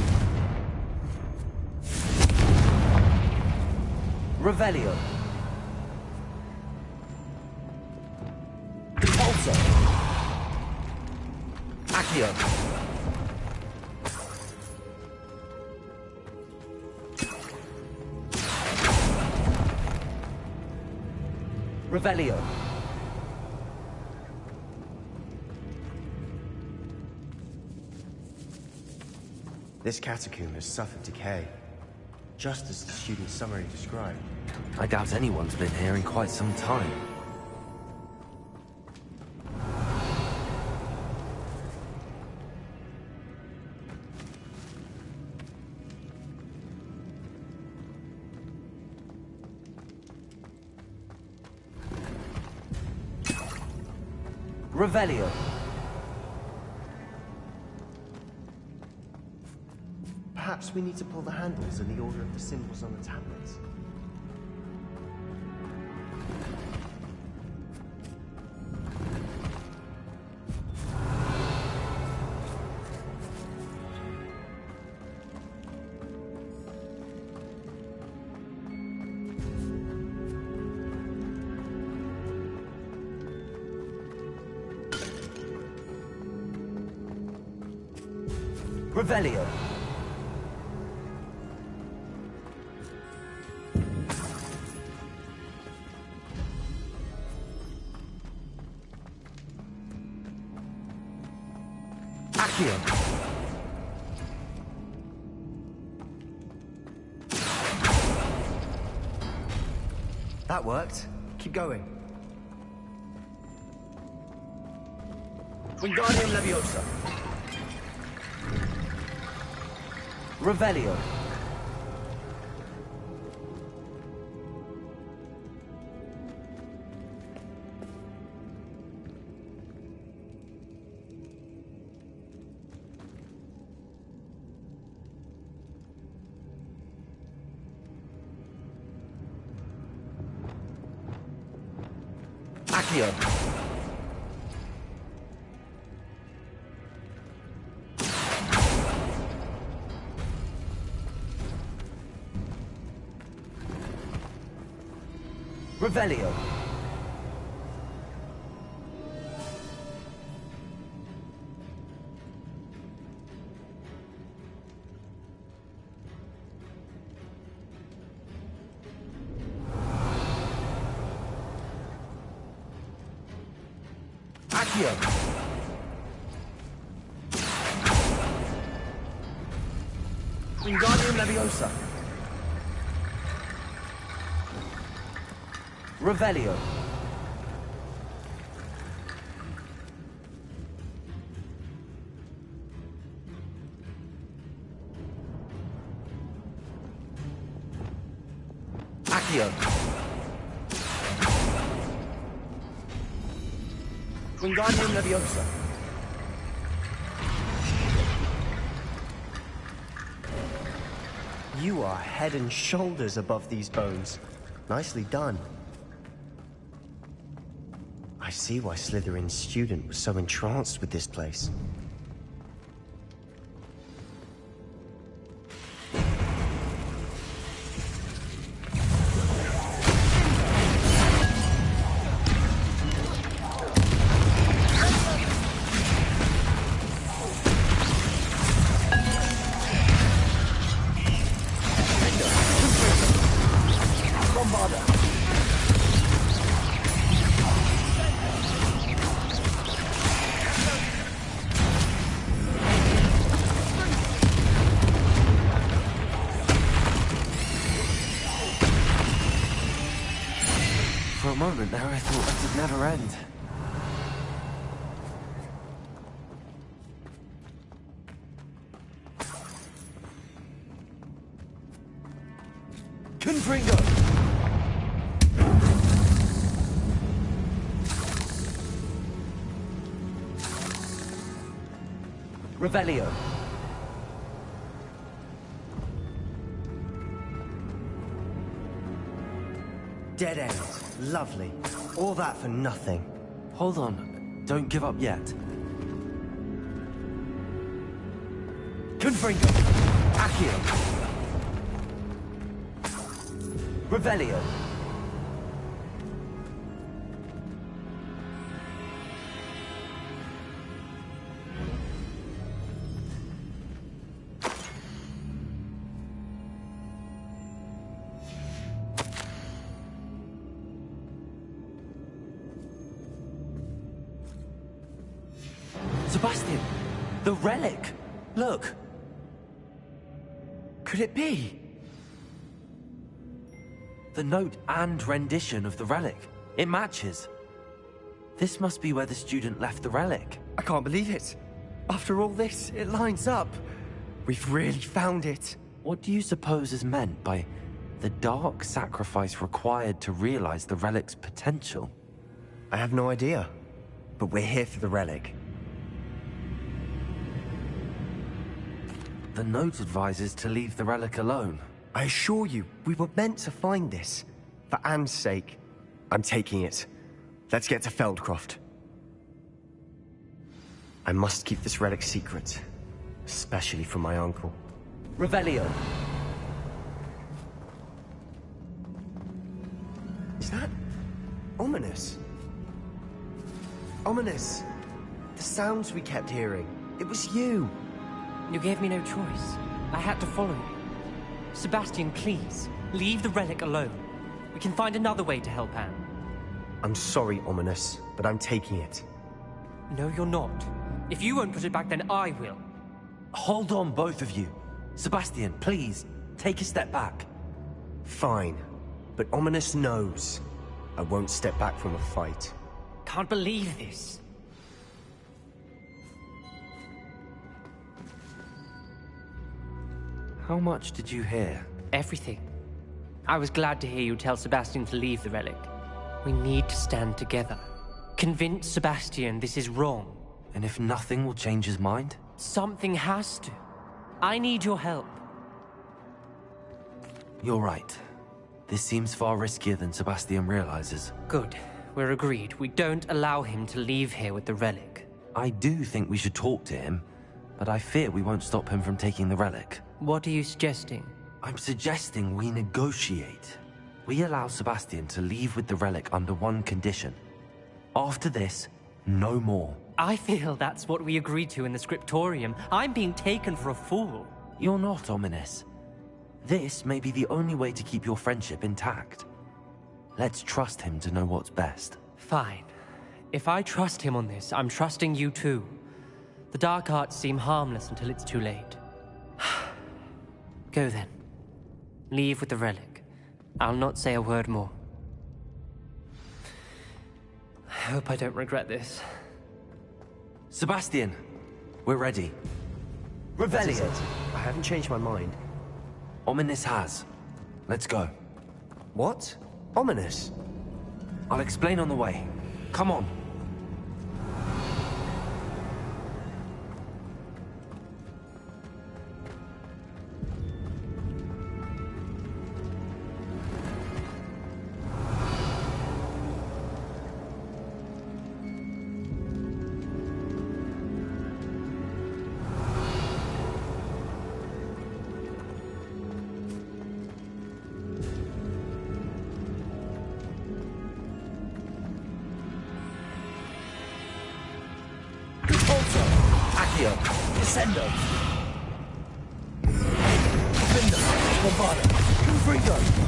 S1: Revelio. Pulsar. Accio. Revelio. This catacomb has suffered decay, just as the student summary described.
S17: I doubt anyone's been here in quite some time.
S1: Revelio. Perhaps we need to pull the handles in the order of the symbols on the tablets. Revelio. Accio. That worked. Keep going. Wingardium Leviosa. Revelio. Accio. Revelio. Accio. Wingardium Leviosa. Revelio. Accio. Wingardium Leviosa. You are head and shoulders above these bones. Nicely done. I see why Slytherin's student was so entranced with this place. moment there, I thought that would never end. Confringo! Revelio.
S10: Dead end. Lovely. All that for nothing.
S1: Hold on. Don't give up yet. Confringo. Accio. Revelio. Sebastian! The relic! Look! Could it be? The note and rendition of the relic. It matches. This must be where the student left the relic.
S10: I can't believe it. After all this, it lines up. We've really found it.
S1: What do you suppose is meant by the dark sacrifice required to realize the relic's potential?
S10: I have no idea. But we're here for the relic.
S1: The note advises to leave the relic alone.
S10: I assure you, we were meant to find this. For Anne's sake. I'm taking it. Let's get to Feldcroft. I must keep this relic secret. Especially from my uncle.
S1: Revelio.
S10: Is that... ominous? Ominous. The sounds we kept hearing. It was you.
S15: You gave me no choice. I had to follow you. Sebastian, please, leave the relic alone. We can find another way to help Anne.
S10: I'm sorry, Ominous, but I'm taking it.
S15: No, you're not. If you won't put it back, then I will.
S1: Hold on, both of you. Sebastian, please, take a step back.
S10: Fine, but Ominous knows. I won't step back from a fight.
S15: Can't believe this.
S1: How much did you hear?
S15: Everything. I was glad to hear you tell Sebastian to leave the relic. We need to stand together. Convince Sebastian this is wrong.
S1: And if nothing will change his mind?
S15: Something has to. I need your help.
S1: You're right. This seems far riskier than Sebastian realizes.
S15: Good. We're agreed. We don't allow him to leave here with the relic.
S1: I do think we should talk to him, but I fear we won't stop him from taking the relic.
S15: What are you suggesting?
S1: I'm suggesting we negotiate. We allow Sebastian to leave with the relic under one condition. After this, no more.
S15: I feel that's what we agreed to in the scriptorium. I'm being taken for a fool.
S1: You're not, Ominous. This may be the only way to keep your friendship intact. Let's trust him to know what's best.
S15: Fine. If I trust him on this, I'm trusting you too. The dark arts seem harmless until it's too late. Go then. Leave with the relic. I'll not say a word more. I hope I don't regret this.
S1: Sebastian, we're ready. Revelio.
S10: I haven't changed my mind.
S1: Ominous has. Let's go.
S10: What? Ominous?
S1: I'll explain on the way. Come on.
S16: Descendo. Defender. Bombada. Confringo.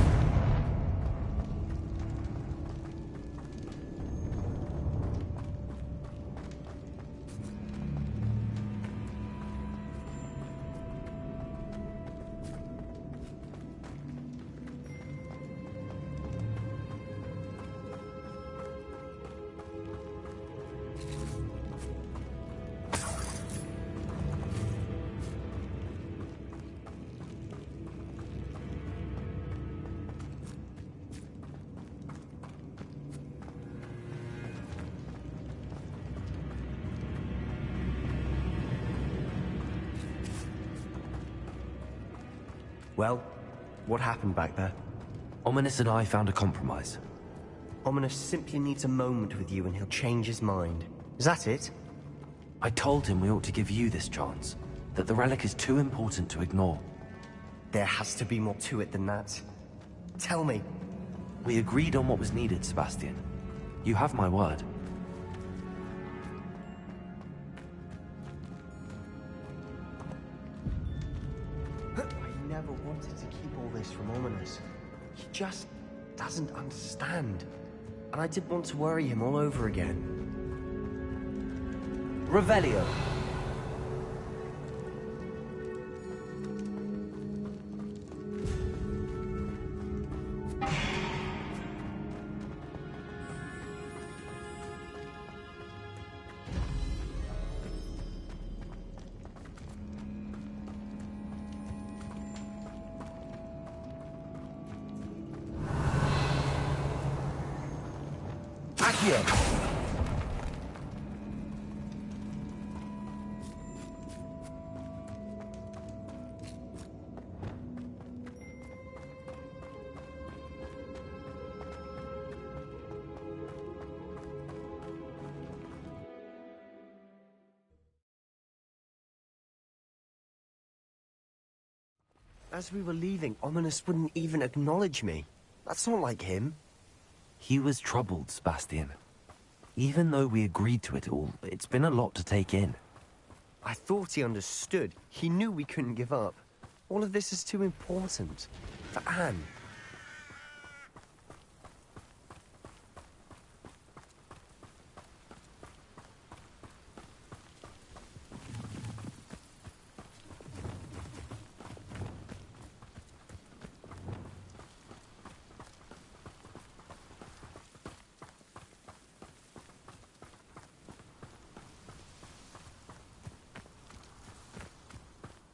S10: Well, what happened back there?
S17: Ominous and I found a compromise.
S10: Ominous simply needs a moment with you and he'll change his mind. Is that it?
S17: I told him we ought to give you this chance, that the relic is too important to ignore.
S10: There has to be more to it than that. Tell me.
S17: We agreed on what was needed, Sebastian. You have my word.
S10: I never wanted to keep all this from Ominous. He just doesn't understand. And I didn't want to worry him all over again. Revelio. As we were leaving, Ominous wouldn't even acknowledge me. That's not like him.
S17: He was troubled, Sebastian. Even though we agreed to it all, it's been a lot to take in.
S10: I thought he understood. He knew we couldn't give up. All of this is too important. For Anne.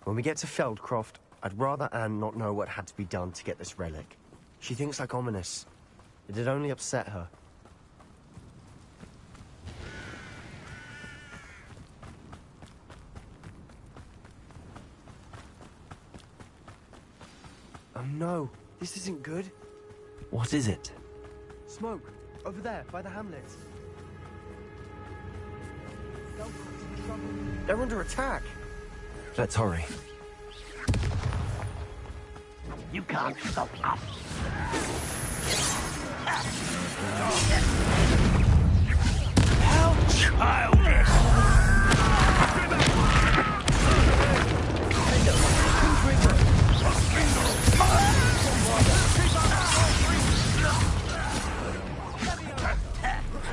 S10: When we get to Feldcroft, I'd rather Anne not know what had to be done to get this relic. She thinks like Ominous. It'd only upset her. Oh no, this isn't good.
S17: What is it?
S10: Smoke, over there, by the hamlet. They're under attack.
S17: Let's hurry.
S5: You can't stop us.
S16: How childish!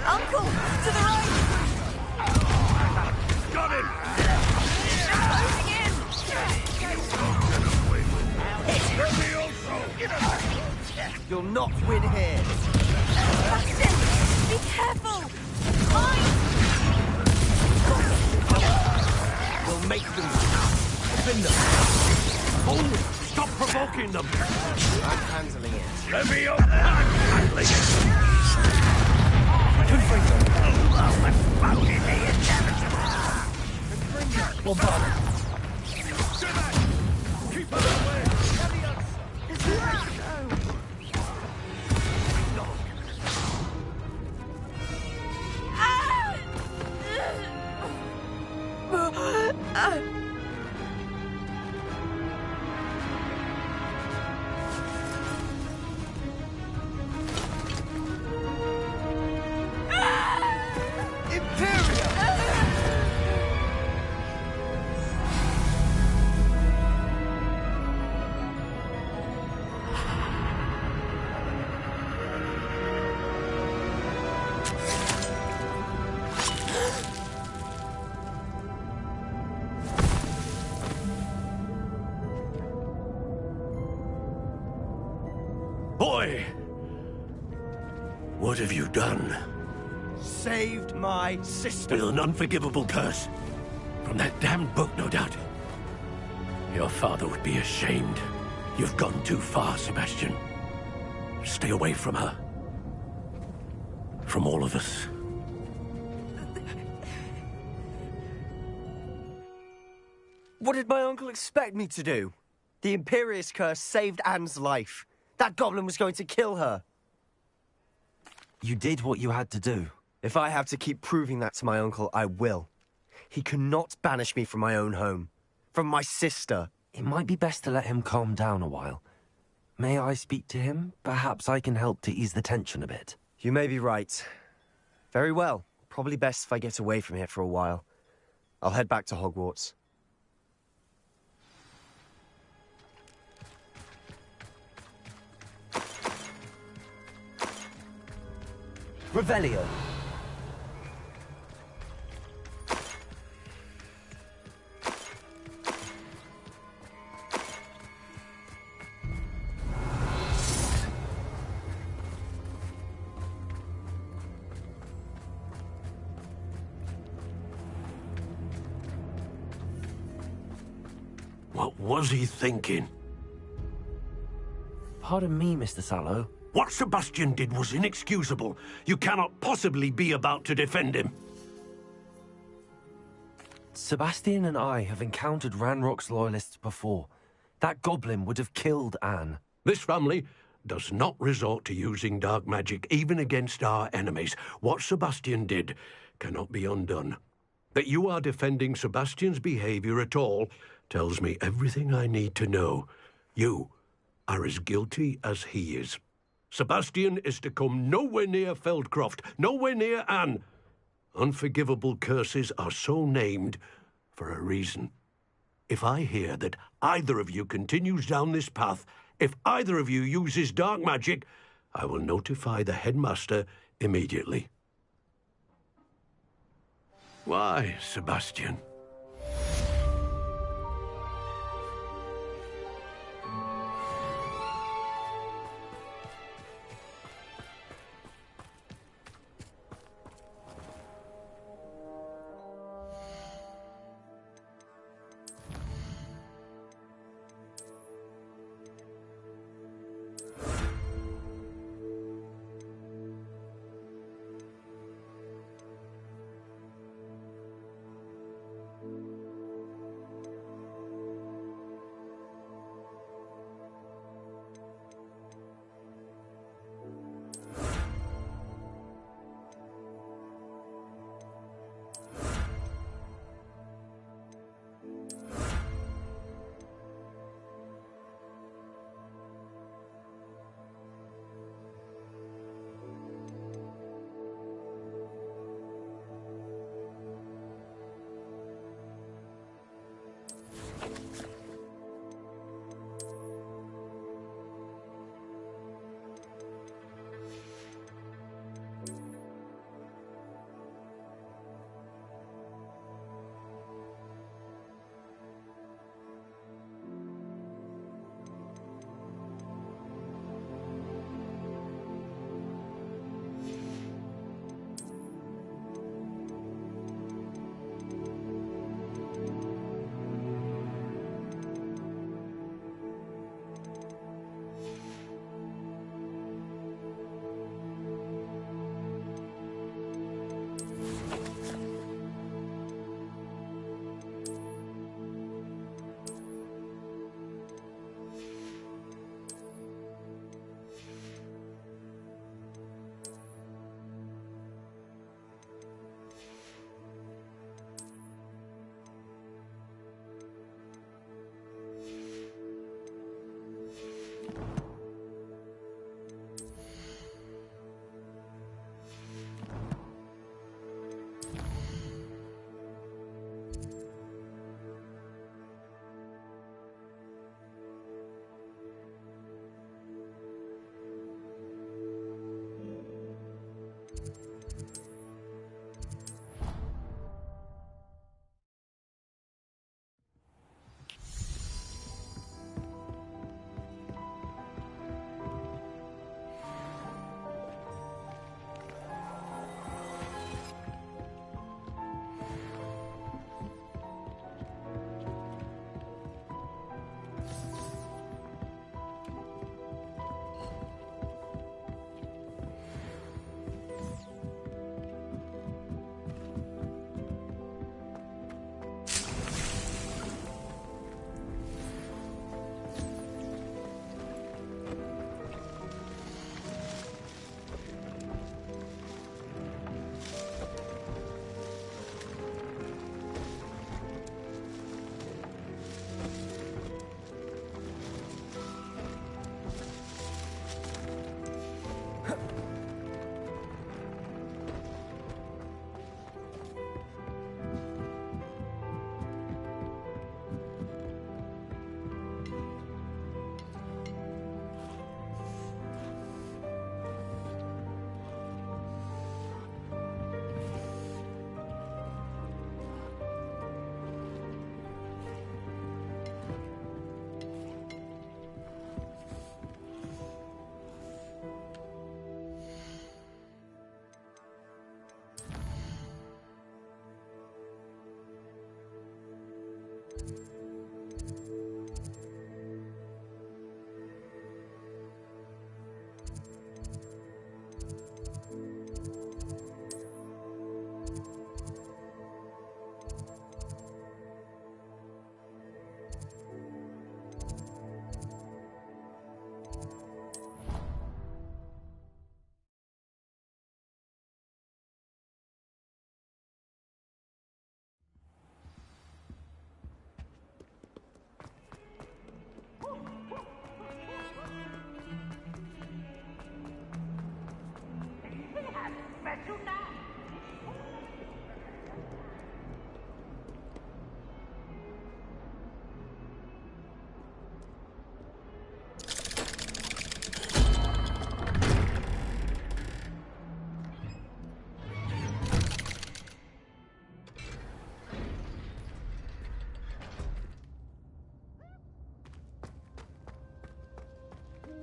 S4: Uncle, to the right!
S16: Got him!
S10: You'll not win here.
S4: Bastion, be careful! Mine!
S16: We'll make them spin them. Oh, stop provoking them!
S10: I'm handling it.
S16: Levio, I'm handling it!
S10: Bombard.
S16: Keep her away!
S6: Boy! What have you done?
S10: Saved my sister.
S6: With an unforgivable curse. From that damned book, no doubt. Your father would be ashamed. You've gone too far, Sebastian. Stay away from her. From all of us.
S10: What did my uncle expect me to do? The Imperius curse saved Anne's life. That goblin was going to kill her.
S1: You did what you had to do.
S10: If I have to keep proving that to my uncle, I will. He cannot banish me from my own home. From my sister.
S1: It might be best to let him calm down a while. May I speak to him? Perhaps I can help to ease the tension a bit.
S10: You may be right. Very well. Probably best if I get away from here for a while. I'll head back to Hogwarts. Revelio.
S6: What was he thinking?
S1: Pardon me, Mr. Sallow.
S6: What Sebastian did was inexcusable. You cannot possibly be about to defend him.
S1: Sebastian and I have encountered Ranrock's loyalists before. That goblin would have killed Anne.
S6: This family does not resort to using dark magic even against our enemies. What Sebastian did cannot be undone. That you are defending Sebastian's behavior at all tells me everything I need to know. You are as guilty as he is. Sebastian is to come nowhere near Feldcroft, nowhere near Anne. Unforgivable curses are so named for a reason. If I hear that either of you continues down this path, if either of you uses dark magic, I will notify the headmaster immediately. Why, Sebastian?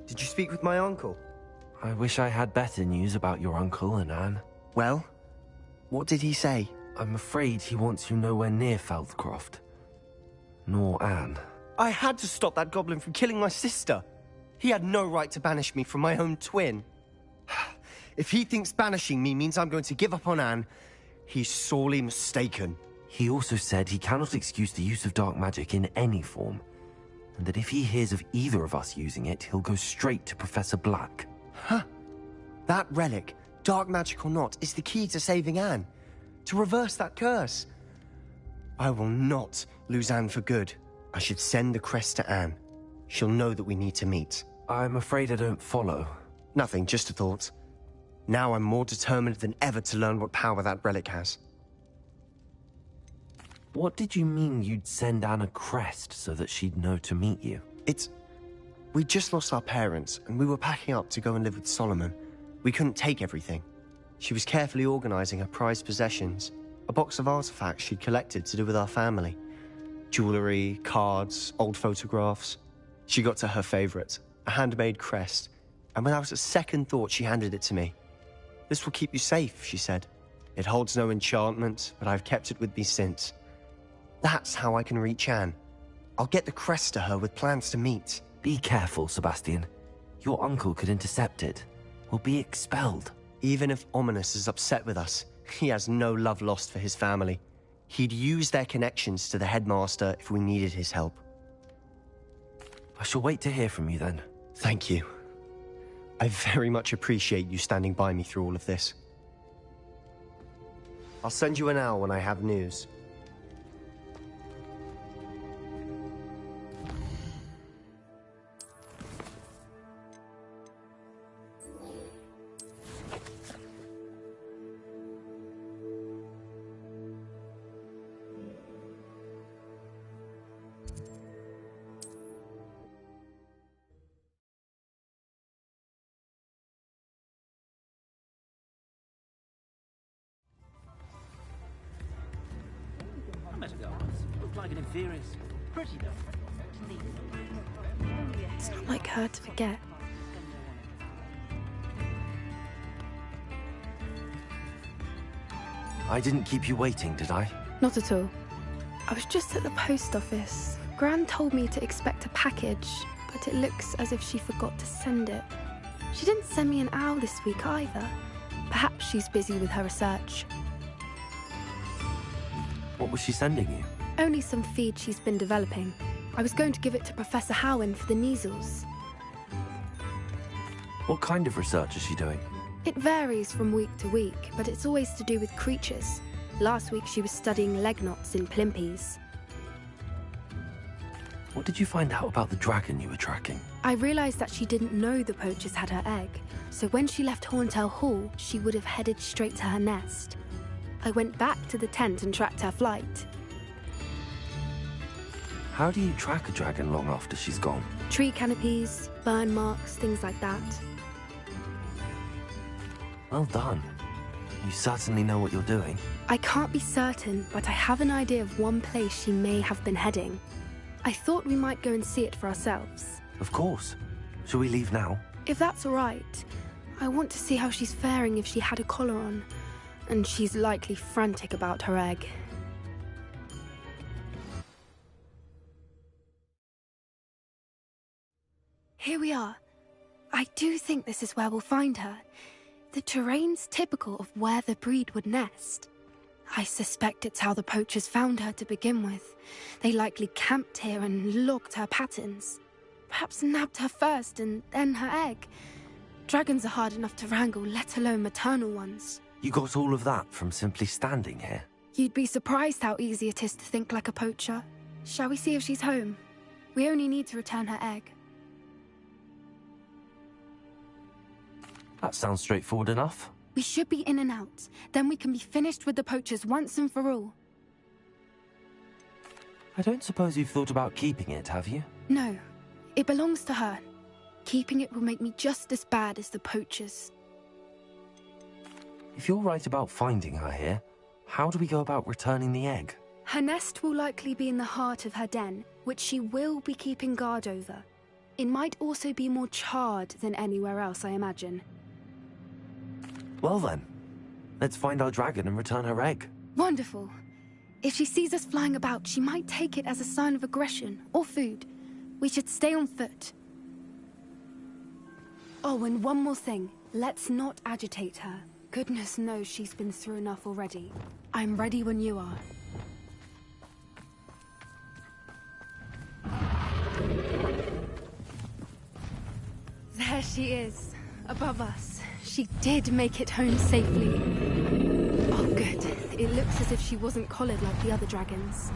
S10: Did you speak with my uncle?
S1: I wish I had better news about your uncle and Anne.
S10: Well, what did he say?
S1: I'm afraid he wants you nowhere near Feldcroft. Nor Anne.
S10: I had to stop that goblin from killing my sister. He had no right to banish me from my own twin. If he thinks banishing me means I'm going to give up on Anne, he's sorely mistaken.
S1: He also said he cannot excuse the use of dark magic in any form, and that if he hears of either of us using it, he'll go straight to Professor Black.
S10: Huh. That relic, dark magic or not, is the key to saving Anne. To reverse that curse. I will not lose Anne for good. I should send the crest to Anne. She'll know that we need to meet.
S1: I'm afraid I don't follow.
S10: Nothing, just a thought. Now I'm more determined than ever to learn what power that relic has.
S1: What did you mean you'd send Anne a crest so that she'd know to meet you?
S10: We just lost our parents, and we were packing up to go and live with Solomon. We couldn't take everything. She was carefully organizing her prized possessions, a box of artifacts she'd collected to do with our family. Jewelry, cards, old photographs. She got to her favorite, a handmade crest, and without a second thought, she handed it to me. "This will keep you safe," she said. "It holds no enchantment, but I've kept it with me since. That's how I can reach Anne. I'll get the crest to her with plans to meet."
S1: Be careful, Sebastian. Your uncle could intercept it. We'll be expelled.
S10: Even if Ominous is upset with us, he has no love lost for his family. He'd use their connections to the headmaster if we needed his help.
S1: I shall wait to hear from you then.
S10: Thank you. I very much appreciate you standing by me through all of this. I'll send you an owl when I have news.
S8: It's not like her to forget.
S1: I didn't keep you waiting, did I?
S8: Not at all. I was just at the post office. Gran told me to expect a package, but it looks as if she forgot to send it. She didn't send me an owl this week either. Perhaps she's busy with her research.
S1: What was she sending you?
S8: Only some feed she's been developing. I was going to give it to Professor Howin for the measles.
S1: What kind of research is she doing?
S8: It varies from week to week, but it's always to do with creatures. Last week she was studying leg knots in Plimpies.
S1: What did you find out about the dragon you were tracking?
S8: I realized that she didn't know the poachers had her egg, so when she left Horntail Hall, she would have headed straight to her nest. I went back to the tent and tracked her flight.
S1: How do you track a dragon long after she's gone?
S8: Tree canopies, burn marks, things like that.
S1: Well done. You certainly know what you're doing.
S8: I can't be certain, but I have an idea of one place she may have been heading. I thought we might go and see it for ourselves.
S1: Of course. Shall we leave now?
S8: If that's all right. I want to see how she's faring if she had a collar on. And she's likely frantic about her egg. Here we are. I do think this is where we'll find her. The terrain's typical of where the breed would nest. I suspect it's how the poachers found her to begin with. They likely camped here and logged her patterns. Perhaps nabbed her first and then her egg. Dragons are hard enough to wrangle, let alone maternal ones.
S1: You got all of that from simply standing here?
S8: You'd be surprised how easy it is to think like a poacher. Shall we see if she's home? We only need to return her egg.
S1: That sounds straightforward enough.
S8: We should be in and out. Then we can be finished with the poachers once and for all.
S1: I don't suppose you've thought about keeping it, have you?
S8: No, it belongs to her. Keeping it will make me just as bad as the poachers.
S1: If you're right about finding her here, how do we go about returning the egg?
S8: Her nest will likely be in the heart of her den, which she will be keeping guard over. It might also be more charred than anywhere else, I imagine.
S1: Well then, let's find our dragon and return her egg.
S8: Wonderful. If she sees us flying about, she might take it as a sign of aggression or food. We should stay on foot. Oh, and one more thing. Let's not agitate her. Goodness knows she's been through enough already. I'm ready when you are. There she is, above us. She did make it home safely. Oh, good. It looks as if she wasn't collared like the other dragons.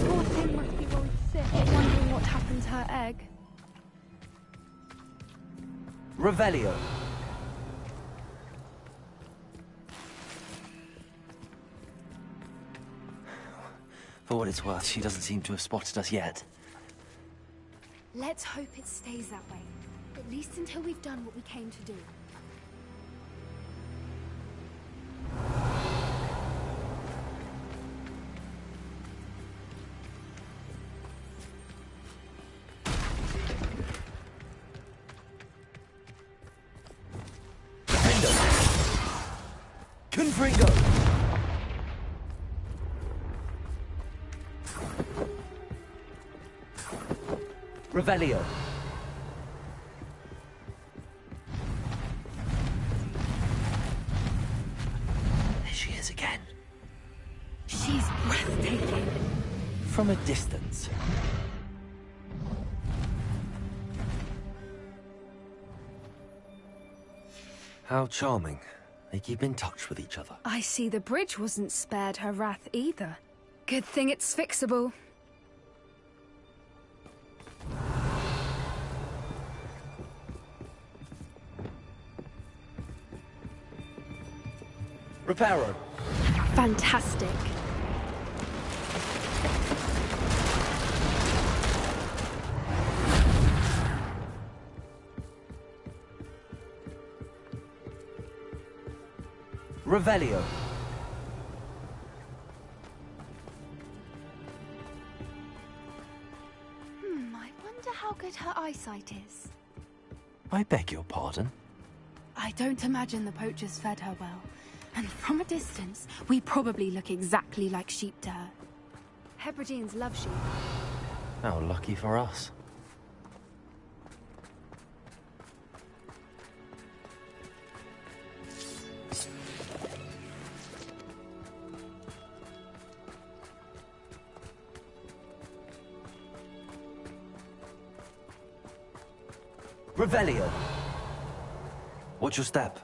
S8: Poor thing must be worried sick, wondering what happened to her egg.
S1: Revelio. For what it's worth, she doesn't seem to have spotted us yet.
S8: Let's hope it stays that way. At least until we've done what we came to do.
S1: Confringo! Revelio. There she is again.
S8: She's breathtaking.
S1: From a distance. How charming. They keep in touch with each other.
S8: I see the bridge wasn't spared her wrath either. Good thing it's fixable.
S1: Reparo.
S8: Fantastic.
S1: Revelio.
S8: I wonder how good her eyesight is.
S1: I beg your pardon?
S8: I don't imagine the poachers fed her well. And from a distance, we probably look exactly like sheep to her. Hebrideans love sheep.
S1: How lucky for us. Revelio. Watch your step.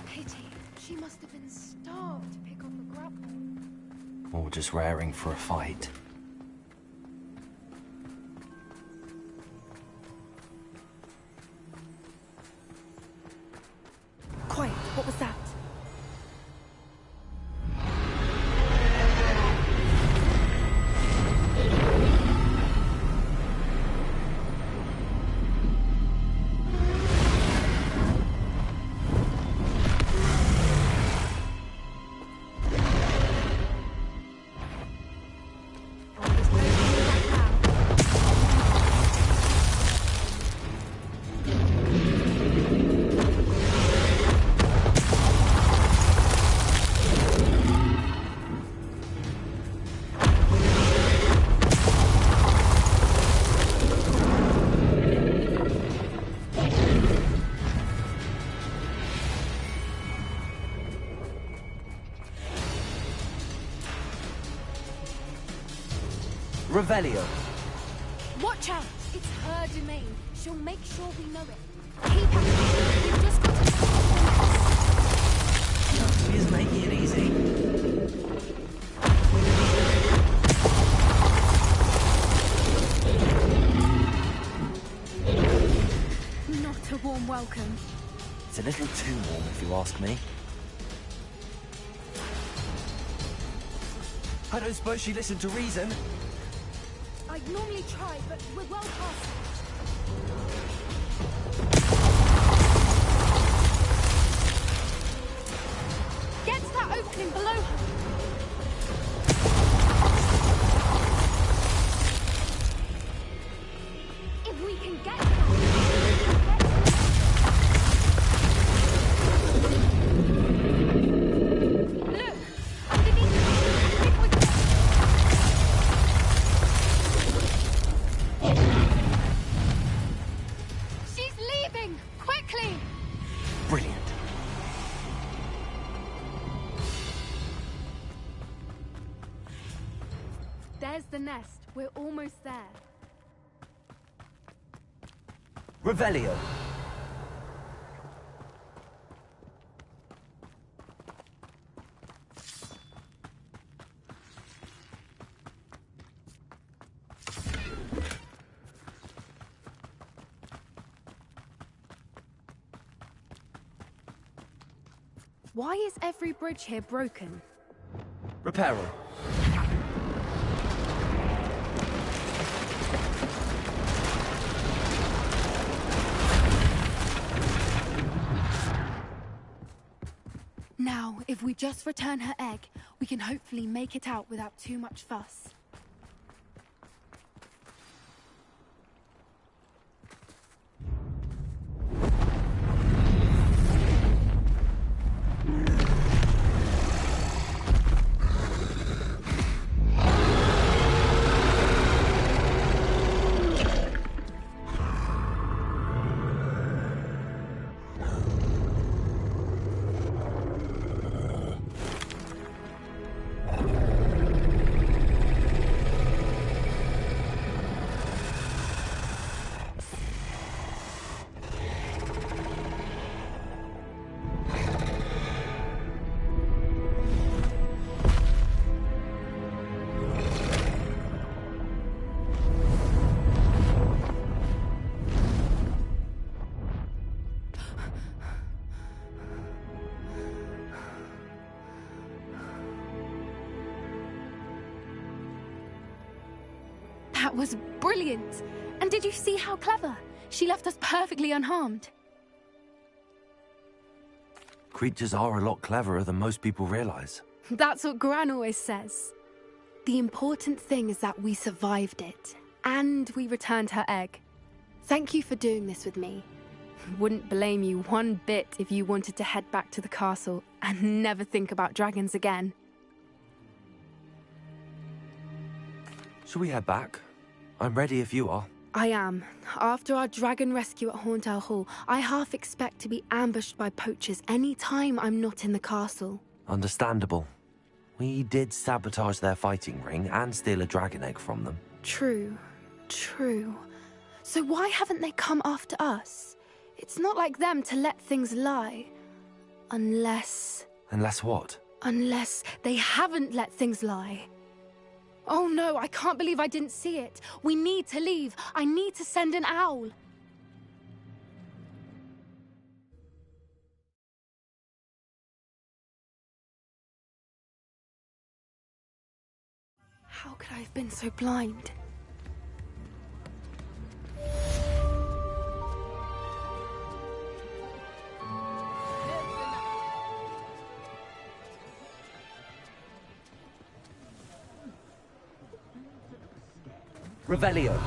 S8: Pity. She must have been starved to pick up a grapple.
S1: Or just raring for a fight.
S8: Quiet. What was that?
S1: Revelio.
S8: Watch out! It's her domain. She'll make sure we know it. Keep up. We've just got to stop them.
S1: She's making it easy.
S8: Not a warm welcome.
S1: It's a little too warm, if you ask me. I don't suppose she listened to reason.
S8: I'd normally try, but we're well past it. Get to that opening below her. If we can get Look! Underneath her! I think we can... She's leaving! Quickly!
S1: Brilliant.
S8: There's the nest. We're almost there.
S1: Revelio.
S8: Why is every bridge here broken?
S1: Reparo.
S8: Now, if we just return her egg, we can hopefully make it out without too much fuss. That was brilliant! And did you see how clever? She left us perfectly unharmed.
S17: Creatures are a lot cleverer than most people realize.
S8: That's what Gran always says. The important thing is that we survived it, and we returned her egg. Thank you for doing this with me. Wouldn't blame you one bit if you wanted to head back to the castle and never think about dragons again.
S17: Shall we head back? I'm ready if you are.
S8: I am. After our dragon rescue at Horntail Hall, I half expect to be ambushed by poachers any time I'm not in the castle.
S17: Understandable. We did sabotage their fighting ring and steal a dragon egg from them.
S8: True. True. So why haven't they come after us? It's not like them to let things lie. Unless...
S17: Unless what?
S8: Unless they haven't let things lie. Oh no, I can't believe I didn't see it. We need to leave. I need to send an owl. How could I have been so blind?
S1: Revelio.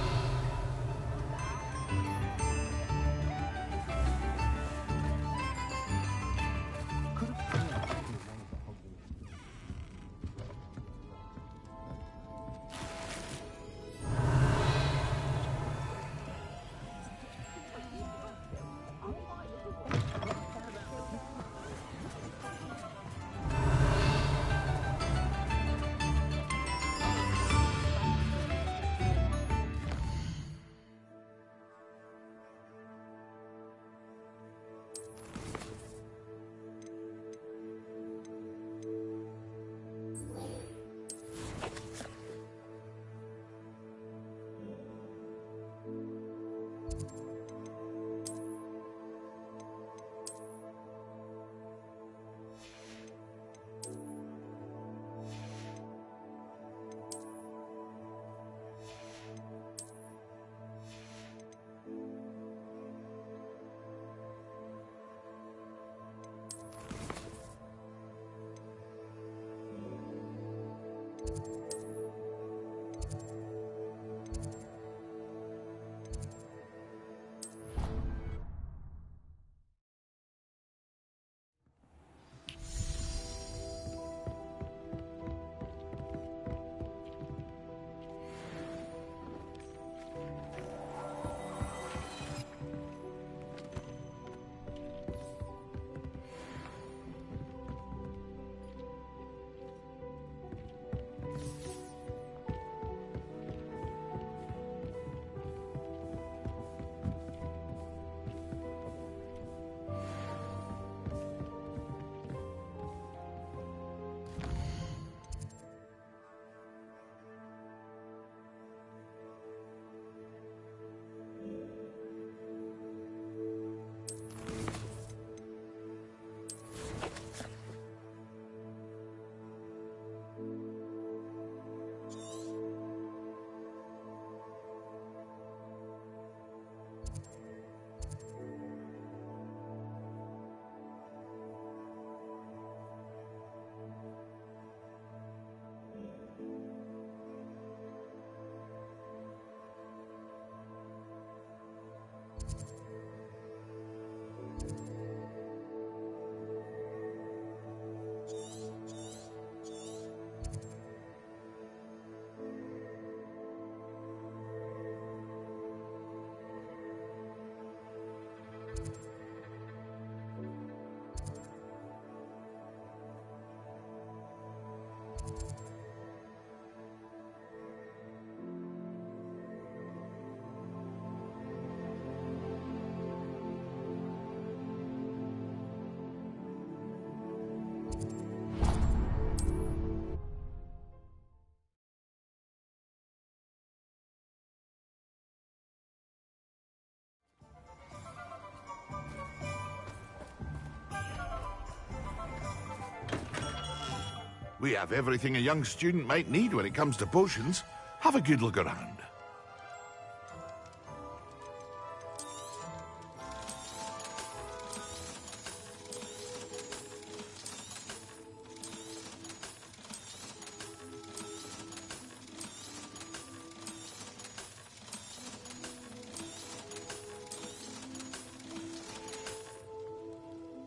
S12: We have everything a young student might need when it comes to potions. Have a good look around.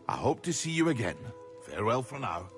S12: I hope to see you again. Farewell for now.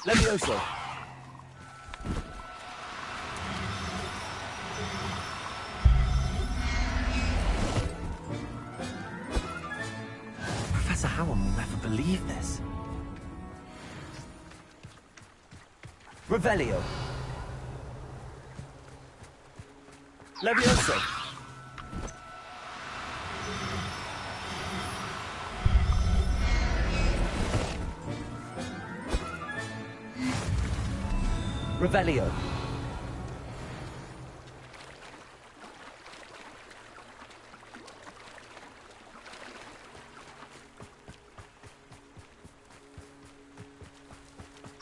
S20: Levioso.
S1: Professor Howard will never believe this.
S20: Revelio. Levioso. Revelio.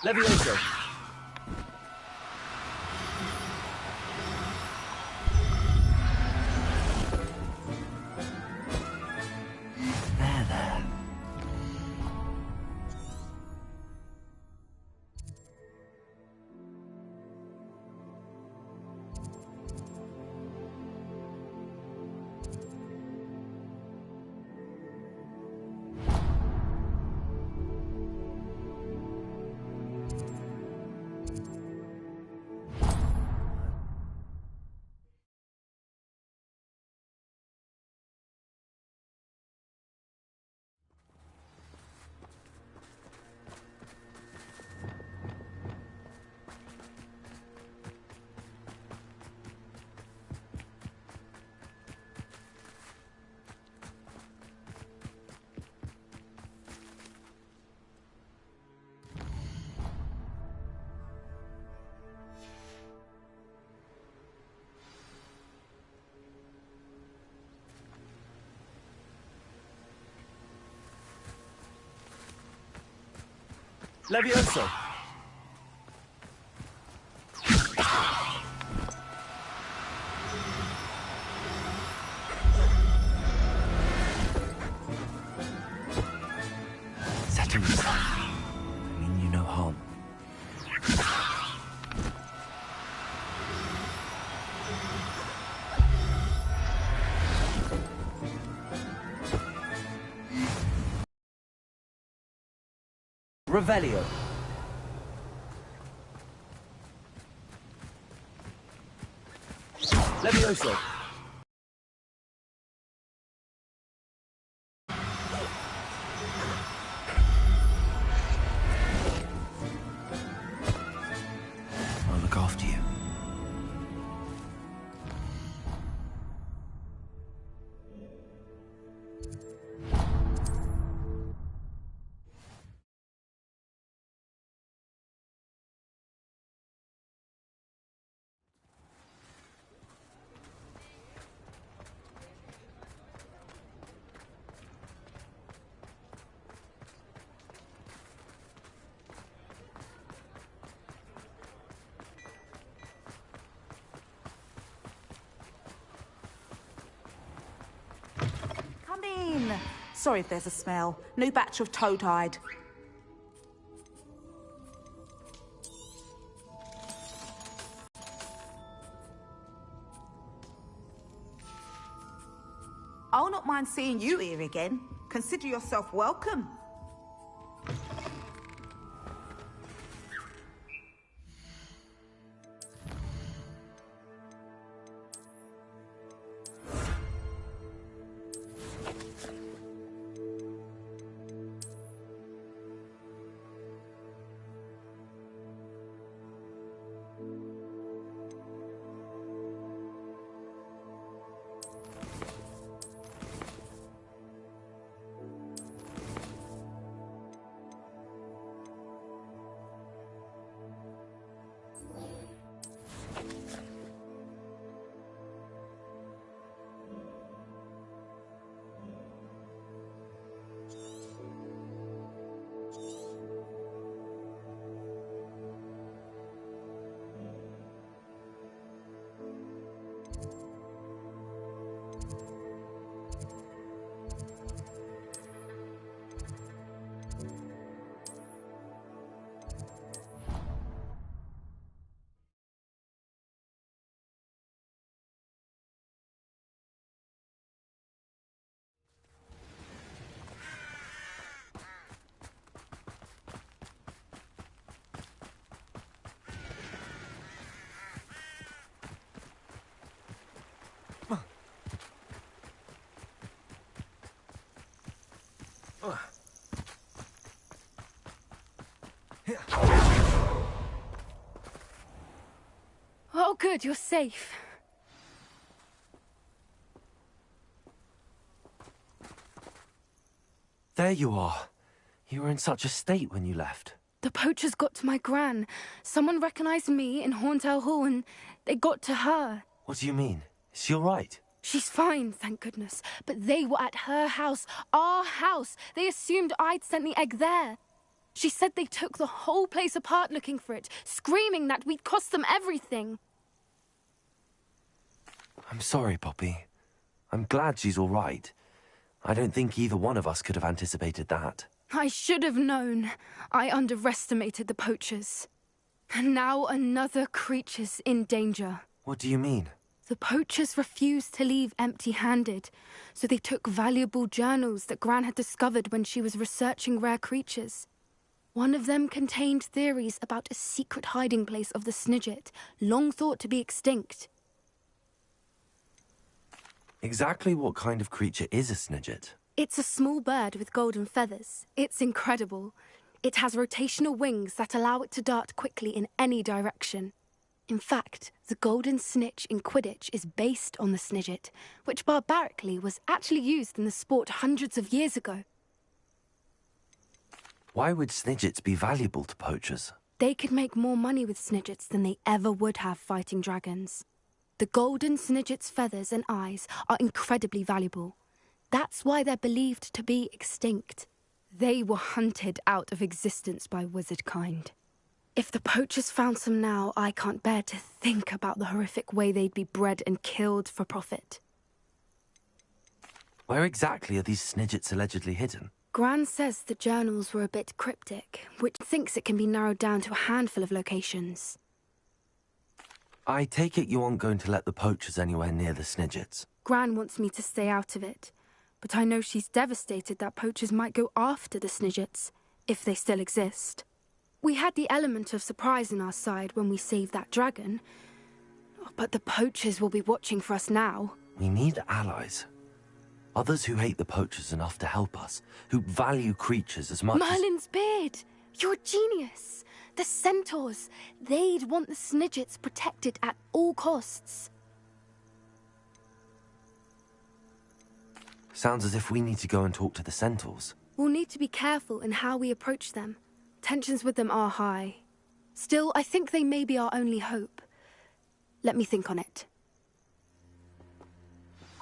S20: Levioso.
S1: There.
S20: Levioso.
S1: Settings. I mean you no harm.
S20: Revelio. Levioso.
S1: I'll look after you.
S14: Come in. Sorry if there's a smell. New batch of toad-hide. I'll not mind seeing you here again. Consider yourself welcome.
S8: Oh, good, you're safe.
S1: There you are. You were in such a state when you left.
S8: The poachers got to my gran. Someone recognized me in Horntail Hall and they got to her.
S1: What do you mean? Is she all right?
S8: She's fine, thank goodness. But they were at her house, our house. They assumed I'd sent the egg there. She said they took the whole place apart looking for it, screaming that we'd cost them everything.
S1: I'm sorry, Poppy. I'm glad she's all right. I don't think either one of us could have anticipated that.
S8: I should have known. I underestimated the poachers. And now another creature's in danger.
S1: What do you mean?
S8: The poachers refused to leave empty-handed, so they took valuable journals that Gran had discovered when she was researching rare creatures. One of them contained theories about a secret hiding place of the Snidget, long thought to be extinct.
S1: Exactly what kind of creature is a Snidget?
S8: It's a small bird with golden feathers. It's incredible. It has rotational wings that allow it to dart quickly in any direction. In fact, the golden snitch in Quidditch is based on the Snidget, which barbarically was actually used in the sport hundreds of years ago.
S1: Why would Snidgets be valuable to poachers?
S8: They could make more money with Snidgets than they ever would have fighting dragons. The golden Snidget's feathers and eyes are incredibly valuable. That's why they're believed to be extinct. They were hunted out of existence by wizard kind. If the poachers found some now, I can't bear to think about the horrific way they'd be bred and killed for profit.
S1: Where exactly are these Snidgets allegedly hidden?
S8: Gran says the journals were a bit cryptic, which thinks it can be narrowed down to a handful of locations.
S1: I take it you aren't going to let the poachers anywhere near the Snidgets.
S8: Gran wants me to stay out of it, but I know she's devastated that poachers might go after the Snidgets, if they still exist. We had the element of surprise on our side when we saved that dragon, but the poachers will be watching for us now.
S1: We need allies. Others who hate the poachers enough to help us, who value creatures as much
S8: Merlin's beard! You're a genius! The centaurs! They'd want the Snidgets protected at all costs.
S1: Sounds as if we need to go and talk to the centaurs.
S8: We'll need to be careful in how we approach them. Tensions with them are high. Still, I think they may be our only hope. Let me think on it.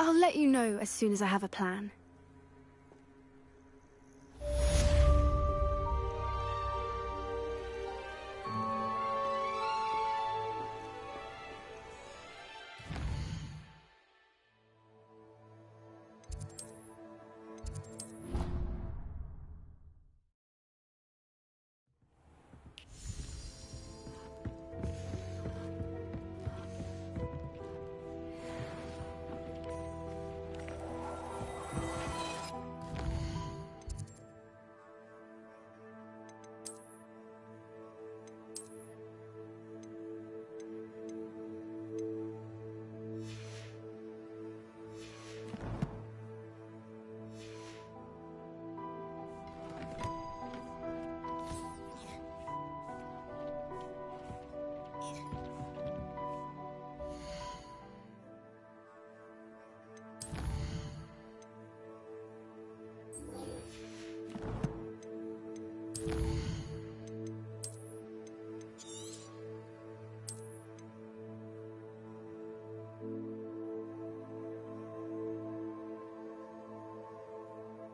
S8: I'll let you know as soon as I have a plan.